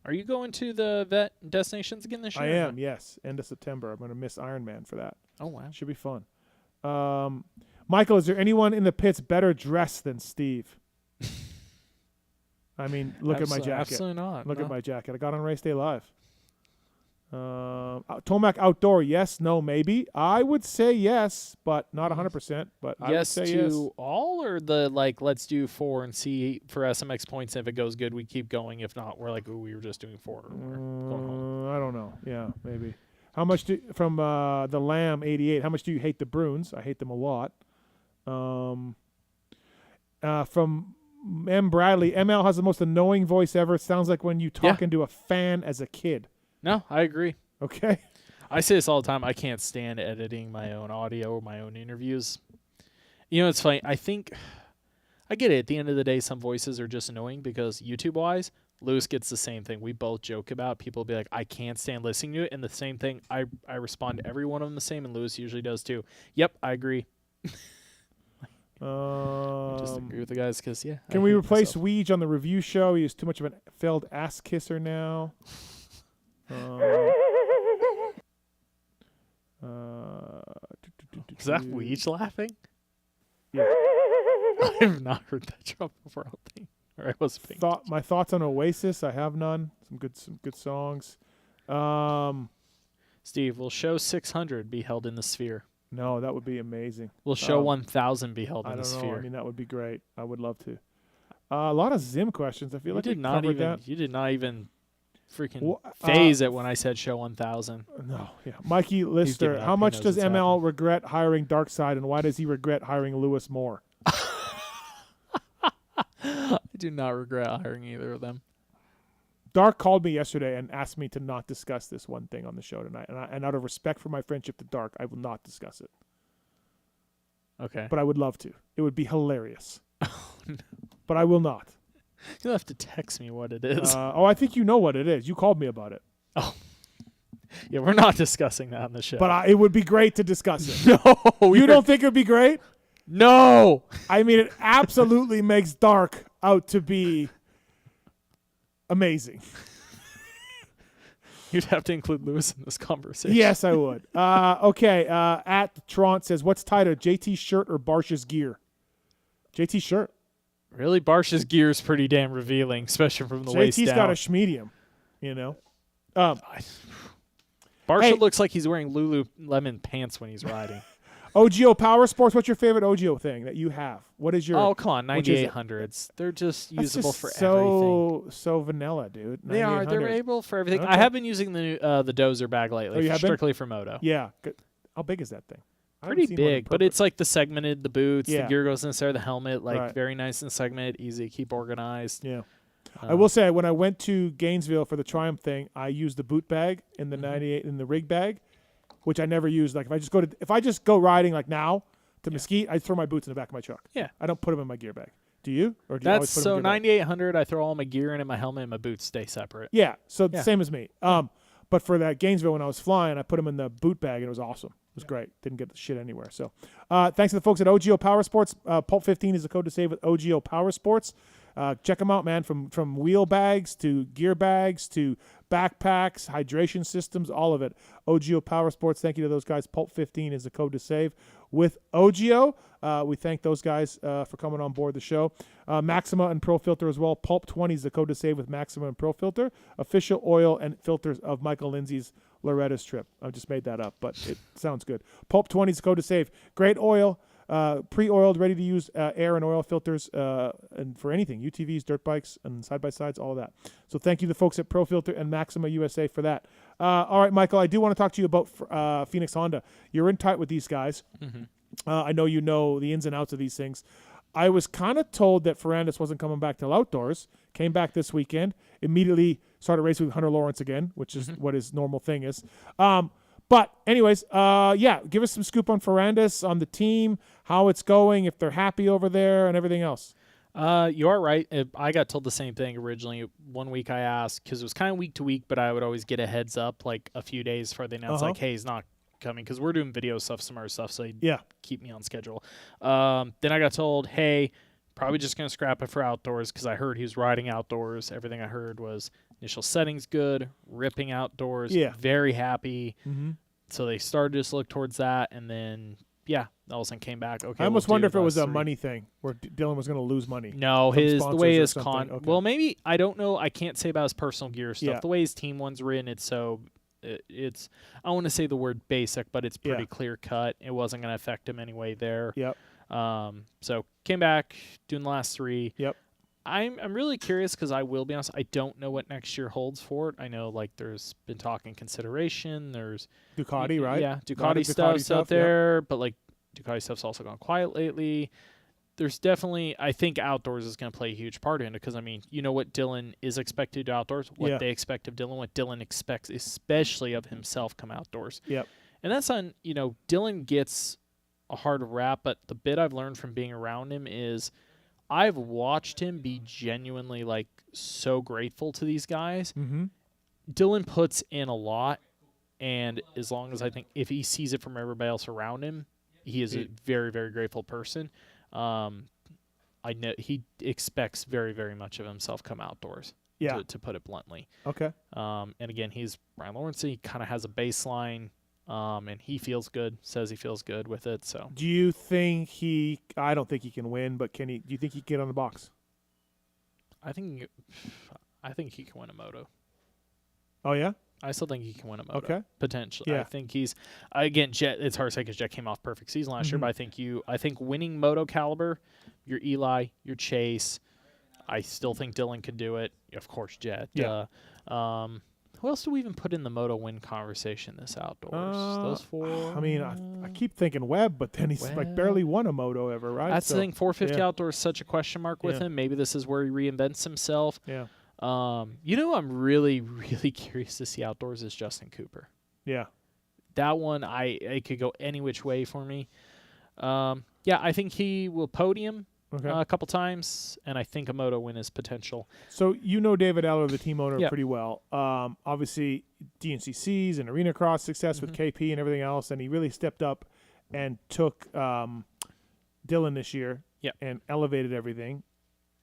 B: Are you going to the vet destinations again this year?
A: I am, yes. End of September. I'm going to miss Ironman for that.
B: Oh, wow.
A: Should be fun. Michael, is there anyone in the pits better dressed than Steve? I mean, look at my jacket.
B: Absolutely not.
A: Look at my jacket. I got on Race Day Live. Tomac Outdoor, yes, no, maybe. I would say yes, but not 100%. But I would say yes.
B: All, or the let's do 4 and see for SMX points. If it goes good, we keep going. If not, we're like, we were just doing 4.
A: I don't know. Yeah, maybe. How much from the Lamb 88? How much do you hate the Bruins? I hate them a lot. From M. Bradley, ML has the most annoying voice ever. It sounds like when you talking to a fan as a kid.
B: No, I agree.
A: Okay.
B: I say this all the time. I can't stand editing my own audio or my own interviews. You know, it's funny. I think I get it. At the end of the day, some voices are just annoying because YouTube-wise, Lewis gets the same thing. We both joke about. People be like, I can't stand listening to it. And the same thing, I respond to every one of them the same, and Lewis usually does too. Yep, I agree. I just agree with the guys because, yeah.
A: Can we replace Weege on the review show? He is too much of a failed ass kisser now.
B: Is that Weege laughing?
A: Yeah.
B: I have not heard that drop before. I don't think. Or I was paying
A: my thoughts on Oasis. I have none. Some good songs.
B: Steve, will show 600 be held in the Sphere?
A: No, that would be amazing.
B: Will show 1,000 be held in the Sphere?
A: I mean, that would be great. I would love to. A lot of Zim questions. I feel like
B: you did not even freaking phase it when I said show 1,000.
A: No, yeah. Mikey Lister, how much does ML regret hiring Darkside, and why does he regret hiring Lewis more?
B: I do not regret hiring either of them.
A: Dark called me yesterday and asked me to not discuss this one thing on the show tonight, and out of respect for my friendship to Dark, I will not discuss it.
B: Okay.
A: But I would love to. It would be hilarious.
B: Oh, no.
A: But I will not.
B: You'll have to text me what it is.
A: I think you know what it is. You called me about it.
B: Oh. Yeah, we're not discussing that on the show.
A: But it would be great to discuss it.
B: No.
A: You don't think it would be great?
B: No.
A: I mean, it absolutely makes Dark out to be amazing.
B: You'd have to include Lewis in this conversation.
A: Yes, I would. Okay. At Tront says, what's tighter, JT's shirt or Barsh's gear? JT's shirt.
B: Really? Barsh's gear is pretty damn revealing, especially from the waist down.
A: JT's got a schmedium, you know.
B: Barsha looks like he's wearing Lululemon pants when he's riding.
A: OGO Power Sports, what's your favorite OGO thing that you have? What is your...
B: Oh, come on, 9800s. They're just usable for everything.
A: So vanilla, dude.
B: They are. They're able for everything.
A: Okay.
B: I have been using the Dozer bag lately, strictly for moto.
A: Yeah. How big is that thing?
B: Pretty big, but it's like the segmented, the boots,
A: Yeah.
B: the gear goes inside the helmet, like
A: Right.
B: very nice and segmented, easy to keep organized.
A: Yeah. I will say, when I went to Gainesville for the Triumph thing, I used the boot bag in the 98 in the rig bag, which I never use. Like if I just go riding like now to Mesquite, I throw my boots in the back of my truck.
B: Yeah.
A: I don't put them in my gear bag. Do you? Or do you
B: That's
A: always put them
B: so
A: in your bag?
B: 9800. I throw all my gear in and my helmet and my boots stay separate.
A: Yeah. So the same as me. But for that Gainesville when I was flying, I put them in the boot bag and it was awesome. It was great. Didn't get the shit anywhere. So thanks to the folks at OGO Power Sports. Pulp 15 is the code to save with OGO Power Sports. Check them out, man. From wheel bags to gear bags to backpacks, hydration systems, all of it. OGO Power Sports. Thank you to those guys. Pulp 15 is the code to save with OGO. We thank those guys for coming on board the show. Maxima and Pro Filter as well. Pulp 20 is the code to save with Maxima and Pro Filter. Official oil and filters of Michael Lindsay's Loretta's trip. I just made that up, but it sounds good. Pulp 20 is the code to save. Great oil. Pre-oiled, ready to use air and oil filters and for anything, UTVs, dirt bikes, and side-by-sides, all of that. So thank you to the folks at Pro Filter and Maxima USA for that. All right, Michael, I do want to talk to you about Phoenix Honda. You're in tight with these guys.
B: Mm-hmm.
A: I know you know the ins and outs of these things. I was kind of told that Ferrandis wasn't coming back till outdoors, came back this weekend, immediately started racing with Hunter Lawrence again, which is what his normal thing is. But anyways, give us some scoop on Ferrandis, on the team, how it's going, if they're happy over there, and everything else.
B: You are right. I got told the same thing originally. 1 week I asked, because it was kind of week to week, but I would always get a heads up like a few days before they announced, like, hey, he's not coming, because we're doing video stuff, some other stuff, so keep me on schedule. Then I got told, hey, Probably just going to scrap it for outdoors because I heard he was riding outdoors. Everything I heard was initial settings good, ripping outdoors, very happy.
A: Mm-hmm.
B: So they started to just look towards that, and then, all of a sudden came back. Okay,
A: I almost wonder if it was a money thing where Dylan was going to lose money.
B: No, the way his
A: okay.
B: Well, maybe, I don't know. I can't say about his personal gear stuff.
A: Yeah.
B: The way his team one's written, it's so, it's, I want to say the word basic, but it's pretty clear cut. It wasn't going to affect him anyway there.
A: Yep.
B: So came back, doing the last 3.
A: Yep.
B: I'm really curious because I will be honest, I don't know what next year holds for it. I know there's been talking consideration. There's
A: Ducati, right?
B: Yeah, Ducati stuff's out there, but Ducati stuff's also gone quiet lately. There's definitely, I think outdoors is going to play a huge part in it because, you know what Dylan is expected to do outdoors, what they expect of Dylan, what Dylan expects, especially of himself, come outdoors.
A: Yep.
B: And that's on, Dylan gets a hard rap, but the bit I've learned from being around him is I've watched him be genuinely so grateful to these guys.
A: Mm-hmm. Dylan
B: puts in a lot, and as long as I think if he sees it from everybody else around him, he is a very, very grateful person. I know he expects very, very much of himself come outdoors.
A: Yeah.
B: To put it bluntly.
A: Okay.
B: And again, he's Brian Lawrence. He kind of has a baseline. And he feels good, says he feels good with it. So,
A: do you think I don't think he can win, but do you think he can get on the box?
B: I think he can win a moto.
A: Oh, yeah?
B: I still think he can win a moto.
A: Okay.
B: Potentially.
A: Yeah.
B: I think again, Jet, it's hard to say because Jet came off perfect season last year, but I think winning moto caliber, your Eli, your Chase, I still think Dylan could do it. Of course, Jet.
A: Yeah.
B: Who else do we even put in the moto win conversation this outdoors? Those 4.
A: I keep thinking Webb, but then he's barely won a moto ever, right?
B: That's the thing. 450 outdoors is such a question mark with him. Maybe this is where he reinvents himself.
A: Yeah.
B: I'm really, really curious to see outdoors is Justin Cooper.
A: Yeah.
B: That one, it could go any which way for me. I think he will podium a couple times, and I think a moto win is potential.
A: So David Eller, the team owner, pretty well. Obviously, DNCCs and arena cross success with KP and everything else, and he really stepped up and took Dylan this year and elevated everything.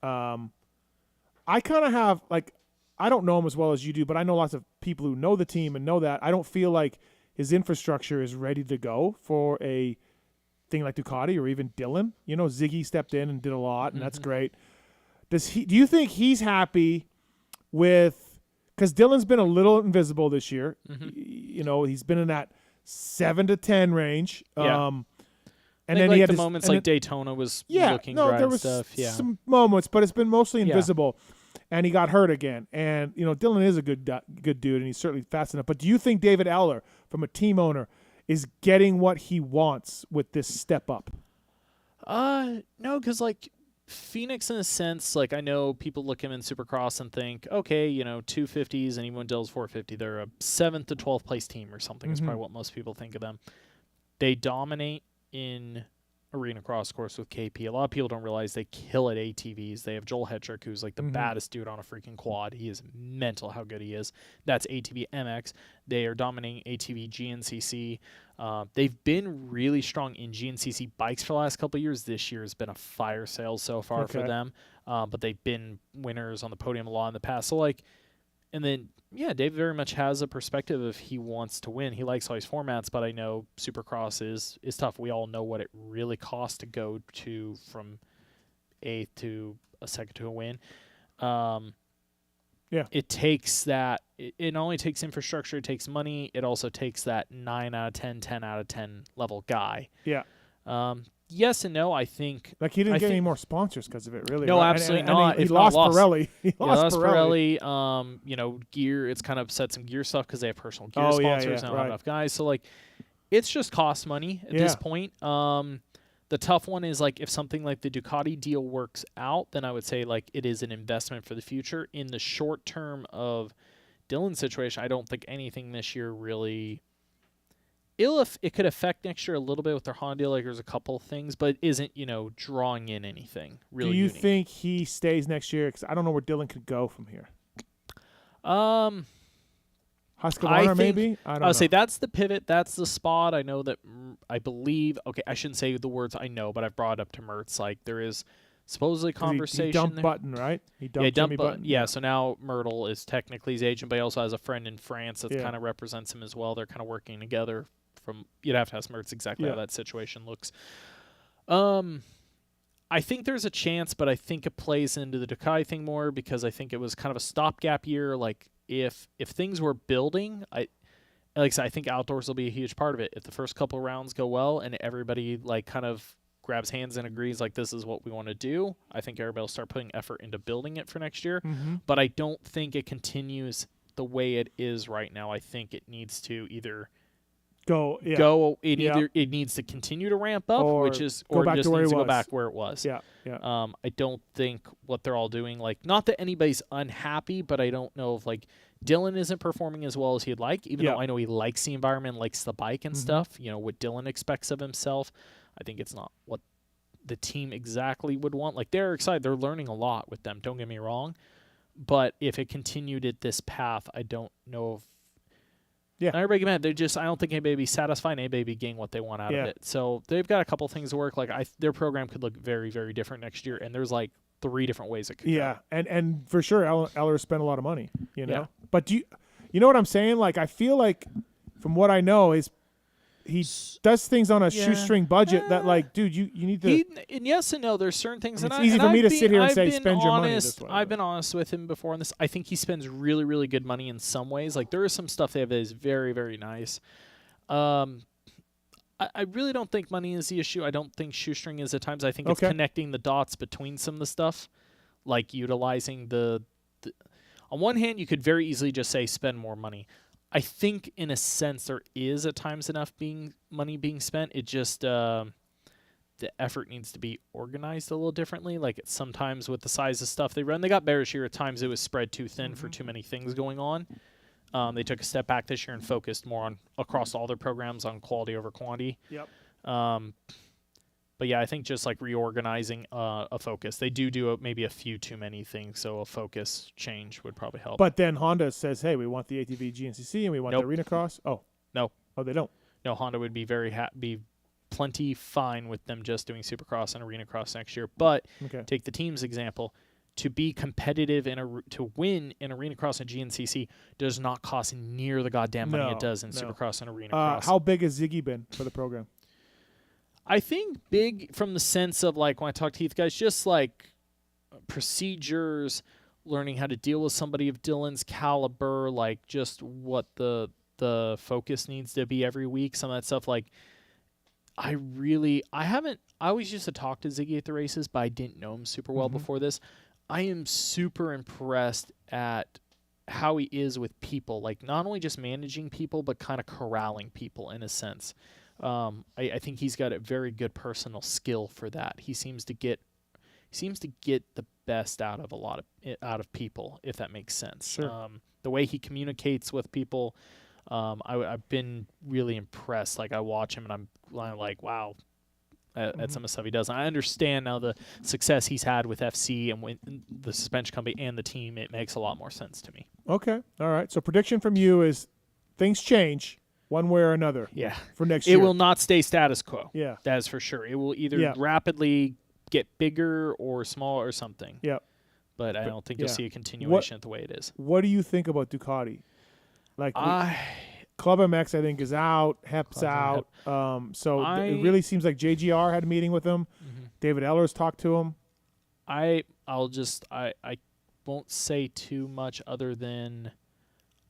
A: I kind of have, I don't know him as well as you do, but I know lots of people who know the team and know that. I don't feel like his infrastructure is ready to go for a thing like Ducati or even Dylan. Ziggy stepped in and did a lot, and that's great. Do you think he's happy with, because Dylan's been a little invisible this year. He's been in that 7 to 10 range.
B: And then he had the moments Daytona was looking dry
A: there was
B: stuff. Yeah,
A: some moments, but it's been mostly invisible. And he got hurt again. And Dylan is a good dude, and he's certainly fast enough. But do you think David Eller, from a team owner, is getting what he wants with this step up?
B: No, because Phoenix, in a sense, I know people look at him in Supercross and think, okay, 250s, and even when Dill's 450, they're a 7th to 12th place team or something. Is probably what most people think of them. They dominate in arena cross course with KP. A lot of people don't realize they kill at ATVs. They have Joel Hetrick, who's the baddest dude on a freaking quad. He is mental how good he is. That's ATV MX. They are dominating ATV GNCC. They've been really strong in GNCC bikes for the last couple of years. This year has been a fire sale so far for them. But they've been winners on the podium a lot in the past. So and then, Dave very much has a perspective if he wants to win. He likes all these formats, but I know Supercross is tough. We all know what it really costs to go from 8th to a 2nd to a win. It takes that. It not only takes infrastructure, it takes money. It also takes that 9 out of 10, 10 out of 10 level guy.
A: Yeah.
B: Yes and no. I think
A: he didn't get any more sponsors because of it, really.
B: No,
A: right?
B: absolutely
A: and
B: not.
A: He lost Pirelli. He lost
B: Pirelli. Gear. It's kind of upset some gear stuff because they have personal gear sponsors and not enough guys. So it's just cost money at this point. The tough one is if something like the Ducati deal works out, then I would say it is an investment for the future. In the short term of Dylan's situation, I don't think anything this year really. It could affect next year a little bit with their Honda deal. There's a couple of things, but it isn't, drawing in anything really.
A: Do you
B: unique.
A: think he stays next year? Because I don't know where Dylan could go from here. Husqvarna, maybe? I don't know.
B: Say that's the pivot. That's the spot. I know that, I believe, okay, I shouldn't say the words I know, but I've brought it up to Mertz. There is supposedly conversation.
A: He dumped
B: there.
A: Button, right? He dumped,
B: yeah,
A: Jimmy Button.
B: Yeah, so now Myrtle is technically his agent, but he also has a friend in France that kind of represents him as well. They're kind of working together. You'd have to ask Mertz exactly how that situation looks. I think there's a chance, but I think it plays into the Ducati thing more because I think it was kind of a stopgap year. Like if things were building, I think outdoors will be a huge part of it. If the first couple rounds go well and everybody like kind of grabs hands and agrees like this is what we want to do, I think everybody will start putting effort into building it for next year.
A: Mm-hmm.
B: But I don't think it continues the way it is right now. I think it needs to either it needs to continue to ramp up, or just needs to go back where it was.
A: Yeah.
B: I don't think what they're all doing, like, not that anybody's unhappy, but I don't know if like Dylan isn't performing as well as he'd like, even though I know he likes the environment, likes the bike and stuff. You know what Dylan expects of himself. I think it's not what the team exactly would want. Like, they're excited, they're learning a lot with them. Don't get me wrong, but if it continued at this path, I don't know if.
A: Yeah.
B: Not everybody mad. I don't think anybody be satisfied and anybody be getting what they want out of it. So they've got a couple things to work. Like their program could look very, very different next year. And there's like 3 different ways it could go.
A: And for sure, Eller spent a lot of money, you know. But you know what I'm saying? Like, I feel like from what I know is he does things on a shoestring budget that, like, dude, you need to.
B: And yes and no. There's certain things.
A: It's easy for me to sit here and say, spend your money this way.
B: I've been honest with him before on this. I think he spends really, really good money in some ways. Like, there is some stuff they have that is very, very nice. I really don't think money is the issue. I don't think shoestring is at times. I think it's connecting the dots between some of the stuff, like utilizing the. On one hand, you could very easily just say spend more money. I think in a sense there is at times enough money being spent. It just the effort needs to be organized a little differently. Like, it's sometimes with the size of stuff they run, they got better this year. At times it was spread too thin for too many things going on. They took a step back this year and focused more on across all their programs on quality over quantity.
A: Yep.
B: But yeah, I think just like reorganizing a focus. They do maybe a few too many things, so a focus change would probably help.
A: But then Honda says, hey, we want the ATV GNCC and we want the Arena Cross. Oh.
B: No.
A: Oh, they don't?
B: No, Honda would be be plenty fine with them just doing Supercross and Arena Cross next year. But take the team's example. To be competitive to win in Arena Cross and GNCC does not cost near the goddamn money it does in Supercross and Arena Cross.
A: How big has Ziggy been for the program?
B: I think big from the sense of, like, when I talk to Heath guys, just like procedures, learning how to deal with somebody of Dylan's caliber, like just what the focus needs to be every week, some of that stuff. Like, I always used to talk to Ziggy at the races, but I didn't know him super well before this. I am super impressed at how he is with people, like not only just managing people, but kind of corralling people in a sense. I think he's got a very good personal skill for that. He seems to get the best out of people, if that makes sense.
A: Sure.
B: The way he communicates with people, I've been really impressed. Like, I watch him and I'm like, wow, at some of the stuff he does. And I understand now the success he's had with FC and with the suspension company and the team. It makes a lot more sense to me.
A: Okay. All right. So prediction from you is things change one way or another.
B: Yeah.
A: For next year.
B: It will not stay status quo.
A: Yeah.
B: That is for sure. It will either rapidly get bigger or smaller or something.
A: Yeah.
B: But I don't think you'll see a continuation of the way it is.
A: What do you think about Ducati? Like, PulpMX, I think, is out. Hep's out. It really seems like JGR had a meeting with him. David Eller's talked to him.
B: I won't say too much other than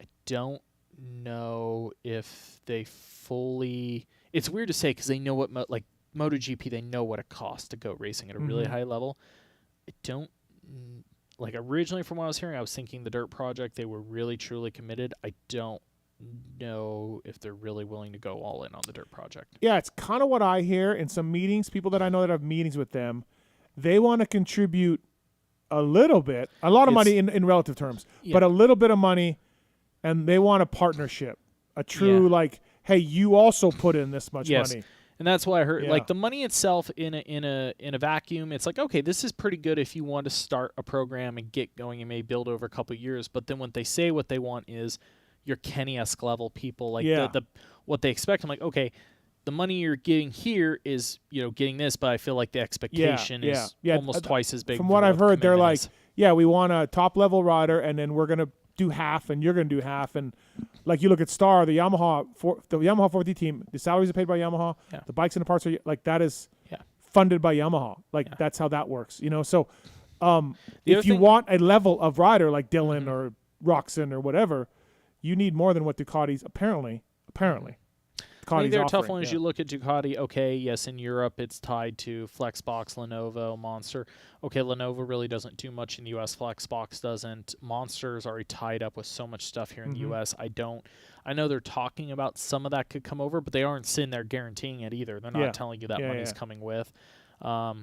B: I don't know if they fully. It's weird to say because they know what like MotoGP, they know what it costs to go racing at a really high level. I don't like originally from what I was hearing, I was thinking the Dirt Project, they were really truly committed. I don't know if they're really willing to go all in on the Dirt Project.
A: Yeah, it's kind of what I hear in some meetings. People that I know that have meetings with them, they want to contribute a little bit, a lot of money in relative terms, but a little bit of money, and they want a partnership, a true like, hey, you also put in this much money.
B: And that's why I heard like the money itself in a vacuum. It's like, okay, this is pretty good if you want to start a program and get going and maybe build over a couple of years. But then when they say what they want is your Kenny-esque level people, like the what they expect. I'm like, okay, the money you're getting here is, getting this, but I feel like the expectation is almost twice as big.
A: From what I've heard, they're like, we want a top-level rider, and then we're going to do half, and you're going to do half. And like you look at Star, the Yamaha 450 team, the salaries are paid by Yamaha.
B: Yeah.
A: The bikes and the parts are like that is funded by Yamaha. Like that's how that works. So if you want a level of rider like Dylan or Roxon or whatever, you need more than what Ducati's apparently.
B: I think they're tough one as you look at Ducati. Okay, yes, in Europe it's tied to Flexbox, Lenovo, Monster. Okay, Lenovo really doesn't do much in the U.S. Flexbox doesn't. Monster's already tied up with so much stuff here in the U.S. I know they're talking about some of that could come over, but they aren't sitting there guaranteeing it either. They're not telling you that money's coming with. I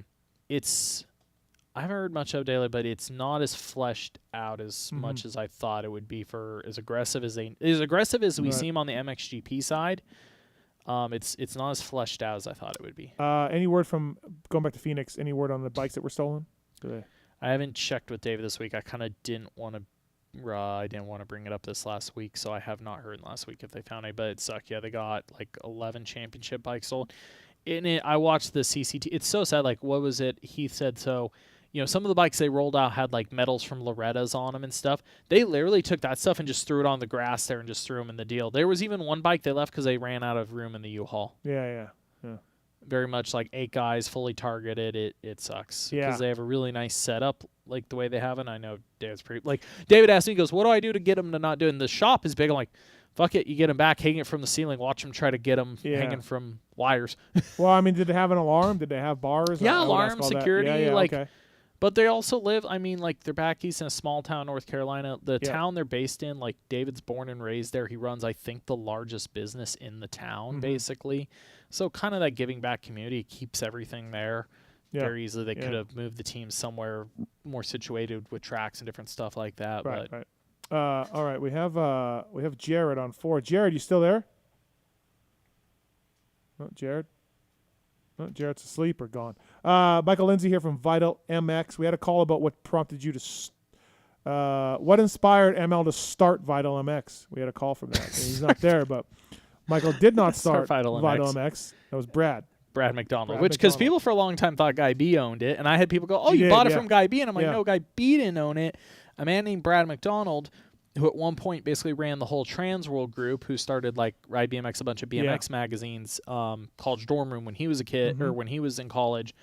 B: haven't heard much of daily, but it's not as fleshed out as much as I thought it would be for as aggressive as we see them on the MXGP side. It's not as fleshed out as I thought it would be.
A: Any word from going back to Phoenix? Any word on the bikes that were stolen?
B: I haven't checked with David this week. I kind of didn't want to bring it up this last week, so I have not heard last week if they found any. But it sucked. Yeah, they got like 11 championship bikes sold. I watched the CCT. It's so sad. Like, what was it? He said so. Some of the bikes they rolled out had like medals from Loretta's on them and stuff. They literally took that stuff and just threw it on the grass there and just threw them in the deal. There was even one bike they left because they ran out of room in the U-Haul.
A: Yeah.
B: Very much like 8 guys fully targeted. It sucks because they have a really nice setup like the way they have it. I know David's David asked me, he goes, what do I do to get them to not do it? And the shop is big. I'm like, fuck it. You get them back hanging from the ceiling. Watch them try to get them hanging from wires.
A: Well, I mean, did they have an alarm? Did they have bars?
B: Yeah, alarm, security.
A: Okay.
B: But they also live, they're back east in a small town, North Carolina. The town they're based in, like, David's born and raised there. He runs, I think, the largest business in the town, basically. So kind of that giving back community keeps everything there. Very easily. They could have moved the team somewhere more situated with tracks and different stuff like that.
A: Right. All right, we have Jared on 4. Jared, you still there? Oh, Jared? Oh, Jared's asleep or gone. Michael Lindsay here from Vital MX. We had a call about what prompted you to what inspired ML to start Vital MX. We had a call from that. He's not there, but Michael did not start Vital MX. That was Brad
B: McDonald, because people for a long time thought Guy B owned it, and I had people go, "Oh, you bought it from Guy B," and I'm like, "No, Guy B didn't own it." A man named Brad McDonald, who at one point basically ran the whole Trans World group, who started like Ride BMX, a bunch of BMX magazines, College Dorm Room when he was a kid or when he was in college,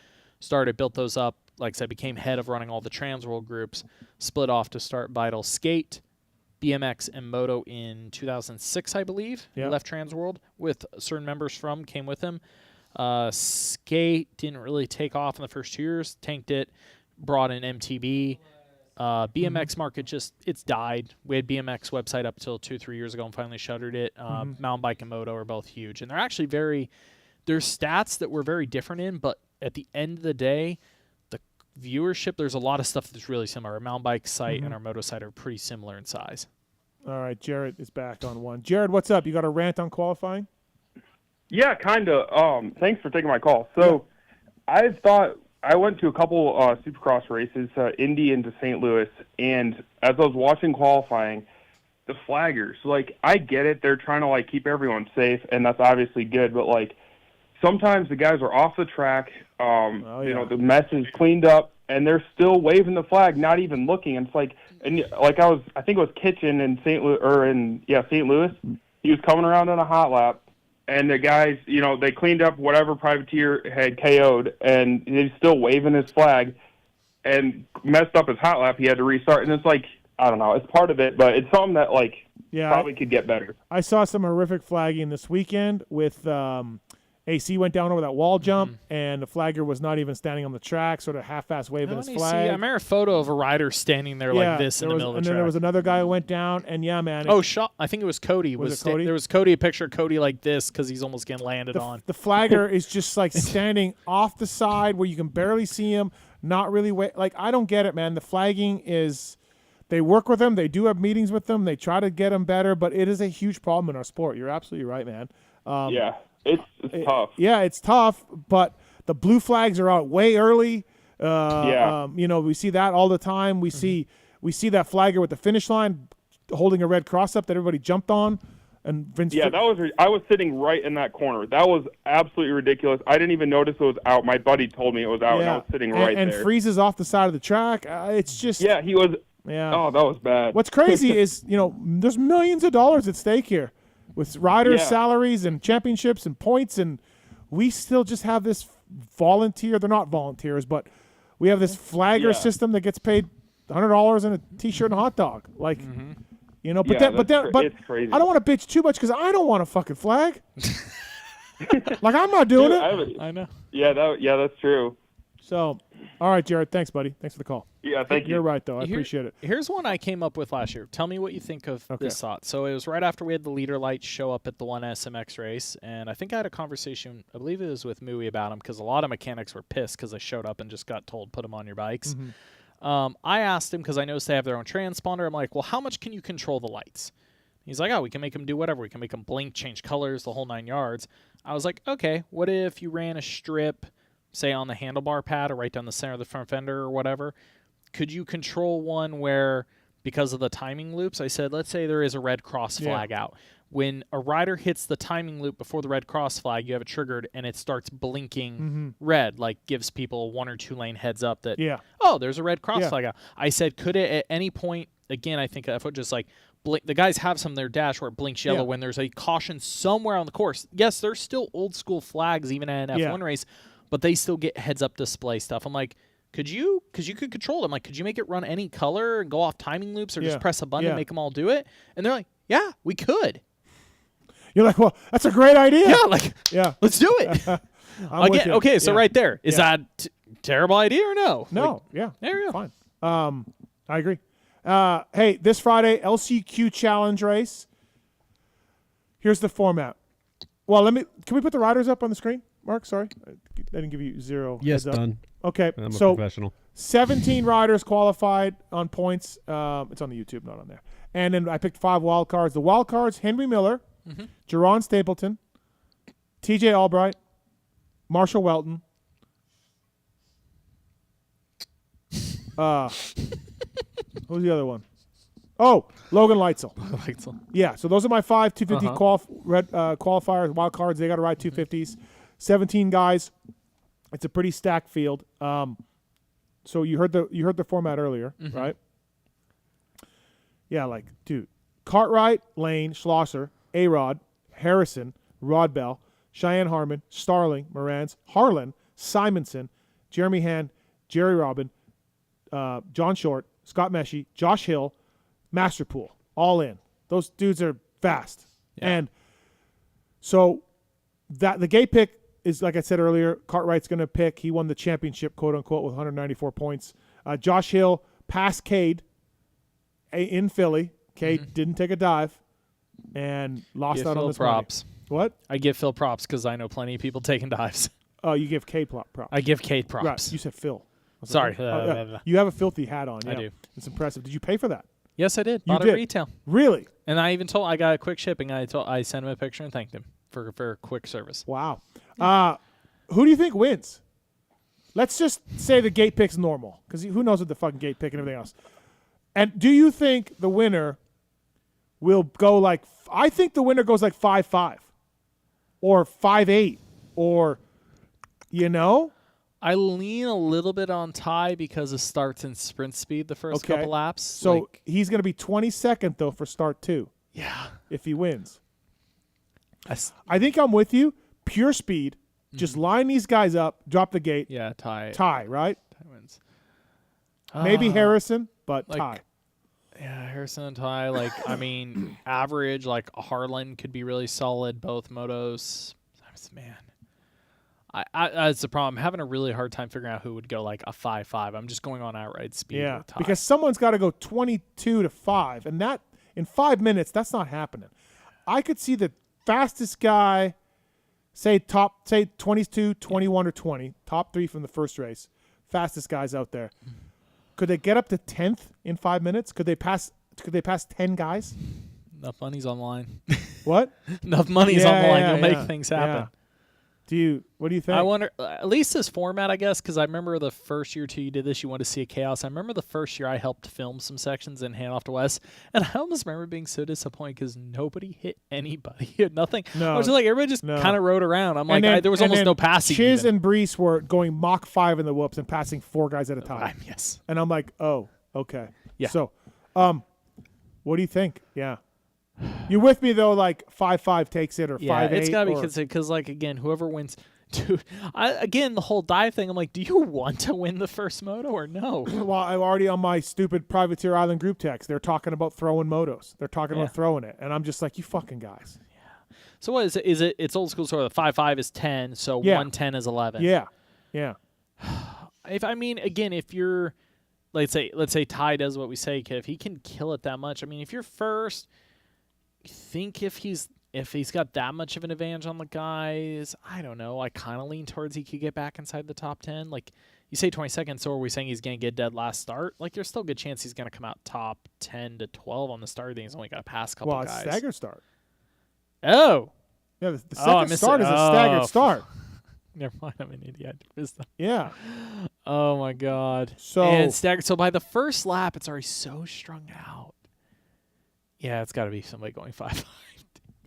B: built those up. Like I said, became head of running all the Trans World groups, split off to start Vital Skate, BMX, and Moto in 2006, I believe. He left Trans World with certain members came with him. Skate didn't really take off in the first 2 years, tanked it, brought in MTB. BMX market it's died. We had BMX website up till 2-3 years ago and finally shuttered it. Mountain bike and moto are both huge, and they're actually there's stats that we're very different in, but at the end of the day, the viewership, there's a lot of stuff that's really similar. Our mountain bike site and our moto site are pretty similar in size.
A: All right, Jared is back on 1. Jared, what's up? You got a rant on qualifying?
C: Yeah, kind of. Thanks for taking my call. So I went to a couple Supercross races, Indy into St. Louis, and as I was watching qualifying, the flaggers, I get it. They're trying to, keep everyone safe, and that's obviously good, but, sometimes the guys are off the track, the mess is cleaned up, and they're still waving the flag, not even looking. And it's I think it was Kitchen in St. Louis. He was coming around on a hot lap, and the guys, they cleaned up whatever privateer had KO'd, and he's still waving his flag and messed up his hot lap. He had to restart. And it's I don't know. It's part of it, but it's something that, probably could get better.
A: I saw some horrific flagging this weekend with AC went down over that wall jump, and the flagger was not even standing on the track, sort of half-ass waving his flag.
B: I remember a photo of a rider standing there like this in the middle of the track.
A: And then there was another guy who went down, and man.
B: I think it was Cody.
A: Was it Cody?
B: There was a picture of Cody like this because he's almost getting landed on.
A: The flagger is just standing off the side where you can barely see him, not really I don't get it, man. The flagging is, they work with them, they do have meetings with them, they try to get them better, but it is a huge problem in our sport. You're absolutely right, man.
C: It's tough.
A: Yeah, it's tough, but the blue flags are out way early. We see that all the time. We see that flagger with the finish line holding a red cross up that everybody jumped on. And Vince.
C: Yeah, I was sitting right in that corner. That was absolutely ridiculous. I didn't even notice it was out. My buddy told me it was out, and I was sitting right there.
A: And freezes off the side of the track. It's just.
C: Yeah, he was.
A: Yeah.
C: Oh, that was bad.
A: What's crazy is, there's millions of dollars at stake here with riders' salaries and championships and points, and we still just have this volunteer. They're not volunteers, but we have this flagger system that gets paid $100 and a T-shirt and a hot dog. Like. But
C: it's crazy.
A: I don't want to bitch too much because I don't want a fucking flag. Like, I'm not doing it.
B: I know.
C: Yeah, that's true.
A: So, all right, Jared. Thanks, buddy. Thanks for the call.
C: Yeah, thank you.
A: You're right, though. I appreciate it.
B: Here's one I came up with last year. Tell me what you think of this thought. So it was right after we had the leader lights show up at the one SMX race, and I think I had a conversation, I believe it was with Mooey about them, because a lot of mechanics were pissed because they showed up and just got told, put them on your bikes.
A: Mm-hmm.
B: I asked him, because I noticed they have their own transponder. I'm like, well, how much can you control the lights? He's like, we can make them do whatever. We can make them blink, change colors, the whole 9 yards. I was like, okay, what if you ran a strip, say on the handlebar pad or right down the center of the front fender or whatever? Could you control one where, because of the timing loops, I said, let's say there is a red cross flag out. When a rider hits the timing loop before the red cross flag, you have it triggered, and it starts blinking red, like gives people a 1 or 2 lane heads up that, there's a red cross flag out. I said, could it at any point, again, I think if it just like, the guys have some in their dash where it blinks yellow when there's a caution somewhere on the course. Yes, there's still old school flags even at an F1 race, but they still get heads up display stuff. I'm like, could you? Because you could control them. Like, could you make it run any color and go off timing loops, or just press a button and make them all do it? And they're like, yeah, we could.
A: You're like, well, that's a great idea.
B: Yeah, let's do it. Again, okay, so right there, is that terrible idea or no?
A: No,
B: there you go.
A: Fine. I agree. Hey, this Friday, LCQ Challenge race. Here's the format. Well, can we put the riders up on the screen, Mark? Sorry, I didn't give you zero.
J: Yes,
A: heads up.
J: done.
A: Okay,
J: I'm a professional.
A: 17 riders qualified on points. It's on the YouTube, not on there. And then I picked 5 wild cards. The wild cards: Henry Miller, Jerron Stapleton, TJ Albright, Marshall Welton. Who's the other one? Oh, Logan Leitzel. Yeah, so those are my 5 250 qualifiers, wild cards. They got to ride 250s. 17 guys. It's a pretty stacked field. So you heard the format earlier, right? Yeah, like, dude, Cartwright, Lane, Schlosser, A-Rod, Harrison, Rodbell, Cheyenne Harmon, Starling, Morans, Harlan, Simonson, Jeremy Hand, Jerry Robin, John Short, Scott Meshy, Josh Hill, Masterpool, all in. Those dudes are fast. Yeah. And so that the gate pick is, like I said earlier, Cartwright's going to pick. He won the championship, quote unquote, with 194 points. Josh Hill passed Cade in Philly. Cade didn't take a dive and lost out on his
B: props.
A: Money. What?
B: I give Phil props because I know plenty of people taking dives.
A: Oh, you give Cade props.
B: I give Cade props.
A: Right. You said Phil.
B: Sorry.
A: You have a filthy hat on.
B: I do.
A: It's impressive. Did you pay for that?
B: Yes, I did.
A: You
B: Bought it retail.
A: Really?
B: And I even I got a quick shipping. I sent him a picture and thanked him for quick service.
A: Wow. Who do you think wins? Let's just say the gate pick's normal, because who knows what the fucking gate pick and everything else. And do you think the winner will go like? I think the winner goes like 5-5, or 5-8, or
B: I lean a little bit on Ty because it starts in sprint speed the first couple laps.
A: So he's going to be 22nd, though, for start 2.
B: Yeah.
A: If he wins. I think I'm with you. Pure speed. Just line these guys up, drop the gate.
B: Yeah, Ty.
A: Ty, right?
B: Ty wins.
A: Maybe Harrison, but Ty.
B: Yeah, Harrison and Ty. Average, Harlan could be really solid, both motos. Man. That's the problem. I'm having a really hard time figuring out who would go like a 5-5. I'm just going on outright speed.
A: Yeah,
B: with Ty.
A: because someone's got to go 22-5, and that in 5 minutes, that's not happening. I could see the fastest guy, say 22, 21, or 20, top 3 from the first race, fastest guys out there. Could they get up to 10th in 5 minutes? Could they pass 10 guys?
B: Enough money's online.
A: What?
B: Enough money's online. You'll make things happen.
A: What do you think?
B: I wonder, at least this format, I guess, because I remember the first year or two you did this, you wanted to see a chaos. I remember the first year I helped film some sections and hand off to Wes, and I almost remember being so disappointed because nobody hit anybody. Nothing.
A: No,
B: I was just like, everybody just kind of rode around. I'm like, there was almost no passing.
A: Chiz and Brees were going Mach 5 in the whoops and passing 4 guys at a time.
B: Yes.
A: And I'm like, oh, okay.
B: Yeah.
A: So, what do you think? Yeah. You're with me, though, like 5-5 takes it or 5-8?
B: It's got to be because, like, again, whoever wins – dude, again, the whole dive thing, I'm like, do you want to win the first moto or no?
A: Well, I'm already on my stupid Privateer Island group text. They're talking about throwing motos. They're talking about throwing it. And I'm just like, you fucking guys.
B: Yeah. So what is it? It's old school sort of 5-5 is 10, so 110 is 11.
A: Yeah. Yeah.
B: If you're, let's say Ty does what we say, if he can kill it that much. I mean, if you're first, think if he's got that much of an advantage on the guys, I don't know. I kind of lean towards he could get back inside the top 10. Like, you say 22nd, so are we saying he's going to get dead last start? Like, there's still a good chance he's going to come out top 10 to 12 on the start. He's only got to pass a couple guys.
A: Well, it's staggered start.
B: Oh.
A: Yeah, the second start is a staggered start.
B: Never mind, I'm an idiot. I missed that.
A: Yeah.
B: Oh, my God.
A: So
B: staggered. So by the first lap, it's already so strung out. Yeah, it's got to be somebody going 5-5.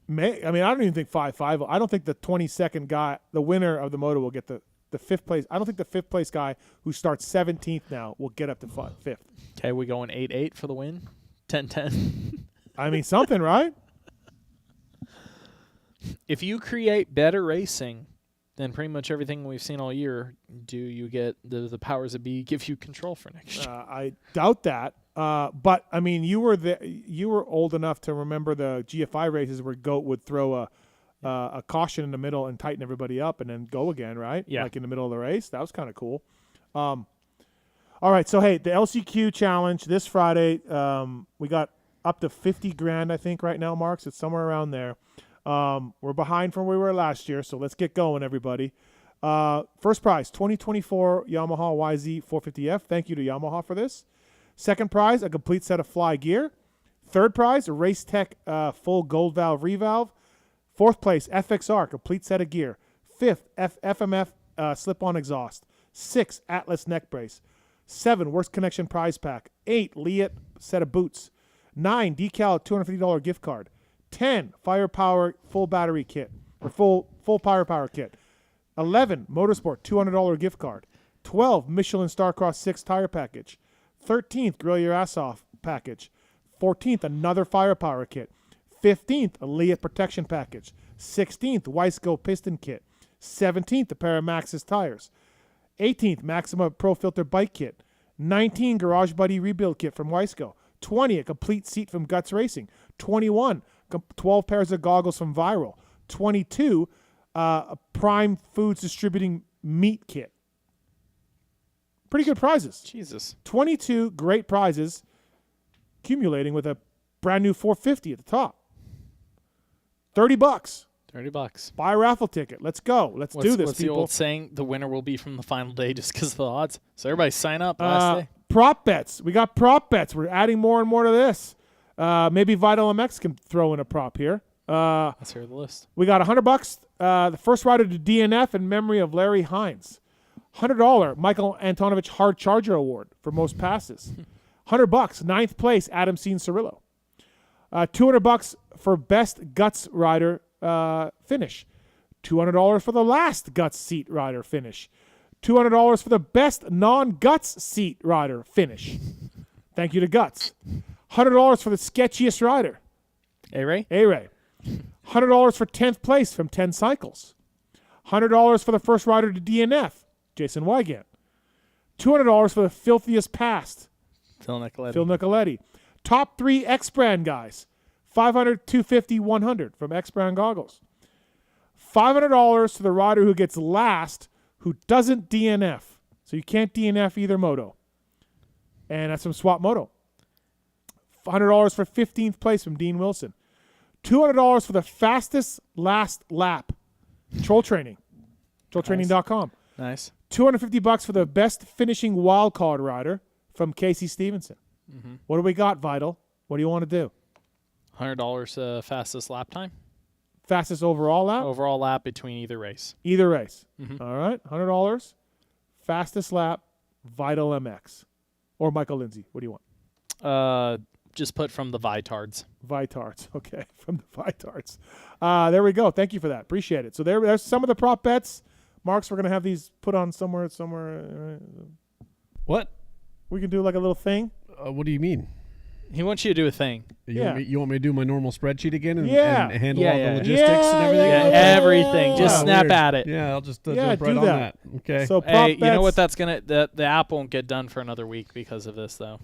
A: I don't even think 5-5. I don't think the 22nd guy, the winner of the moto, will get the 5th place. I don't think the 5th place guy who starts 17th now will get up to 5th.
B: Okay, we going 8-8 for the win? 10-10?
A: I mean, something, right?
B: If you create better racing than pretty much everything we've seen all year, do you get the powers that be give you control for next year?
A: I doubt that. But I mean, you were old enough to remember the GFI races where Goat would throw a caution in the middle and tighten everybody up and then go again, right?
B: Yeah.
A: Like in the middle of the race. That was kind of cool. All right. So, hey, the LCQ challenge this Friday, we got up to 50 grand, I think, right now, Marks. It's somewhere around there. We're behind from where we were last year, so let's get going, everybody. First prize, 2024 Yamaha YZ 450F. Thank you to Yamaha for this. Second prize, a complete set of fly gear. Third prize, a Race Tech full gold valve revalve. Fourth place, FXR, complete set of gear. Fifth, FMF slip-on exhaust. 6, Atlas neck brace. 7, Works Connection prize pack. 8, Leatt set of boots. 9, Decal $250 gift card. 10, Firepower full battery kit, or full Firepower kit. 11, Motorsport $200 gift card. 12, Michelin Starcross 6 tire package. 13th, Grill Your Ass Off package. 14th, another Firepower kit. 15th, a Leatt protection package. 16th, Wiseco piston kit. 17th, a pair of Maxxis tires. 18th, Maxima Pro Filter bike kit. 19, Garage Buddy rebuild kit from Wiseco. 20, a complete seat from Guts Racing. 21, 12 pairs of goggles from Viral. 22, a Prime Foods distributing meat kit. Pretty good prizes.
B: Jesus.
A: 22 great prizes, accumulating with a brand new 450 at the top. $30.
B: $30.
A: Buy a raffle ticket. Let's go. Let's do this,
B: what's
A: people.
B: The old saying? The winner will be from the final day just because of the odds. So everybody sign up last day.
A: Prop bets. We got prop bets. We're adding more and more to this. Maybe Vital MX can throw in a prop here.
B: Let's hear the list.
A: We got $100. The first rider to DNF in memory of Larry Hines. $100 Michael Antonovich Hard Charger Award for most passes. $100 ninth place Adam Seen Cirillo. $200 for best Guts rider finish. $200 for the last Guts seat rider finish. $200 for the best non-Guts seat rider finish. Thank you to Guts. $100 for the sketchiest rider.
B: A-Ray.
A: $100 for 10th place from 10 Cycles. $100 for the first rider to DNF. Jason Wygant. $200 for the filthiest past.
B: Phil Nicoletti.
A: Phil Nicoletti. Top 3 X-Brand guys. $500, $250, $100 from X-Brand goggles. $500 to the rider who gets last who doesn't DNF. So you can't DNF either moto. And that's from Swap Moto. $100 for 15th place from Dean Wilson. $200 for the fastest last lap. Troll Training. TrollTraining.com.
B: Nice.
A: $250 for the best finishing wild card rider from Casey Stevenson.
B: Mm-hmm.
A: What do we got, Vital? What do you want to do?
B: $100 fastest lap time.
A: Fastest overall lap?
B: Overall lap between either race.
A: Either race.
B: Mhm.
A: All right, $100. Fastest lap, Vital MX. Or Michael Lindsay. What do you want?
B: Just put from the Vitards.
A: Vitards. Okay, from the Vitards. There we go. Thank you for that. Appreciate it. So there's some of the prop bets. Marks, we're going to have these put on somewhere.
J: What?
A: We can do like a little thing.
J: What do you mean?
B: He wants you to do a thing.
J: You want me to do my normal spreadsheet again and,
A: Yeah.
J: and handle
B: Yeah,
J: all
B: yeah.
J: the logistics and everything?
B: Yeah, everything. Just snap
J: weird.
B: at it.
J: Yeah, I'll just
A: Yeah,
J: jump right
A: do
J: on
A: that.
J: that. Okay.
A: So prop
B: Hey, you know
A: bets-
B: what? That's gonna the app won't get done for another week because of this, though.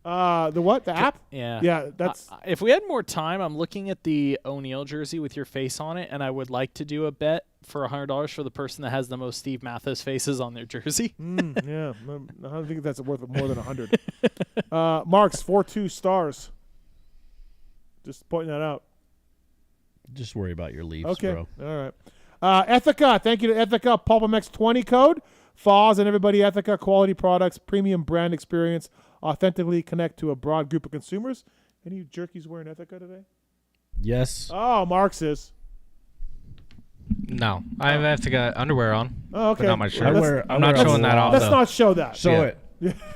A: The what? The app?
B: Yeah.
A: Yeah, that's
B: if we had more time, I'm looking at the O'Neal jersey with your face on it, and I would like to do a bet for $100 for the person that has the most Steve Mathis faces on their jersey.
A: yeah. I don't think that's worth more than 100. Marks 4.2 stars. Just pointing that out.
J: Just worry about your Leafs,
A: Okay.
J: bro.
A: All right. Ethica. Thank you to Ethica. PulpMX 20 code. Foz and everybody Ethica. Quality products. Premium brand experience. Authentically connect to a broad group of consumers. Any jerkies wearing Ethica today?
J: Yes.
A: Oh, Marks is.
K: No, I have to get underwear on.
A: Oh, okay.
K: But not my shirt. I'm not
A: let's-
K: showing that off.
A: Let's
K: though.
A: not show that.
J: Show it.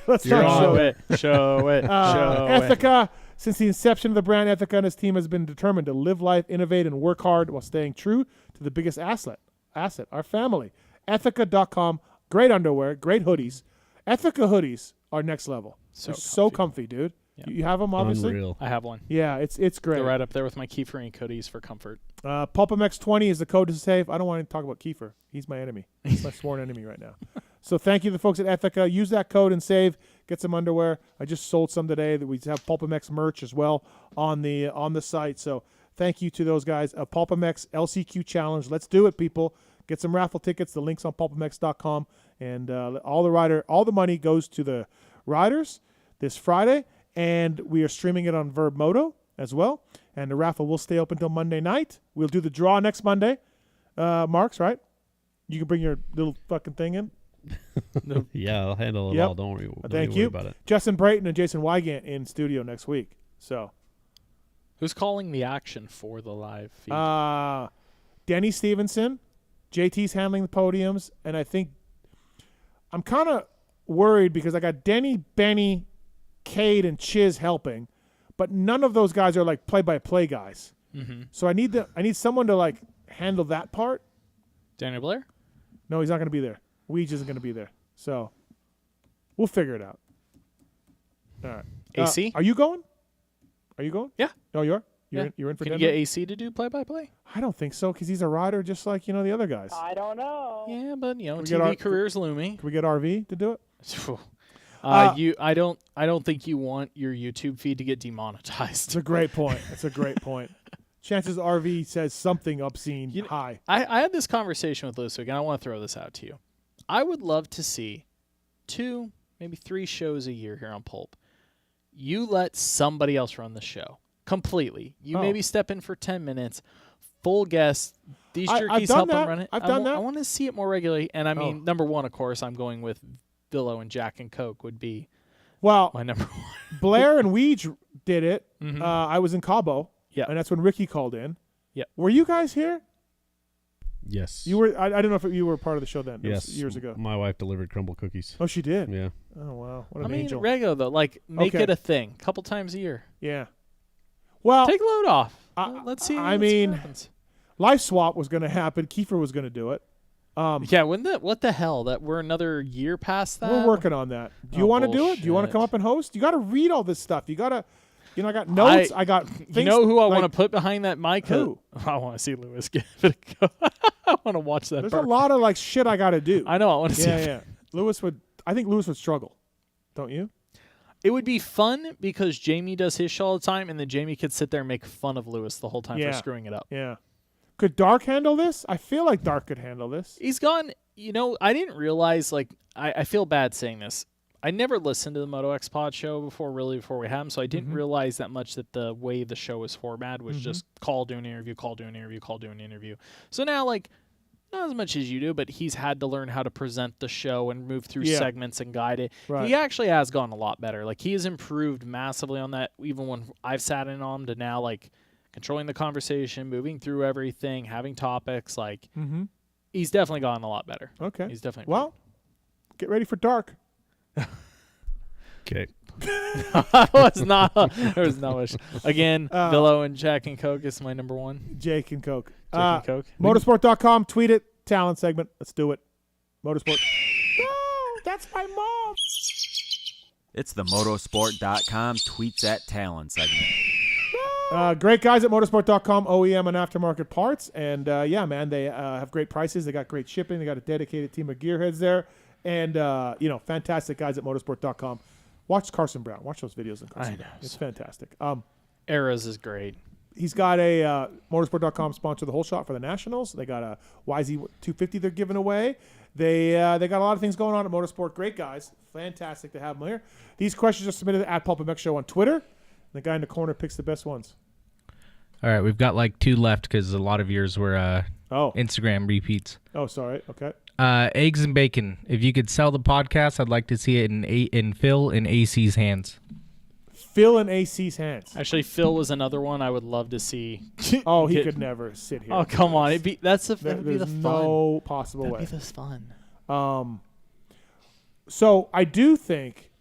A: Let's
J: You're
A: not show
J: on.
A: it.
B: Show it. Show it.
A: Ethica. Since the inception of the brand, Ethica and his team has been determined to live life, innovate, and work hard while staying true to the biggest asset, our family. Ethica.com. Great underwear, great hoodies. Ethica hoodies are next level. They're so comfy, dude. You have them, obviously?
J: Unreal.
B: I have one.
A: Yeah, it's great.
B: They're right up there with my Kiefer Inc. hoodies for comfort.
A: PulpMX 20 is the code to save. I don't want to talk about Kiefer. He's my enemy. He's my sworn enemy right now. So thank you to the folks at Ethica. Use that code and save. Get some underwear. I just sold some today. That we have PulpMX merch as well on the site. So thank you to those guys. PulpMX LCQ Challenge. Let's do it, people. Get some raffle tickets. The link's on PulpMX.com. And all the money goes to the riders this Friday. And we are streaming it on Verb Moto as well. And the raffle will stay open until Monday night. We'll do the draw next Monday. Marks, right? You can bring your little fucking thing in.
J: Yeah, I'll handle it all. Don't worry.
A: Thank
J: worry
A: you.
J: about it.
A: Justin Brayton and Jason Wygant in studio next week. So,
B: Who's calling the action for the live feed?
A: Denny Stevenson, JT's handling the podiums, and I think I'm kind of worried because I got Denny, Benny, Cade, and Chiz helping, but none of those guys are like play-by-play guys.
B: Mm-hmm.
A: So I need someone to like handle that part.
B: Daniel Blair?
A: No, he's not going to be there. Weege isn't going to be there. So we'll figure it out. All right.
B: AC?
A: Are you going? Are you going?
B: Yeah.
A: Oh, you are?
B: Yeah.
A: You're in for
B: Can you
A: Denver?
B: get AC to do play-by-play?
A: I don't think so because he's a rider just like, the other guys.
U: I don't know.
B: Yeah, but,
A: Can we get
B: TV
A: our-
B: career's looming.
A: Can we get RV to do it?
B: I don't think you want your YouTube feed to get demonetized.
A: It's a great point. It's a great point. Chances RV says something obscene high.
B: I had this conversation with Lewis, and I want to throw this out to you. I would love to see 2, maybe 3 shows a year here on Pulp. You let somebody else run the show completely. You maybe step in for 10 minutes, full guest. These
A: I've
B: jerkies
A: done
B: help them
A: that.
B: run it.
A: I've done that.
B: I want to see it more regularly. And I mean, number one, of course, I'm going with Villo and Jack and Coke would be my number one.
A: Blair and Weege did it.
B: Mhm.
A: I was in Cabo.
B: Yeah.
A: And that's when Ricky called in.
B: Yeah.
A: Were you guys here?
J: Yes.
A: You were. I don't know if you were part of the show then. It was
J: Yes.
A: years ago.
J: My wife delivered crumble cookies.
A: Oh, she did?
J: Yeah.
A: Oh, wow. What an
B: I mean,
A: angel.
B: regular though. Like, make
A: Okay.
B: it a thing, a couple times a year.
A: Yeah. Well,
B: Take a load off. Let's see.
A: I
B: let's see
A: mean,
B: what happens.
A: Life Swap was going to happen. Kiefer was going to do it.
B: Yeah. What the hell? That we're another year past that.
A: We're working on that. Do you want to do it? Do you want to
B: bullshit.
A: come up and host? You got to read all this stuff. You got to, I got notes. I got things.
B: You know who I want
A: like-
B: to put behind that mic?
A: Who?
B: I want to see Lewis give it a go. I want to watch that.
A: There's
B: burn.
A: a lot of like shit I got to do.
B: I know. I want to see.
A: Yeah,
B: it.
A: yeah. I think Lewis would struggle. Don't you?
B: It would be fun because Jamie does his show all the time, and then Jamie could sit there and make fun of Lewis the whole time
A: Yeah.
B: for screwing it up.
A: Yeah. Could Dark handle this? I feel like Dark could handle this.
B: He's gone. I didn't realize. Like, I feel bad saying this. I never listened to the Moto X Pod show before we had him, so I didn't realize that much that the way the show was formatted was just call, do an interview, call, do an interview, call, do an interview. So now, like, not as much as you do, but he's had to learn how to present the show and move through segments and guide it.
A: Right.
B: He actually has gone a lot better. Like, he has improved massively on that, even when I've sat in on him to now, like, controlling the conversation, moving through everything, having topics. Like,
A: Mm-hmm.
B: he's definitely gotten a lot better.
A: Okay.
B: He's definitely
A: Well, get ready for dark.
J: Okay.
B: I was not. There was no wish. Again, Billo and Jack and Coke is my number one.
A: Jake and Coke.
B: Jake and Coke.
A: Motorsport.com. Tweet it. Talent segment. Let's do it. Motorsport. No, that's my mom.
Q: It's the motorsport.com tweets at Tallon segment.
A: Great guys at motorsport.com, OEM and aftermarket parts. And, yeah, man, they have great prices. They got great shipping. They got a dedicated team of gearheads there. And, fantastic guys at motorsport.com. Watch Carson Brown. Watch those videos of Carson Brown. It's fantastic.
B: Eras is great.
A: He's got a motorsport.com sponsor the whole shot for the Nationals. They got a YZ250 they're giving away. They got a lot of things going on at Motorsport. Great guys. Fantastic to have them here. These questions are submitted at PulpMX Show on Twitter. The guy in the corner picks the best ones.
K: All right, we've got like 2 left because a lot of yours were Instagram repeats.
A: Oh, sorry. Okay.
K: Eggs and bacon. If you could sell the podcast, I'd like to see it in Phil and AC's hands.
A: Phil and AC's hands.
B: Actually, Phil was another one I would love to see.
A: Oh, he could never sit here.
B: Oh, come on. That'd be the fun.
A: No possible way.
B: That'd be the fun.
A: So I do think,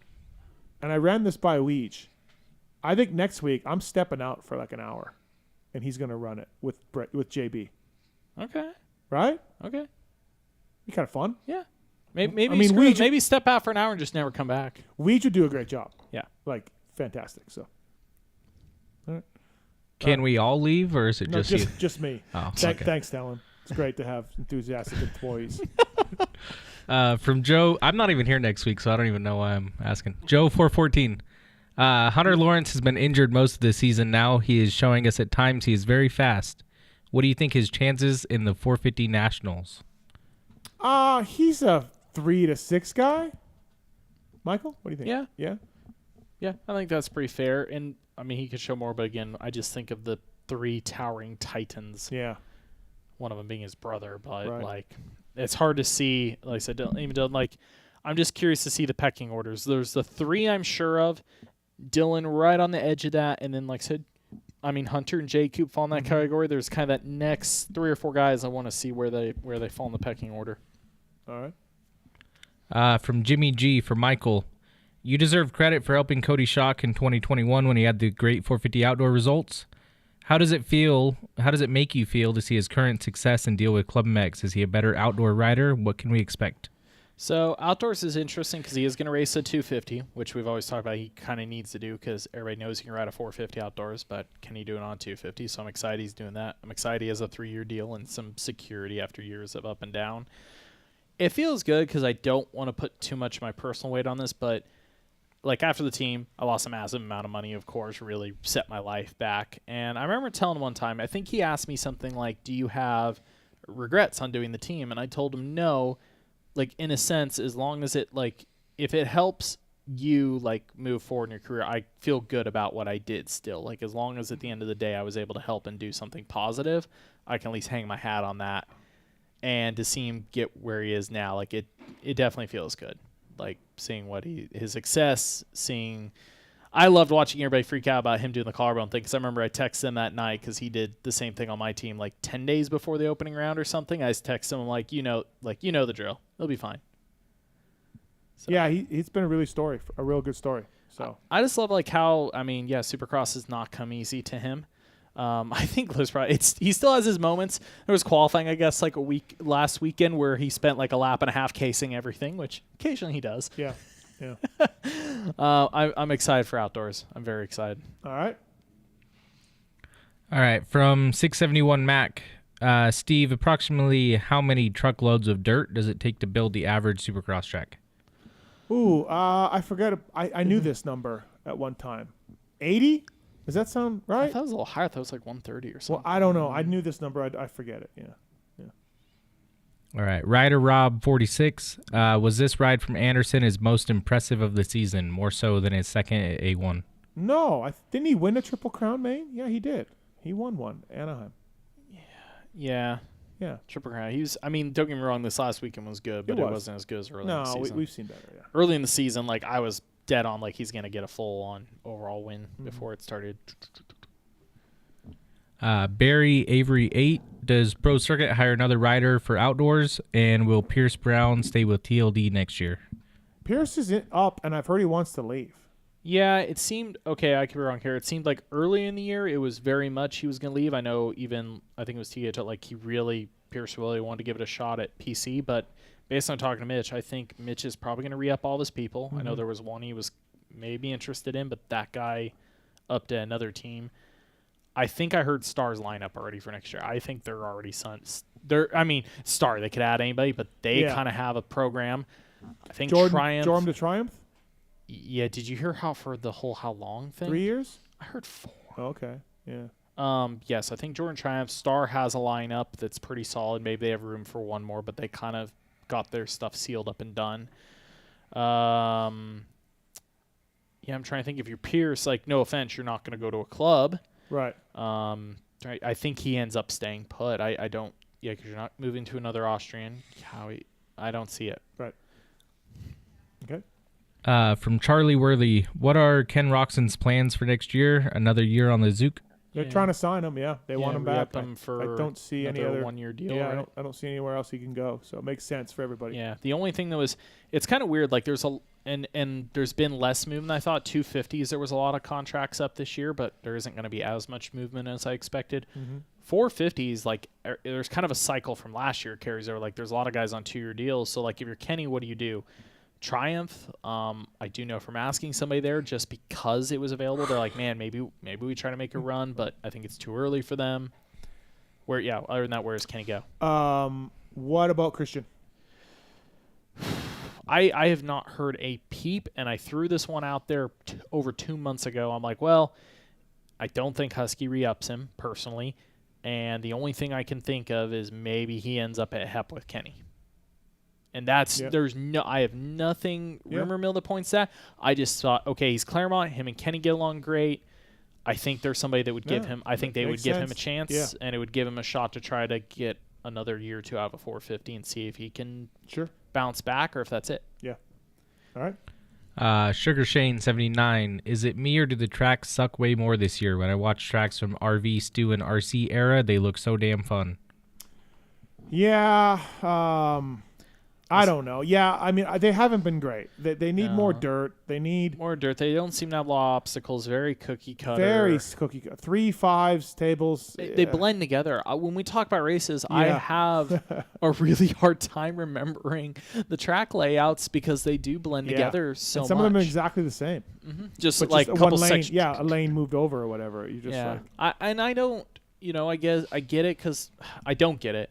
A: and I ran this by Weege, I think next week I'm stepping out for like an hour, and he's going to run it with JB.
B: Okay.
A: Right?
B: Okay.
A: Be kind of fun.
B: Yeah. Maybe step out for an hour and just never come back.
A: Weege would do a great job.
B: Yeah.
A: Like, fantastic. So. All right.
K: Can we all leave, or is it just you?
A: Just me.
K: Oh, okay.
A: Thanks, Tallon. It's great to have enthusiastic employees.
K: From Joe, I'm not even here next week, so I don't even know why I'm asking. Joe 414. Hunter Lawrence has been injured most of the season. Now he is showing us at times he is very fast. What do you think his chances in the 450 Nationals?
A: He's a 3 to 6 guy. Michael, what do you think?
B: Yeah.
A: Yeah?
B: Yeah, I think that's pretty fair. And, I mean, he could show more, but again, I just think of the 3 towering titans.
A: Yeah.
B: One of them being his brother, but, it's hard to see. Like I said, I'm just curious to see the pecking orders. There's the 3 I'm sure of. Dylan right on the edge of that. And then, like I said, Hunter and Jacob fall in that category. There's kind of that next 3 or 4 guys I want to see where they fall in the pecking order.
A: All right.
K: From Jimmy G for Michael. You deserve credit for helping Cody Schock in 2021 when he had the great 450 outdoor results. How does it make you feel to see his current success and deal with PulpMX? Is he a better outdoor rider? What can we expect?
B: So outdoors is interesting because he is going to race a 250, which we've always talked about he kind of needs to do because everybody knows he can ride a 450 outdoors, but can he do it on 250? So I'm excited he's doing that. I'm excited he has a 3-year deal and some security after years of up and down. It feels good because I don't want to put too much of my personal weight on this, but like after the team, I lost a massive amount of money, of course, really set my life back. And I remember telling him one time, I think he asked me something like, do you have regrets on doing the team? And I told him no, like in a sense, as long as it if it helps you move forward in your career, I feel good about what I did still. Like as long as at the end of the day I was able to help and do something positive, I can at least hang my hat on that. And to see him get where he is now, it definitely feels good. Like seeing his success, I loved watching everybody freak out about him doing the collarbone thing because I remember I texted him that night because he did the same thing on my team 10 days before the opening round or something. I just texted him you know the drill. It'll be fine. So.
A: Yeah, he's been a real good story. So
B: I just love how Supercross has not come easy to him. I think he still has his moments. There was qualifying, I guess, last weekend where he spent a lap and a half casing everything, which occasionally he does.
A: Yeah, yeah.
B: I'm excited for outdoors. I'm very excited.
A: All right.
K: From 671 Mac, Steve, approximately how many truckloads of dirt does it take to build the average Supercross track?
A: Ooh, I forgot. I knew this number at one time. 80? Does that sound right?
B: I thought it was a little higher. I thought it was 130 or something.
A: Well, I don't know. I knew this number. I forget it. Yeah.
K: All right. Rider Rob 46. Was this ride from Anderson his most impressive of the season, more so than his second at A1?
A: No. Didn't he win a Triple Crown, Maine? Yeah, he did. He won one. Anaheim.
B: Yeah. Triple Crown. Don't get me wrong, this last weekend was good, but it wasn't as good as early in the season.
A: No, we've seen better, yeah.
B: Early in the season, I was dead on he's going to get a full-on overall win before it started.
K: Barry Avery 8. Does Pro Circuit hire another rider for outdoors? And will Pierce Brown stay with TLD next year?
A: Pierce is up, and I've heard he wants to leave.
B: Yeah, it seemed okay. I could be wrong here. It seemed like early in the year it was very much he was going to leave. I know I think it was TJ like Pierce really wanted to give it a shot at PC, but based on talking to Mitch, I think Mitch is probably going to re-up all his people.
A: Mm-hmm.
B: I know there was one he was maybe interested in, but that guy up to another team. I think I heard Star's lineup already for next year. I think they're already Star, they could add anybody, but they kind of have a program. I think Triumph.
A: Jordan to Triumph?
B: Yeah, did you hear how long thing?
A: 3 years?
B: I heard 4.
A: Oh, okay, yeah.
B: Yes, I think Jordan Triumph. Star has a lineup that's pretty solid. Maybe they have room for one more, but they kind of got their stuff sealed up and done. Yeah, I'm trying to think if you're Pierce, like, no offense, you're not going to go to a club.
A: Right.
B: I think he ends up staying put. I don't, because you're not moving to another Austrian. I don't see it.
A: Right. Okay.
K: From Charlie Worthy, what are Ken Roxon's plans for next year? Another year on the Zook?
A: They're trying to sign him, They want him back.
B: Him for
A: I don't see any other
B: 1-year deal.
A: Yeah,
B: right?
A: I don't see anywhere else he can go. So it makes sense for everybody.
B: Yeah. The only thing that it's kind of weird. Like there's there's been less movement. I thought 250s there was a lot of contracts up this year, but there isn't going to be as much movement as I expected. 450s, like there's kind of a cycle from last year. Carries over. Like there's a lot of guys on 2-year deals. So like if you're Kenny, what do? Triumph, I do know from asking somebody there, just because it was available, they're like, man, maybe we try to make a run, but I think it's too early for them. Other than that, where does Kenny go?
A: What about Christian?
B: I have not heard a peep, and I threw this one out there over 2 months ago. I'm like, well, I don't think Husky re-ups him personally, and the only thing I can think of is maybe he ends up at HEP with Kenny. And that's I have nothing rumor mill that points that. I just thought, okay, he's Claremont. Him and Kenny get along great. I think there's somebody that would give him. I think they would give him a chance, and it would give him a shot to try to get another year or two out of a 450 and see if he can bounce back or if that's it.
A: Yeah. All right.
K: Sugar Shane 79. Is it me or do the tracks suck way more this year? When I watch tracks from RV, Stu, and RC era, they look so damn fun.
A: Yeah. I don't know. Yeah, I mean, they haven't been great. They need more dirt. They need
B: more dirt. They don't seem to have a lot of obstacles. Very cookie cutter.
A: Very cookie cutter. 3 5s, tables.
B: They blend together. When we talk about races, I have a really hard time remembering the track layouts because they do blend together so much.
A: Some of them are exactly the same.
B: Just like a couple
A: lane,
B: sections.
A: a lane moved over or whatever. You just
B: I don't. I guess I get it because I don't get it.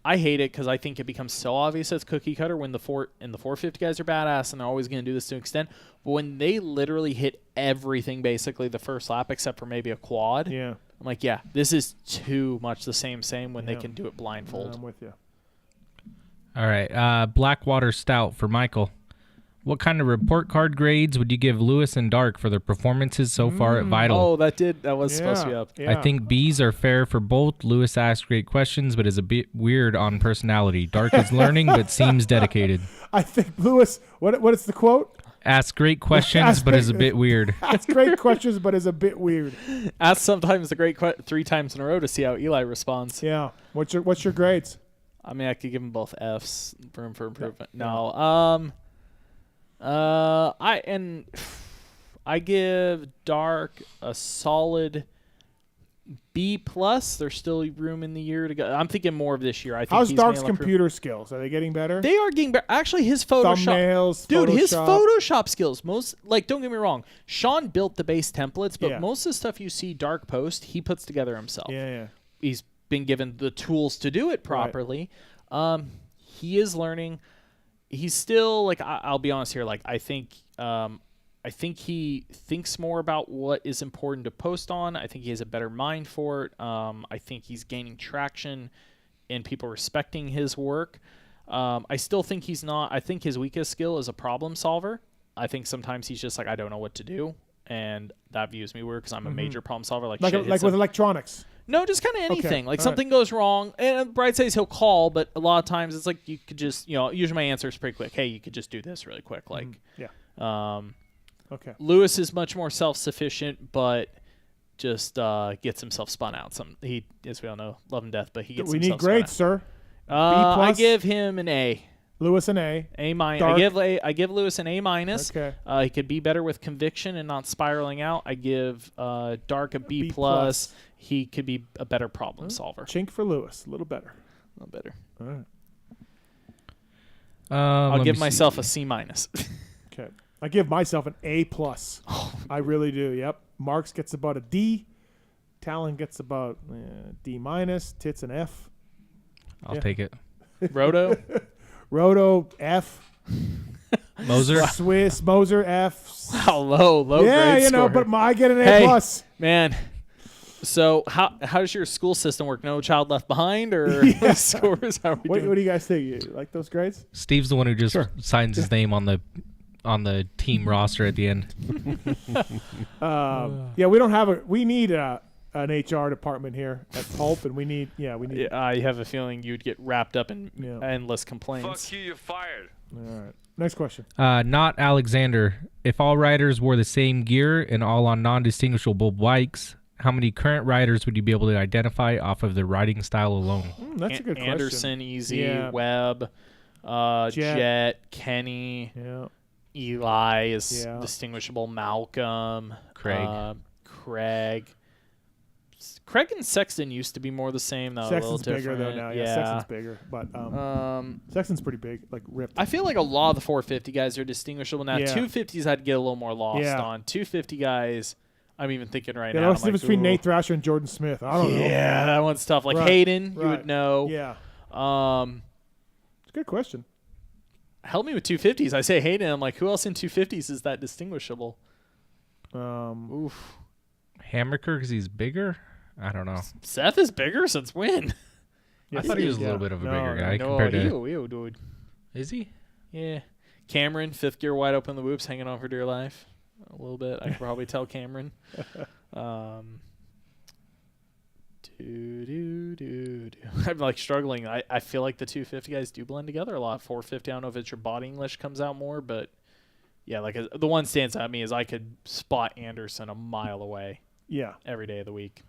B: I hate it because I think it becomes so obvious it's cookie cutter when the 450 guys are badass and they're always going to do this to an extent. But when they literally hit everything basically the first lap except for maybe a quad, I'm like, this is too much the same when they can do it blindfold.
A: I'm with you.
K: All right, Blackwater Stout for Michael. What kind of report card grades would you give Lewis and Dark for their performances so far at Vital?
B: Oh, that was supposed to be up.
K: Yeah. I think B's are fair for both. Lewis asks great questions, but is a bit weird on personality. Dark is learning, but seems dedicated.
A: I think Lewis, what is the quote?
K: Asks great questions, but is a bit weird.
A: Asks great questions, but is a bit weird.
B: Ask sometimes the great 3 times in a row to see how Eli responds.
A: Yeah. What's your grades?
B: I mean, I could give them both Fs, room for improvement.
A: Yeah.
B: No. I give Dark a solid B+. There's still room in the year to go. I'm thinking more of this year. I think
A: how's Dark's computer skills? Are they getting better?
B: They are getting better. Actually, his Photoshop,
A: thumbnails,
B: dude,
A: Photoshop.
B: His Photoshop skills. Don't get me wrong. Sean built the base templates, but most of the stuff you see Dark post, he puts together himself.
A: Yeah.
B: He's been given the tools to do it properly. Right. He is learning. He's still like I'll be honest here. Like I think he thinks more about what is important to post on. I think he has a better mind for it. I think he's gaining traction in people respecting his work. I still think he's not. I think his weakest skill is a problem solver. I think sometimes he's just like I don't know what to do, and that views me weird because I'm a major problem solver. Like
A: with electronics.
B: No, just kind of anything.
A: Okay.
B: Like something goes wrong, and Bright says he'll call, but a lot of times it's like you could just, usually my answer is pretty quick. Hey, you could just do this really quick. Like,
A: okay.
B: Lewis is much more self-sufficient, but just gets himself spun out. He, as we all know, love and death, but he gets
A: We
B: himself
A: need grades,
B: spun out.
A: sir.
B: I give him an A.
A: Lewis an A.
B: A minus. I give Lewis an A minus.
A: Okay.
B: He could be better with conviction and not spiraling out. I give Dark a B plus. He could be a better problem solver.
A: Chink for Lewis, a little better.
B: A little better.
A: All right.
B: I'll give myself a C minus.
A: Okay. I give myself an A plus. I really do. Yep. Marks gets about a D. Tallon gets about D minus. Tits an F.
K: I'll take it.
A: Roto F.
K: Moser.
A: Swiss Moser F.
B: Wow, low
A: yeah,
B: grade
A: you know,
B: score.
A: but I get an A plus.
B: Man. So how does your school system work? No child left behind, or scores? How are we
A: What
B: doing?
A: do you guys think? You like those grades?
K: Steve's the one who just signs his name on the team roster at the end.
A: Yeah, we don't have we need an HR department here at Pulp, and we need.
B: I have a feeling you'd get wrapped up in endless complaints.
F: Fuck you, you're fired.
A: All right. Next question.
K: Not Alexander. If all riders wore the same gear and all on non-distinguishable bikes, how many current riders would you be able to identify off of their riding style alone?
A: That's a good question.
B: Anderson, Easy,
A: Yeah.
B: Webb, Jet, Kenny, Eli is distinguishable, Malcolm,
K: Craig.
B: Craig and Sexton used to be more the same, though.
A: Sexton's
B: a little
A: bigger
B: different.
A: though now. Yeah, Sexton's bigger, but Sexton's pretty big, like ripped.
B: I feel like a lot of the 450 guys are distinguishable now.
A: Yeah.
B: 250s I'd get a little more lost
A: Yeah.
B: on. 250 guys, I'm even thinking right
A: Yeah,
B: now.
A: what's the difference between Nate Thrasher and Jordan Smith? I don't know.
B: Yeah, that one's tough. Like Hayden, you would know.
A: Yeah. It's a good question.
B: Help me with 250s. I say Hayden. I'm like, who else in 250s is that distinguishable?
A: Oof.
K: Hammaker because he's bigger? I don't know.
B: Seth is bigger since when?
K: I thought he was a little bit of a bigger guy compared to.
B: Dude.
K: Is he?
B: Yeah. Cameron, fifth gear wide open the whoops, hanging on for dear life. A little bit. I could probably tell Cameron. I'm like struggling. I feel like the 250 guys do blend together a lot. 450, I don't know if it's your body English comes out more, but yeah, like the one stands out to me is I could spot Anderson a mile away.
A: Yeah.
B: Every day of the week.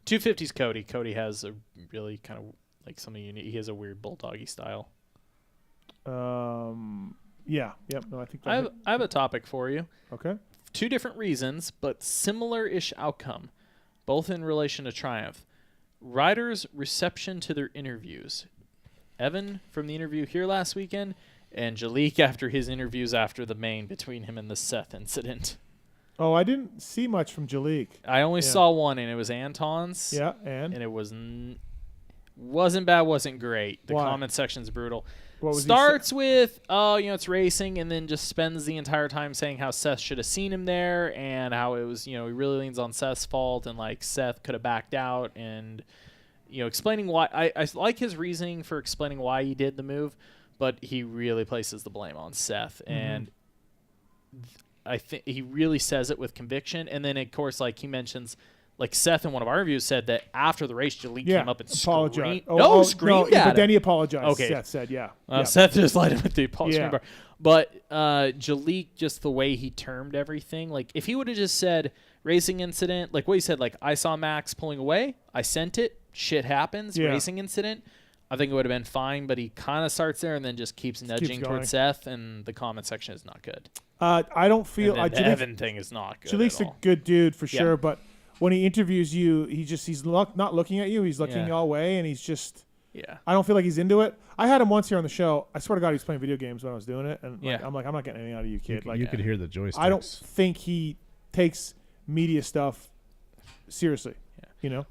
B: 250's Cody. Cody has a really kind of like something unique. He has a weird bulldoggy style.
A: Yeah. Yep. No, I think
B: I have a topic for you.
A: Okay.
B: 2 different reasons, but similar-ish outcome, both in relation to Triumph. Riders' reception to their interviews. Evan from the interview here last weekend, and Jalik after his interviews after the main between him and the Seth incident.
A: Oh, I didn't see much from Jalik.
B: I only saw one, and it was Anton's.
A: Yeah, and
B: it was wasn't bad, wasn't great. The
A: Why?
B: comment section's brutal.
A: What was he
B: Starts with, it's racing, and then just spends the entire time saying how Seth should have seen him there, and how it was, he really leans on Seth's fault, and like Seth could have backed out, and explaining why. I like his reasoning for explaining why he did the move, but he really places the blame on Seth, and I think he really says it with conviction. And then, of course, like he mentions, like Seth in one of our reviews said that after the race, Jalik came up and
A: apologized.
B: screamed. Screamed at
A: but
B: him.
A: then he apologized.
B: Okay.
A: Seth said, yeah.
B: Seth just lied him with the apology.
A: Yeah.
B: But Jalik, just the way he termed everything, like if he would have just said racing incident, like what he said, like I saw Max pulling away, I sent it, shit happens, racing incident, I think it would have been fine, but he kind of starts there and then just keeps nudging towards Seth, and the comment section is not good.
A: I don't feel
B: the Evan thing is not good.
A: Jalik's a good dude for sure, but when he interviews you, he's not looking at you. He's looking all way, and he's just.
B: Yeah.
A: I don't feel like he's into it. I had him once here on the show. I swear to God, he was playing video games when I was doing it, and I'm like, I'm not getting anything out of you, kid.
J: You could hear the joysticks.
A: I don't think he takes media stuff seriously.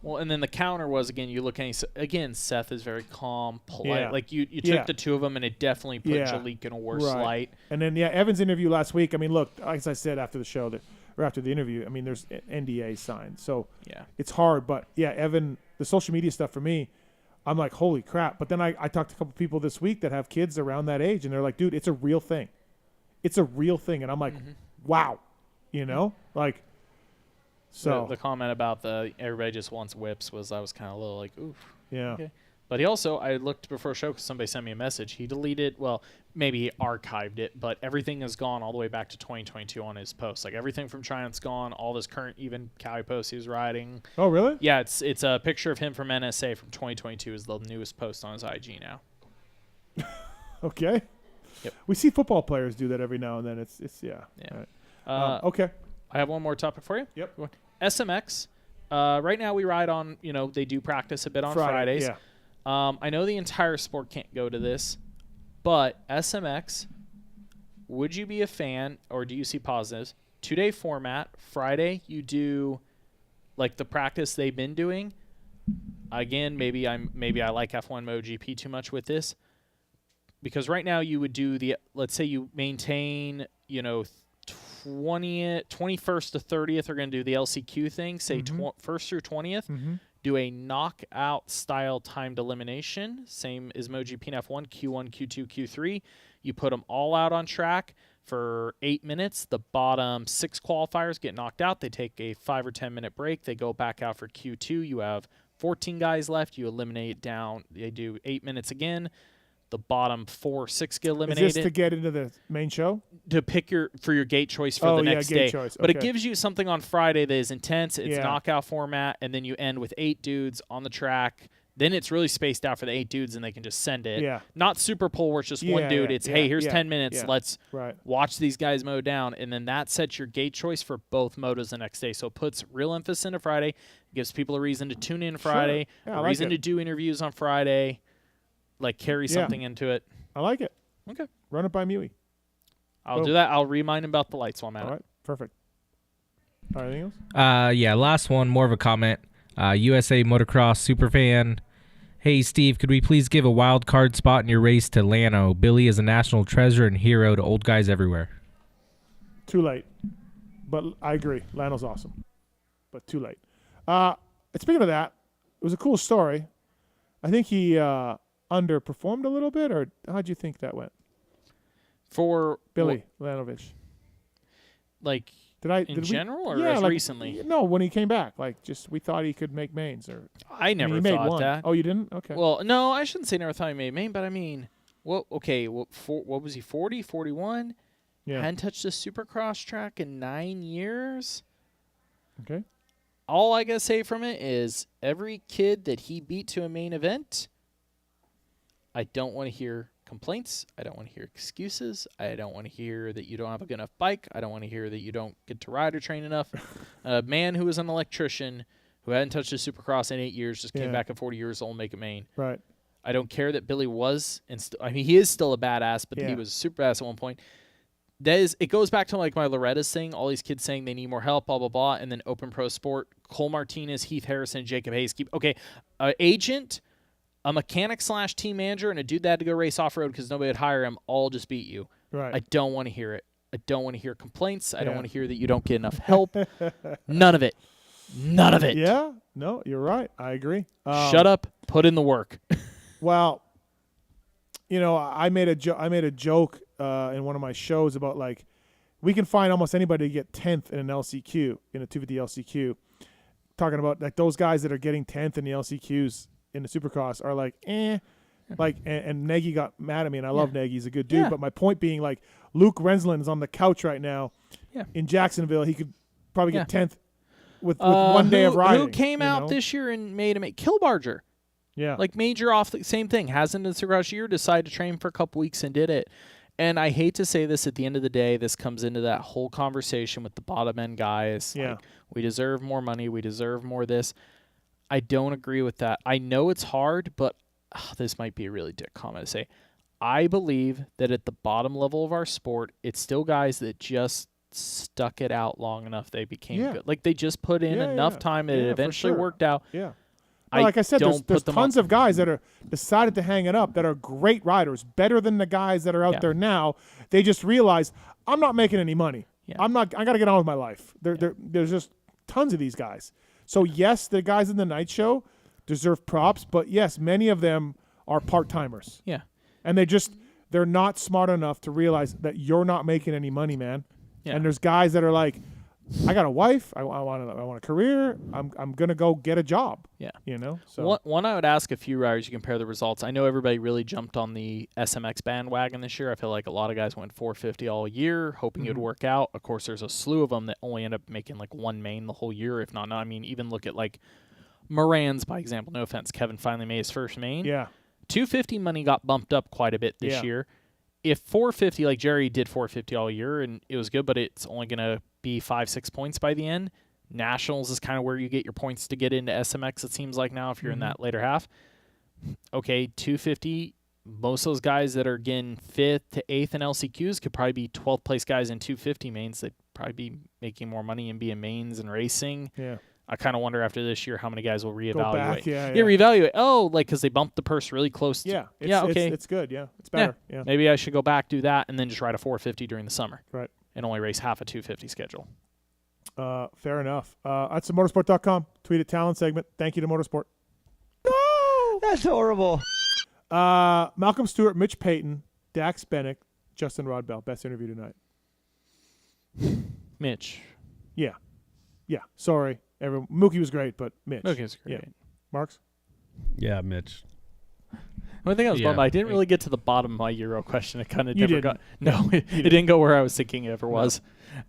B: Well, and then the counter was, again, you look at again, Seth is very calm, polite.
A: Yeah.
B: Like you took the two of them, and it definitely put Jalik in a worse light.
A: And then Evan's interview last week. I mean, look, as I said after the show or after the interview, I mean, there's NDA signed, so it's hard. But Evan, the social media stuff for me, I'm like, holy crap. But then I talked to a couple people this week that have kids around that age, and they're like, dude, it's a real thing. It's a real thing, and I'm like, wow, like. So
B: the comment about everybody just wants whips was I was kind of a little like, oof.
A: Yeah.
B: Okay. But he also, I looked before show because somebody sent me a message. He deleted, well, maybe he archived it, but everything is gone all the way back to 2022 on his posts. Like everything from Triumph's gone, all this current even Cowie posts he was riding.
A: Oh, really?
B: Yeah, it's a picture of him from NSA from 2022 is the newest post on his IG now.
A: Okay.
B: Yep.
A: We see football players do that every now and then. It's yeah.
B: Yeah.
A: All right. Okay.
B: I have one more topic for you.
A: Yep.
B: SMX. Right now we ride on, they do practice a bit on Fridays.
A: Yeah.
B: I know the entire sport can't go to this, but SMX, would you be a fan or do you see positives? 2-day format. Friday, you do like the practice they've been doing. Again, maybe I like F1 MotoGP too much with this. Because right now you would do let's say you maintain, 21st to 30th are going to do the LCQ thing, say 1st through 20th. Do a knockout style timed elimination, same as MotoGP and F1, Q1, Q2, Q3. You put them all out on track for 8 minutes. The bottom 6 qualifiers get knocked out. They take a 5 or 10 minute break. They go back out for Q2. You have 14 guys left. You eliminate down. They do 8 minutes again. The bottom 4 or 6 get eliminated.
A: Is this to get into the main show?
B: To pick your gate choice for the next day.
A: Choice.
B: But
A: okay.
B: it gives you something on Friday that is intense. It's knockout format, and then you end with 8 dudes on the track. Then it's really spaced out for the 8 dudes, and they can just send it.
A: Yeah.
B: Not super pull where it's just one dude. It's, hey, here's 10 minutes. Let's watch these guys mow down. And then that sets your gate choice for both motos the next day. So it puts real emphasis into Friday, gives people a reason to tune in Friday, a reason to do interviews on Friday, like carry something into it.
A: I like it.
B: Okay.
A: Run it by Mewey.
B: I'll do that. I'll remind him about the lights while I'm at it.
A: All right. Perfect. All right, anything
K: else? Yeah, last one, more of a comment. USA Motocross Superfan. Hey, Steve, could we please give a wild card spot in your race to Lano? Billy is a national treasure and hero to old guys everywhere.
A: Too late. But I agree. Lano's awesome. But too late. Speaking of that, it was a cool story. I think he underperformed a little bit, or how'd you think that went?
B: For
A: Billy Lanovich.
B: Like in general or recently?
A: No, when he came back. We thought he could make mains.
B: I never thought that.
A: Oh, you didn't? Okay.
B: Well, no, I shouldn't say never thought he made main, but I mean, what was he, 40, 41?
A: Yeah.
B: Hadn't touched a Supercross track in 9 years.
A: Okay.
B: All I got to say from it is every kid that he beat to a main event, I don't want to hear complaints. I don't want to hear excuses. I don't want to hear that you don't have a good enough bike. I don't want to hear that you don't get to ride or train enough. A man who was an electrician who hadn't touched a Supercross in 8 years just came back at 40 years old and make a main.
A: Right.
B: I don't care that Billy was, he is still a badass, but he was super badass at one point. It goes back to like my Loretta's thing, all these kids saying they need more help, blah, blah, blah, and then Open Pro Sport, Cole Martinez, Heath Harrison, Jacob Hayes. Agent, a mechanic / team manager, and a dude that had to go race off-road because nobody would hire him all just beat you.
A: Right.
B: I don't want to hear it. I don't want to hear complaints. I don't want to hear that you don't get enough help. None of it. None of it.
A: Yeah. No, you're right. I agree.
B: Shut up. Put in the work.
A: Well, I made a joke in one of my shows about we can find almost anybody to get 10th in an LCQ, in a 250 LCQ. Talking about those guys that are getting 10th in the LCQs in the Supercross are and Nagy got mad at me, and I love Nagy. He's a good dude. But my point being, Luke Rensland is on the couch right now in Jacksonville. He could probably get 10th with 1 day of riding.
B: Who came out this year and made him Kilbarger?
A: Yeah.
B: Major off the same thing. Hasn't done Supercross year, decided to train for a couple weeks and did it. And I hate to say this, at the end of the day, this comes into that whole conversation with the bottom end guys.
A: Yeah.
B: We deserve more money. We deserve more this. I don't agree with that. I know it's hard, but this might be a really dick comment to say. I believe that at the bottom level of our sport, it's still guys that just stuck it out long enough they became good. They just put in enough time that it eventually worked out.
A: Yeah. Well, like I said, there's tons of guys that are decided to hang it up that are great riders, better than the guys that are out there now. They just realize, I'm not making any money.
B: Yeah.
A: I got to get on with my life. There's just tons of these guys. So, yes, the guys in the night show deserve props, but, yes, many of them are part-timers.
B: Yeah.
A: And they're not smart enough to realize that you're not making any money, man.
B: Yeah.
A: And there's guys that are I got a wife. I want a career. I'm gonna go get a job.
B: Yeah.
A: So
B: One I would ask a few riders, you compare the results. I know everybody really jumped on the SMX bandwagon this year. I feel like a lot of guys went 450 all year, hoping it would work out. Of course, there's a slew of them that only end up making like one main the whole year, if not. I mean, even look at like Moran's, by example. No offense, Kevin finally made his first main.
A: Yeah.
B: 250 money got bumped up quite a bit this year. If 450, like Jerry did 450 all year and it was good, but it's only going to be 5-6 points by the end. Nationals is kind of where you get your points to get into SMX, it seems like now, if you're in that later half. Okay, 250, most of those guys that are getting 5th to 8th in LCQs could probably be 12th place guys in 250 mains. They'd probably be making more money and being mains and racing.
A: Yeah.
B: I kind of wonder after this year how many guys will reevaluate.
A: Go back, yeah.
B: Reevaluate. Oh, like because they bumped the purse really close. Okay.
A: It's good. Yeah, it's better. Yeah.
B: Maybe I should go back, do that, and then just ride a 450 during the summer.
A: Right.
B: And only race half a 250 schedule.
A: Fair enough. That's motorsport.com. Tweet at Tallon segment. Thank you to Motorsport.
L: No, that's horrible.
A: Malcolm Stewart, Mitch Payton, Dax Bennick, Justin Rodbell. Best interview tonight.
B: Mitch.
A: Yeah. Sorry. Mookie was great, but Mitch.
B: Mookie was great.
A: Yeah. Marks?
J: Yeah, Mitch.
B: One thing I was bummed, I didn't really get to the bottom of my Euro question. It kind of never
A: didn't.
B: got. No, it didn't go where I was thinking it ever was.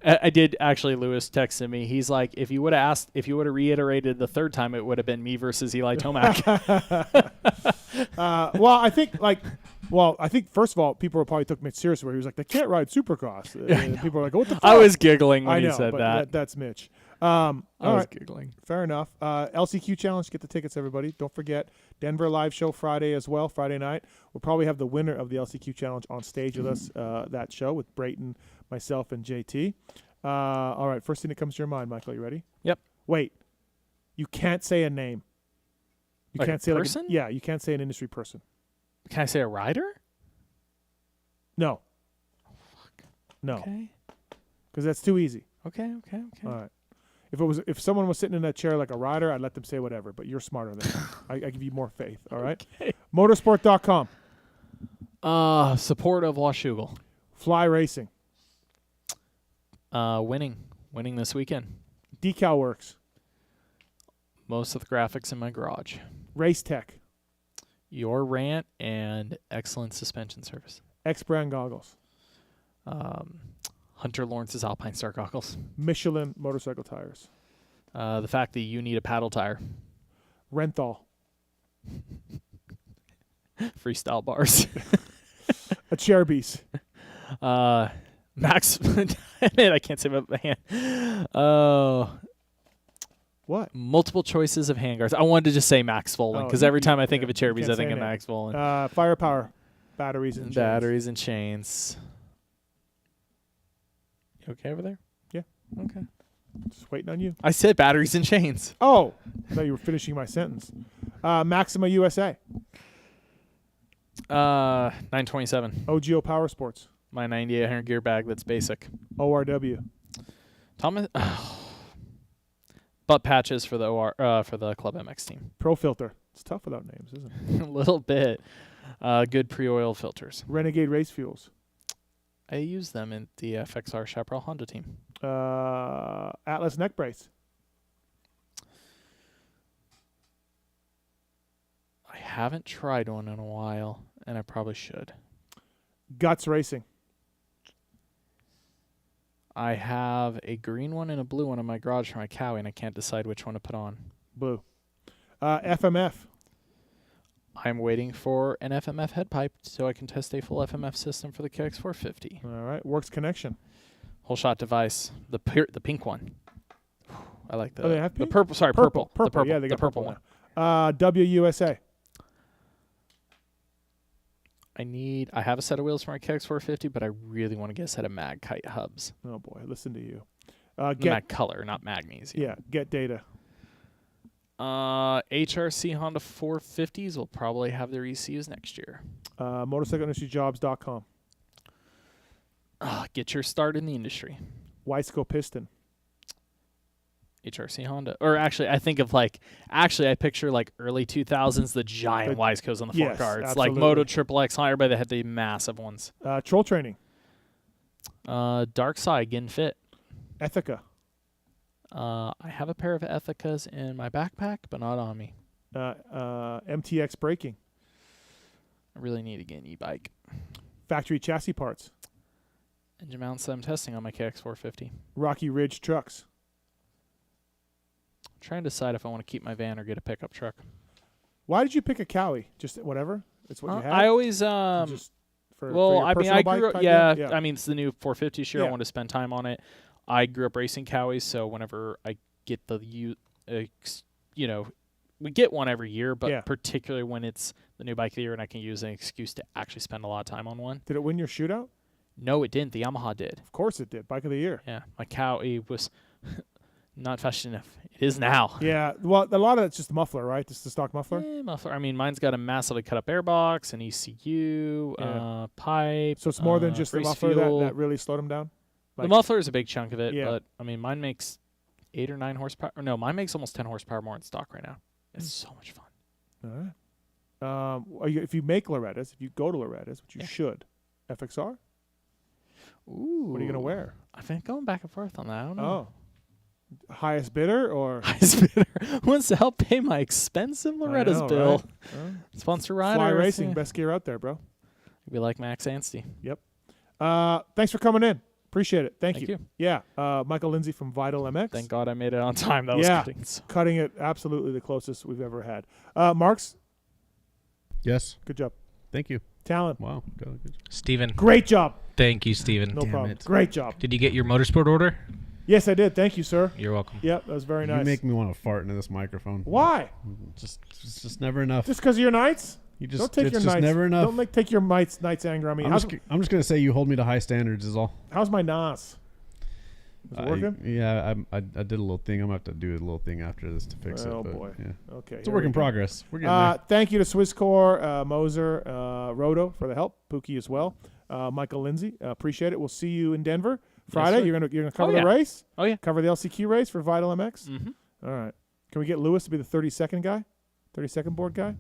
B: I did actually. Lewis texted me. He's like, if you would have reiterated the third time, it would have been me versus Eli Tomac.
A: I think first of all, people probably took Mitch seriously. Where he was like, they can't ride Supercross. People were like, what the fuck?
B: I was giggling when he said that.
A: That's Mitch.
B: I was giggling.
A: Fair enough. LCQ Challenge. Get the tickets, everybody. Don't forget Denver live show Friday as well. Friday night. We'll probably have the winner of the LCQ Challenge on stage with us that show with Brayton, myself, and JT. All right. First thing that comes to your mind, Michael. You ready?
B: Yep.
A: Wait. You can't say a name. You
B: Like
A: can't
B: a
A: say
B: person?
A: you can't say an industry person.
B: Can I say a rider?
A: No. No.
B: Okay.
A: Because that's too easy.
B: Okay.
A: All right. If someone was sitting in that chair like a rider, I'd let them say whatever. But you're smarter than me. I give you more faith. All right.
B: Okay.
A: Motorsport.com.
B: Support of Washougal.
A: Fly Racing.
B: Winning this weekend.
A: Decal Works.
B: Most of the graphics in my garage.
A: Race Tech.
B: Your Rant and excellent suspension service.
A: X Brand Goggles.
B: Hunter Lawrence's Alpine Star goggles.
A: Michelin motorcycle tires.
B: The fact that you need a paddle tire.
A: Renthal.
B: Freestyle bars.
A: A Cherbys.
B: Max. Man, I can't say my hand.
A: What?
B: Multiple choices of handguards. I wanted to just say Max Volan because every time I think of a Cherbys, I think of Max Volan.
A: Firepower. Batteries and
B: chains. You okay over there?
A: Yeah.
B: Okay.
A: Just waiting on you.
B: I said batteries and chains.
A: Oh, I thought you were finishing my sentence. Maxima USA.
B: 927.
A: OGO Power Sports.
B: My 9800 gear bag that's basic.
A: ORW.
B: Thomas. Butt patches for the for the Club MX team.
A: Pro Filter. It's tough without names, isn't it?
B: A little bit. Good pre-oil filters.
A: Renegade Race Fuels.
B: I use them in the FXR Chaparral Honda team.
A: Atlas Neck Brace.
B: I haven't tried one in a while, and I probably should.
A: Guts Racing.
B: I have a green one and a blue one in my garage for my Cowie, and I can't decide which one to put on.
A: Blue. FMF.
B: I'm waiting for an FMF head pipe so I can test a full FMF system for the KX450.
A: All right. Works Connection.
B: Whole shot device. The pink one. I like the.
A: Oh, they have pink?
B: The purple. Sorry, purple. The purple.
A: Yeah, they got
B: the purple
A: one.
B: one.
A: WUSA.
B: I have a set of wheels for my KX450, but I really want to get a set of Mag Kite hubs.
A: Oh boy, listen to you.
B: Mag Color, not magnesium.
A: Yeah, Get Data.
B: HRC Honda 450s will probably have their ECUs next year.
A: MotorcycleIndustryJobs.com.
B: Get your start in the industry.
A: Wiseco Piston.
B: HRC Honda. Or actually, I think of I picture early 2000s, the giant Wisecos on the fork cards.
A: Absolutely.
B: Like Moto Triple X, everybody that had the massive ones.
A: Troll Training.
B: Dark Side, getting fit.
A: Ethica.
B: I have a pair of Ethicas in my backpack, but not on me.
A: MTX braking.
B: I really need to get an e-bike.
A: Factory chassis parts.
B: Engine mounts that I'm testing on my KX450.
A: Rocky Ridge trucks.
B: I'm trying to decide if I want to keep my van or get a pickup truck.
A: Why did you pick a Cowie? Just whatever? It's what you had?
B: I always
A: Just for
B: well,
A: your
B: I mean,
A: personal
B: I
A: bike
B: grew up.
A: type
B: Yeah,
A: deal?
B: I mean, it's the new 450 this year. I
A: Yeah.
B: want to spend time on it. I grew up racing Cowies, so whenever I get we get one every year, but particularly when it's the new bike of the year and I can use an excuse to actually spend a lot of time on one.
A: Did it win your shootout?
B: No, it didn't. The Yamaha did.
A: Of course it did. Bike of the year.
B: Yeah, my Cowie was not fast enough. It is now.
A: Yeah, well, a lot of it's just the muffler, right? Just the stock muffler.
B: Yeah, muffler. I mean, mine's got a massively cut up airbox, an ECU, pipe.
A: So it's more than just the
B: race
A: muffler
B: fuel.
A: that really slowed them down?
B: The muffler is a big chunk of it,
A: Yeah.
B: but I mean, mine makes 8 or 9 horsepower. Or no, mine makes almost 10 horsepower more in stock right now. It's so much fun.
A: All right. If you make Loretta's, if you go to Loretta's, which you should, FXR?
B: Ooh.
A: What are you going to wear?
B: I've been going back and forth on that. I don't know.
A: Oh. Highest bidder or?
B: Highest bidder wants to help pay my expensive Loretta's
A: know,
B: bill.
A: right?
B: Sponsor rider.
A: Fly Racing, best gear out there, bro.
B: Be like Max Anstey.
A: Yep. Thanks for coming in. Appreciate it. Thank
B: Thank
A: you.
B: you.
A: Yeah. Michael Lindsay from Vital MX.
B: Thank God I made it on time. That was cutting.
A: Cutting it absolutely the closest we've ever had. Marks?
J: Yes.
A: Good job.
J: Thank you.
A: Talon?
J: Wow. Good.
K: Steven.
A: Great job.
K: Thank you, Steven.
A: No problem. Great job.
K: Did you get your motorsport order?
A: Yes, I did. Thank you, sir.
K: You're welcome.
A: Yep, that was very nice.
J: You make me want to fart into this microphone.
A: Why?
J: It's just never enough.
A: Just because of your nights?
J: You just
A: don't take
J: it's
A: your
J: just
A: nights.
J: never enough.
A: Don't take your night's anger on me.
J: I'm just gonna say you hold me to high standards is all.
A: How's my NOS? Is it working?
J: Yeah, I did a little thing. I'm gonna have to do a little thing after this to fix it.
A: Oh
J: but
A: boy.
J: Yeah.
A: Okay.
J: It's a work in progress. We're getting there.
A: Thank you to Swisscore, Moser, Roto for the help. Pookie as well. Michael Lindsay, appreciate it. We'll see you in Denver Friday.
B: sir.
A: You're gonna cover
B: yeah.
A: the race.
B: Oh yeah.
A: Cover the LCQ race for Vital MX.
B: Mm-hmm.
A: All right. Can we get Lewis to be the 32nd guy? 32nd board guy?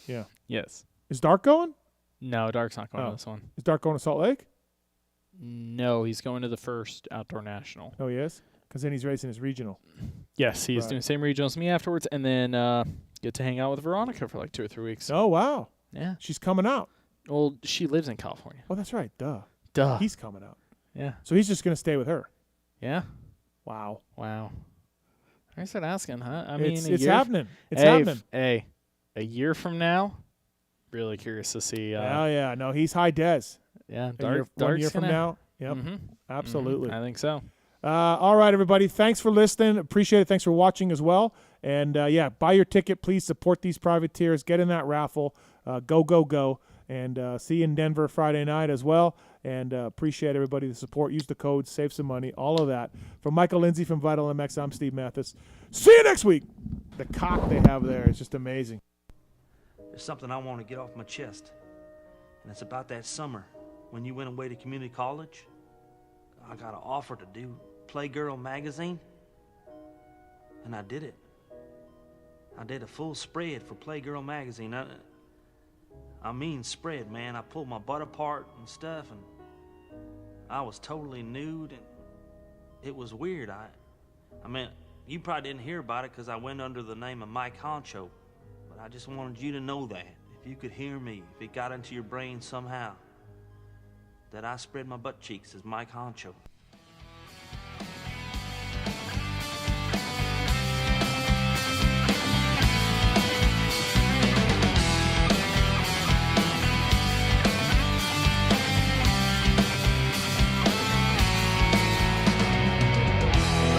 A: Yeah.
B: Yes.
A: Is Dark going?
B: No, Dark's not going to this one.
A: Is Dark going to Salt Lake?
B: No, he's going to the first Outdoor National.
A: Oh, he is? Because then he's racing his regional.
B: Yes, he's
A: Right.
B: doing the same regional as me afterwards, and then get to hang out with Veronica for like 2 or 3 weeks.
A: Oh, wow.
B: Yeah.
A: She's coming out.
B: Well, she lives in California.
A: Oh, that's right. Duh.
B: Duh.
A: He's coming out.
B: Yeah.
A: So he's just going to stay with her.
B: Yeah.
A: Wow.
B: Wow. I said asking, huh? I mean,
A: It's happening. It's happening.
B: Hey, a year from now, really curious to see.
A: Oh, yeah. No, he's high des.
B: Yeah,
A: One year from now. Yep.
B: Mhm.
A: Absolutely.
B: I think so.
A: All right, everybody. Thanks for listening. Appreciate it. Thanks for watching as well. And, buy your ticket. Please support these privateers. Get in that raffle. Go, go, go. And see you in Denver Friday night as well. And appreciate everybody the support. Use the code. Save some money. All of that. From Michael Lindsay from Vital MX, I'm Steve Mathis. See you next week. The cock they have there is just amazing.
F: There's something I want to get off my chest. And it's about that summer when you went away to community college. I got an offer to do Playgirl magazine. And I did it. I did a full spread for Playgirl magazine. I mean spread, man. I pulled my butt apart and stuff, and I was totally nude, and it was weird. I mean, you probably didn't hear about it because I went under the name of Mike Honcho, but I just wanted you to know that. If you could hear me, if it got into your brain somehow, that I spread my butt cheeks as Mike Honcho.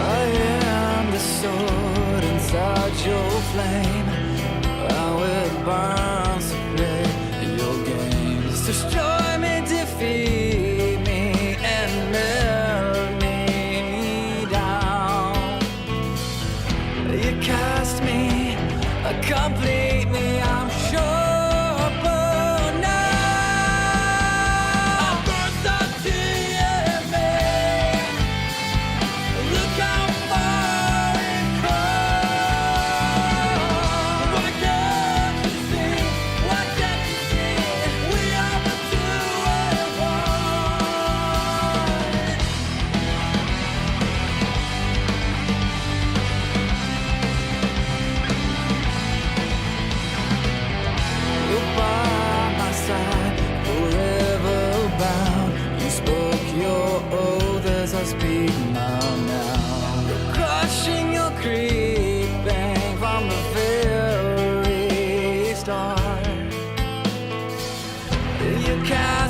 M: I am the sword inside your flame. How it burns to play your games. Destroy me, defeat me, and melt me down. You cast me, complete me, I'm sure. But now I burst up to you, man. Look how far it comes. Why can't you see? Why can't you see? We are the two and one. You can't